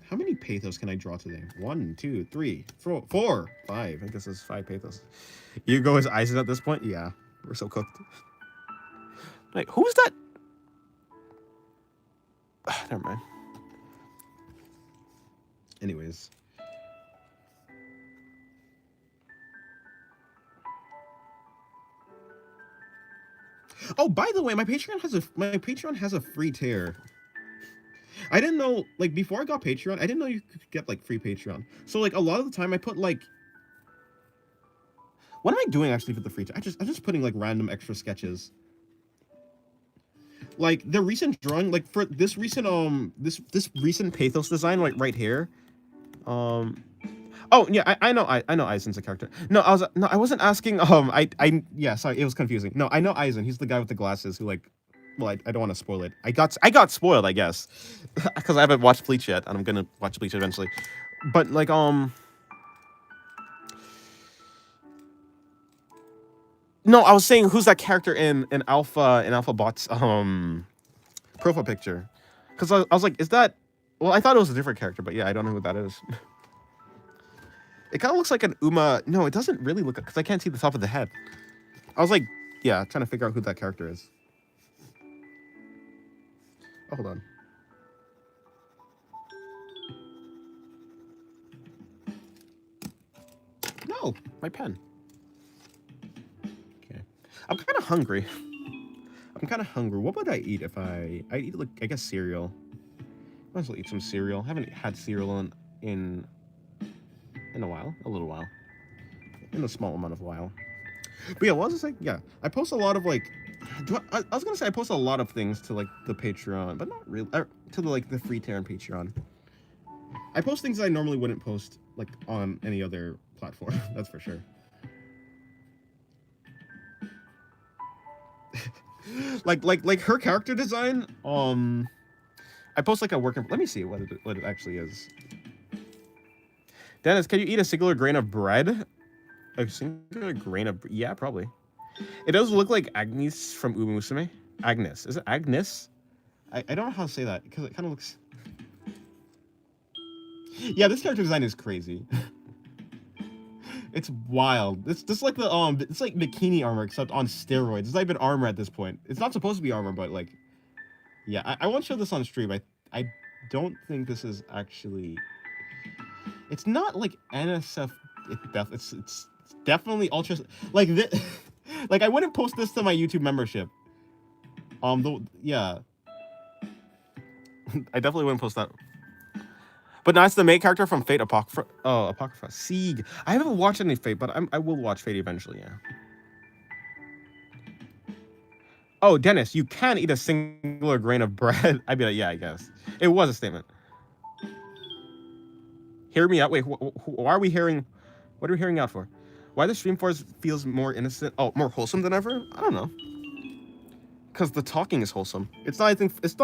How many pathos can I draw today? 1, 2, 3, 4, 5. I guess there's 5 pathos. You go as Eisen at this point? Yeah, we're so cooked. Wait, who's that? Never mind. Anyways. Oh, by the way, my Patreon has a free tier. I didn't know, like, before I got Patreon, I didn't know you could get like free Patreon. So like a lot of the time I put like, what am I doing actually for the free tier? I'm just putting like random extra sketches. Like the recent drawing, like for this recent this recent pathos design, like right here. Oh yeah, I know Aizen's a character. No, I wasn't asking. Yeah, sorry, it was confusing. No, I know Aizen. He's the guy with the glasses who like. Well, I don't want to spoil it. I got spoiled, I guess, because I haven't watched Bleach yet, and I'm gonna watch Bleach eventually. But like no, I was saying who's that character in Alpha Bot's profile picture, because I was like, is that? Well, I thought it was a different character, but yeah, I don't know who that is. It kind of looks like an Uma. No, it doesn't really look because I can't see the top of the head. I was like, yeah, trying to figure out who that character is. Oh, hold on. No, my pen. Okay, I'm kind of hungry. I'm kind of hungry. What would I eat if I eat like I guess cereal. Might as well eat some cereal. Haven't had cereal in a while, a little while, in a small amount of while. But yeah, what was I saying? Yeah, I post a lot of like. I was gonna say I post a lot of things to like the Patreon, but not really to the like the free tier on Patreon. I post things I normally wouldn't post like on any other platform. That's for sure. like her character design. I post like a work. Let me see what it actually is. Dennis, can you eat a singular grain of bread? A singular grain of yeah, probably. It does look like Agnes from Umusume. Agnes. Is it Agnes? I don't know how to say that because it kind of looks. Yeah, this character design is crazy. It's wild. It's just like the it's like bikini armor except on steroids. It's not even armor at this point. It's not supposed to be armor, but like, yeah, I won't show this on stream. I don't think this is actually. It's not like NSF. It's definitely ultra like this. Like I wouldn't post this to my YouTube membership. Yeah. I definitely wouldn't post that. But now it's the main character from Fate Apocrypha. Oh, Apocrypha. Sieg. I haven't watched any Fate, but I will watch Fate eventually, yeah. Oh, Dennis, you can eat a singular grain of bread. I'd be like, yeah, I guess. It was a statement. Hear me out. Wait, why are we hearing... What are we hearing out for? Why the stream force feels more innocent... Oh, more wholesome than ever? I don't know. Because the talking is wholesome. It's not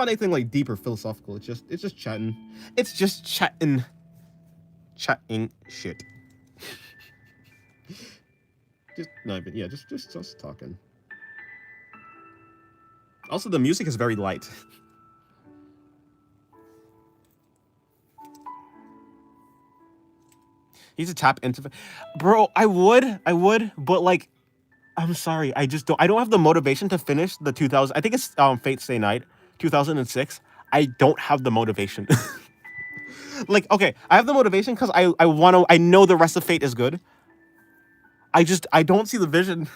anything like deep or philosophical. It's just chatting. It's just chatting. Chatting shit. Just talking. Also, the music is very light. He's a tap into, bro. I would, but like, I'm sorry. I don't have the motivation to finish the 2000. I think it's Fate Stay Night 2006. I don't have the motivation. Like, okay, I have the motivation because I know the rest of Fate is good. I don't see the vision.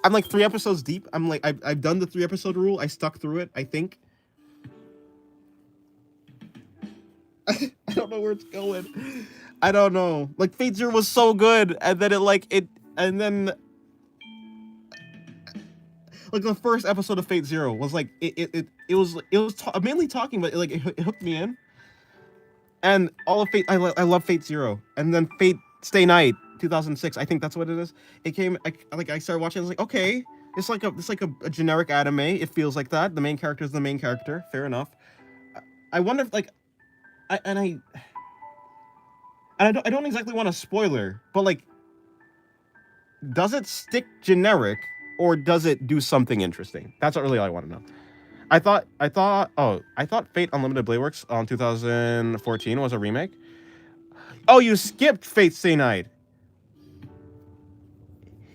I'm like 3 episodes deep. I'm like, I've done the 3 episode rule. I stuck through it, I think. I don't know where it's going. I don't know. Like, Fate Zero was so good, and then and then like the first episode of Fate Zero was like it was mainly talking, but like it hooked me in. And all of Fate, I love Fate Zero, and then Fate Stay Night 2006. I think that's what it is. It came I started watching. I was like, okay, it's like a generic anime. It feels like that. The main character is the main character. Fair enough. I wonder if like, I don't exactly want a spoiler, but like, does it stick generic or does it do something interesting? That's really all I want to know. I thought Fate Unlimited Blade Works on 2014 was a remake. Oh, you skipped Fate Stay Night.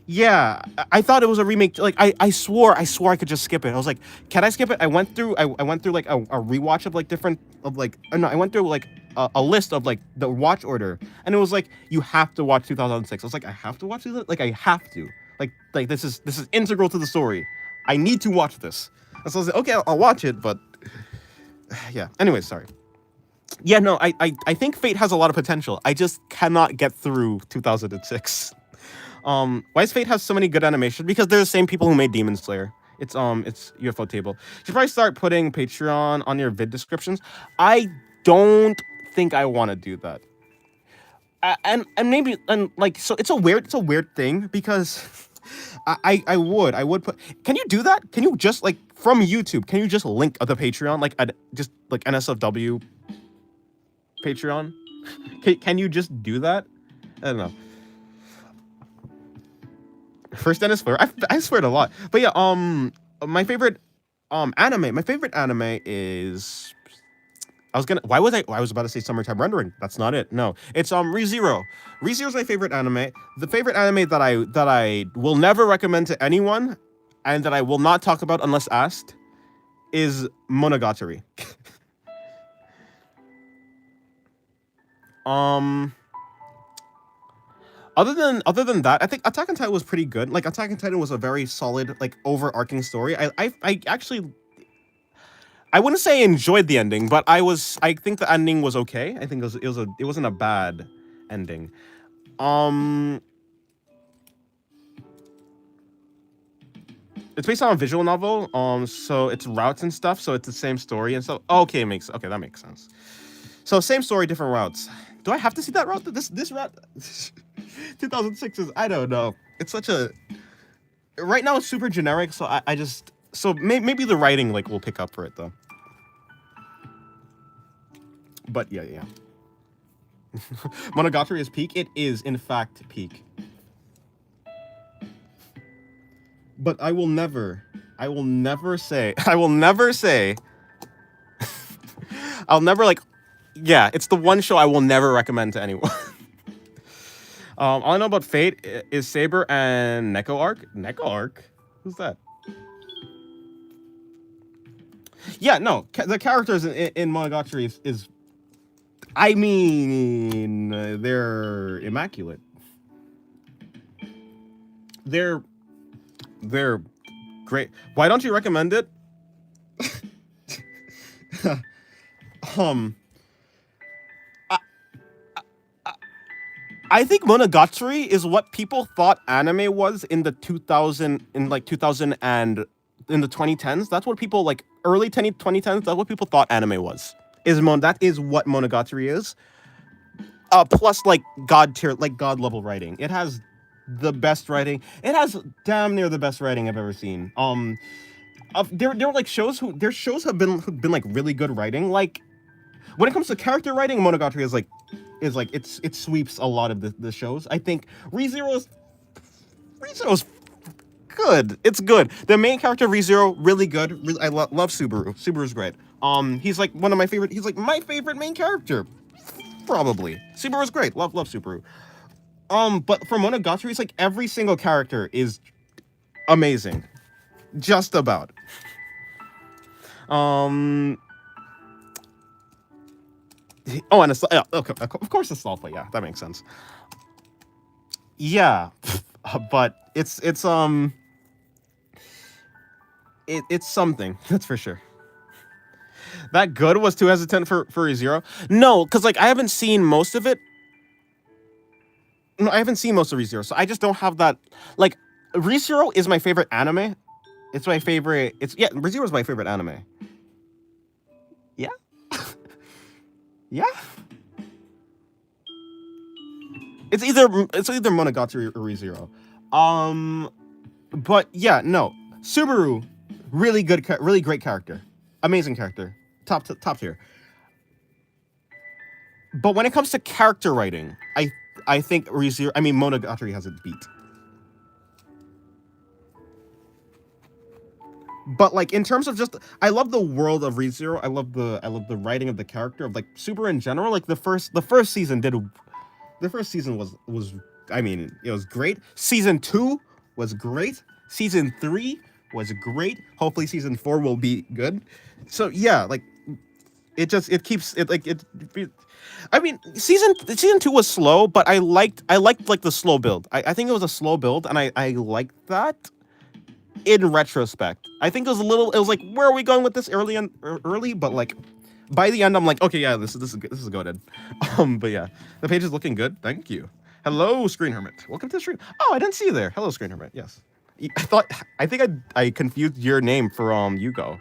Yeah, I thought it was a remake. Like I swore I could just skip it. I was like, can I skip it? I went through like a rewatch of like different of like no, I went through like a list of like the watch order, and it was like you have to watch 2006. I was like, I have to watch this. Like I have to. Like this is integral to the story. I need to watch this. And so I was like, okay, I'll watch it, but yeah. Anyways, sorry. Yeah, no, I think Fate has a lot of potential. I just cannot get through 2006. Why does Fate have so many good animations? Because they're the same people who made Demon Slayer. It's UFO Table. You should probably start putting Patreon on your vid descriptions. I don't think I want to do that. And maybe like so it's a weird thing because I would put. Can you do that? Can you just like from YouTube? Can you just link the Patreon like just like NSFW Patreon? Can you just do that? I don't know. First Dennis Fleur. I swear it a lot. But yeah, my favorite anime is I was about to say summertime rendering. That's not it. No. It's ReZero. ReZero's my favorite anime. The favorite anime that I will never recommend to anyone and that I will not talk about unless asked is Monogatari. Um other than that, I think Attack on Titan was pretty good. Like Attack on Titan was a very solid, like overarching story. I actually I wouldn't say I enjoyed the ending, but I think the ending was okay. I think it wasn't a bad ending. Um it's based on a visual novel. So it's routes and stuff, so it's the same story and stuff. Okay, that makes sense. So same story, different routes. Do I have to see that route? This route 2006 is, I don't know. It's such a right now it's super generic, so I just so maybe the writing like will pick up for it though. But yeah. Monogatari is peak. It is in fact peak. But I will never say I'll never like yeah, it's the one show I will never recommend to anyone. All I know about Fate is Saber and Neko Arc. Neko Arc? Who's that? Yeah, no, the characters in Monogatari is I mean, they're immaculate. They're they're great. Why don't you recommend it? um, I, I think Monogatari is what people thought anime was in the 2000 and in the 2010s. That's what people like early 2010s. That's what people thought anime was. That is what Monogatari is. Plus like god level writing. It has the best writing. It has damn near the best writing I've ever seen. There were like their shows have been like really good writing. Like when it comes to character writing, Monogatari is like it sweeps a lot of the shows. I think ReZero's good. It's good. The main character ReZero really good. I love Subaru. Subaru's great. He's like one of my favorite. He's like my favorite main character, probably. Subaru's great. Love Subaru. But for Monogatari, it's like every single character is amazing, just about. Oh, and okay, of course it's Alpha. Yeah, that makes sense. Yeah, but it's something, that's for sure. That good was too hesitant for a zero. No, because like I haven't seen most of it. No, I haven't seen most of ReZero, so I just don't have that. Like, ReZero is my favorite anime. It's my favorite. ReZero is my favorite anime. Yeah, yeah. It's either Monogatari or ReZero. But yeah, no. Subaru, really good, really great character, amazing character, top tier. But when it comes to character writing, I think Monogatari has it beat. But like in terms of just, I love the world of ReZero. I love the writing of the character of like Super in general. Like the first season was I mean it was great. Season 2 was great. Season 3 was great. Hopefully season 4 will be good. So yeah, like it keeps it like it. I mean, season 2 was slow, but I liked like the slow build. I think it was a slow build, and I liked that. In retrospect, I think it was like, where are we going with this early? But like, by the end, I'm like, okay, yeah, this is good. But yeah, the page is looking good. Thank you. Hello, Screen Hermit. Welcome to the stream. Oh, I didn't see you there. Hello, Screen Hermit. Yes, I think I confused your name for Yugo.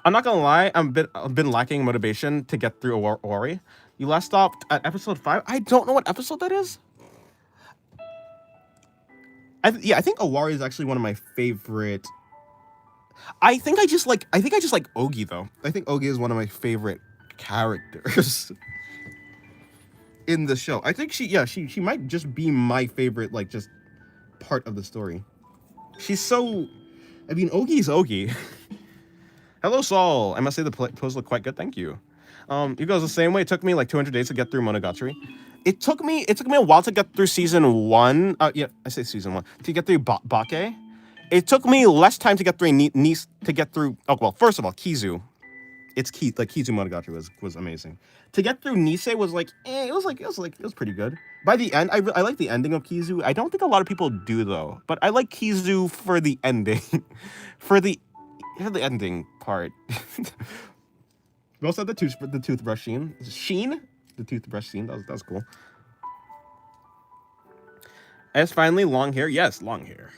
I'm not gonna lie, I've been lacking motivation to get through Ori. You last stopped at episode 5. I don't know what episode that is. I think Owari is actually one of my favorite. I think I just like Ogi though. I think Ogi is one of my favorite characters in the show. I think she might just be my favorite, like, just part of the story. She's so, I mean, Ogi's Ogi. Hello, Saul. I must say the pose look quite good. Thank you. It goes the same way. It took me like 200 days to get through Monogatari. It took me a while to get through season one. Yeah, I say season one to get through Bake. It took me less time to get through Nice to get through. Oh well, first of all, Kizu. It's Kizu Monogatari was amazing. To get through Nisei was like, it was pretty good. By the end, I like the ending of Kizu. I don't think a lot of people do though, but I like Kizu for the ending, for the ending part. We also had the toothbrush scene. The toothbrush scene. That was cool. As finally long hair. Yes, long hair.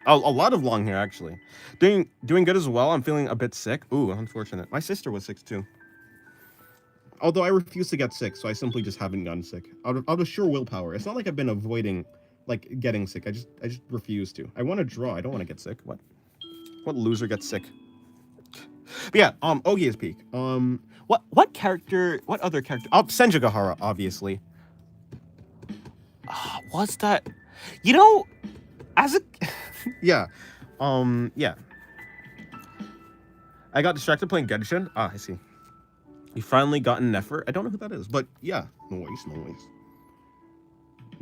A lot of long hair actually. Doing good as well. I'm feeling a bit sick. Ooh, unfortunate. My sister was sick too. Although I refuse to get sick, so I simply just haven't gotten sick. Out of sheer willpower. It's not like I've been avoiding like getting sick. I just refuse to. I want to draw. I don't want to get sick. What loser gets sick? But yeah, Ogi is peak. What other character? Oh, Senjugahara, obviously. What's that? You know, as a yeah. Yeah. I got distracted playing Genshin. Ah, I see. You finally gotten Nefer. I don't know who that is, but yeah, noise.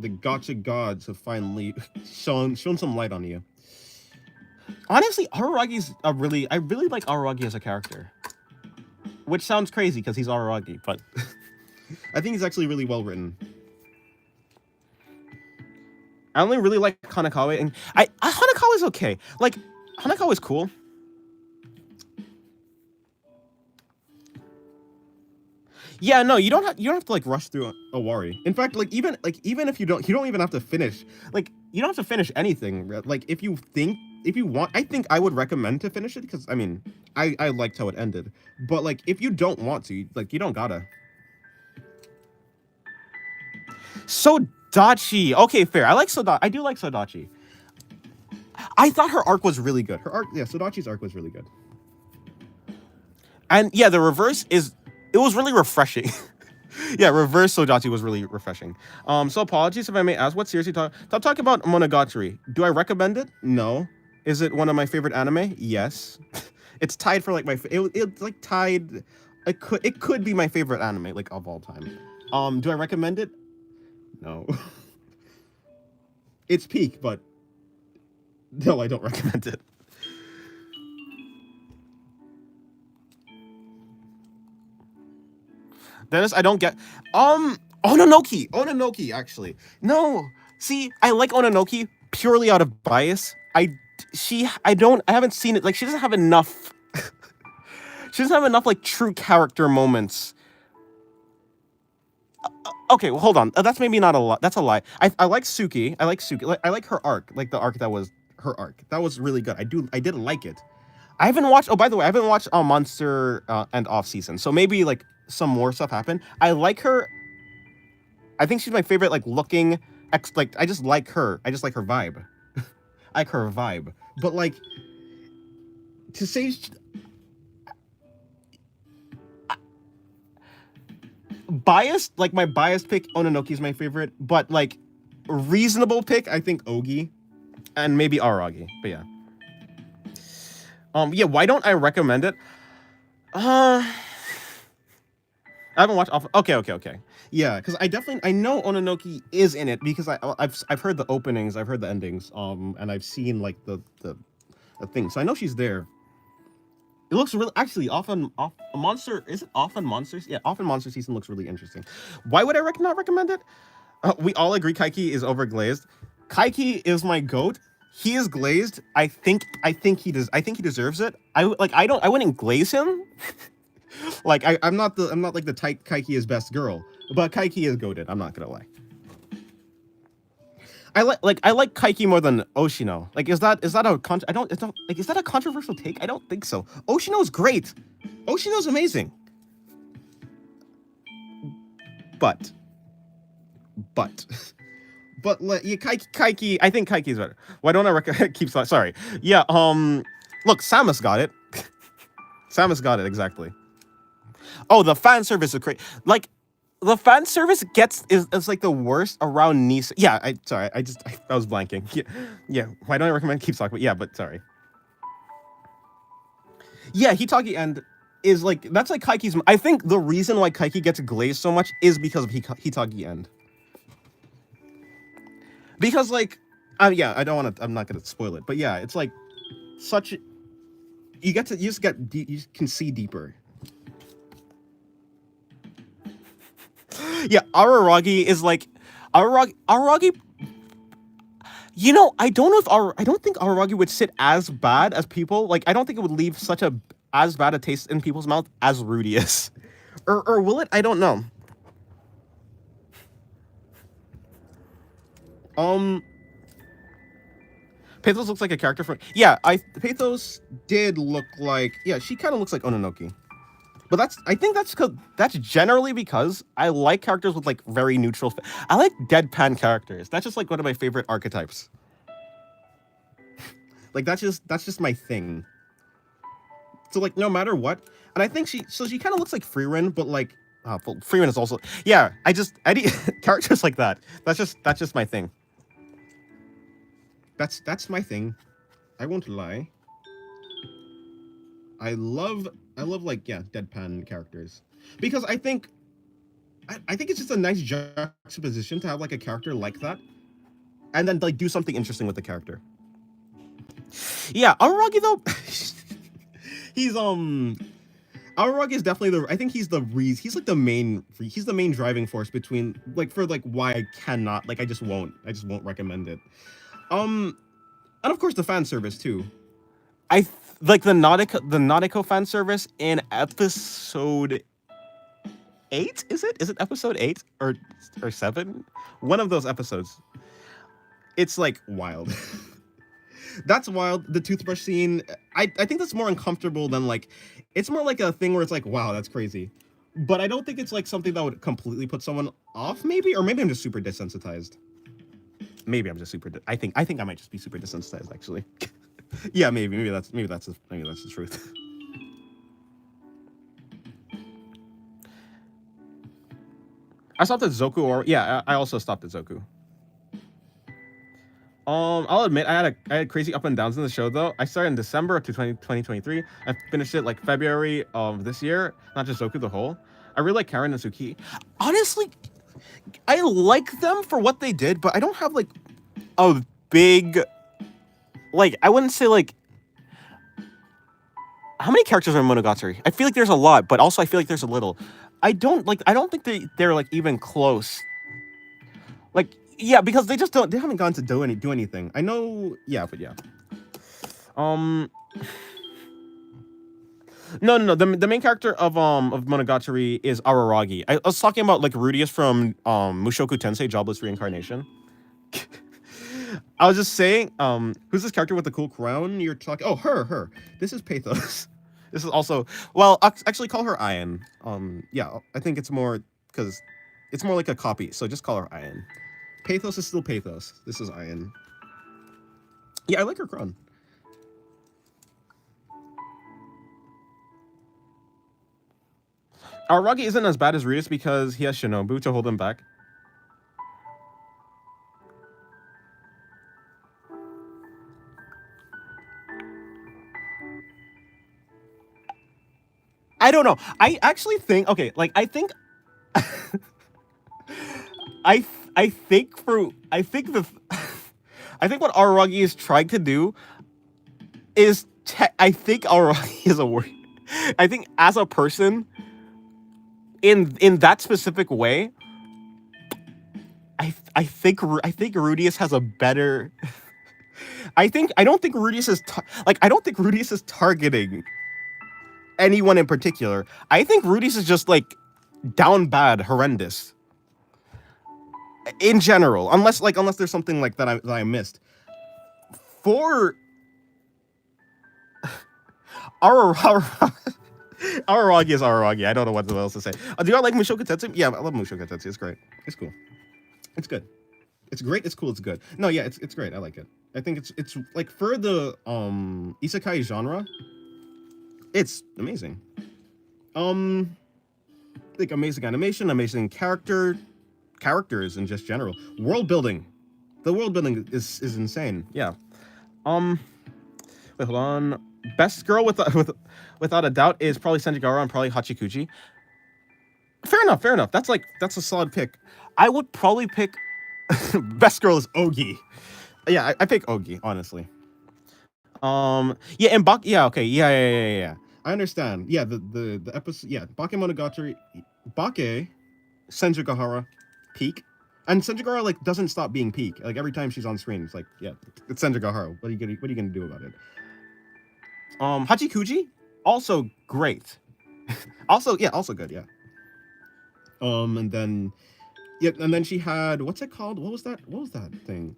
The gotcha gods have finally shown some light on you. Honestly, Aragi's I really like Aragi as a character. Which sounds crazy because he's Aragi, but I think he's actually really well written. I only really like Hanakawa, and Hanakawa's okay. Like, Hanakawa's cool. Yeah, no, you don't have to like rush through Owari. In fact, like even if you don't even have to finish. Like, you don't have to finish anything. Like, if you want, I think I would recommend to finish it because I mean, I liked how it ended. But like, if you don't want to, like, you don't gotta. Sodachi. Okay, fair. I do like Sodachi. I thought her arc was really good. Sodachi's arc was really good. And yeah, the reverse it was really refreshing. Yeah, reverse Sodachi was really refreshing. So apologies if I may ask, what series you talk? I'm talking about Monogatari. Do I recommend it? No. Is it one of my favorite anime? Yes. It's tied for like it's like tied. It could be my favorite anime like of all time. Do I recommend it? No. It's peak, but no, I don't recommend it. Dennis, I don't get Ononoki actually. No. See, I like Ononoki purely out of bias. I haven't seen it. Like, she doesn't have enough she doesn't have enough like true character moments. Okay, well, hold on. That's maybe not a lot. That's a lie. I like Suki. I like Suki. Like, I like her arc. Like the arc that was her arc. That was really good. I did like it. I haven't watched. Oh, by the way, I haven't watched Monster and Off Season. So maybe like some more stuff happened. I like her. I think she's my favorite. Like looking. Like, I just like her. I just like her vibe. I like her vibe. But like, to say. Biased, like my biased pick, Ononoki is my favorite, but like reasonable pick, I think Ogi, and maybe Aragi. But yeah, yeah. Why don't I recommend it? I haven't watched. Okay. Yeah, because I know Ononoki is in it because I've heard the openings, I've heard the endings, and I've seen like the thing, so I know she's there. It looks really, actually, off Monster, is it off on Monsters? Yeah, off on Monster season looks really interesting. Why would I not recommend it? We all agree Kaiki is overglazed. Kaiki is my goat. He is glazed. I think he deserves it. I wouldn't glaze him. Like, I'm not like the type Kaiki is best girl, but Kaiki is goated. I'm not gonna lie. I like Kaiki more than Oshino. Like, is that a controversial take? I don't think so. Oshino's great. Oshino's amazing. But yeah, Kaiki. I think Kaiki's better. Why don't I keep sorry? Yeah. Look, Samus got it. Samus got it exactly. Oh, the fan service is great. Like, the fan service is like the worst around Nisa. Yeah, I was blanking. Yeah. Why don't I recommend keep talking? But yeah, but sorry. Yeah, Hitagi End is like that's like Kaiki's. I think the reason why Kaiki gets glazed so much is because of Hitagi End. Because like, yeah, I don't want to. I'm not gonna spoil it, but yeah, it's like such. You just get you can see deeper. Yeah, Araragi is like Araragi. You know, I don't know if I don't think Araragi would sit as bad as people. Like, I don't think it would leave such a as bad a taste in people's mouth as Rudius. Or will it? I don't know. Um, Pathos looks like a character from. Yeah, Pathos did look like. Yeah, she kind of looks like Ononoki. But I think that's generally because I like characters with like very neutral. I like deadpan characters. That's just like one of my favorite archetypes. Like that's just my thing. So like no matter what, and I think she kind of looks like Freerin, but like well, Freerin is also yeah. I need characters like that. That's just my thing. That's my thing. I won't lie. I love like yeah deadpan characters because I think it's just a nice juxtaposition to have like a character like that, and then like do something interesting with the character. Yeah, Araragi though, he's Araragi is definitely the. I think he's the reason. He's like the main. He's the main driving force between like for like why I cannot like I just won't recommend it. And of course the fan service too. I like the Nautico fan service in episode 8. Is it episode 8 or 7? One of those episodes. It's like wild. That's wild. The toothbrush scene. I think that's more uncomfortable than like. It's more like a thing where it's like, wow, that's crazy. But I don't think it's like something that would completely put someone off, maybe, or maybe I'm just super desensitized. Maybe I'm just super. I think I might just be super desensitized, actually. Yeah, maybe that's the truth. I stopped at Zoku, or yeah, I also stopped at Zoku. I'll admit I had crazy up and downs in the show though. I started in December of 2023. I finished it like February of this year. Not just Zoku the whole. I really like Karen and Suki. Honestly, I like them for what they did, but I don't have like a big like I wouldn't say like how many characters are in Monogatari? I feel like there's a lot, but also I feel like there's a little. I don't think they're like even close. Like yeah, because they haven't gone to do anything. I know yeah, but yeah. No. The main character of Monogatari is Araragi. I was talking about like Rudius from Mushoku Tensei Jobless Reincarnation. I was just saying, who's this character with the cool crown? You're talking. Oh, her. This is Pathos. This is also well, actually call her Ian. Yeah, I think it's more because it's more like a copy. So just call her Ian. Pathos is still Pathos. This is Ian. Yeah, I like her crown. Araragi isn't as bad as Rudius because he has Shinobu to hold him back. I don't know. I actually think okay, like I think I think what Araragi is trying to do is I think Araragi is a word. I think as a person in that specific way, I think Rudius has a better. I don't think Rudius is targeting anyone in particular. I think Rudius is just like down bad, horrendous. In general, unless there's something like that I missed. For Araragi is Araragi. I don't know what else to say. Do I like Mushoku Tensei? Yeah, I love Mushoku Tensei. It's great. It's cool. It's good. It's great. It's cool. It's good. No, yeah, it's great. I like it. I think it's like for the isekai genre, it's amazing. Like amazing animation, amazing characters in just general. World building. The world building is insane. Yeah. Wait, hold on. Best girl without a doubt is probably Senjigara and probably Hachikuji. Fair enough, fair enough. That's a solid pick. I would probably pick best girl is Ogi. Yeah, I pick Ogi, honestly. Yeah, and yeah, okay, yeah. I understand. Yeah, the episode. Yeah, Bake Monogatari, Bake, Senjugahara, peak, and Senjugahara like doesn't stop being peak. Like every time she's on screen, it's like, yeah, it's Senjugahara. What are you gonna do about it? Hachikuji, also great. Also, yeah, also good, yeah. And then, yeah, and then she had what's it called? What was that? What was that thing?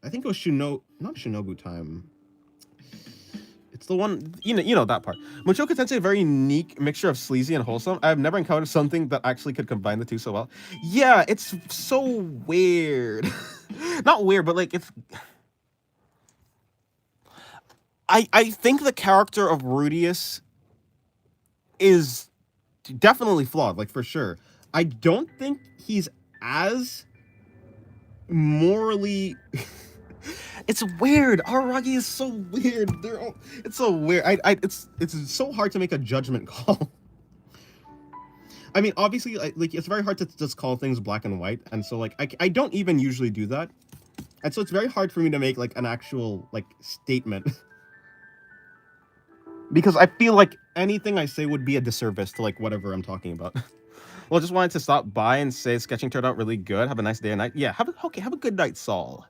I think it was not Shinobu Time. It's the one, you know that part. Mushoku Tensei, a very unique mixture of sleazy and wholesome. I've never encountered something that actually could combine the two so well. Yeah, it's so weird. Not weird, but like it's. I think the character of Rudius is definitely flawed, like for sure. I don't think he's as morally. It's weird. Araragi is so weird. It's so weird. It's so hard to make a judgment call. I mean, obviously, like it's very hard to just call things black and white, and so like I don't even usually do that, and so it's very hard for me to make like an actual like statement because I feel like anything I say would be a disservice to like whatever I'm talking about. Well, just wanted to stop by and say sketching turned out really good. Have a nice day and night. Yeah, have a good night, Saul.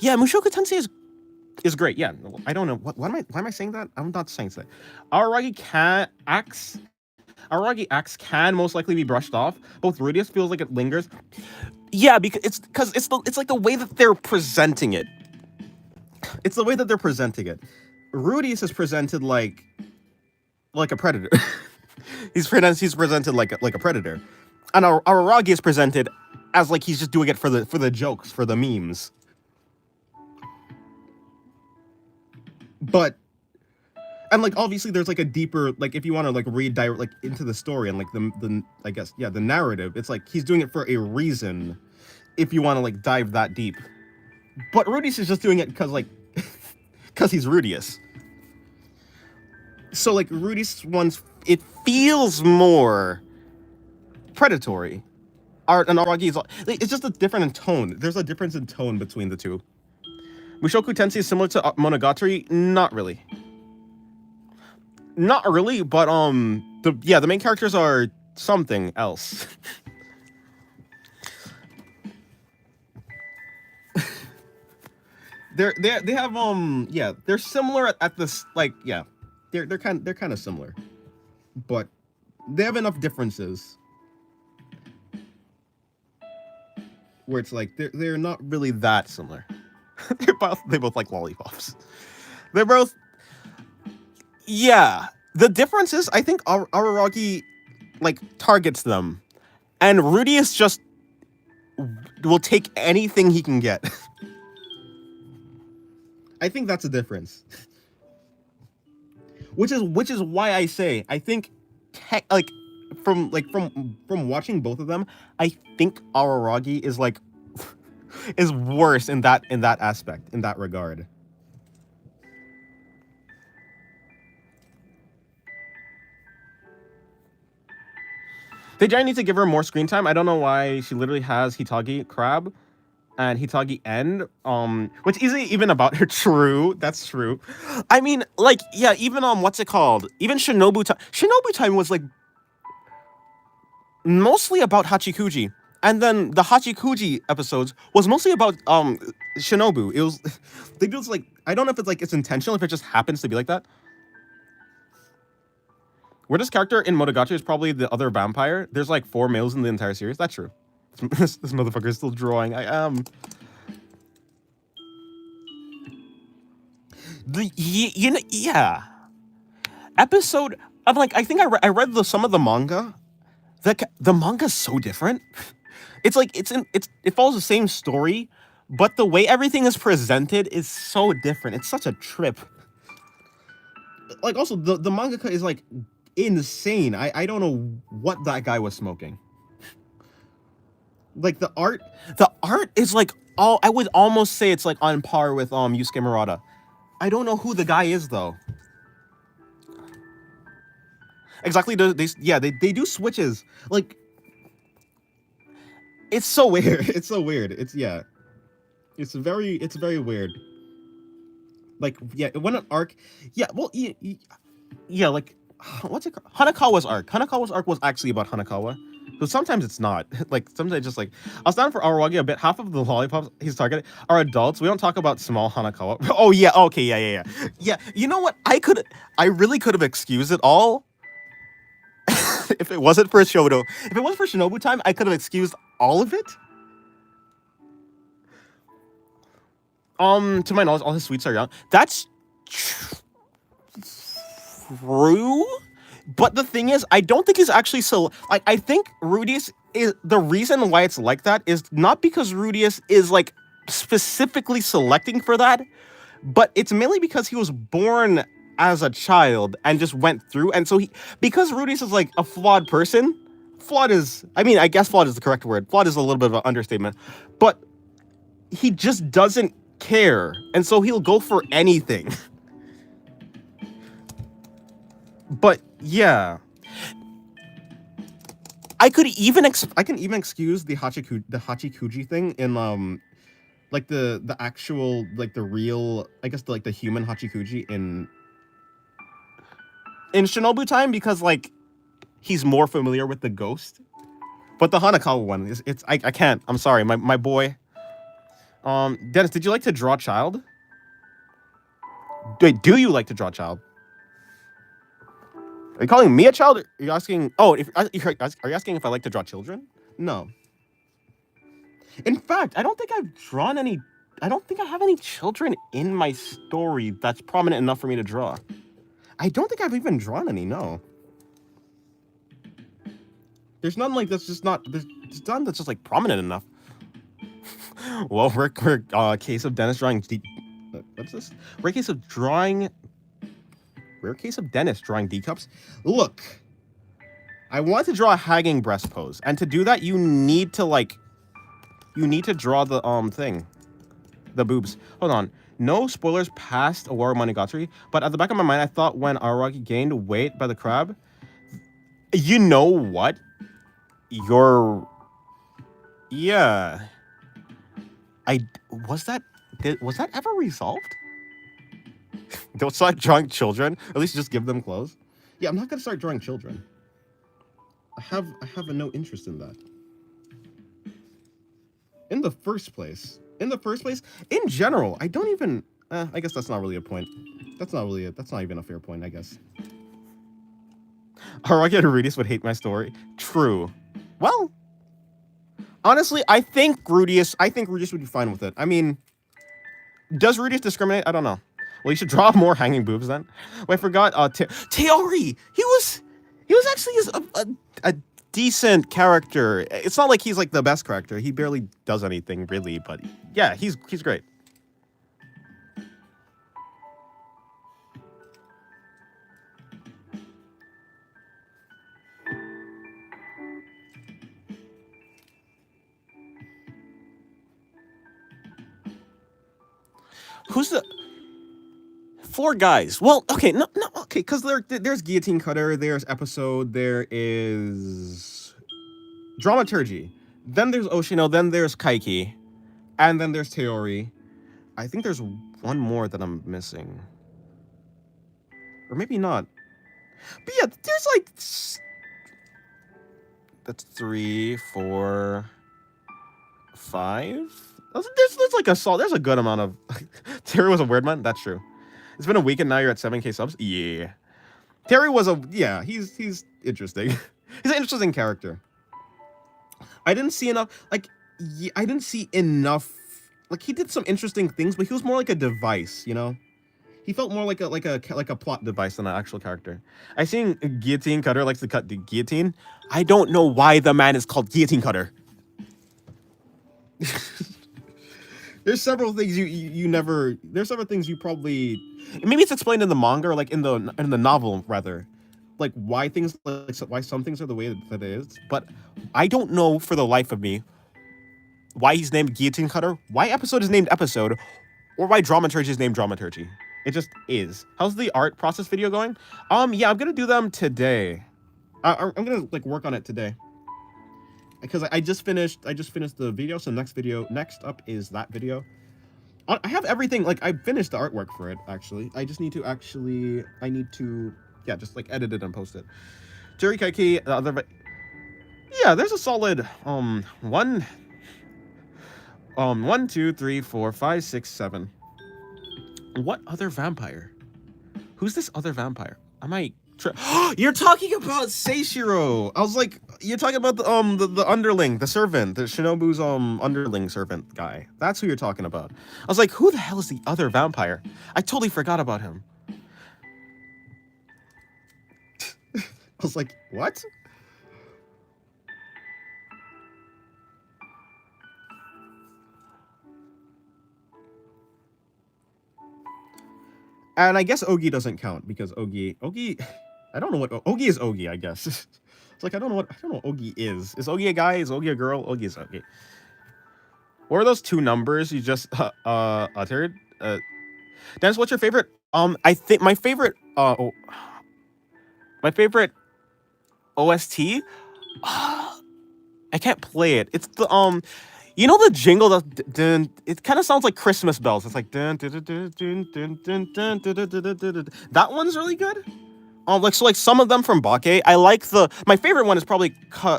Yeah, Mushoku Tensei is great. Yeah, I don't know why am I saying that? I'm not saying that. Araragi acts can most likely be brushed off. Both Rudius feels like it lingers. Yeah, because it's like the way that they're presenting it. It's the way that they're presenting it. Rudius is presented like a predator. he's presented like a predator, and Araragi is presented as like he's just doing it for the jokes, for the memes. But and like obviously there's like a deeper, like if you want to like read like into the story and like the I guess yeah, the narrative, it's like he's doing it for a reason if you want to like dive that deep. But Rudius is just doing it because like because he's Rudius. So like Rudius one's, it feels more predatory. Art and Araragi is, it's just a different in tone. There's a difference in tone between the two. Mushoku Tensei is similar to Monogatari? Not really. Not really, but the main characters are something else. they have yeah, they're similar at this, like, yeah. They're kind of similar. But they have enough differences where it's like they're not really that similar. they both like lollipops. They're both, yeah. The difference is I think Araragi like targets them, and Rudius just will take anything he can get. I think that's a difference. Which is why I say I think from watching both of them, I think Araragi is like is worse in that aspect, in that regard. They generally need to give her more screen time. I don't know why she literally has Hitagi Crab and Hitagi End, which isn't even about her. True, that's true. I mean, like, yeah, even what's it called? Even Shinobu Time. Shinobu Time was like mostly about Hachikuji, and then the Hachikuji episodes was mostly about Shinobu. It was they do this, like, I don't know if it's like it's intentional, if it just happens to be like that. Weirdest character in Monogatari is probably the other vampire. There's like 4 males in the entire series. That's true. This motherfucker is still drawing. I am. Yeah. Episode of like, I think I read some of the manga. The manga's so different. It's like it follows the same story, but the way everything is presented is so different. It's such a trip. Like also the mangaka is like insane. I don't know what that guy was smoking. Like the art is like, I would almost say it's like on par with Yusuke Murata. I don't know who the guy is though. Exactly. They do switches. Like, it's so weird. It's so weird. It's very weird. Like, yeah, when an arc, yeah, well, yeah, like, what's it called? Hanakawa's arc. Hanakawa's arc was actually about Hanakawa. So sometimes it's not. Like, sometimes just like, I was down for Arawagi a bit. Half of the lollipops he's targeting are adults. We don't talk about small Hanakawa. Oh, yeah, okay, yeah. Yeah, you know what? I really could have excused it all if it wasn't for Shoto. If it wasn't for Shinobu time, I could have excused all of it. To my knowledge, all his sweets are young. That's true. But the thing is, I don't think he's actually so. Like, I think Rudius is the reason why it's like that is not because Rudius is like specifically selecting for that, but it's mainly because he was born as a child and just went through. And so because Rudius is like a flawed person, flawed is, I mean, I guess flawed is the correct word. Flawed is a little bit of an understatement, but he just doesn't care. And so he'll go for anything. But yeah, I can even excuse the Hachikuji thing in like the actual, like the real, I guess the human Hachikuji in Shinobu time, because like he's more familiar with the ghost. But the Hanakawa one is I can't. I'm sorry, my boy. Dennis, did you like to draw child? Wait, do you like to draw child? Are you calling me a child? Are you asking? Oh, are you asking if I like to draw children? No. In fact, I don't think I've drawn any. I don't think I have any children in my story that's prominent enough for me to draw. I don't think I've even drawn any. No. There's none like that's just not. There's none that's just like prominent enough. Well, we're case of Dennis drawing. What's this? Rare case of Dennis drawing D cups. Look, I want to draw a hanging breast pose, and to do that, you need to draw the thing, the boobs. Hold on. No spoilers past Awaru Monogatari, but at the back of my mind, I thought when Araki gained weight by the crab. You know what? Yeah. Was that ever resolved? Don't start drawing children. At least just give them clothes. Yeah, I'm not gonna start drawing children. I have no interest in that. In the first place, in general, I don't even. I guess that's not really a point. That's not even a fair point, I guess. Araki and Rudius would hate my story. True. Well, honestly, I think Rudius would be fine with it. I mean, does Rudius discriminate? I don't know. Well, you should draw more hanging boobs then. Well, I forgot. Teori. He was actually a decent character. It's not like he's like the best character. He barely does anything really, but yeah, he's great. Who's the 4 guys? Well, okay, no, okay, because there's Guillotine Cutter, there's Episode, there is Dramaturgy, then there's Oshino, then there's Kaiki, and then there's Teori. I think there's one more that I'm missing, or maybe not. But yeah, there's like that's 3, 4, 5. There's like there's a good amount of. Terry was a weird man. That's true. It's been a week and now you're at 7K subs. Yeah, Terry was he's interesting. He's an interesting character. I didn't see enough. Like, I didn't see enough. Like, he did some interesting things, but he was more like a device. You know, he felt more like a plot device than an actual character. I seen Guillotine Cutter likes to cut the guillotine. I don't know why the man is called Guillotine Cutter. There's several things there's several things you probably, maybe it's explained in the manga or like in the novel rather, like why some things are the way that it is, but I don't know for the life of me why he's named Guillotine Cutter, why Episode is named Episode, or why Dramaturgy is named Dramaturgy. It just is. How's the art process video going? Yeah, I'm gonna do them today. I'm gonna like work on it today because I just finished the video. So next up is that video. I have everything, like I finished the artwork for it actually. I just need to yeah, just like edit it and post it. Jerry Kaiki, the other, yeah, there's a solid one, two, three, four, five, six, seven. What other vampire? Who's this other vampire? Am I you're talking about Seishiro. I was like, you're talking about the underling, the servant, the Shinobu's underling servant guy. That's who you're talking about. I was like, who the hell is the other vampire? I totally forgot about him. I was like, what? And I guess Ogi doesn't count because Ogi, I don't know what Ogi is. Ogi, I guess. It's like I don't know what Ogi is. Is Ogi a guy? Is Ogi a girl? Ogi is Ogi. What are those two numbers you just uttered? Dennis, what's your favorite? I think my favorite OST. I can't play it. It's the you know the jingle that dun, it kind of sounds like Christmas bells. It's like dun, dun, dun, dun, dun, dun, dun, dun, dun, dun, dun, dun, dun. That one's really good. Like so, like some of them from Bake. I like my favorite one is probably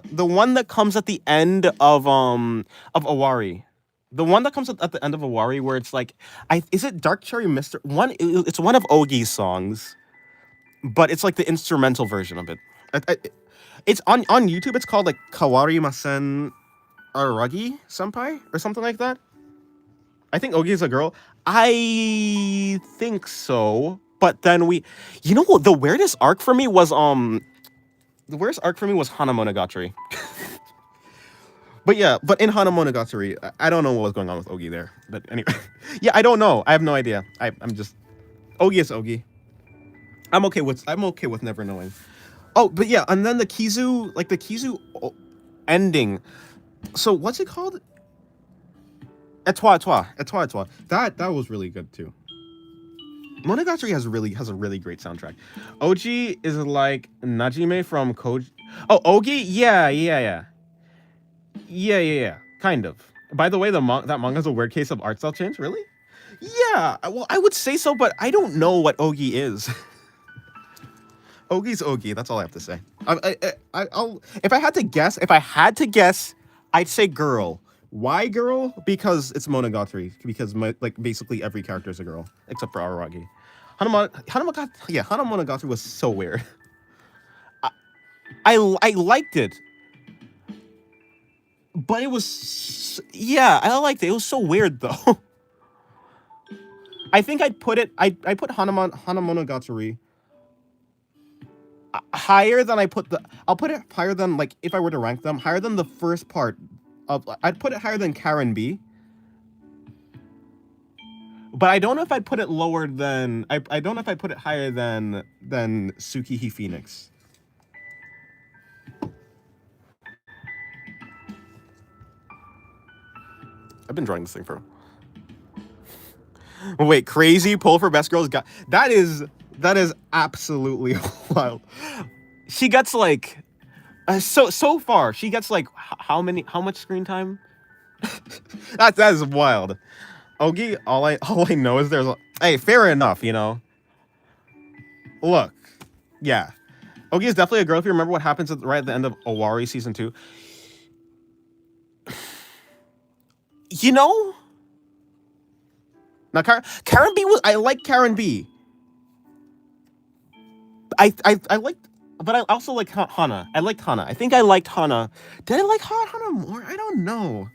the one that comes at the end of Awari. The one that comes at the end of Awari where it's like, is it Dark Cherry Mister? It's one of Ogi's songs, but it's like the instrumental version of it. It's on YouTube. It's called like Kawari Masen Aragi Senpai or something like that. I think Ogi is a girl. I think so. But then you know what? The weirdest arc for me was Hana Monogatari. But yeah, but in Hana Monogatari, I don't know what was going on with Ogi there. But anyway, yeah, I don't know. I have no idea. I'm just Ogi is Ogi. I'm okay with never knowing. Oh, but yeah, and then the Kizu ending. So what's it called? Etwa. That was really good too. Monogatari has a really great soundtrack. Oji is like Najime from Koji. Oh, Ogi? Yeah. Kind of. By the way, that manga's a weird case of art style change. Really? Yeah. Well, I would say so, but I don't know what Ogi is. Ogi's Ogi. That's all I have to say. I'll if I had to guess, I'd say girl. Why girl? Because it's Monogatari. Because basically every character is a girl except for Araragi. Hana Monogatari was so weird. I liked it, but it was I liked it. It was so weird though. I think I put Hana Monogatari higher than I'll put it higher than, like, if I were to rank them, higher than the first part of, I'd put it higher than Karen B. But I don't know if I'd put it lower than, I don't know if I'd put it higher than Tsukiji Phoenix. I've been drawing this thing for. Wait, crazy pull for best girls got that is absolutely wild. She gets like so far she gets like how much screen time? that is wild. Ogi, all I know is there's hey, fair enough, you know. Look, yeah, Ogi is definitely a girl. If you remember what happens right at the end of Owari season 2, you know. Now Karen B I like Karen B. I liked, but I also like Hana. I liked Hana. I think I liked Hana. Did I like Hana more? I don't know.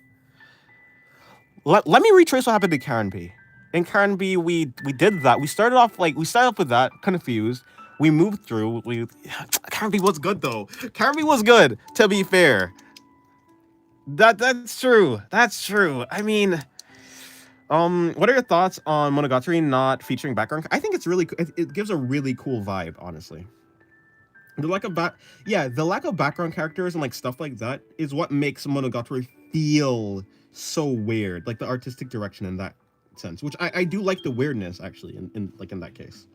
Let me retrace what happened to Karen B. In Karen B, we did that. We started off with that, confused. We moved through. Karen B was good though. Karen B was good. To be fair, that's true. That's true. I mean, what are your thoughts on Monogatari not featuring background? I think it's really. It gives a really cool vibe, honestly. The lack of background characters and like stuff like that is what makes Monogatari feel so weird, like the artistic direction in that sense, which I do like the weirdness actually in that case.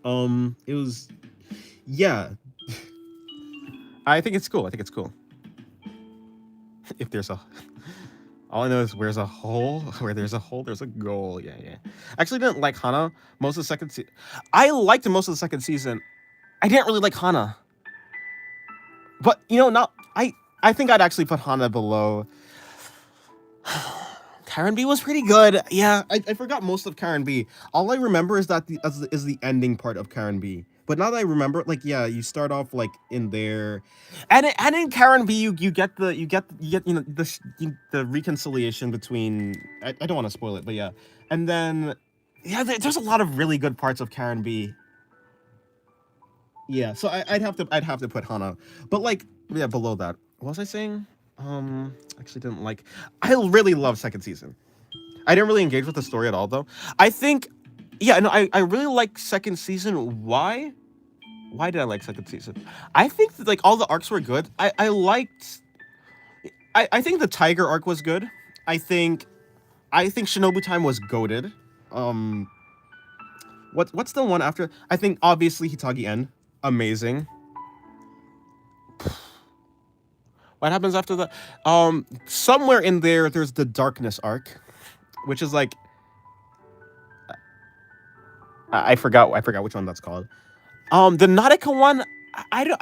It was Yeah, I think it's cool. I think it's cool. If there's a, all I know is where's a hole, where there's a hole, there's a goal. Yeah, yeah. Actually, didn't like Hana most of the second season. I liked most of the second season. I didn't really like Hana, but not I think I'd actually put Hana below. Karen B was pretty good. Yeah, I forgot most of Karen B. All I remember is that is the ending part of Karen B. But now that I remember, like, yeah, you start off like in there, and in Karen B, you get the reconciliation between. I don't want to spoil it, but yeah, and then yeah, there's a lot of really good parts of Karen B. Yeah, so I'd have to put Hana, but like yeah, below that. What was I saying? Actually didn't like. I really love second season. I didn't really engage with the story at all, though. I think, yeah, no, I really like second season. Why? Why did I like second season? I think that, like, all the arcs were good. I liked. I think the Tiger arc was good. I think Shinobu Time was goated. Um, what's the one after? I think obviously Hitagi End, amazing. What happens after that? Somewhere in there, there's the Darkness arc, which is like I forgot which one that's called. The Nautica one, I don't.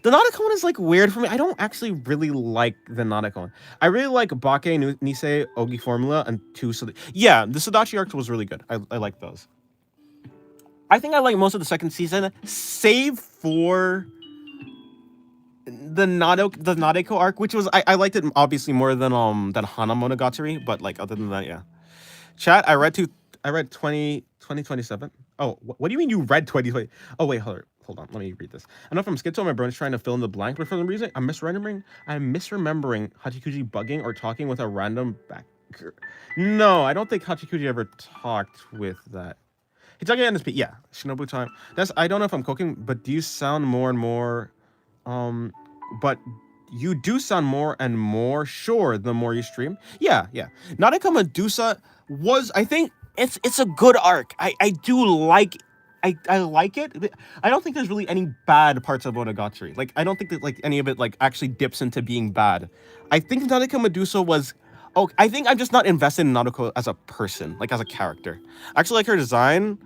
The Nautica one is like weird for me. I don't actually really like the Nautica one. I really like Bake, Nisei, Ogi Formula, and two. Yeah, the Sadachi arc was really good. I like those. I think I like most of the second season, save for the Nadeko arc, which was I liked it obviously more than Hana Monogatari, but like other than that, yeah. Chat, I read 2027. Oh, what do you mean you read 2020? Oh wait, hold on, let me read this. I know from Schizo, my brain is trying to fill in the blank, but for some reason I'm misremembering Hachikuji bugging or talking with a random backer. No, I don't think Hachikuji ever talked with that. He's talking on his yeah, Shinobu Time. I don't know if I'm cooking, but do you sound more and more but you do sound more and more sure the more you stream. Yeah, yeah. Nautica Medusa was, I think it's a good arc. I do like I like it. I don't think there's really any bad parts of Monogatari. Like I don't think that like any of it like actually dips into being bad. I think Nautica Medusa was I think I'm just not invested in Naruto as a person, like as a character. I actually like her design.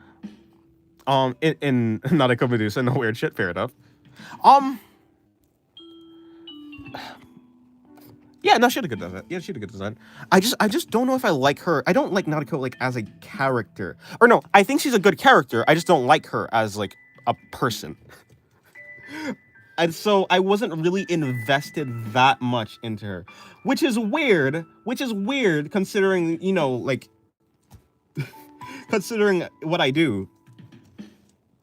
In Nautica Medusa, no weird shit, fair enough. Yeah, no, she had a good design. Yeah, she had a good design. I just don't know if I like her. I don't like Naruto like as a character. Or no, I think she's a good character. I just don't like her as like a person. And so I wasn't really invested that much into her, which is weird. Considering, like considering what I do.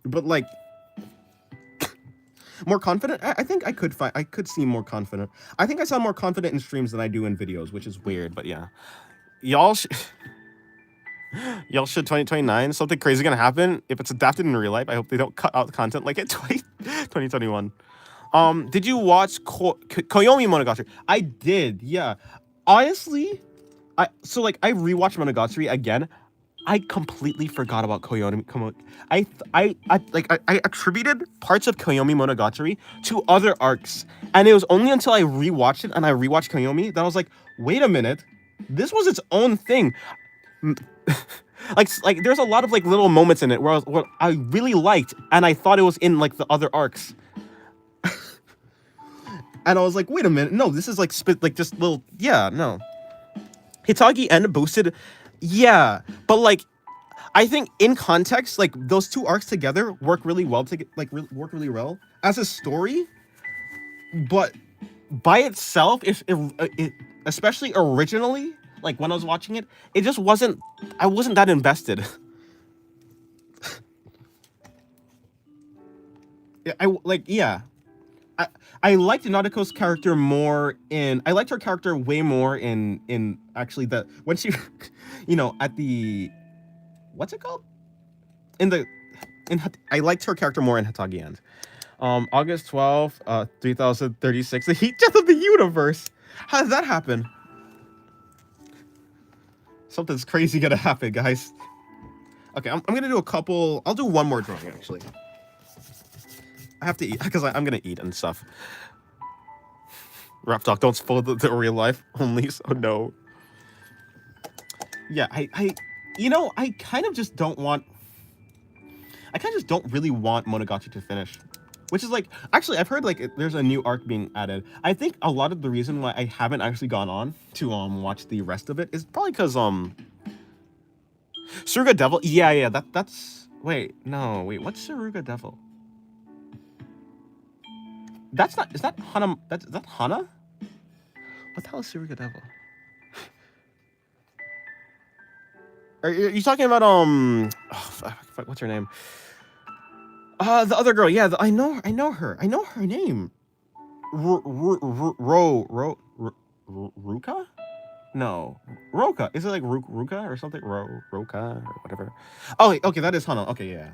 But like more confident. I think I could seem more confident. I think I sound more confident in streams than I do in videos, which is weird, but yeah. Y'all should 2029. Something crazy gonna happen. If it's adapted in real life, I hope they don't cut out content like it 2021. Did you watch Koyomi Monogatari? I did, yeah. Honestly, I rewatched Monogatari again. I completely forgot about Koyomi. I attributed parts of Koyomi Monogatari to other arcs, and it was only until I rewatched it and I rewatched Koyomi that I was like, wait a minute, this was its own thing. like there's a lot of like little moments in it where what I really liked, and I thought it was in like the other arcs. And I was like, wait a minute, no, this is like just little, yeah, no. Hitagi End boosted, yeah, but like, I think in context, like those two arcs together work really well work really well as a story, but by itself, it especially originally, like when I was watching it, it just wasn't. I wasn't that invested. Yeah. I liked Naruto's character more in. I liked her character way more in actually when she, at the, what's it called? I liked her character more in Hitagi End. August 12th, 3036, the heat death of the universe. How did that happen? Something's crazy gonna happen, guys. Okay, I'm gonna do a couple. I'll do one more drawing actually. I have to eat because I'm gonna eat and stuff. Rap talk, don't spoil the real life only. So no. Yeah, I kind of just don't want. I kind of just don't really want Monogatari to finish. Which is like, actually, I've heard like there's a new arc being added. I think a lot of the reason why I haven't actually gone on to watch the rest of it is probably because Suruga Devil. Yeah, that's wait, no, wait, what's Suruga Devil? That's not, is that Hana? Is that Hana? What the hell is Suruga Devil? Are you talking about what's her name? The other girl. Yeah, I know her. I know her name. Ruka? No, Roka. Is it like Ruka or something? Roka or whatever. Oh, wait, okay, that is Hana. Okay, yeah.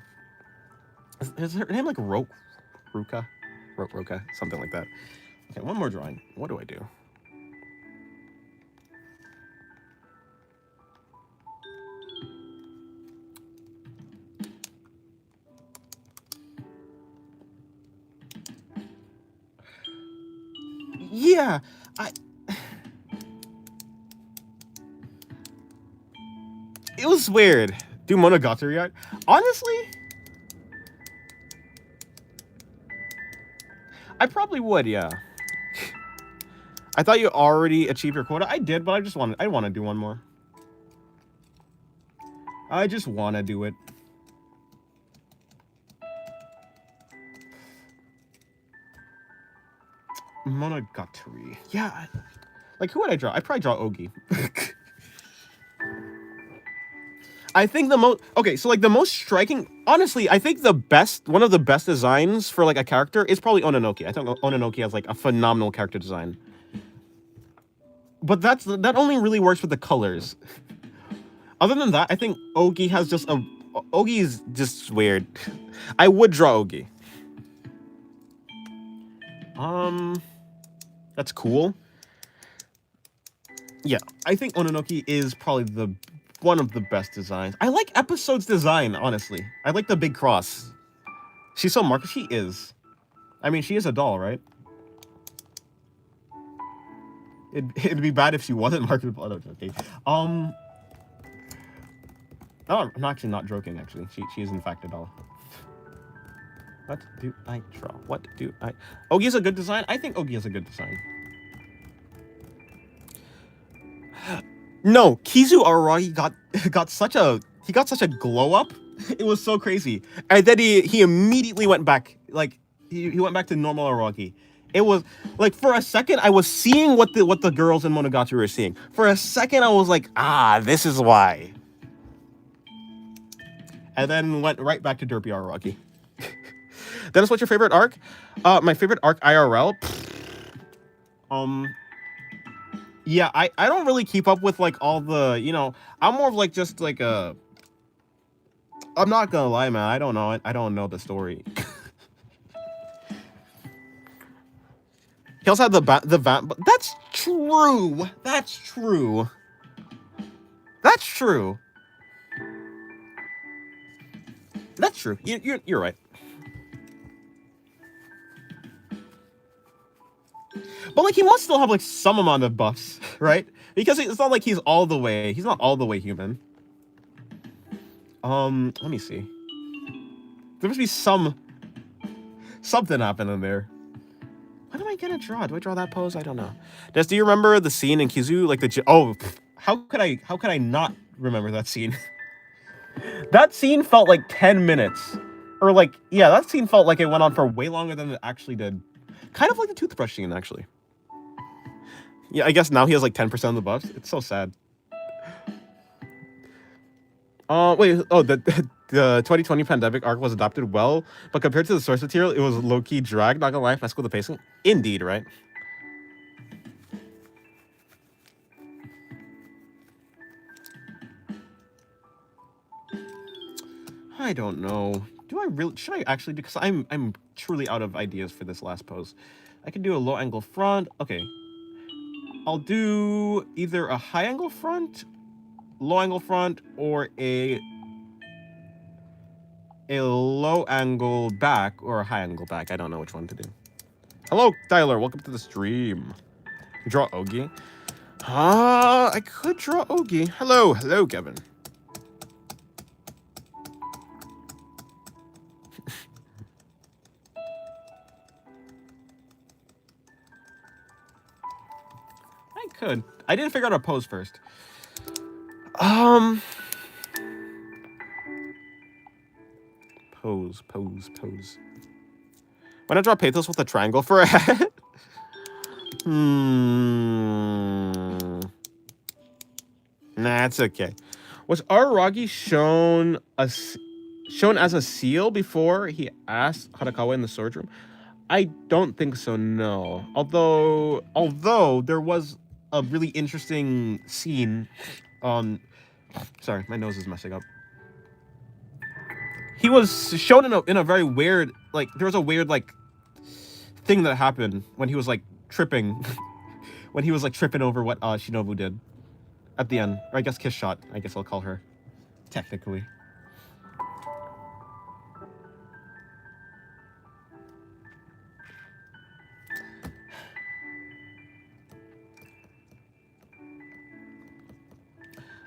Is her name like Ruka? Roka, something like that. Okay, one more drawing. What do I do? Yeah, it was weird. Do Monogatari art? Honestly, I probably would, yeah. I thought you already achieved your quota. I did, but I want to do one more. I just want to do it. Monogatari. Yeah. Like, who would I draw? I'd probably draw Ogi. I think the most... Okay, so, like, the most striking... Honestly, I think one of the best designs for, like, a character is probably Ononoki. I think Ononoki has, like, a phenomenal character design. But that only really works with the colors. Other than that, I think Ogi has just a... Ogi is just weird. I would draw Ogi. That's cool. Yeah, I think Ononoki is probably one of the best designs. I like Episode's design, honestly. I like the big cross. She's so marketable. She is. I mean, she is a doll, right? It'd be bad if she wasn't marketable. Oh, okay. No, I'm actually not joking, actually. She is in fact a doll. What do I draw? What do I... Ogi is a good design? I think Ogi is a good design. No, Kizu Araragi got such a glow up. It was so crazy. And then he immediately went back. Like he went back to normal Araragi. It was like for a second I was seeing what the girls in Monogatari were seeing. For a second I was like, this is why. And then went right back to derpy Araragi. Dennis, what's your favorite arc? My favorite arc IRL. Yeah, I don't really keep up with like all the, I'm more of like just like I'm not gonna lie, man. I don't know it. I don't know the story. He also had the but that's true. That's true. That's true. That's true. You're right. But like he must still have like some amount of buffs, right? Because it's not like he's not all the way human. Let me see. There must be something happening there. What am I gonna draw? Do I draw that pose? I don't know. Do you remember the scene in Kizu? Like how could I not remember that scene? That scene felt like 10 minutes. Or like, yeah, that scene felt like it went on for way longer than it actually did. Kind of like the toothbrush scene, actually. Yeah, I guess now he has like 10% of the buffs. It's so sad. Wait, the 2020 pandemic arc was adapted well, but compared to the source material, it was low-key drag, not gonna lie, mess with the pacing. Indeed, right? I don't know. Should I actually, because I'm truly out of ideas for this last pose. I can do a low angle front. Okay. I'll do either a high angle front, low angle front, or a a low angle back or a high angle back. I don't know which one to do. Hello, Tyler. Welcome to the stream. Draw Ogi. I could draw Ogi. Hello, hello, Kevin. I could. I didn't figure out a pose first. Pose. When I draw Pathos with a triangle for a head. Nah, it's okay. Was Araragi shown as a seal before he asked Harakawa in the storage room? I don't think so, no. Although there was a really interesting scene. Sorry, my nose is messing up. He was shown in a very weird, like, there was a weird, like, thing that happened when he was, like, tripping. When he was, like, tripping over what Shinobu did at the end. Or I guess Kiss Shot, I guess I'll call her. Technically.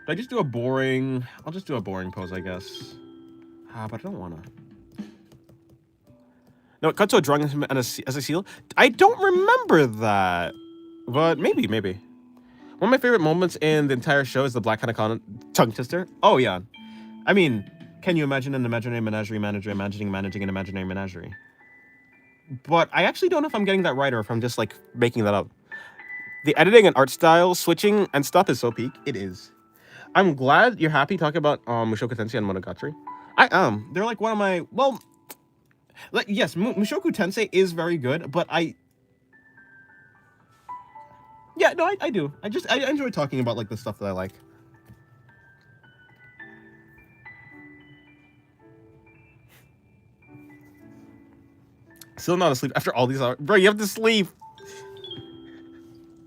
But I just do a boring... I'll just do a boring pose, I guess. But I don't want to. No, it cut to a drawing him as a seal. I don't remember that. But maybe. One of my favorite moments in the entire show is the Black Hanakana tongue twister. Oh, yeah. I mean, can you imagine an imaginary menagerie manager managing an imaginary menagerie? But I actually don't know if I'm getting that right or if I'm just, like, making that up. The editing and art style switching and stuff is so peak. It is. I'm glad you're happy talking about Mushoku Tensei and Monogatari. I am. They're like one of my... Well, like, yes, Mushoku Tensei is very good, but yeah, no, I do. I enjoy talking about, like, the stuff that I like. Still not asleep after all these hours. Bro, you have to sleep.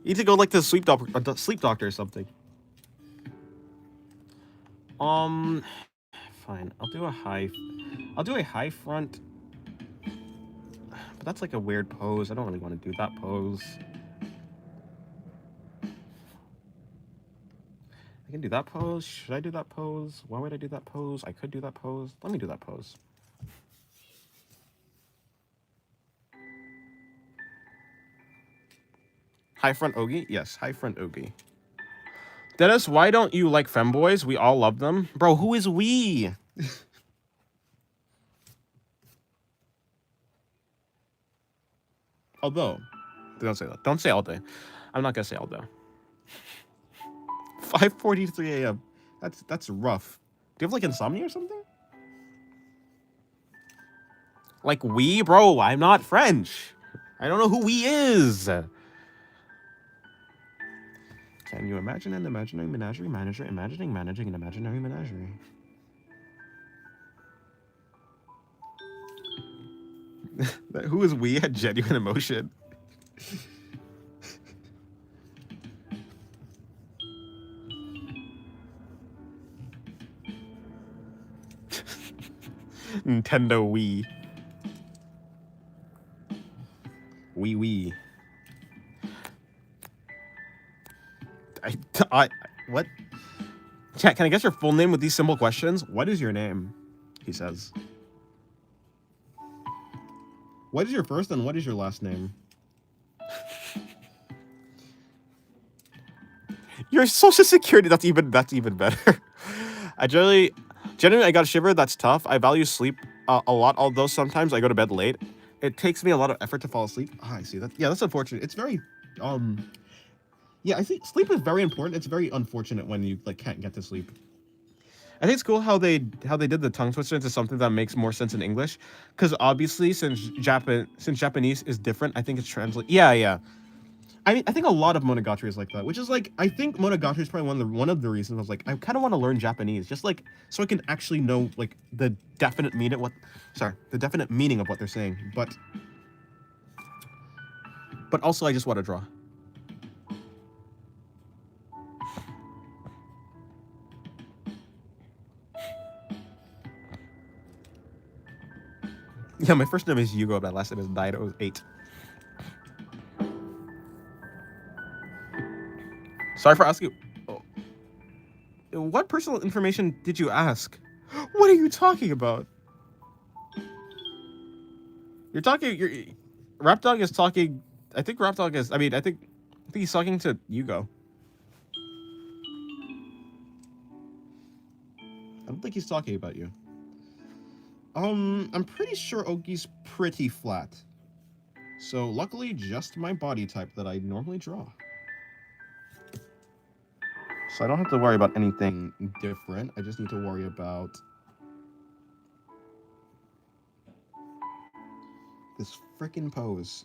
You need to go, like, to sleep doctor or something. Fine. I'll do a high front. But that's like a weird pose. I don't really want to do that pose. I can do that pose. Should I do that pose? Why would I do that pose? I could do that pose. Let me do that pose. High front Ogi? Yes, high front Ogi. Dennis, why don't you like femboys? We all love them. Bro, who is we? Although, don't say that. Don't say all day. I'm not gonna say all day. 5:43 a.m. That's rough. Do you have, like, insomnia or something? Like, we? Bro, I'm not French. I don't know who we is. Can you imagine an imaginary menagerie manager managing an imaginary menagerie? Who is we had genuine emotion? Nintendo Wii. Wii. What? Chat, can I guess your full name with these simple questions? What is your name? He says. What is your first and what is your last name? Your social security, that's even better. I generally I got a shiver, that's tough. I value sleep a lot, although sometimes I go to bed late. It takes me a lot of effort to fall asleep. I see that. Yeah, that's unfortunate. It's very yeah, I think sleep is very important. It's very unfortunate when you, like, can't get to sleep. I think it's cool how they did the tongue twister into something that makes more sense in English, because obviously since Japanese is different, I think it's translate. Yeah. I mean, I think a lot of Monogatari is like that, which is, like, I think Monogatari is probably one of the reasons I was like, I kind of want to learn Japanese, just, like, so I can actually know, like, the definite meaning of what they're saying. But also I just want to draw. Yeah, my first name is Hugo. My last name is Dido 8. Sorry for asking. Oh, what personal information did you ask? What are you talking about? You're talking. Rap Dog is talking. I think Rap Dog is. I think he's talking to Hugo. I don't think he's talking about you. I'm pretty sure Ogi's pretty flat. So luckily, just my body type that I normally draw. So I don't have to worry about anything different. I just need to worry about this freaking pose.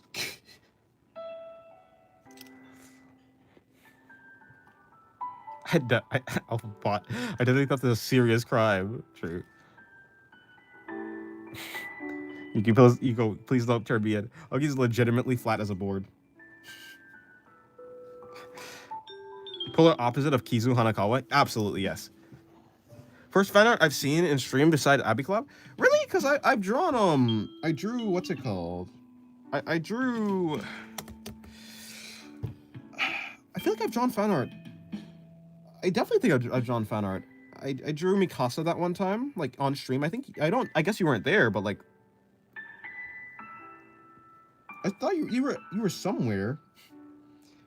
Alphabot. I didn't think that's a serious crime. True. You go. Please don't turn me in. Ogi's legitimately flat as a board. Polar opposite of Kizu Hanakawa? Absolutely yes. First fan art I've seen in stream beside Abby Club? Really? Because I've drawn I drew what's it called? I drew. I feel like I've drawn fan art. I definitely think I've drawn fan art. I drew Mikasa that one time, like on stream. I guess you weren't there, but like I thought you were somewhere.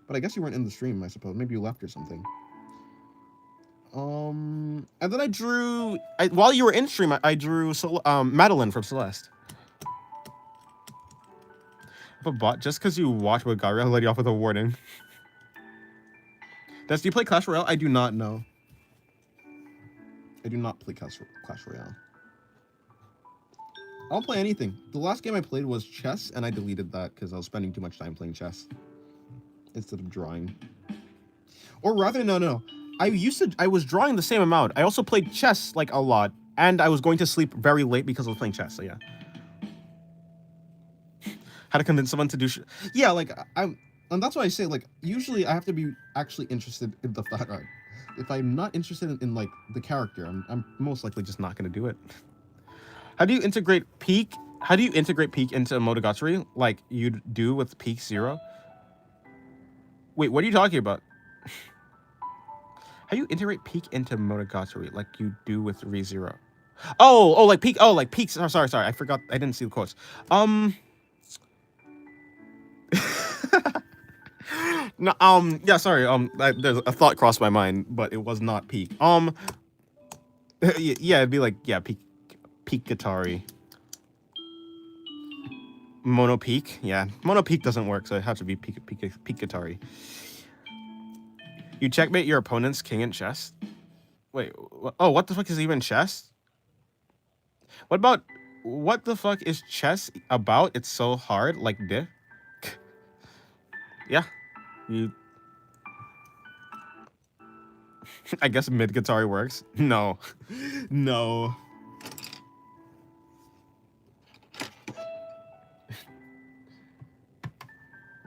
But I guess you weren't in the stream, I suppose. Maybe you left or something. And then I drew. While you were in stream, I drew Madeline from Celeste. But bot just because you watch Wagaru, I'll let you off with a warning. Do you play Clash Royale? I do not know. I do not play Clash Royale. I don't play anything. The last game I played was chess, and I deleted that because I was spending too much time playing chess instead of drawing. Or rather, no. I was drawing the same amount. I also played chess like a lot, and I was going to sleep very late because I was playing chess. So yeah. How to convince someone to do yeah, like and that's why I say like usually I have to be actually interested in the fan art. If I'm not interested in like the character, I'm most likely just not gonna do it. How do you integrate peak? How do you integrate peak into Monogatari like you do with Peak Zero? Wait, what are you talking about? How do you integrate peak into Monogatari like you do with ReZero? Oh, like peak. Oh, like peaks. Oh, sorry. I forgot. I didn't see the quotes. No. Yeah. Sorry. There's a thought crossed my mind, but it was not peak. Yeah. It'd be like peak Katari. Mono peak. Yeah. Mono peak doesn't work, so it has to be peak Katari. You checkmate your opponent's king in chess. Wait. Oh, what the fuck is even chess? What the fuck is chess about? It's so hard, like this. Yeah, you. I guess mid Guitar works. No, no.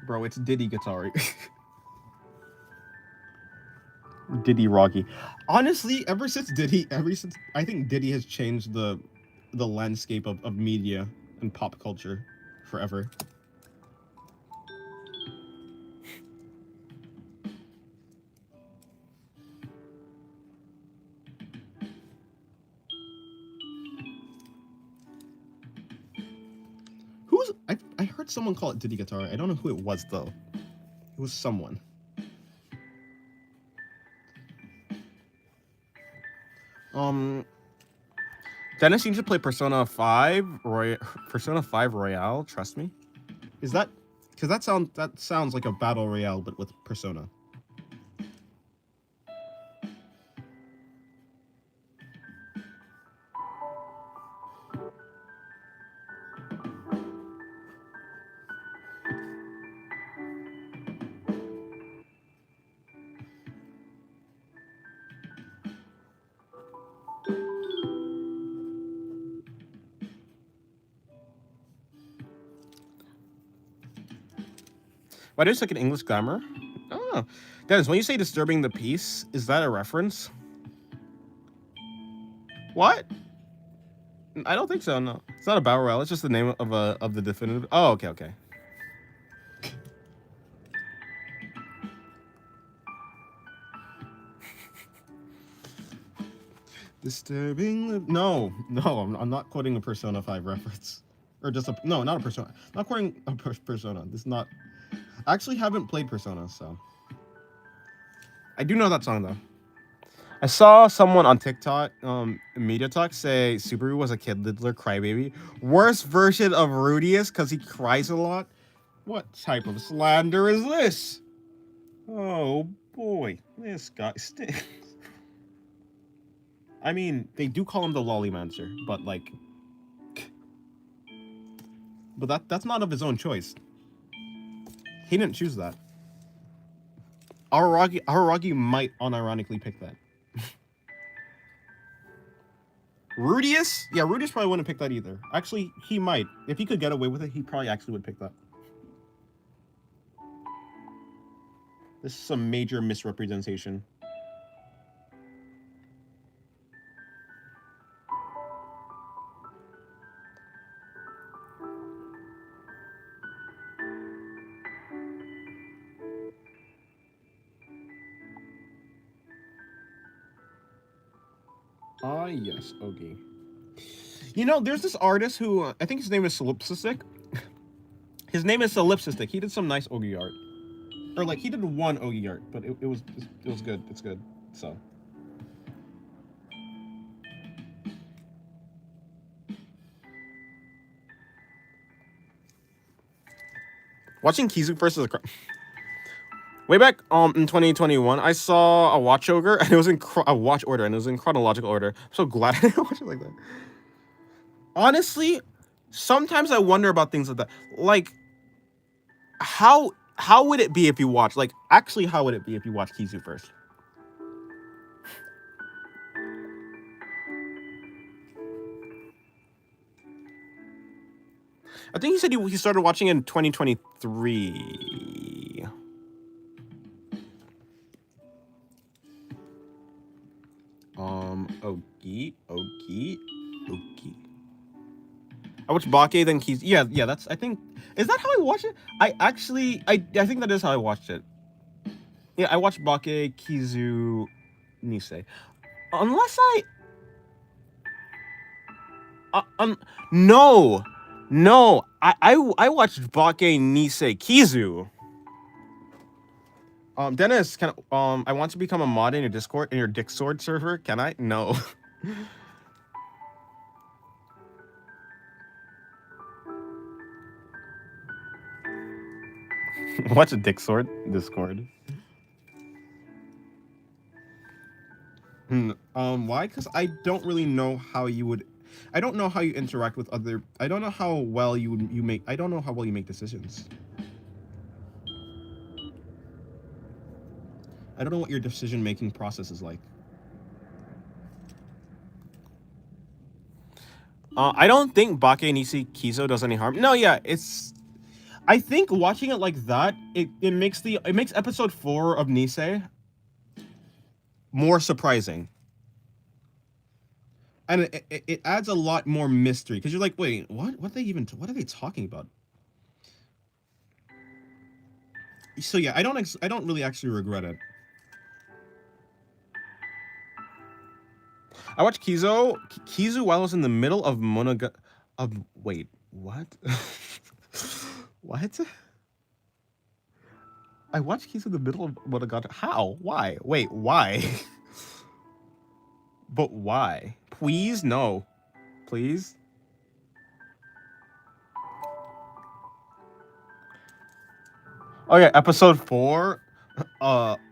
Bro, it's Diddy Guitar. Diddy Rocky. Honestly, ever since I think Diddy has changed the landscape of media and pop culture forever. I heard someone call it Diddy Guitar. I don't know who it was though. It was someone. Dennis, you need to play Persona 5 Royale, trust me. Is that because that sounds like a battle royale but with Persona. Why do you like an English grammar? Oh, Dennis, when you say disturbing the peace, is that a reference? What? I don't think so. No, it's not a battle royale. It's just the name of the definitive. Oh, okay, okay. Disturbing. No, no, I'm not quoting a Persona 5 reference, or just a no, not a Persona. Not quoting a Persona. This is not. I actually haven't played Persona, so I do know that song though. I saw someone on TikTok, Media Talk, say Subaru was a kid littler crybaby. Worst version of Rudius because he cries a lot. What type of slander is this? Oh boy, this guy stinks. I mean, they do call him the Lollymancer, but like, that's not of his own choice. He didn't choose that. Araragi might unironically pick that. Rudius? Yeah, Rudius probably wouldn't pick that either. Actually, he might. If he could get away with it, he probably actually would pick that. This is some major misrepresentation. Ah, yes, okay. You know, there's this artist who, I think his name is Solipsistic. His name is Solipsistic. He did some nice Ogi art. Or, like, he did one Ogi art, but it was good. It's good, so. Watching Kizu first is a crime. Way back in 2021, I saw a watch ogre and it was in a watch order and it was in chronological order. I'm so glad I didn't watch it like that. Honestly, sometimes I wonder about things like that. Like, how would it be if you watch? Like, actually, how would it be if you watch Kizu first? I think he said he started watching in 2023. Ogi. I watched Bake, then Kizu. Yeah, that's, I think, is that how I watched it? I think that is how I watched it. Yeah, I watched Bake, Kizu, Nisei. Unless no, I watched Bake, Nisei, Kizu. Dennis, can I want to become a mod in your Discord, in your Dick Sword server? Can I? No. What's a Dick Sword? Discord. Why? Because I don't really know how you would. I don't know how you interact with other. I don't know how well you make. I don't know how well you make decisions. I don't know what your decision-making process is like. I don't think Bake Nisi Kizo does any harm. No, yeah, it's. I think watching it like that, it makes episode 4 of Nisei more surprising, and it adds a lot more mystery because you're like, wait, what are they talking about? So yeah, I don't really actually regret it. I watched Kizu while I was in the middle of wait, what? What? I watched Kizu in the middle of Monogatari. How? Why? Wait, why? But why? Please, no. Please? Oh yeah, episode 4.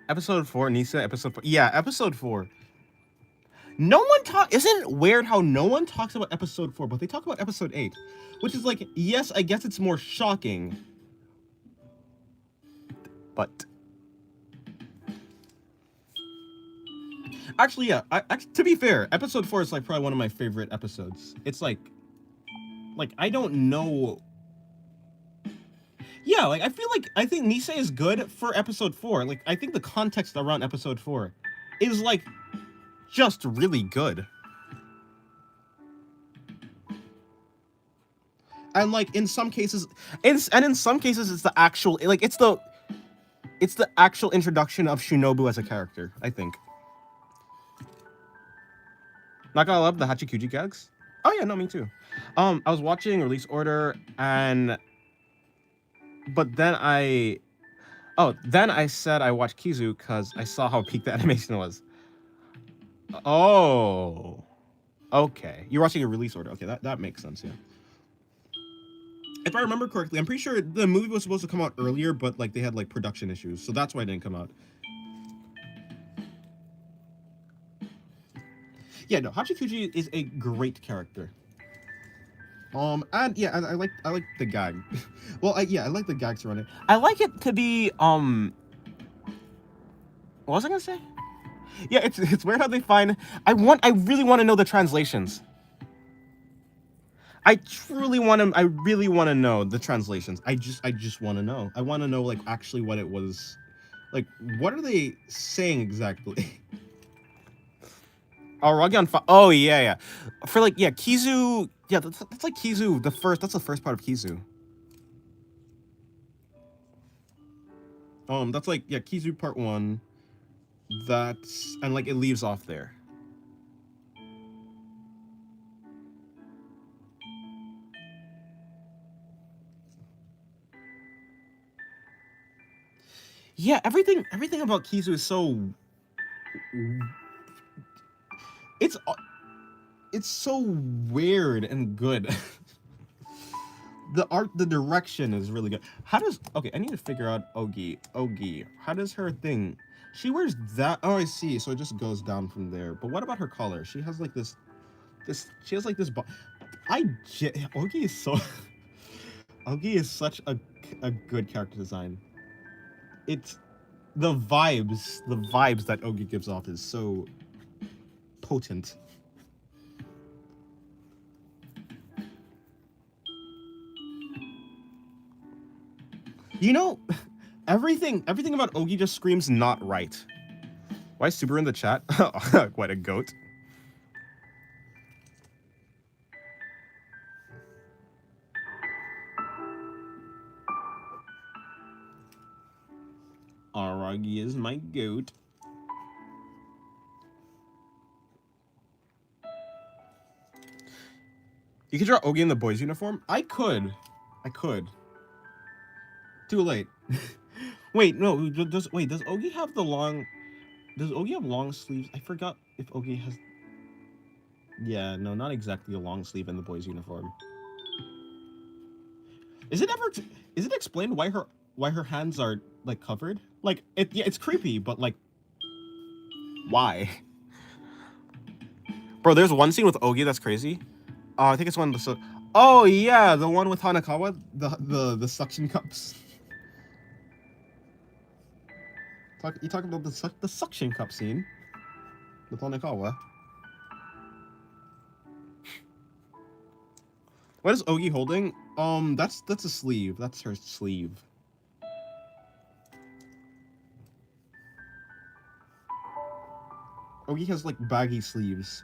Episode 4, Nisa, episode 4. Yeah, episode 4. No one isn't it weird how no one talks about episode 4, but they talk about episode 8, which is like, yes, I guess it's more shocking, but actually, yeah, to be fair, episode 4 is like probably one of my favorite episodes. It's like I don't know. Yeah, like I think Nisei is good for episode 4. Like I think the context around episode 4 is like just really good. And like in some cases, in some cases, it's the actual like it's the actual introduction of Shinobu as a character. I think. Not gonna love the Hachikuji gags. Oh yeah, no, me too. I was watching Release Order, and but then I said I watched Kizu because I saw how peak the animation was. Oh, okay. You're watching a Release Order. Okay, that makes sense. Yeah. If I remember correctly, I'm pretty sure the movie was supposed to come out earlier, but like they had like production issues, so that's why it didn't come out. Yeah, no, Hachikuji is a great character. And yeah, I like the gag. Well, I like the gags around it. I like it to be what was I gonna say? Yeah, it's weird how they find. I really want to know the translations. I really want to know the translations. I just want to know. I want to know like actually what it was. Like, what are they saying exactly? Aragi on fire. Oh yeah. For like Kizu. Yeah, that's like Kizu. That's the first part of Kizu. That's like Kizu part 1. That's and like it leaves off there. Yeah, everything about Kizu is so it's so weird and good. The art, the direction is really good. How does okay? I need to figure out Ogi. How does her thing? She wears that. Oh, I see. So it just goes down from there. But what about her collar? She has like this. She has like this. Ogi is so. Ogi is such a good character design. It's the vibes that Ogi gives off is so potent. You know, everything about Ogi just screams not right. Why is Subaru in the chat? Quite a goat. Aragi is my goat. You could draw Ogi in the boys' uniform? I could. Too late. Wait, no. Does Ogi have the long? Does Ogi have long sleeves? I forgot if Ogi has. Yeah, no, not exactly a long sleeve in the boys' uniform. Is it explained why her hands are like covered? Like it's creepy, but like why? Bro, there's one scene with Ogi that's crazy. I think it's one of the oh yeah, the one with Hanakawa, the suction cups. You talk about the suction cup scene with Hanakawa. What is Ogi holding? That's a sleeve. That's her sleeve. Ogi has like baggy sleeves.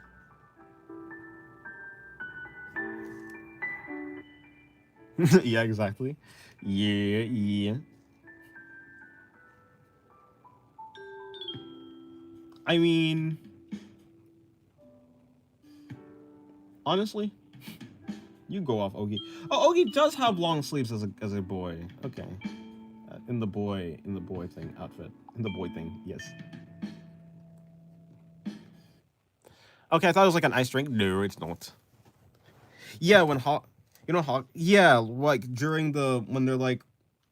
Yeah, exactly. Yeah. I mean, honestly, you go off Ogi. Oh, Ogi does have long sleeves as a boy. Okay, in the boy thing outfit. In the boy thing, yes. Okay, I thought it was like an ice drink. No, it's not. Yeah, when yeah, like during when they're like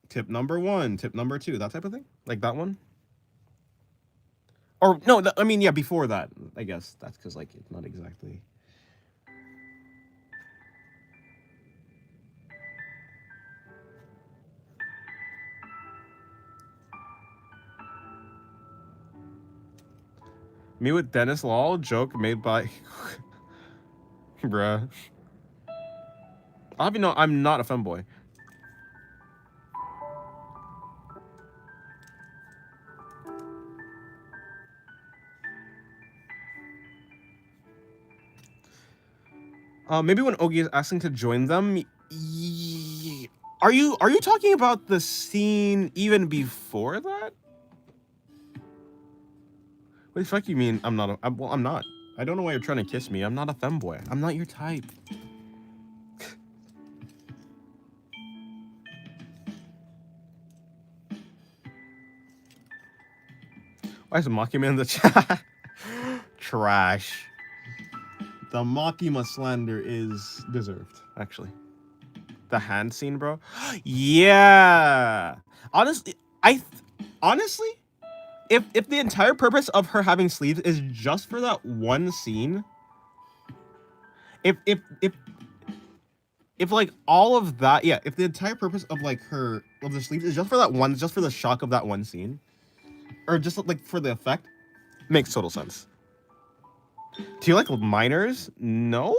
tip number 1, tip number 2, that type of thing, like that one. Or no, I mean yeah, before that, I guess that's because like it's not exactly. Me with Dennis Law joke made by bruh. I'll have you know I'm not a femboy. Maybe when Ogi is asking to join them, Are you talking about the scene even before that? What the fuck you mean? I'm not. Well, I'm not. I don't know why you're trying to kiss me. I'm not a femboy. I'm not your type. Why is Makima in the chat? Trash. The Makima slander is deserved. Actually, the hand scene, bro. Yeah. Honestly, honestly, if the entire purpose of her having sleeves is just for that one scene, if like all of that, yeah, if the entire purpose of like her of the sleeves is just for that one, just for the shock of that one scene, or just like for the effect, makes total sense. Do you like minors? No.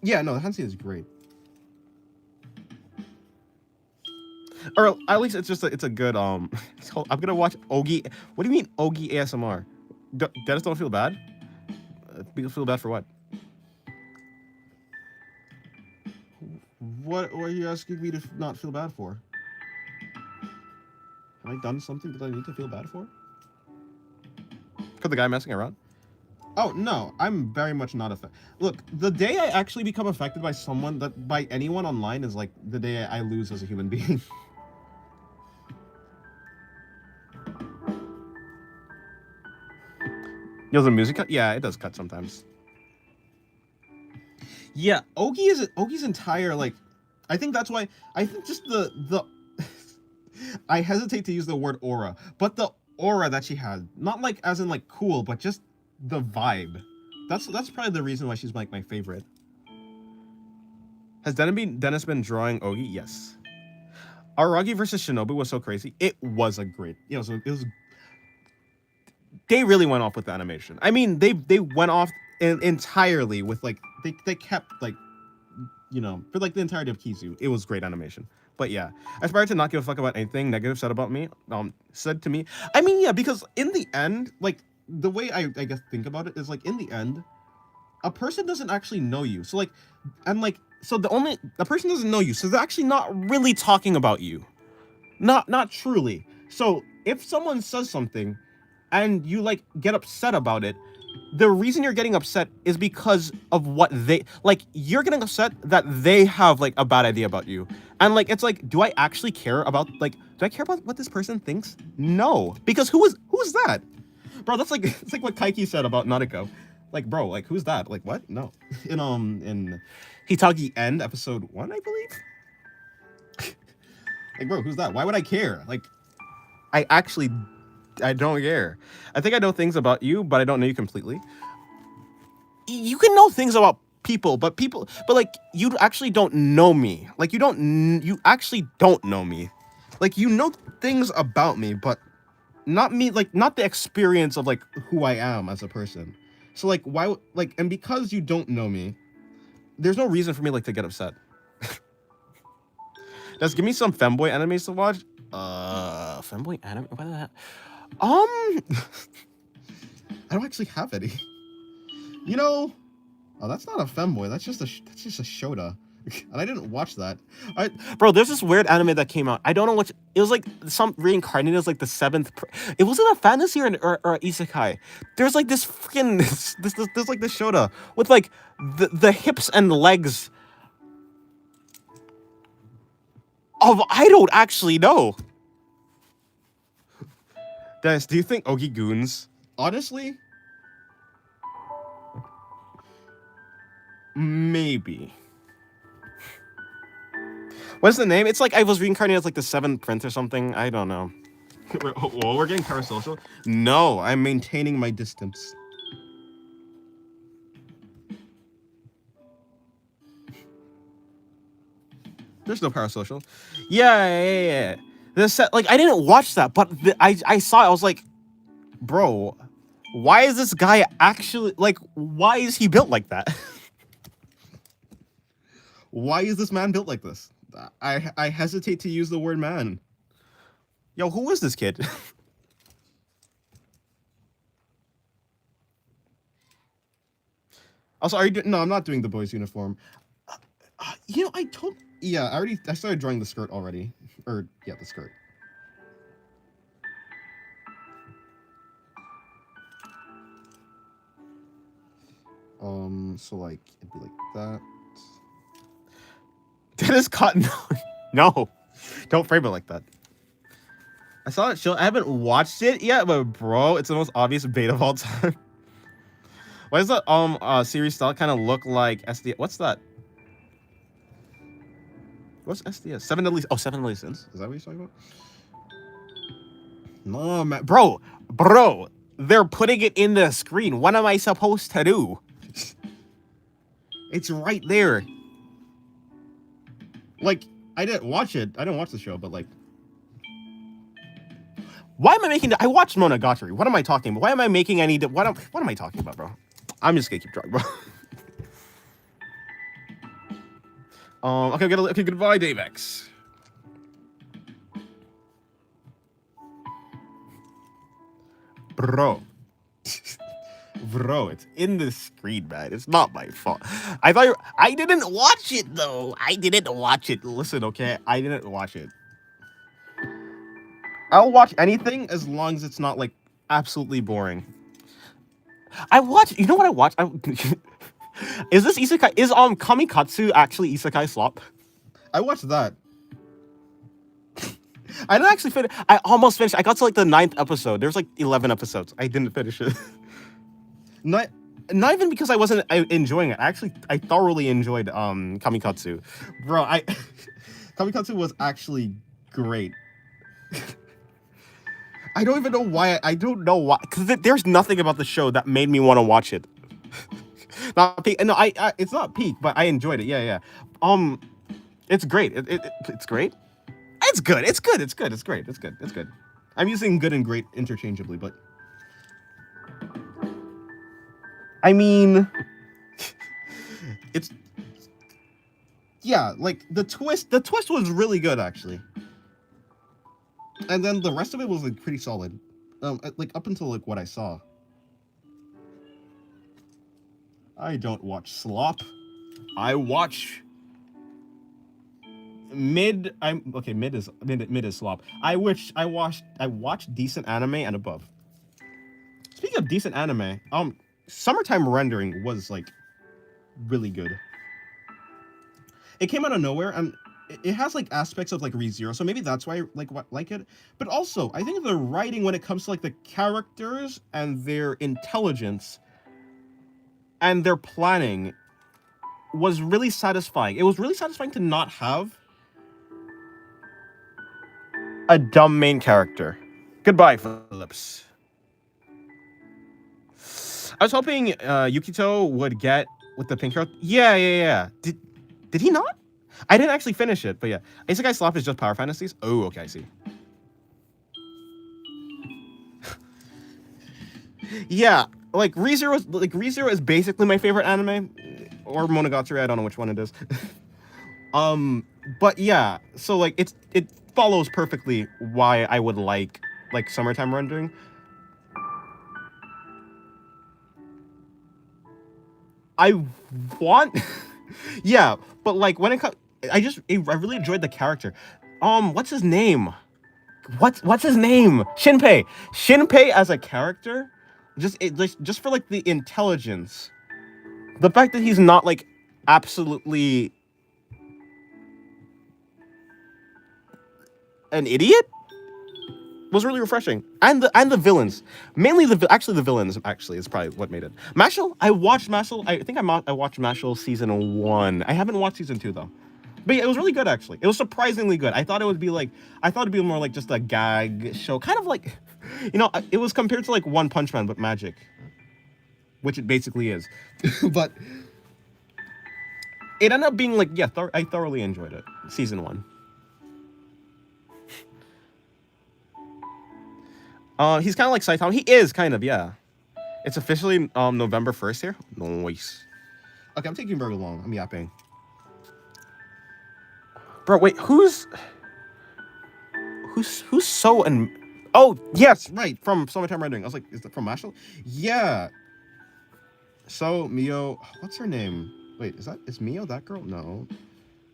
Yeah, no, the hand scene is great. Or at least it's just it's a good I'm gonna watch Ogi. What do you mean Ogi ASMR? Dennis, don't feel bad. Feel bad for what? What are you asking me to not feel bad for? Have I done something that I need to feel bad for? For the guy messing around? Oh no, I'm very much not affected. Look, the day I actually become affected by someone by anyone online is like the day I lose as a human being. Yo, the music cut? Yeah, it does cut sometimes. Yeah, Ogi's entire like, I think that's why I think just the I hesitate to use the word aura, but the aura that she had, not like as in like cool, but just the vibe. That's probably the reason why she's like my favorite. Has Dennis been drawing Ogi? Yes. Aragi versus Shinobu was so crazy. It was a great. It was. They really went off with the animation. I mean, they went off entirely with like they kept like, for like the entirety of Kizu. It was great animation. But yeah, I aspire to not give a fuck about anything negative said about me. Said to me. I mean, yeah, because in the end, like the way I guess think about it is like in the end, a person doesn't actually know you. So like, and like, so the person doesn't know you. So they're actually not really talking about you. Not truly. So if someone says something and you like get upset about it, the reason you're getting upset is because of what they like. You're getting upset that they have like a bad idea about you, and like it's like, do I actually care about do I care about what this person thinks? No, because who's that, bro? That's like it's like what Kaiki said about Naruto. Like, bro, like who's that? Like what? No, in Hitagi End episode 1, I believe. Like, bro, who's that? Why would I care? Like, I don't care. I think I know things about you, but I don't know you completely. You can know things about people, but like you actually don't know me. Like you actually don't know me. Like you know things about me, but not me. Like not the experience of like who I am as a person. So like why like and because you don't know me, there's no reason for me like to get upset. Just give me some femboy animes to watch. Femboy anime. What the hell? I don't actually have any. Oh, that's not a femboy. That's just a shota, and I didn't watch that. Bro, there's this weird anime that came out. I don't know what it was like. Some reincarnated as like the seventh. It wasn't a fantasy or an isekai. There's like this freaking this like this shota with like the hips and legs of I don't actually know. Dennis, do you think Ogi Goons? Honestly, maybe. What's the name? It's like I was reincarnated as like the seventh prince or something. I don't know. Whoa, we're getting parasocial? No, I'm maintaining my distance. There's no parasocial. Yeah. The set, like I didn't watch that, but I saw it. I was like, bro, why is this guy actually like? Why is he built like that? Why is this man built like this? I hesitate to use the word man. Yo, who is this kid? Also, are you doing? No, I'm not doing the boys' uniform. You know, Yeah, I started drawing the skirt already. Or yeah, the skirt. So like it'd be like that. Dennis Cotton. No, don't frame it like that. I saw it. I haven't watched it yet, but bro, it's the most obvious bait of all time. Why does the series style kind of look like SD? What's that? What's SDS? Seven Deadly. Oh, Seven Deadly Sins. Is that what you're talking about? No, man. Bro, they're putting it in the screen. What am I supposed to do? It's right there. Like, I didn't watch it. I didn't watch the show, but like, why am I making? I watched Monogatari. What am I talking about? Why am I making any? What am I talking about, bro? I'm just gonna keep drawing, bro. Okay, goodbye, Dave X. Bro. Bro, it's in the screen, man. It's not my fault. I didn't watch it though. I didn't watch it. Listen, okay? I didn't watch it. I'll watch anything as long as it's not like absolutely boring. I watch. You know what I watch? Is this isekai? Is Kamikatsu actually isekai slop? I watched that. I didn't actually finish. I almost finished. I got to like the 9th episode. There's like 11 episodes. I didn't finish it. Not even because I wasn't enjoying it. I thoroughly enjoyed Kamikatsu. Bro, Kamikatsu was actually great. I don't even know why. I don't know why. Because there's nothing about the show that made me want to watch it. Not peak. No, it's not peak, but I enjoyed it. Yeah. It's great. It's great. It's good. It's good. It's good. It's great. It's good. It's good. I'm using good and great interchangeably, but I mean, it's yeah, like the twist was really good actually. And then the rest of it was like pretty solid. Like up until like what I saw. I don't watch slop. I watch mid. Mid is slop. I watch decent anime and above. Speaking of decent anime, Summertime Rendering was like really good. It came out of nowhere, and it has like aspects of like ReZero, so maybe that's why I like it. But also, I think the writing when it comes to like the characters and their intelligence and their planning was really satisfying. It was really satisfying to not have a dumb main character. Goodbye, Phillips. I was hoping Yukito would get with the pink hair. Yeah. Did he not? I didn't actually finish it, but yeah. Isekai Slop is just power fantasies? Oh, okay, I see. Yeah, like ReZero is basically my favorite anime. Or Monogatari, I don't know which one it is. But yeah, so like it follows perfectly why I would like Summertime Rendering. I want yeah, but like when it comes I really enjoyed the character. What's his name? What's his name? Shinpei as a character, just for like the intelligence, the fact that he's not like absolutely an idiot was really refreshing. And the villains, mainly the villains is probably what made it. Mashal, I watched Mashal. I think I watched Mashal season 1. I haven't watched season 2 though. But yeah, it was really good actually. It was surprisingly good. I thought it'd be more like just a gag show, kind of like, it was compared to like One Punch Man but magic, which it basically is. But it ended up being like, yeah, I thoroughly enjoyed it. Season 1. He's kind of like Saitama. He is kind of, yeah. It's officially November 1st here. Nice. Okay, I'm taking very long. I'm yapping. Bro, wait, who's so and oh yes, right, from Summertime Rendering. I was like, is that from Mashal? Yeah. So Mio, what's her name? Wait, is Mio that girl? No.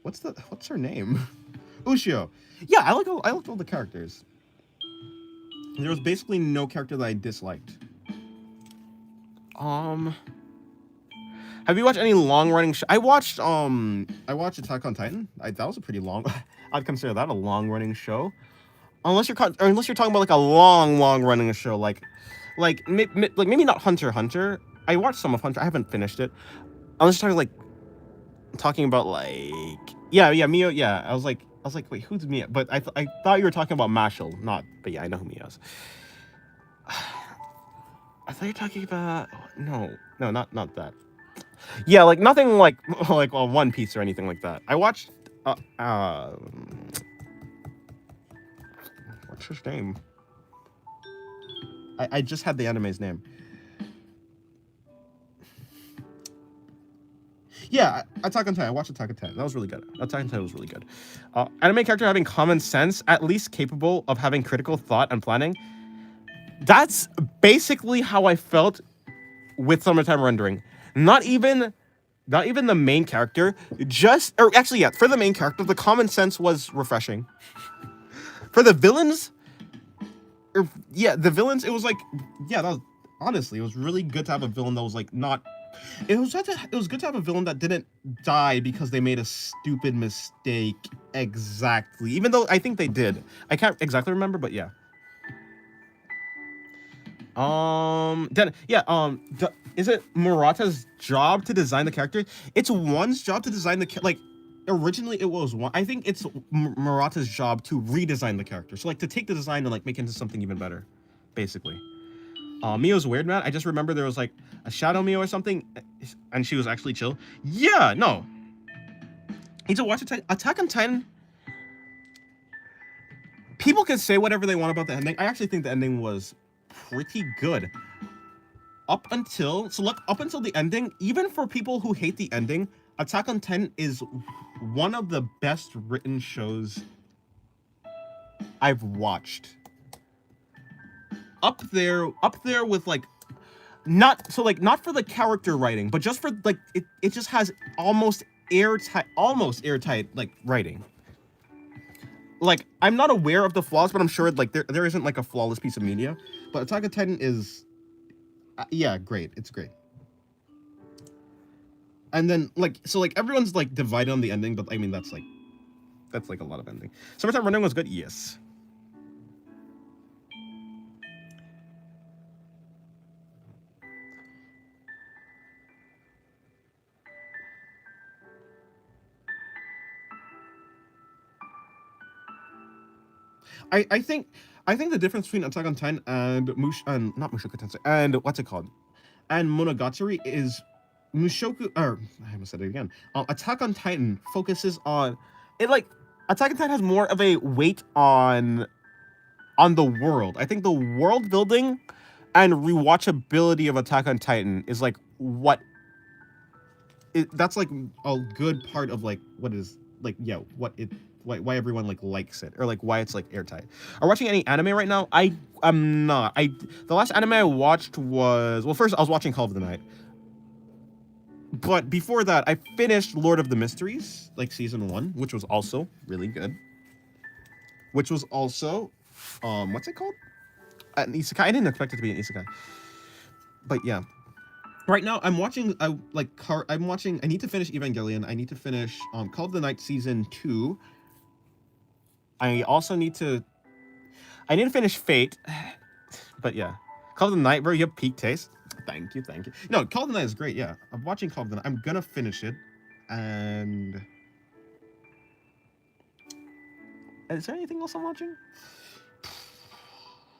What's her name? Ushio. Yeah, I liked all the characters. There was basically no character that I disliked. Um, have you watched any long running? I watched Attack on Titan. That was a pretty long. I'd consider that a long running show. Unless you're talking about like a long running show, like maybe not Hunter x Hunter. I watched some of Hunter. I haven't finished it. Unless you're talking about yeah Mio. Yeah, I was like wait, who's Mio? But I thought you were talking about Mashal, not. But yeah, I know who Mio is. I thought you were talking about no, not that. Yeah, like nothing like One Piece or anything like that. I watched uh, uh what's his name? I just had the anime's name. Yeah, Attack on Titan. I watched Attack on Titan. That was really good. Attack on Titan was really good. Anime character having common sense, at least capable of having critical thought and planning. That's basically how I felt with Summertime Rendering. Not even the main character, or actually yeah, for the main character, the common sense was refreshing. For the villains, the villains, it was like, yeah, that was honestly, it was really good to have a villain that was like not. It was good to have a villain that didn't die because they made a stupid mistake. Exactly. Even though I think they did. I can't exactly remember, but yeah. Then yeah. Is it Murata's job to design the character? It's one's job to design originally it was one. I think it's Murata's job to redesign the character. So like to take the design and like make it into something even better, basically. Mio's weird, man. I just remember there was like a Shadow Mio or something, and she was actually chill. Yeah, no. Need to watch Attack on Titan. People can say whatever they want about the ending. I actually think the ending was pretty good. Up until the ending, even for people who hate the ending, Attack on Titan is one of the best written shows I've watched. Up there with like not for the character writing, but just for like it just has almost airtight like writing. Like I'm not aware of the flaws, but I'm sure like there isn't like a flawless piece of media. But Attack on Titan is yeah, great. It's great. And then everyone's like divided on the ending, but I mean that's like a lot of ending. Summertime Rendering was good, yes. I think the difference between Attack on Titan and not Mushoku Tensei and what's it called, and Monogatari is I almost said it again. Attack on Titan focuses on it like Attack on Titan has more of a weight on the world. I think the world building and rewatchability of Attack on Titan is like that's like a good part of like what is like why everyone like likes it or like why it's like airtight. Are watching any anime right now? I'm not. The last anime I watched was first I was watching Call of the Night. But before that, I finished Lord of the Mysteries, like season 1, which was also really good. Which was also what's it called? An isekai. I didn't expect it to be an isekai. But yeah. Right now, I'm watching. I need to finish Evangelion. I need to finish Call of the Night season 2. I also need to. I need to finish Fate. But yeah, Call of the Night, bro. You have peak taste. Thank you. No, Call of the Night is great. Yeah, I'm watching Call of the Night. I'm gonna finish it. And is there anything else I'm watching?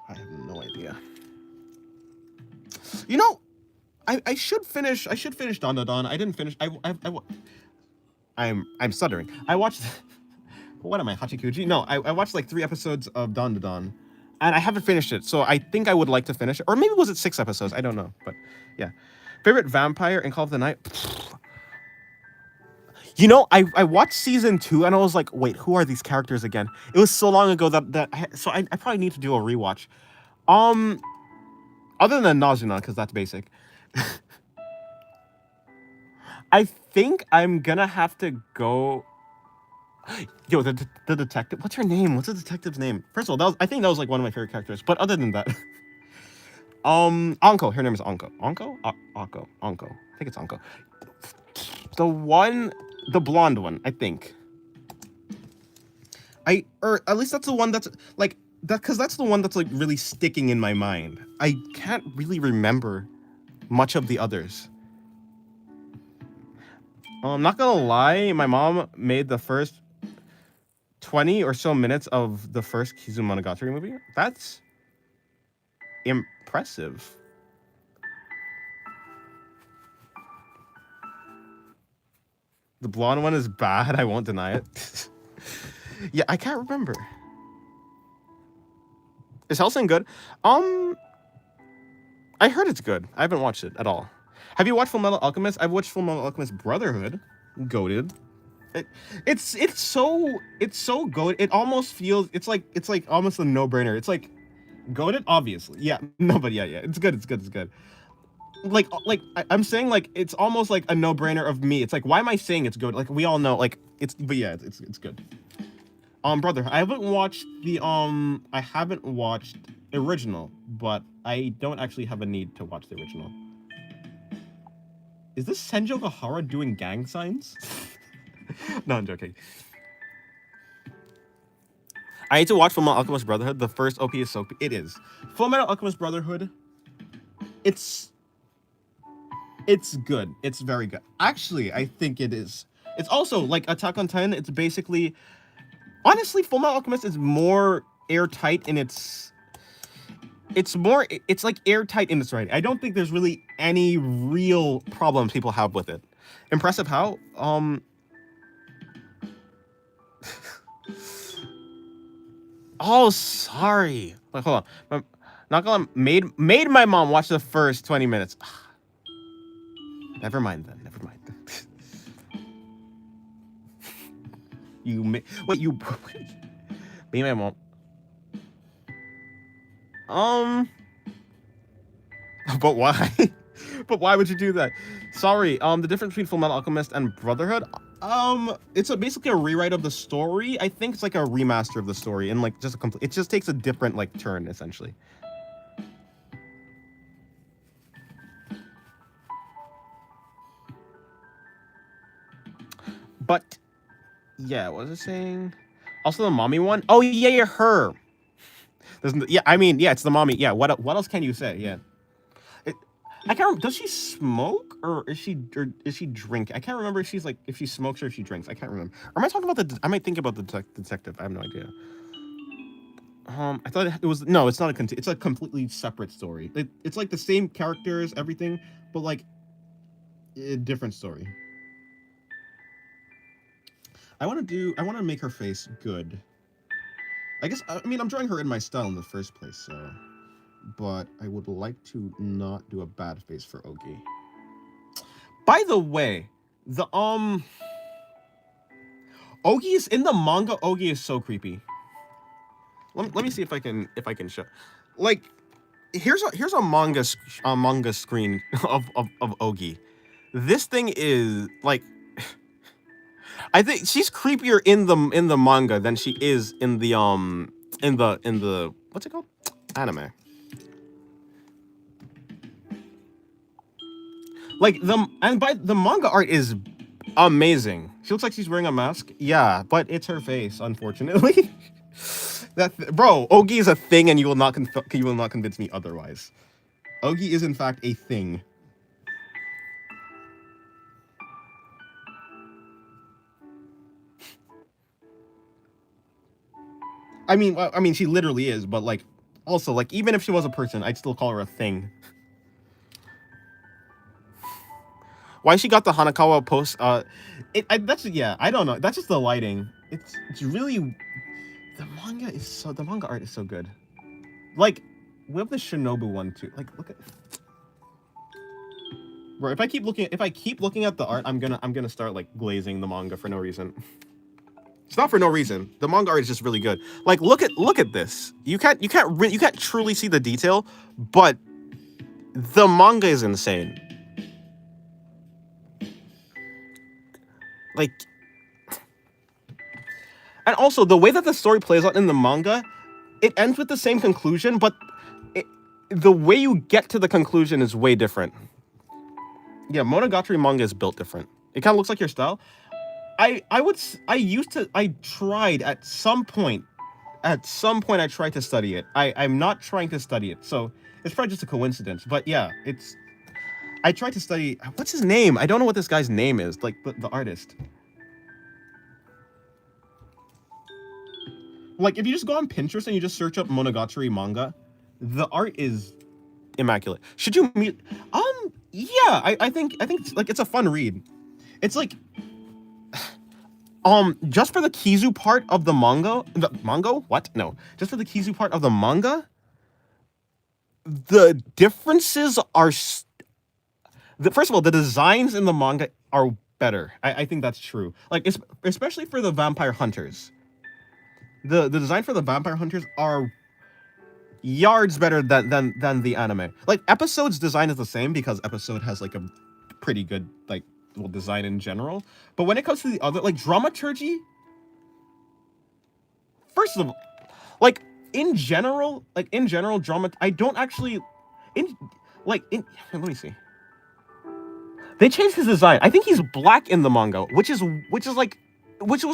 I have no idea. You know, I should finish. Don Da Don. I didn't finish. I'm stuttering. I watched. What am I, Hachikuji? No, I watched like 3 episodes of Don Da Don, and I haven't finished it. So I think I would like to finish it, or maybe was it 6 episodes? I don't know, but yeah. Favorite vampire in Call of the Night. You know, I watched season 2 and I was like, wait, who are these characters again? It was so long ago so I probably need to do a rewatch. Other than Nazuna, because that's basic. I think I'm gonna have to go. Yo, the detective. What's her name? What's the detective's name? First of all, I think that was like one of my favorite characters. But other than that, Anko. Her name is Anko. Anko. Anko. Anko. I think it's Anko. The one, the blonde one. I think. Or at least that's the one that's like that, because that's the one that's like really sticking in my mind. I can't really remember much of the others. I'm not gonna lie, my mom made the first 20 or so minutes of the first Kizumonogatari movie. That's impressive. The blonde one is bad, I won't deny it. Yeah, I can't remember. Is Hellsing good? Um, I heard it's good. I haven't watched it at all. Have you watched Fullmetal Alchemist? I've watched Fullmetal Alchemist Brotherhood. Goated. It, it's so good. It almost feels it's like almost a no-brainer. It's like goated, obviously. Yeah, no, but yeah, it's good. It's good. It's good. I'm saying like it's almost like a no-brainer of me. It's like why am I saying it's good? Like we all know like it's but yeah, it's good. Brother, I haven't watched original, but I don't actually have a need to watch the original. Is this Senjo Gahara doing gang signs? No, I'm joking. I need to watch Fullmetal Alchemist Brotherhood. The first OP is so it is. Fullmetal Alchemist Brotherhood. It's good. It's very good. Actually, I think it is. It's also like Attack on Titan. It's basically, honestly, Fullmetal Alchemist is more airtight in its. It's like airtight in its writing. I don't think there's really any real problems people have with it. Impressive how Oh, sorry. Like, hold on. Not gonna made my mom watch the first 20 minutes. Never mind then. Never mind. Wait, you made my mom. But why? But why would you do that? Sorry. The difference between Fullmetal Alchemist and Brotherhood. It's basically a rewrite of the story. I think it's like a remaster of the story, and like just a complete. It just takes a different like turn essentially. But yeah, what was I saying? Also the mommy one. Oh yeah, her. Yeah, I mean, yeah, it's the mommy. Yeah, what else can you say? Yeah. I can't remember. Does she smoke or is she drink? I can't remember if she's like if she smokes or if she drinks. I can't remember. Or am I talking about I might think about the detective. I have no idea. I thought it was no. It's not a. It's a completely separate story. It's like the same characters, everything, but like a different story. I want to make her face good. I guess. I mean, I'm drawing her in my style in the first place, so. But I would like to not do a bad face for Ogi. By the way, the Ogi is in the manga. Ogi is so creepy. Let me see if I can show. Like, here's a manga screen of Ogi. This thing is like, I think she's creepier in the manga than she is in the what's it called, anime. Like the manga art is amazing. She looks like she's wearing a mask. Yeah, but it's her face, unfortunately. Bro, Ogi is a thing, and you will not convince me otherwise. Ogi is in fact a thing. I mean, she literally is, but like, also like, even if she was a person, I'd still call her a thing. Why she got the Hanakawa post? That's yeah. I don't know. That's just the lighting. It's really the manga art is so good. Like we have the Shinobu one too. Like look at. Bro, if I keep looking at the art, I'm gonna start like glazing the manga for no reason. It's not for no reason. The manga art is just really good. Like look at this. You can't truly see the detail, but the manga is insane. like, and also the way that the story plays out in the manga, it ends with the same conclusion, but it, the way you get to the conclusion is way different. Yeah, Monogatari manga is built different. It kind of looks like your style. I tried at some point. At some point, I tried to study it. I'm not trying to study it, so it's probably just a coincidence. But yeah, it's. I tried to study. What's his name? I don't know what this guy's name is. Like the artist. Like if you just go on Pinterest and you just search up Monogatari manga, the art is immaculate. Should you meet? Yeah, I think it's like it's a fun read. It's like just for the Kizu part of the manga, what? No, just for the Kizu part of the manga, the differences are. First of all, the designs in the manga are better. I think that's true. Like especially for the vampire hunters. The design for the vampire hunters are yards better than the anime. Like Episode's design is the same because Episode has like a pretty good like design in general. But when it comes to the other like dramaturgy, first of all, like in general, drama. I don't actually let me see. They changed his design. I think he's black in the manga, which was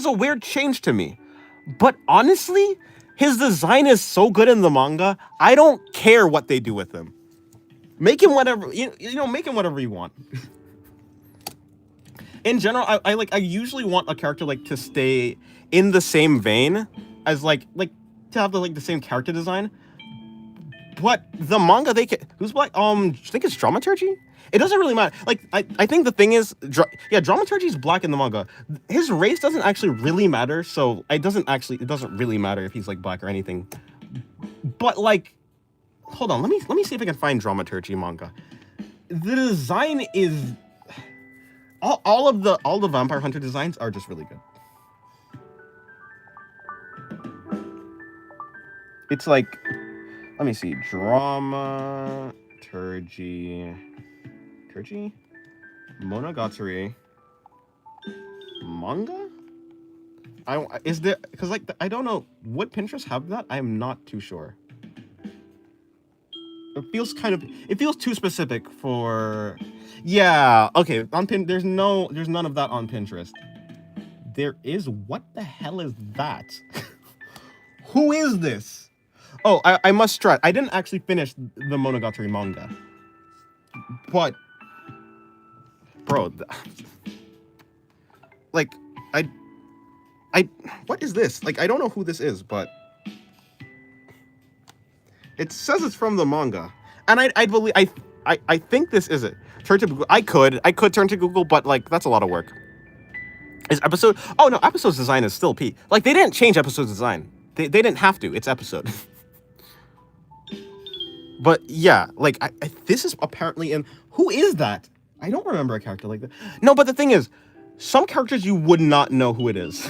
a weird change to me. But honestly, his design is so good in the manga. I don't care what they do with him. Make him whatever make him whatever you want. In general, I usually want a character like to stay in the same vein as like to have the same character design. But the manga who's black? I think it's dramaturgy. It doesn't really matter. Like I think the thing is, dramaturgy is black in the manga. His race doesn't actually really matter, so it doesn't really matter if he's like black or anything. But like, hold on, let me see if I can find dramaturgy manga. The design is all the vampire hunter designs are just really good. It's like, let me see, dramaturgy. Monogatari manga? Is there, because like I don't know, would Pinterest have that? I'm not too sure. It feels too specific for. Yeah, okay. There's none of that on Pinterest. There is. What the hell is that? Who is this? Oh, I must stress, I didn't actually finish the Monogatari manga, but. Bro, like, what is this? Like, I don't know who this is, but it says it's from the manga, and I believe I think this is it. Turn to Google. I could turn to Google, but like that's a lot of work. Is Episode? Oh no, Episode's design is still P. Like they didn't change Episode's design. They didn't have to. It's Episode. But yeah, like this is apparently in. Who is that? I don't remember a character like that. No, but the thing is, some characters you would not know who it is.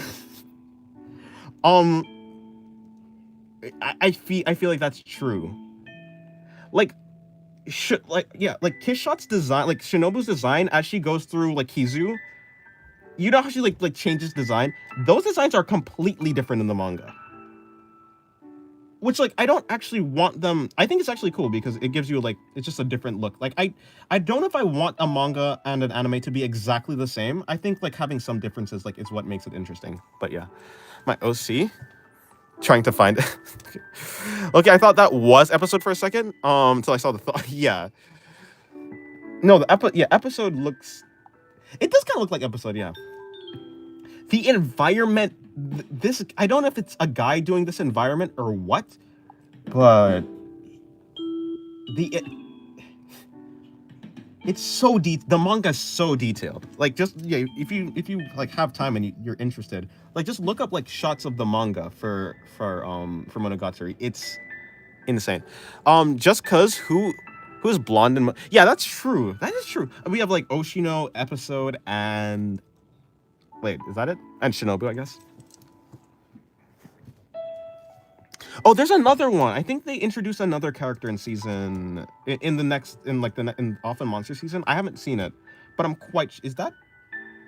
I feel like that's true. Like Kishot's design, like Shinobu's design as she goes through like Kizu. You know how she like changes design? Those designs are completely different in the manga. Which, like, I don't actually want them. I think it's actually cool because it gives you, like, it's just a different look. Like, I don't know if I want a manga and an anime to be exactly the same. I think, like, having some differences, like, is what makes it interesting. But, yeah. My OC. Trying to find it. Okay, I thought that was Episode for a second. Until I saw the thought. Yeah. No, Episode looks... It does kind of look like Episode, yeah. The environment... This, I don't know if it's a guy doing this environment or what, but it's so the manga's so detailed. Like just if you like have time and you're interested, like just look up like shots of the manga for Monogatari. It's insane. Just cause who's blonde and yeah, that's true. That is true. We have like Oshino, Episode, and wait, is that it? And Shinobu, I guess. Oh, there's another one. I think they introduced another character in season in Often Monster season. I haven't seen it, but I'm quite. Is that?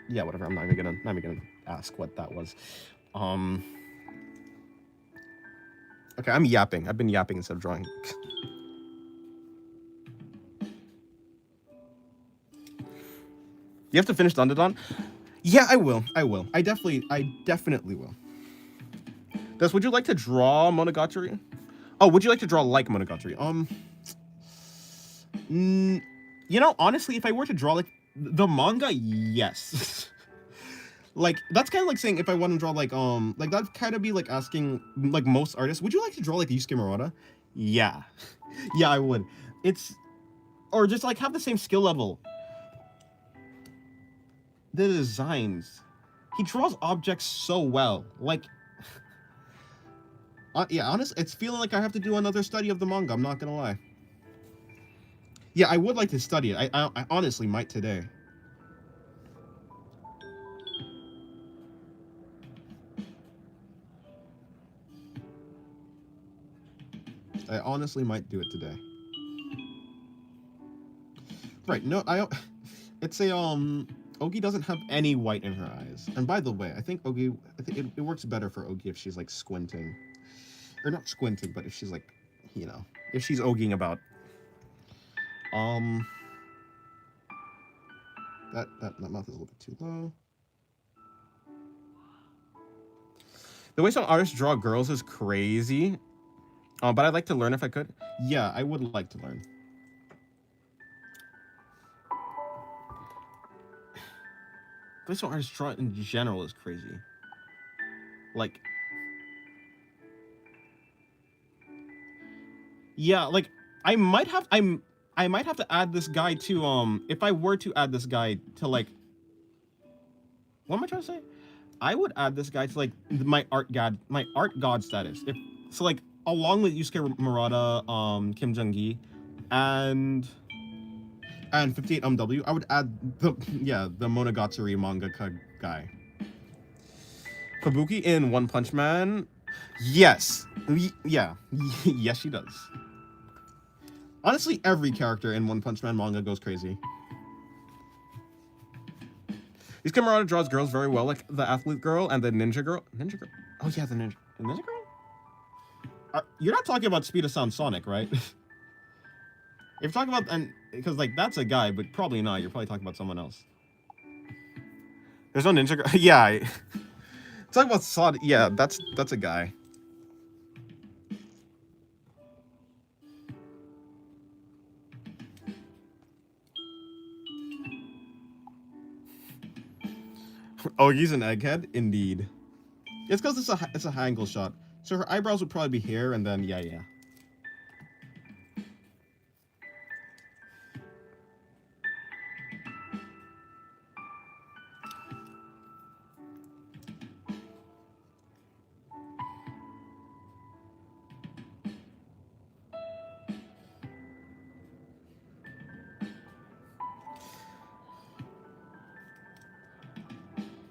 yeah, whatever. I'm not even gonna ask what that was. Um. Okay, I'm yapping. I've been yapping instead of drawing. You have to finish Dundadon? Yeah, I will. I will. I definitely will. Des, would you like to draw Monogatari? Oh, would you like to draw like Monogatari? You know, honestly, if I were to draw like the manga, yes. Like that's kind of like saying if I want to draw like that'd kind of be like asking like most artists, would you like to draw like Yusuke Murata? Yeah, yeah, I would. It's or just like have the same skill level. The designs, he draws objects so well. Like, yeah, honest, it's feeling like I have to do another study of the manga. I'm not gonna lie. Yeah, I would like to study it. I honestly might today. I honestly might do it today. Right? No, It's a Ogi doesn't have any white in her eyes. And by the way, I think it works better for Ogi if she's like squinting, or not squinting, but if she's like, you know, if she's Ogiing about. Um. That mouth is a little bit too low. The way some artists draw girls is crazy. But I'd like to learn if I could. Yeah, I would like to learn. The way some artists draw in general is crazy. Like, yeah, like I might have to add this guy to if I were to add this guy to like, what am I trying to say? I would add this guy to like my art god status. If so, like along with Yusuke Murata, Kim Jung-gi, and 58 W, I would add the Monogatari mangaka guy. Kabuki in One Punch Man. Yes. Yeah. Yes, she does. Honestly, every character in One Punch Man manga goes crazy. These Murata draws girls very well, like the athlete girl and the ninja girl. Ninja girl? Oh yeah, the ninja girl? You're not talking about Speed of Sound Sonic, right? If you're talking about, and because like that's a guy, but probably not. You're probably talking about someone else. There's no ninja girl. Yeah. Talking about Sonic. Yeah, that's a guy. Oh, he's an egghead? Indeed. It's because it's a high angle shot. So her eyebrows would probably be here, and then yeah.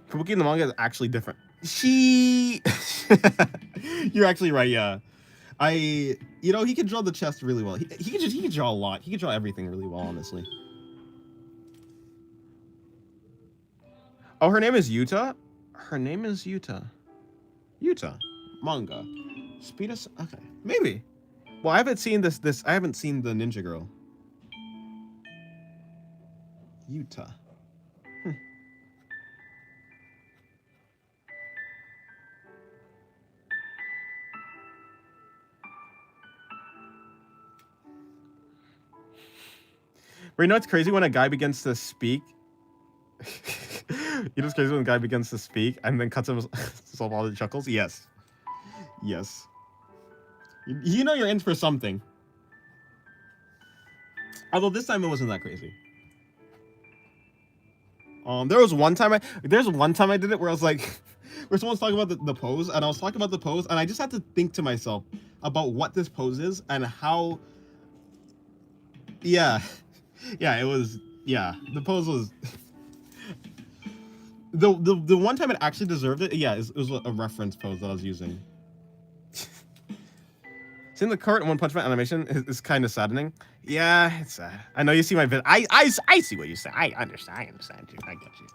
Kabuki in the manga is actually different. You're actually right, yeah. He can draw the chest really well. He can draw a lot. He can draw everything really well, honestly. Oh, her name is Yuta? Her name is Yuta. Yuta. Manga. Speedus? Okay. Maybe. Well, I haven't seen I haven't seen the ninja girl. Yuta. But you know it's crazy when a guy begins to speak. You know it's crazy when a guy begins to speak and then cuts himself all the chuckles? Yes. Yes. You know you're in for something. Although this time it wasn't that crazy. There's one time I did it where I was like, where someone's talking about the pose, and I was talking about the pose, and I just had to think to myself about what this pose is and how. Yeah, it was. Yeah, the pose was. The one time it actually deserved it. Yeah, it was a reference pose that I was using. Seeing the current One Punch Man animation is kind of saddening. Yeah, it's sad. I know you see my vid. I see what you say. I understand you. I get you.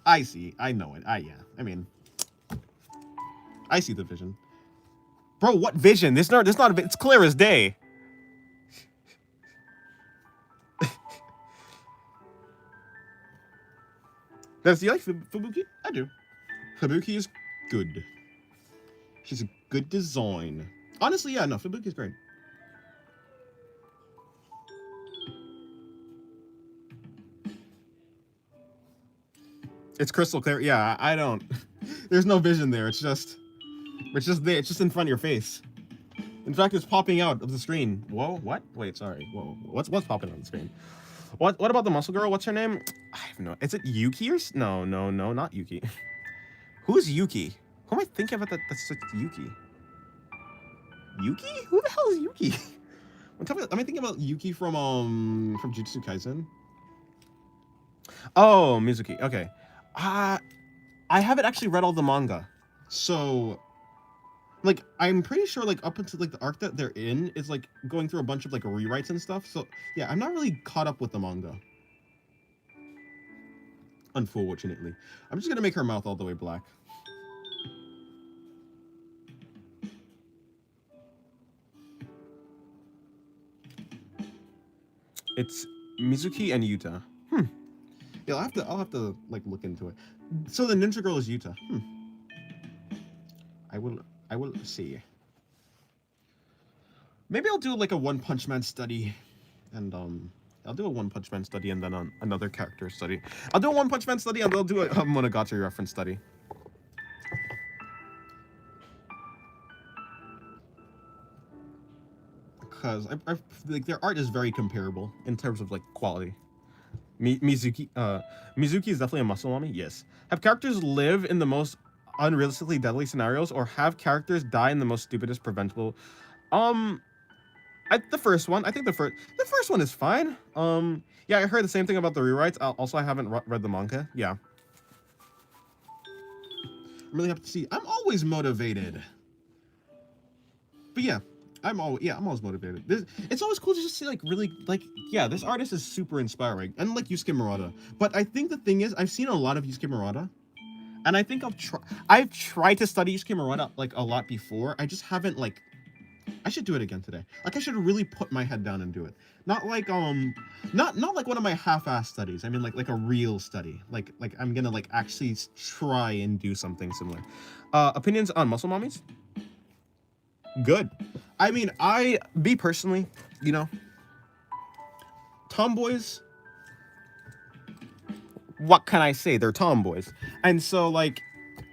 I see. I know it. Yeah. I mean, I see the vision. Bro, what vision? This not. It's clear as day. Does you like Fubuki? I do. Fubuki is good. She's a good design. Honestly, yeah, no, Fubuki's great. It's crystal clear. Yeah, I don't. There's no vision there. It's just there. It's just in front of your face. In fact, it's popping out of the screen. Whoa, what? Wait, sorry. Whoa, what's popping on the screen? What about the muscle girl? What's her name? I have no. Is it Yuki or no, not Yuki. Who's Yuki? Who am I thinking about? That's such Yuki. Yuki? Who the hell is Yuki? Am I thinking about Yuki from Jujutsu Kaisen? Oh, Mizuki. Okay. I haven't actually read all the manga, so like I'm pretty sure like up until like the arc that they're in is like going through a bunch of like rewrites and stuff. So yeah, I'm not really caught up with the manga. Unfortunately, I'm just gonna make her mouth all the way black. It's Mizuki and Yuta. Yeah, I'll have to like look into it. So the ninja girl is Yuta. I will see. Maybe I'll do like a One Punch Man study, and I'll do a One Punch Man study and then another character study. I'll do a One Punch Man study and I'll do a Monogatari reference study. Because I like their art is very comparable in terms of like quality. Mizuki is definitely a muscle mommy. Yes. Have characters live in the most unrealistically deadly scenarios, or have characters die in the most stupidest preventable? The first one. I think the first one is fine. Yeah, I heard the same thing about the rewrites. Also, I haven't read the manga. Yeah. I'm really happy to see. I'm always motivated. But yeah, I'm always motivated. It's always cool to just see like really like yeah, this artist is super inspiring, and like Yusuke Murata. But I think the thing is, I've seen a lot of Yusuke Murata, and I think I've tried to study Yusuke Murata like a lot before. I just haven't like. I should do it again today. Like I should really put my head down and do it. Not like not like one of my half-ass studies. I mean like a real study. Like I'm gonna like actually try and do something similar. Opinions on muscle mommies? Good. I mean, me personally, you know, tomboys. What can I say? They're tomboys, and so like,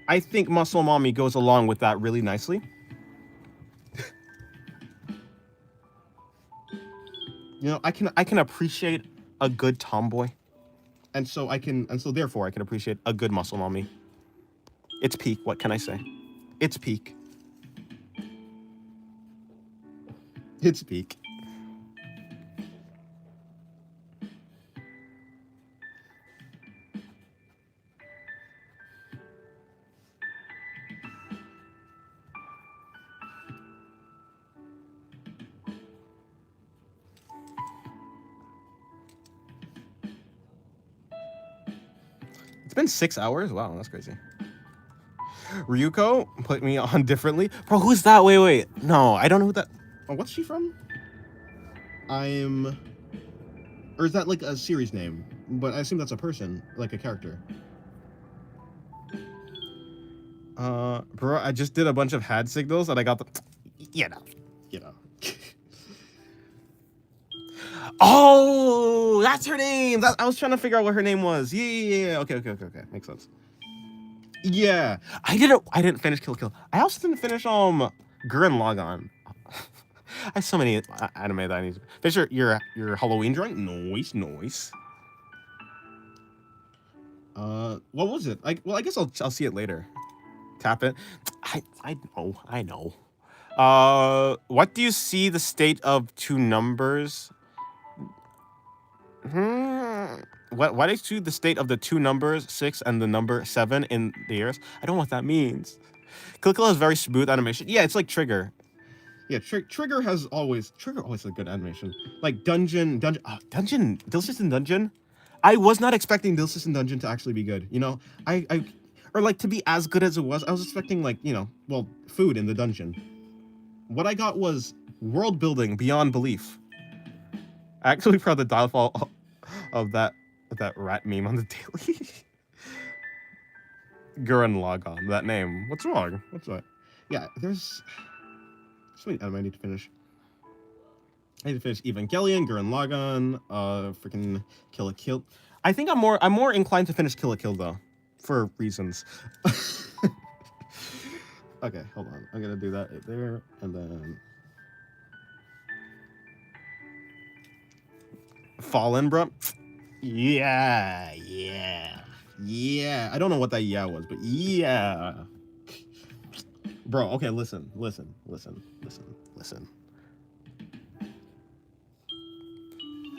I think muscle mommy goes along with that really nicely. You know, I can appreciate a good tomboy, and so therefore I can appreciate a good muscle mommy. It's peak. What can I say? It's peak. It's peak. It's been 6 hours? Wow, that's crazy. Ryuko put me on differently. Bro, who's that? Wait. No, I don't know who that... Oh, what's she from? Or is that like a series name? But I assume that's a person, like a character. Bro, I just did a bunch of hand signals and I got the... You know. Oh, that's her name. I was trying to figure out what her name was. Yeah. Okay. Makes sense. Yeah, I didn't finish Kill Kill. I also didn't finish Gurren Lagann. I have so many anime that I need to finish. Your Halloween drawing. Noise. What was it? I guess I'll see it later. Tap it. I know. What do you see the state of two numbers? What is the state of the two numbers 6 and the number 7 in the years? I don't know what that means. Kill Kill has very smooth animation. Yeah, it's like Trigger. Yeah, Trigger always a good animation. Like Dungeon, Delicious in Dungeon. I was not expecting this Assassin Dungeon to actually be good. You know, or like to be as good as it was. I was expecting like, you know, well, food in the dungeon. What I got was world building beyond belief. Actually, proud the downfall of that rat meme on the daily. Gurren Lagann, that name. What's wrong? What's what? Yeah, there's so many anime I need to finish. I need to finish Evangelion, Gurren Lagann, freaking Kill la Kill. I think I'm more inclined to finish Kill la Kill though, for reasons. Okay, hold on. I'm gonna do that right there, and then Fallen, bro. Yeah, yeah, yeah. I don't know what that yeah was, but yeah, bro. Okay, listen.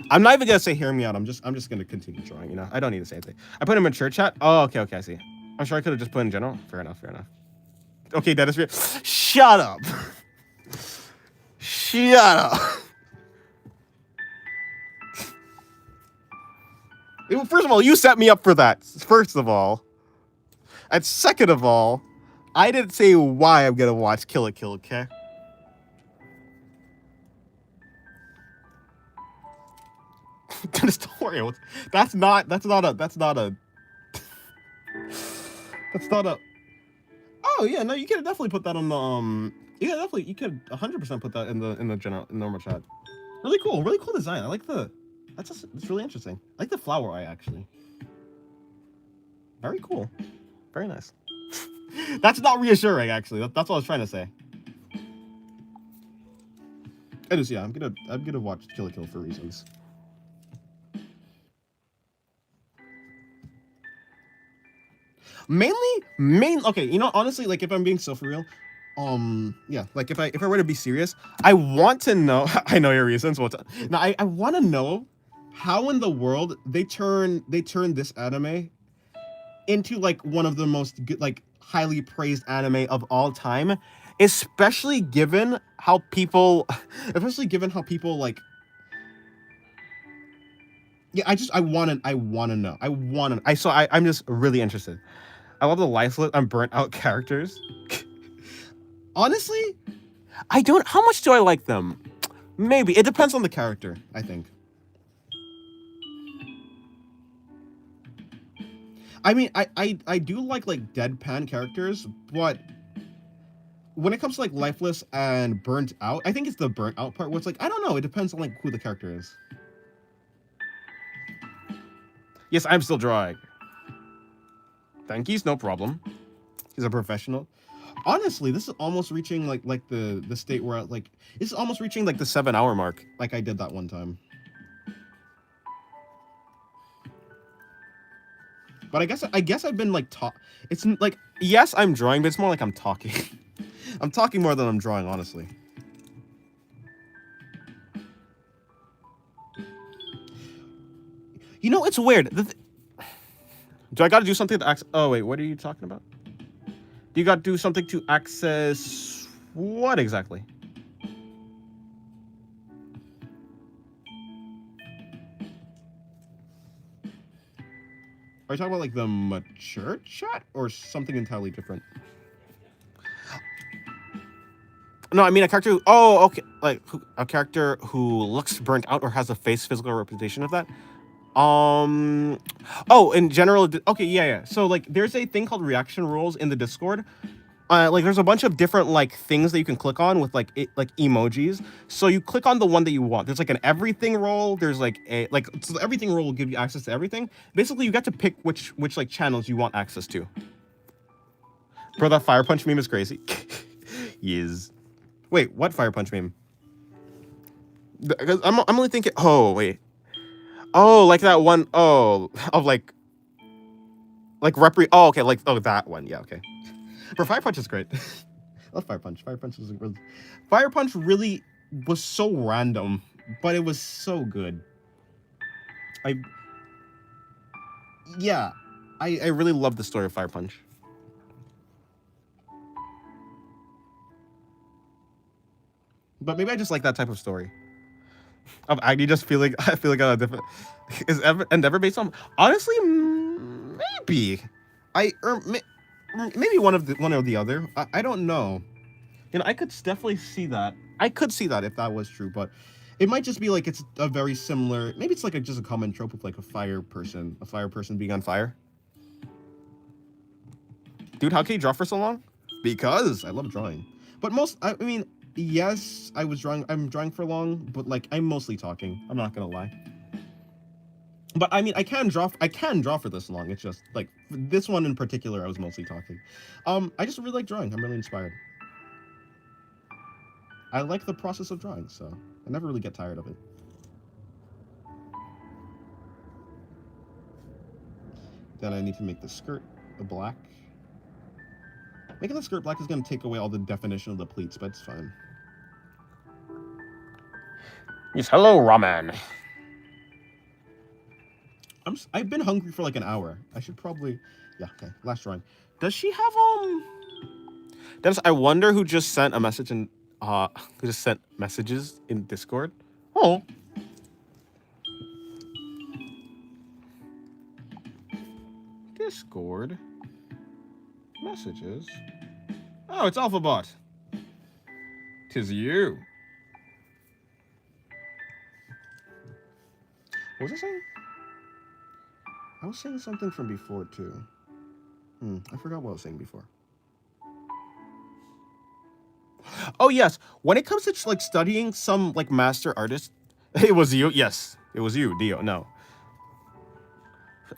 I'm not even gonna say hear me out. I'm just gonna continue drawing. You know, I don't need to say anything. I put him in church chat. Oh, okay, I see. I'm sure I could have just put in general. Fair enough. Okay, Dennis. Shut up. Shut up. First of all, you set me up for that. First of all, and second of all, I didn't say why I'm gonna watch Kill la Kill. Okay. Dennis, don't worry. That's not a. Oh yeah, no, you could definitely put that on the you could 100% put that in the general normal chat. Really cool design. I like it's really interesting. I like the flower eye actually. Very cool, very nice. That's not reassuring actually. That's what I was trying to say. It is, yeah. I'm gonna watch Kill la Kill for reasons. Okay, you know, honestly, like if I'm being so for real, yeah, like if I were to be serious, I want to know. I know your reasons. Now I want to know how in the world they turn this anime into like one of the most good, like highly praised anime of all time, especially given how people, like. Yeah, I want to know. I'm just really interested. I love the lifeless and burnt out characters. Honestly, I don't. How much do I like them? Maybe it depends on the character. I think. I mean, I do like deadpan characters, but when it comes to like lifeless and burnt out, I think it's the burnt out part where it's like I don't know. It depends on like who the character is. Yes, I'm still drawing. Thank you, no problem. He's a professional. Honestly, this is almost reaching like the state where this is almost reaching like the 7-hour mark, like I did that one time. But I guess I've been like it's like yes, I'm drawing, but it's more like I'm talking. I'm talking more than I'm drawing, honestly. You know, it's weird. Do I got to do something to access? Oh wait, what are you talking about? Do you got to do something to access what exactly? Are you talking about like the mature chat or something entirely different? No, I mean a character. Oh, okay, like a character who looks burnt out or has a physical representation of that. Oh, in general, okay, yeah. So like, there's a thing called reaction rules in the Discord. Like there's a bunch of different like things that you can click on with like emojis. So you click on the one that you want. There's like an everything role. There's like so the everything role will give you access to everything. Basically, you get to pick which like channels you want access to. Bro, that Fire Punch meme is crazy. Yes. Wait, what Fire Punch meme? I'm only thinking. Oh wait. Oh, like that one. Oh, of like Oh, okay. That one. Yeah. Okay. Bro, Fire Punch is great. I love Fire Punch. Fire Punch really was so random, but it was so good. I really love the story of Fire Punch. But maybe I just like that type of story. Of Agni just feeling I feel like a different is Endeavor based on honestly maybe I maybe one or the other. I don't know. You know, I could definitely see that. I could see that if that was true, but it might just be like it's a very similar. Maybe it's like just a common trope of like a fire person being on fire. Dude, how can you draw for so long? Because I love drawing. But I mean, yes, I'm drawing for long, but like I'm mostly talking. I'm not gonna lie. But I mean, I can draw for this long. It's just like this one in particular, I was mostly talking. I just really like drawing. I'm really inspired. I like the process of drawing, so I never really get tired of it. Then I need to make the skirt black. Making the skirt black is going to take away all the definition of the pleats, but it's fine. Yes, hello, ramen. I've been hungry for like an hour. I should probably... Yeah, okay. Last drawing. Does she have, Dennis, I wonder who just sent a message in, who just sent messages in Discord. Oh. Discord. Messages. Oh, it's Alphabot. 'Tis you. What was I saying? I was saying something from before, too. I forgot what I was saying before. Oh, yes. When it comes to, like, studying some, like, master artist... It was you? Yes. It was you, Dio. No.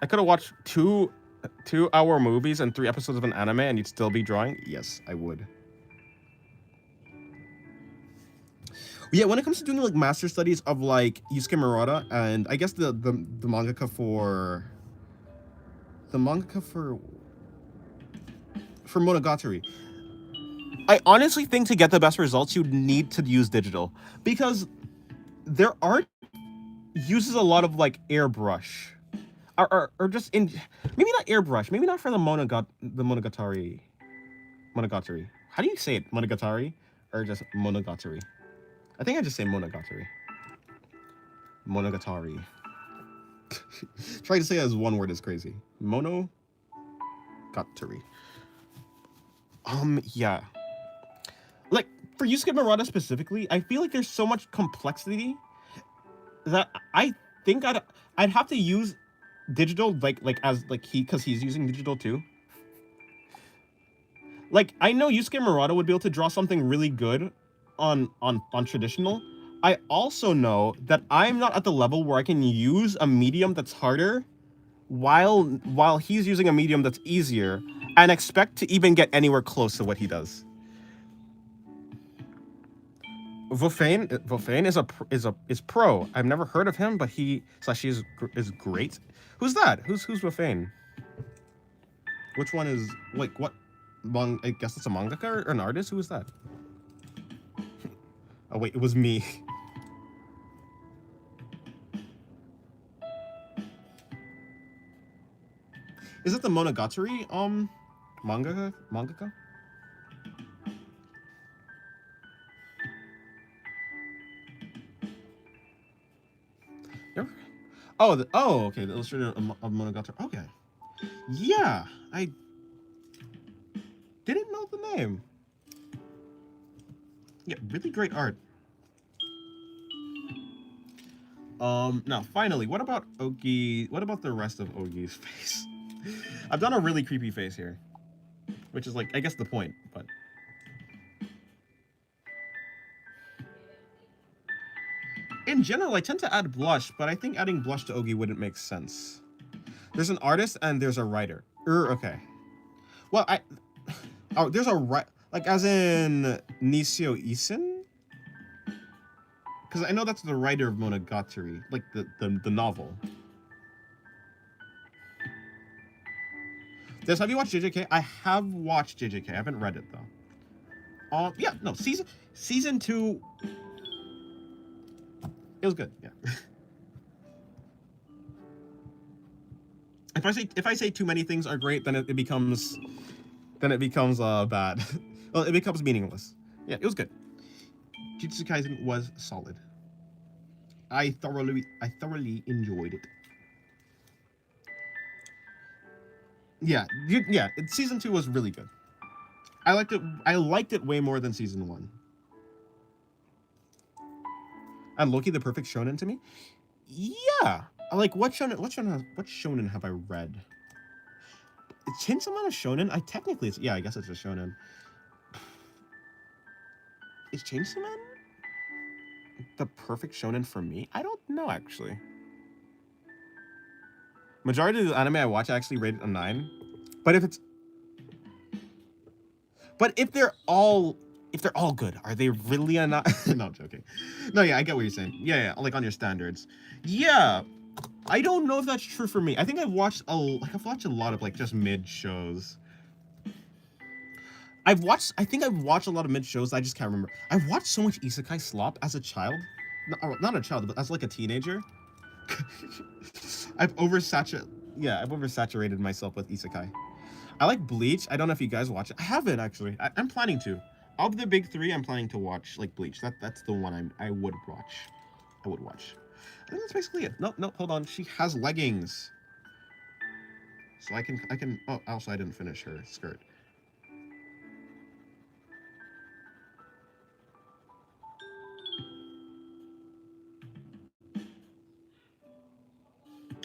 I could have watched two-hour movies and 3 episodes of an anime and you'd still be drawing? Yes, I would. Yeah, when it comes to doing like master studies of like Yusuke Murata and I guess the mangaka for Monogatari, I honestly think to get the best results you need to use digital because their art uses a lot of like airbrush. Or just in maybe not airbrush, maybe not for the Monogatari. How do you say it? Monogatari or just Monogatari? I think I just say Monogatari. Monogatari. Trying to say it as one word is crazy. Monogatari. Yeah. Like for Yusuke Murata specifically, I feel like there's so much complexity that I think I'd have to use digital because he's using digital too. Like I know Yusuke Murata would be able to draw something really good on traditional. I also know that I'm not at the level where I can use a medium that's harder while he's using a medium that's easier and expect to even get anywhere close to what he does. Vofane is pro. I've never heard of him, but he is great. Who's that? Who's Vofane? Which one is like what? I guess it's a mangaka or an artist. Who is that? Oh wait, it was me. Is it the Monogatari mangaka? Oh, okay, the illustrator of Monogatari. Okay. Yeah, I didn't know the name. Yeah, really great art. Now finally, what about Ogi? What about the rest of Ogi's face? I've done a really creepy face here, which is like, I guess the point, but. In general, I tend to add blush, but I think adding blush to Ogi wouldn't make sense. There's an artist and there's a writer. Okay. Well, there's a like as in Nisio Isin? Because I know that's the writer of Monogatari, like the novel. Have you watched JJK? I have watched JJK. I haven't read it though. Yeah, no, season 2. It was good, yeah. If I say too many things are great, then it becomes bad. Well, it becomes meaningless. Yeah, it was good. Jujutsu Kaisen was solid. I thoroughly enjoyed it. Yeah, season 2 was really good. I liked it. I liked it way more than season 1. And Loki, the perfect shonen to me. Yeah, like what shonen? What shonen have I read? Is Chainsaw Man a shonen? I technically, yeah, I guess it's a shonen. Is Chainsaw Man the perfect shonen for me? I don't know actually. Majority of the anime I watch I actually rated a 9. But if it's but if they're all good, are they really a 9? No, I'm joking. No, yeah, I get what you're saying. Yeah, like on your standards. Yeah. I don't know if that's true for me. I think I've watched a lot of like just mid shows. I think I've watched a lot of mid shows. I just can't remember. I've watched so much isekai slop as a child. Not a child, but as like a teenager. I've oversaturated myself with isekai. I like Bleach. I don't know if you guys watch it. I haven't actually. I'm planning to. Of the big three, I'm planning to watch like Bleach. That's the one I would watch. I would watch. I think that's basically it. No, hold on. She has leggings. So I can. Oh, also I didn't finish her skirt.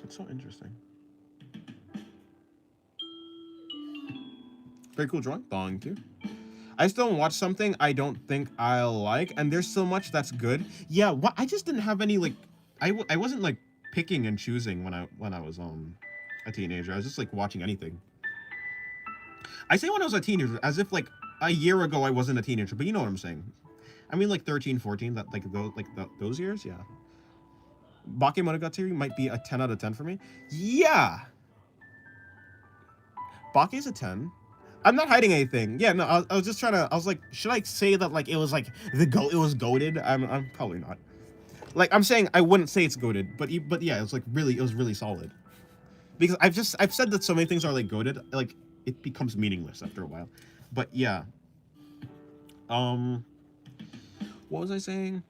It's so interesting. Very cool drawing. Thank you. I still watch something I don't think I'll like, and there's so much that's good. Yeah, what I just didn't have any like, I wasn't like picking and choosing when I was a teenager. I was just like watching anything. I say when I was a teenager as if like a year ago I wasn't a teenager, but you know what I'm saying. I mean like 13, 14, that those years, yeah. Bakemonogatari might be a 10 out of 10 for me. Yeah, Bake's a 10. I'm not hiding anything. Yeah, no, I was just trying to. I was like, should I say that like it was like it was goated? I'm probably not. Like I'm saying, I wouldn't say it's goated, but yeah, it was really solid. Because I've said that so many things are like goated, like it becomes meaningless after a while. But yeah, um, what was I saying?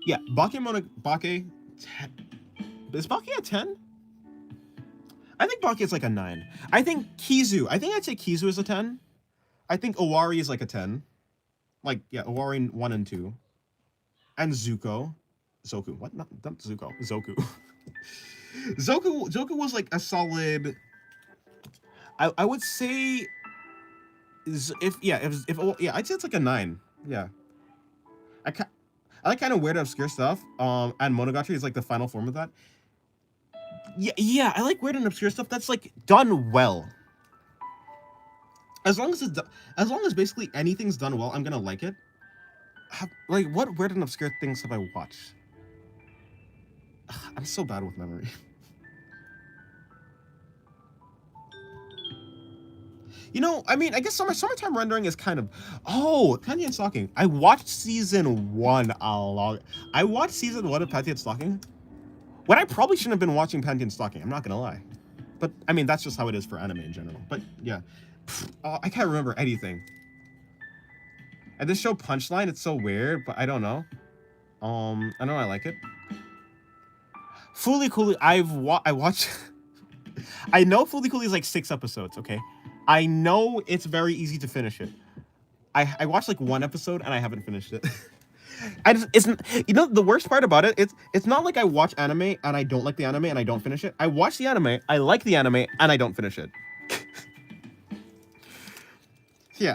Yeah, Bake. Is Bake a 10? I think Bake is like a 9. I think Kizu. I think I'd say Kizu is a 10. I think Owari is like a 10. Like yeah, Owari 1 and 2, and Zoku. What? Not Zuko. Zoku. Zoku was like a solid. I would say yeah, I'd say it's like a 9. Yeah. I ca- I like kind of weird obscure stuff. And Monogatari is like the final form of that. Yeah, I like weird and obscure stuff that's like done well. As long as as long as basically anything's done well, I'm gonna like it. Like what weird and obscure things have I watched? I'm so bad with memory. You know, I mean, I guess summertime rendering is kind of. Oh, Pantheon Stalking. I watched season 1 a lot. I watched season 1 of Pantheon Stalking when I probably shouldn't have been watching Pantheon Stalking. I'm not gonna lie, but I mean that's just how it is for anime in general. But yeah, I can't remember anything. And this show Punchline, it's so weird, but I don't know. I know I like it. Fooly Cooly, I watched. I know Fooly Cooly is like 6 episodes. Okay, I know it's very easy to finish it. I watched like 1 episode and I haven't finished it. I just isn't. You know the worst part about it? It's not like I watch anime and I don't like the anime and I don't finish it. I watch the anime, I like the anime, and I don't finish it.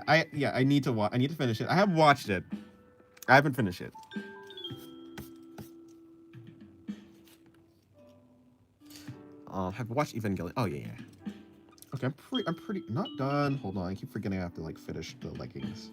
I need to watch. I need to finish it. I have watched it. I haven't finished it. Have watched Evangelion. Oh yeah. Okay, I'm pretty not done. Hold on, I keep forgetting I have to like finish the leggings.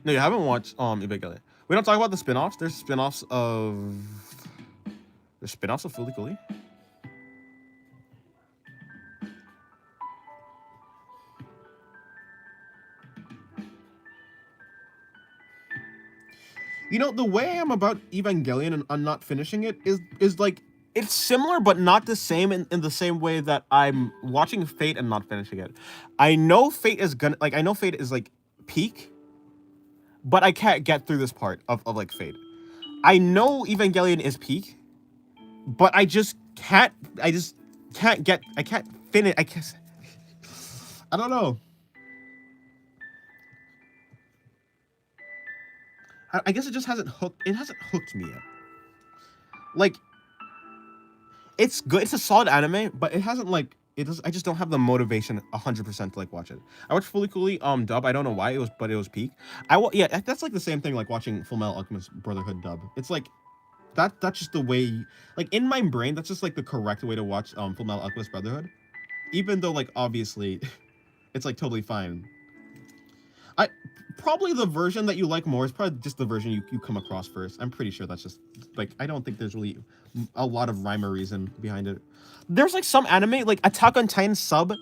No, you haven't watched Evangelion. We don't talk about the spin-offs. There's spin-offs of Fooly Cooly. You know, the way I am about Evangelion and I'm not finishing it is like it's similar but not the same in the same way that I'm watching Fate and not finishing it. I know Fate is gonna like I know Fate is like peak, but I can't get through this part of like Fate. I know Evangelion is peak, but I just can't get I can't finish I guess I don't know. I guess it just hasn't hooked me yet. Like it's good. It's a solid anime, but it hasn't like it does. I just don't have the motivation 100% to like watch it. I watched Fully Cooley dub. I don't know why but it was peak. Yeah. That's like the same thing like watching Full Metal Alchemist Brotherhood dub. It's like that's just the way like in my brain that's just like the correct way to watch Full Metal Alchemist Brotherhood. Even though like obviously it's like totally fine. I probably the version that you like more is probably just the version you come across first. I'm pretty sure that's just like I don't think there's really a lot of rhyme or reason behind it. There's like some anime like Attack on Titan sub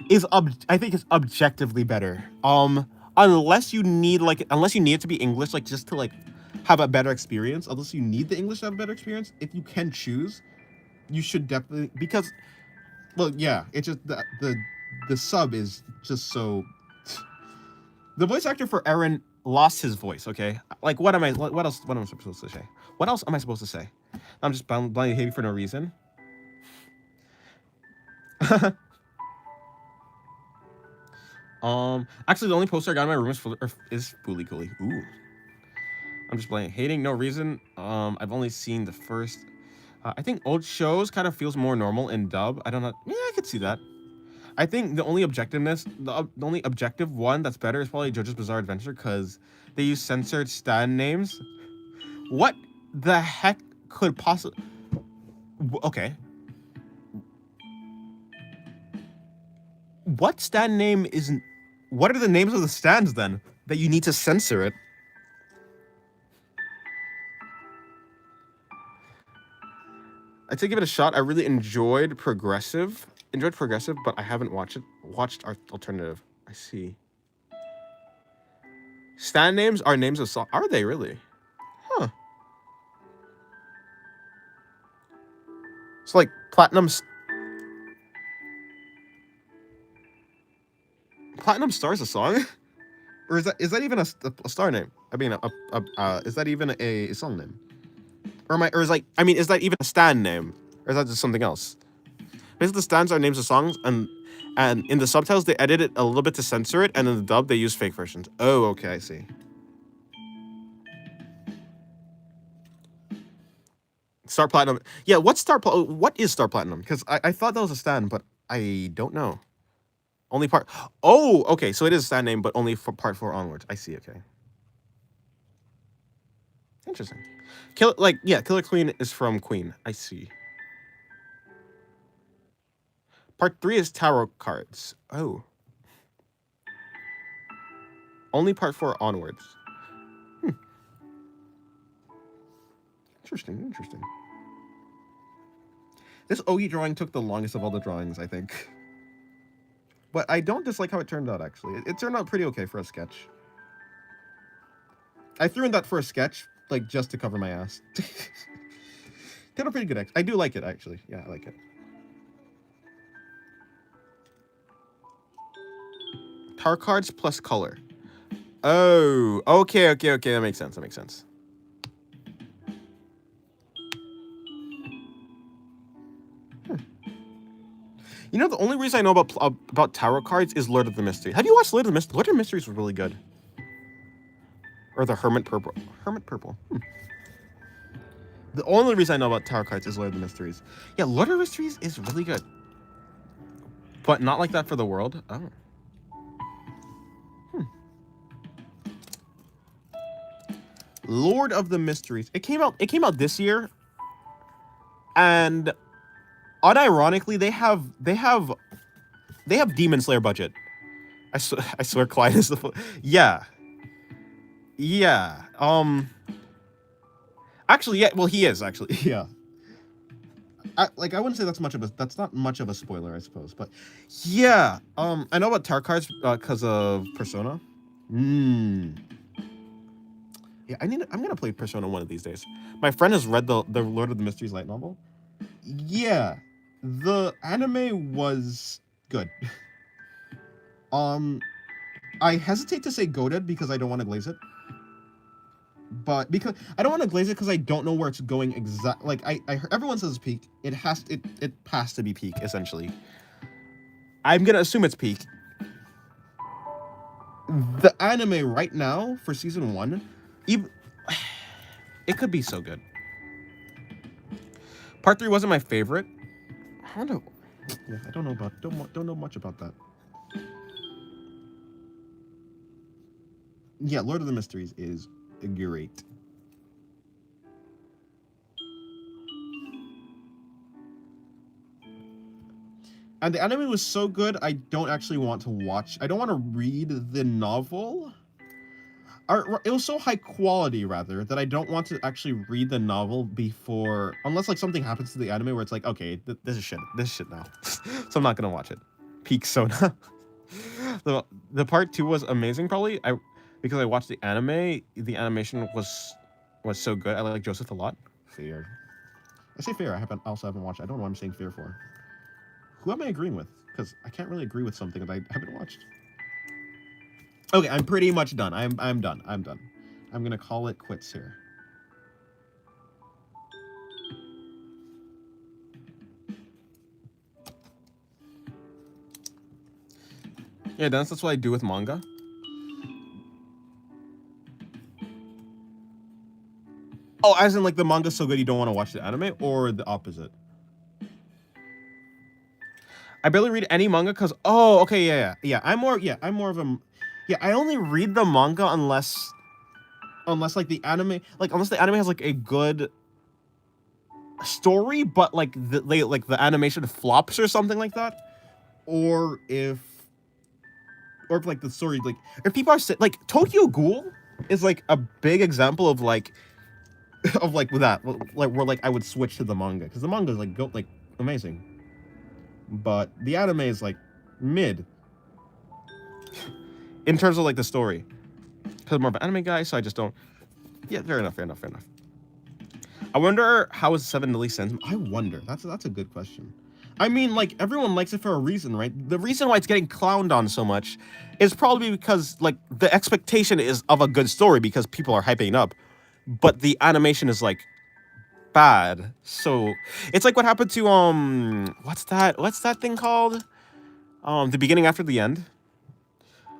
is I think is objectively better. Unless you need it to be English like just to like have a better experience. Unless you need the English to have a better experience, if you can choose, you should definitely because well yeah, it's just the sub is just so the voice actor for Eren lost his voice, okay? Like, what am I supposed to say? What else am I supposed to say? I'm just blindly hating for no reason. Actually, the only poster I got in my room is Fully Cooley. Ooh. I'm just blindly hating, no reason. I've only seen the first. I think old shows kind of feels more normal in dub. I don't know. Yeah, I could see that. I think the only objective one that's better is probably JoJo's Bizarre Adventure because they use censored stan names. What the heck could possibly? Okay. What stan name isn't? What are the names of the stands then that you need to censor it? I did give it a shot. I really enjoyed Progressive, but I haven't watched Alternative. I see. Stan names are names of song. Are they really? Huh. It's like Platinum Star's a song, or is that even a star name? I mean, is that even a song name? Is that even a stan name, or is that just something else? Basically, the stands are names of songs, and in the subtitles they edit it a little bit to censor it, and in the dub they use fake versions. Oh, okay, I see. Star Platinum. Yeah, what is Star Platinum? Because I thought that was a stand, but I don't know. Only part. Oh, okay. So it is a stand name, but only for part 4 onwards. I see. Okay. Interesting. Killer Queen is from Queen. I see. Part 3 is tarot cards. Oh. Only part 4 onwards. Interesting. This Ogi drawing took the longest of all the drawings, I think. But I don't dislike how it turned out, actually. It turned out pretty okay for a sketch. I threw in that for a sketch, like, just to cover my ass. Did a pretty good, I do like it, actually. Yeah, I like it. Tar cards plus color. Oh, okay. That makes sense. You know, the only reason I know about tarot cards is Lord of the Mysteries. Have you watched Lord of the Mysteries? Lord of the Mysteries was really good. Or the Hermit Purple. The only reason I know about tarot cards is Lord of the Mysteries. Yeah, Lord of the Mysteries is really good. But not like that for the world. Oh. Lord of the Mysteries. It came out this year. And unironically, they have Demon Slayer budget. I swear Clyde is the yeah. Actually, yeah, well he is actually. Yeah. I wouldn't say that's not much of a spoiler, I suppose, but yeah. I know about tar cards because of Persona. Yeah, I'm gonna play Persona one of these days. My friend has read the Lord of the Mysteries light novel. Yeah, the anime was good. I hesitate to say goated because I don't want to glaze it. But because I don't want to glaze it because I don't know where it's going exact. Like everyone says peak. It has to be peak essentially. I'm gonna assume it's peak. The anime right now for season 1, even, it could be so good. Part 3 wasn't my favorite. I don't know. Yeah, I don't know much about that. Yeah, Lord of the Mysteries is great. And the anime was so good, I don't actually want to watch. I don't want to read the novel. Or, it was so high quality, rather, that I don't want to actually read the novel before... Unless, like, something happens to the anime where it's like, okay, this is shit. This is shit now. So I'm not gonna watch it. Peak Sona. the part 2 was amazing, probably. Because I watched the anime, the animation was so good. I like Joseph a lot. Fair. I say fair. I also haven't watched it. I don't know what I'm saying fair for. Who am I agreeing with? Because I can't really agree with something that I haven't watched. Okay, I'm pretty much done. I'm done. I'm done. I'm gonna call it quits here. Yeah, that's what I do with manga. Oh, as in like the manga's so good you don't want to watch the anime, or the opposite? I barely read any manga because okay, yeah. I'm more of a I only read the manga unless like the anime unless the anime has like a good story, but like the animation flops or something like that, or if like the story like if people are like Tokyo Ghoul is like a big example of like of like that like where like I would switch to the manga because the manga is like amazing. But the anime is like mid in terms of like the story. Because I'm more of an anime guy, so I just don't. Yeah, fair enough. I wonder how is Seven Deadly Sins. I wonder. That's a good question. I mean, like everyone likes it for a reason, right? The reason why it's getting clowned on so much is probably because like the expectation is of a good story because people are hyping up, but the animation is like bad. So it's like what happened to what's that thing called? The beginning after the end.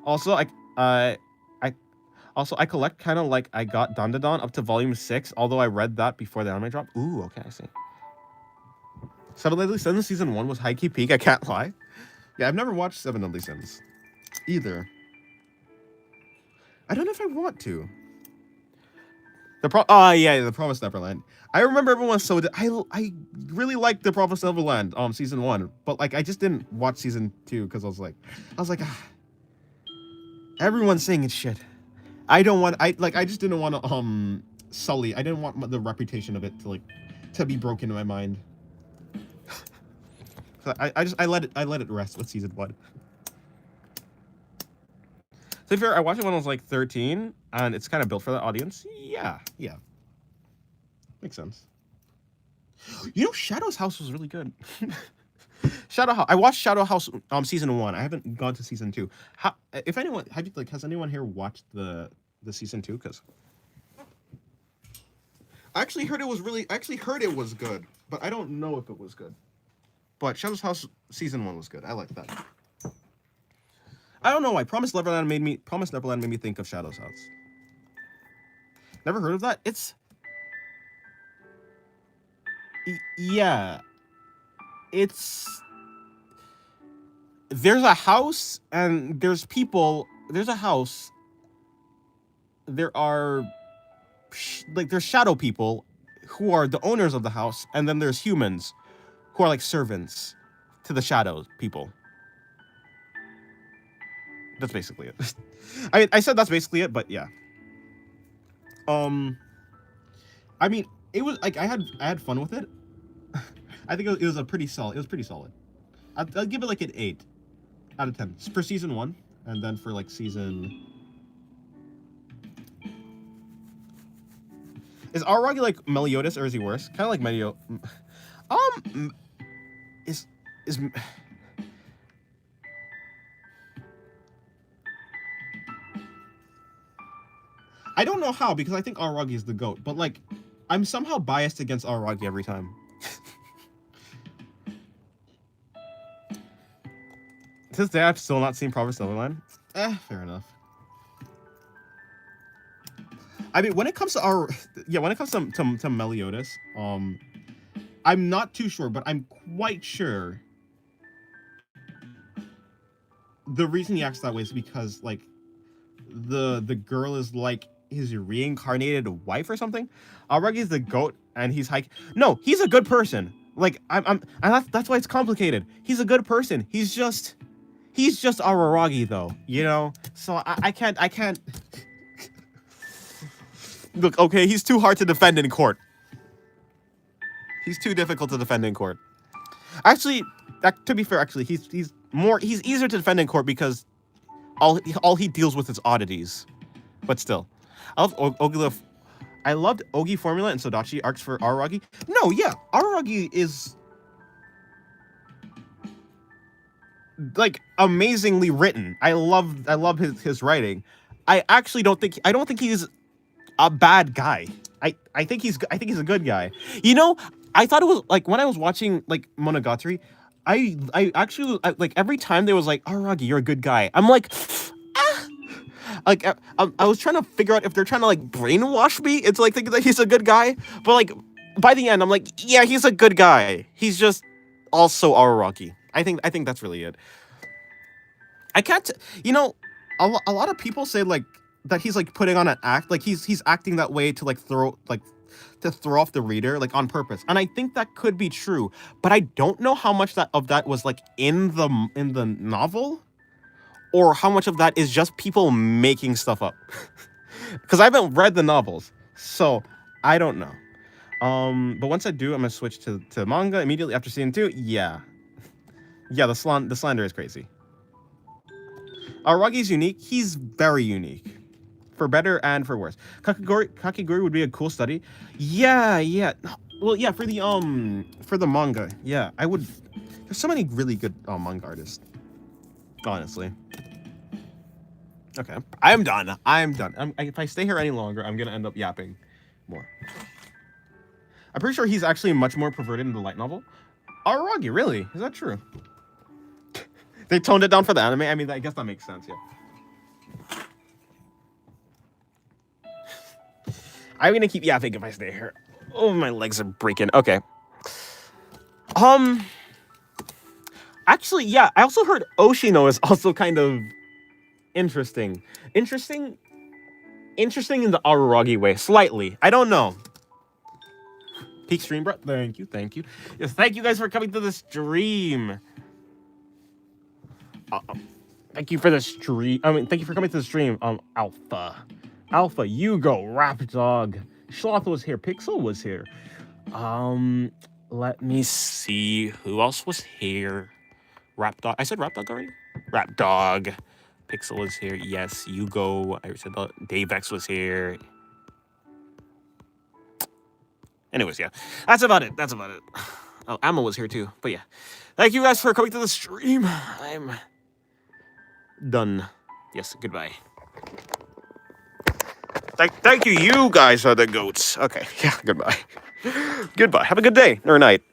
Also, I I collect kind of like I got Dandadan up to volume 6, although I read that before the anime dropped. Ooh, okay, I see. Seven Deadly Sins season 1 was high key peak. I can't lie. Yeah, I've never watched Seven Deadly Sins either. I don't know if I want to. The Promised Neverland. I remember everyone was so I really liked The Promised Neverland season 1, but like I just didn't watch season 2 because I was like everyone's saying it's shit. I just didn't want to sully. I didn't want the reputation of it to be broken in my mind. So I let it rest with season 1. To be fair, I watched it when I was like 13, and it's kind of built for that audience. Yeah. Makes sense. You know, Shadow's House was really good. Shadow House. I watched Shadow House season 1. I haven't gone to season 2. If anyone has anyone here watched the season 2? Because I actually heard it was good, but I don't know if it was good. But Shadow's House season 1 was good. I like that. I don't know why. Promised Neverland made me think of Shadow's House. Never heard of that? Yeah. There's a house and there's people. There's a house. There are there's shadow people who are the owners of the house, and then there's humans who are like servants to the shadow people. That's basically it. I said that's basically it, but yeah. I mean, it was like I had fun with it. I think it was pretty solid. It was pretty solid. I'll give it like an 8 out of 10 for season 1, and then for like season Is Araragi like Meliodas or is he worse? Kind of like Melio. Um, is is I don't know how because I think Araragi is the goat, but like I'm somehow biased against Araragi every time. To this day, I've still not seen Proper Silverline. Fair enough. I mean, when it comes to when it comes to Meliodas, I'm not too sure, but I'm quite sure the reason he acts that way is because like the girl is like his reincarnated wife or something. Aragi's the goat, and he's like, no, he's a good person. Like and that's why it's complicated. He's a good person. He's just Araragi though, you know. So I can't. Look, okay, he's too hard to defend in court. He's too difficult to defend in court. Actually, to be fair, actually, he's easier to defend in court because all he deals with is oddities. But still, I loved Ogi formula and Sodachi arcs for Araragi. No, yeah, Araragi is like amazingly written. I love his writing. I don't think he's a bad guy. I think he's a good guy. You know, I thought it was like when I was watching like Monogatari, I actually like every time there was like, Araragi, you're a good guy. I'm like, ah. Like I was trying to figure out if they're trying to like brainwash me into like thinking that he's a good guy, but like by the end I'm like, yeah, he's a good guy. He's just also Araragi. I think that's really it. I can't, you know, a lot of people say like that he's like putting on an act, like he's acting that way to like throw off the reader like on purpose, and I think that could be true, but I don't know how much of that was like in the novel, or how much of that is just people making stuff up, because I haven't read the novels, so I don't know. But once I do, I'm gonna switch to manga immediately after season 2. Yeah, the slander is crazy. Aragi's unique. He's very unique, for better and for worse. Kakigori would be a cool study. Yeah. Well, yeah, for the manga. Yeah, I would. There's so many really good manga artists. Honestly. Okay, I'm done. If I stay here any longer, I'm gonna end up yapping more. I'm pretty sure he's actually much more perverted in the light novel. Araragi, really? Is that true? They toned it down for the anime. I mean, I guess that makes sense. Yeah. I'm gonna keep yapping if I stay here. Oh, my legs are breaking. Okay. Actually, yeah. I also heard Oshino is also kind of interesting. Interesting in the Araragi way, slightly. I don't know. Peak stream, bro. Thank you. Yes, thank you guys for coming to the stream. Thank you for the stream. Thank you for coming to the stream. Alpha, Hugo, Rap Dog, Sloth was here. Pixel was here. Let me see who else was here. Rap Dog. I said Rap Dog already. Rap Dog. Pixel was here. Yes, Hugo. I said Dave X was here. Anyways, yeah, that's about it. Oh, Amma was here too. But yeah, thank you guys for coming to the stream. I'm done. Yes, goodbye. Thank you. You guys are the goats. Okay, yeah, goodbye. Goodbye. Have a good day or night.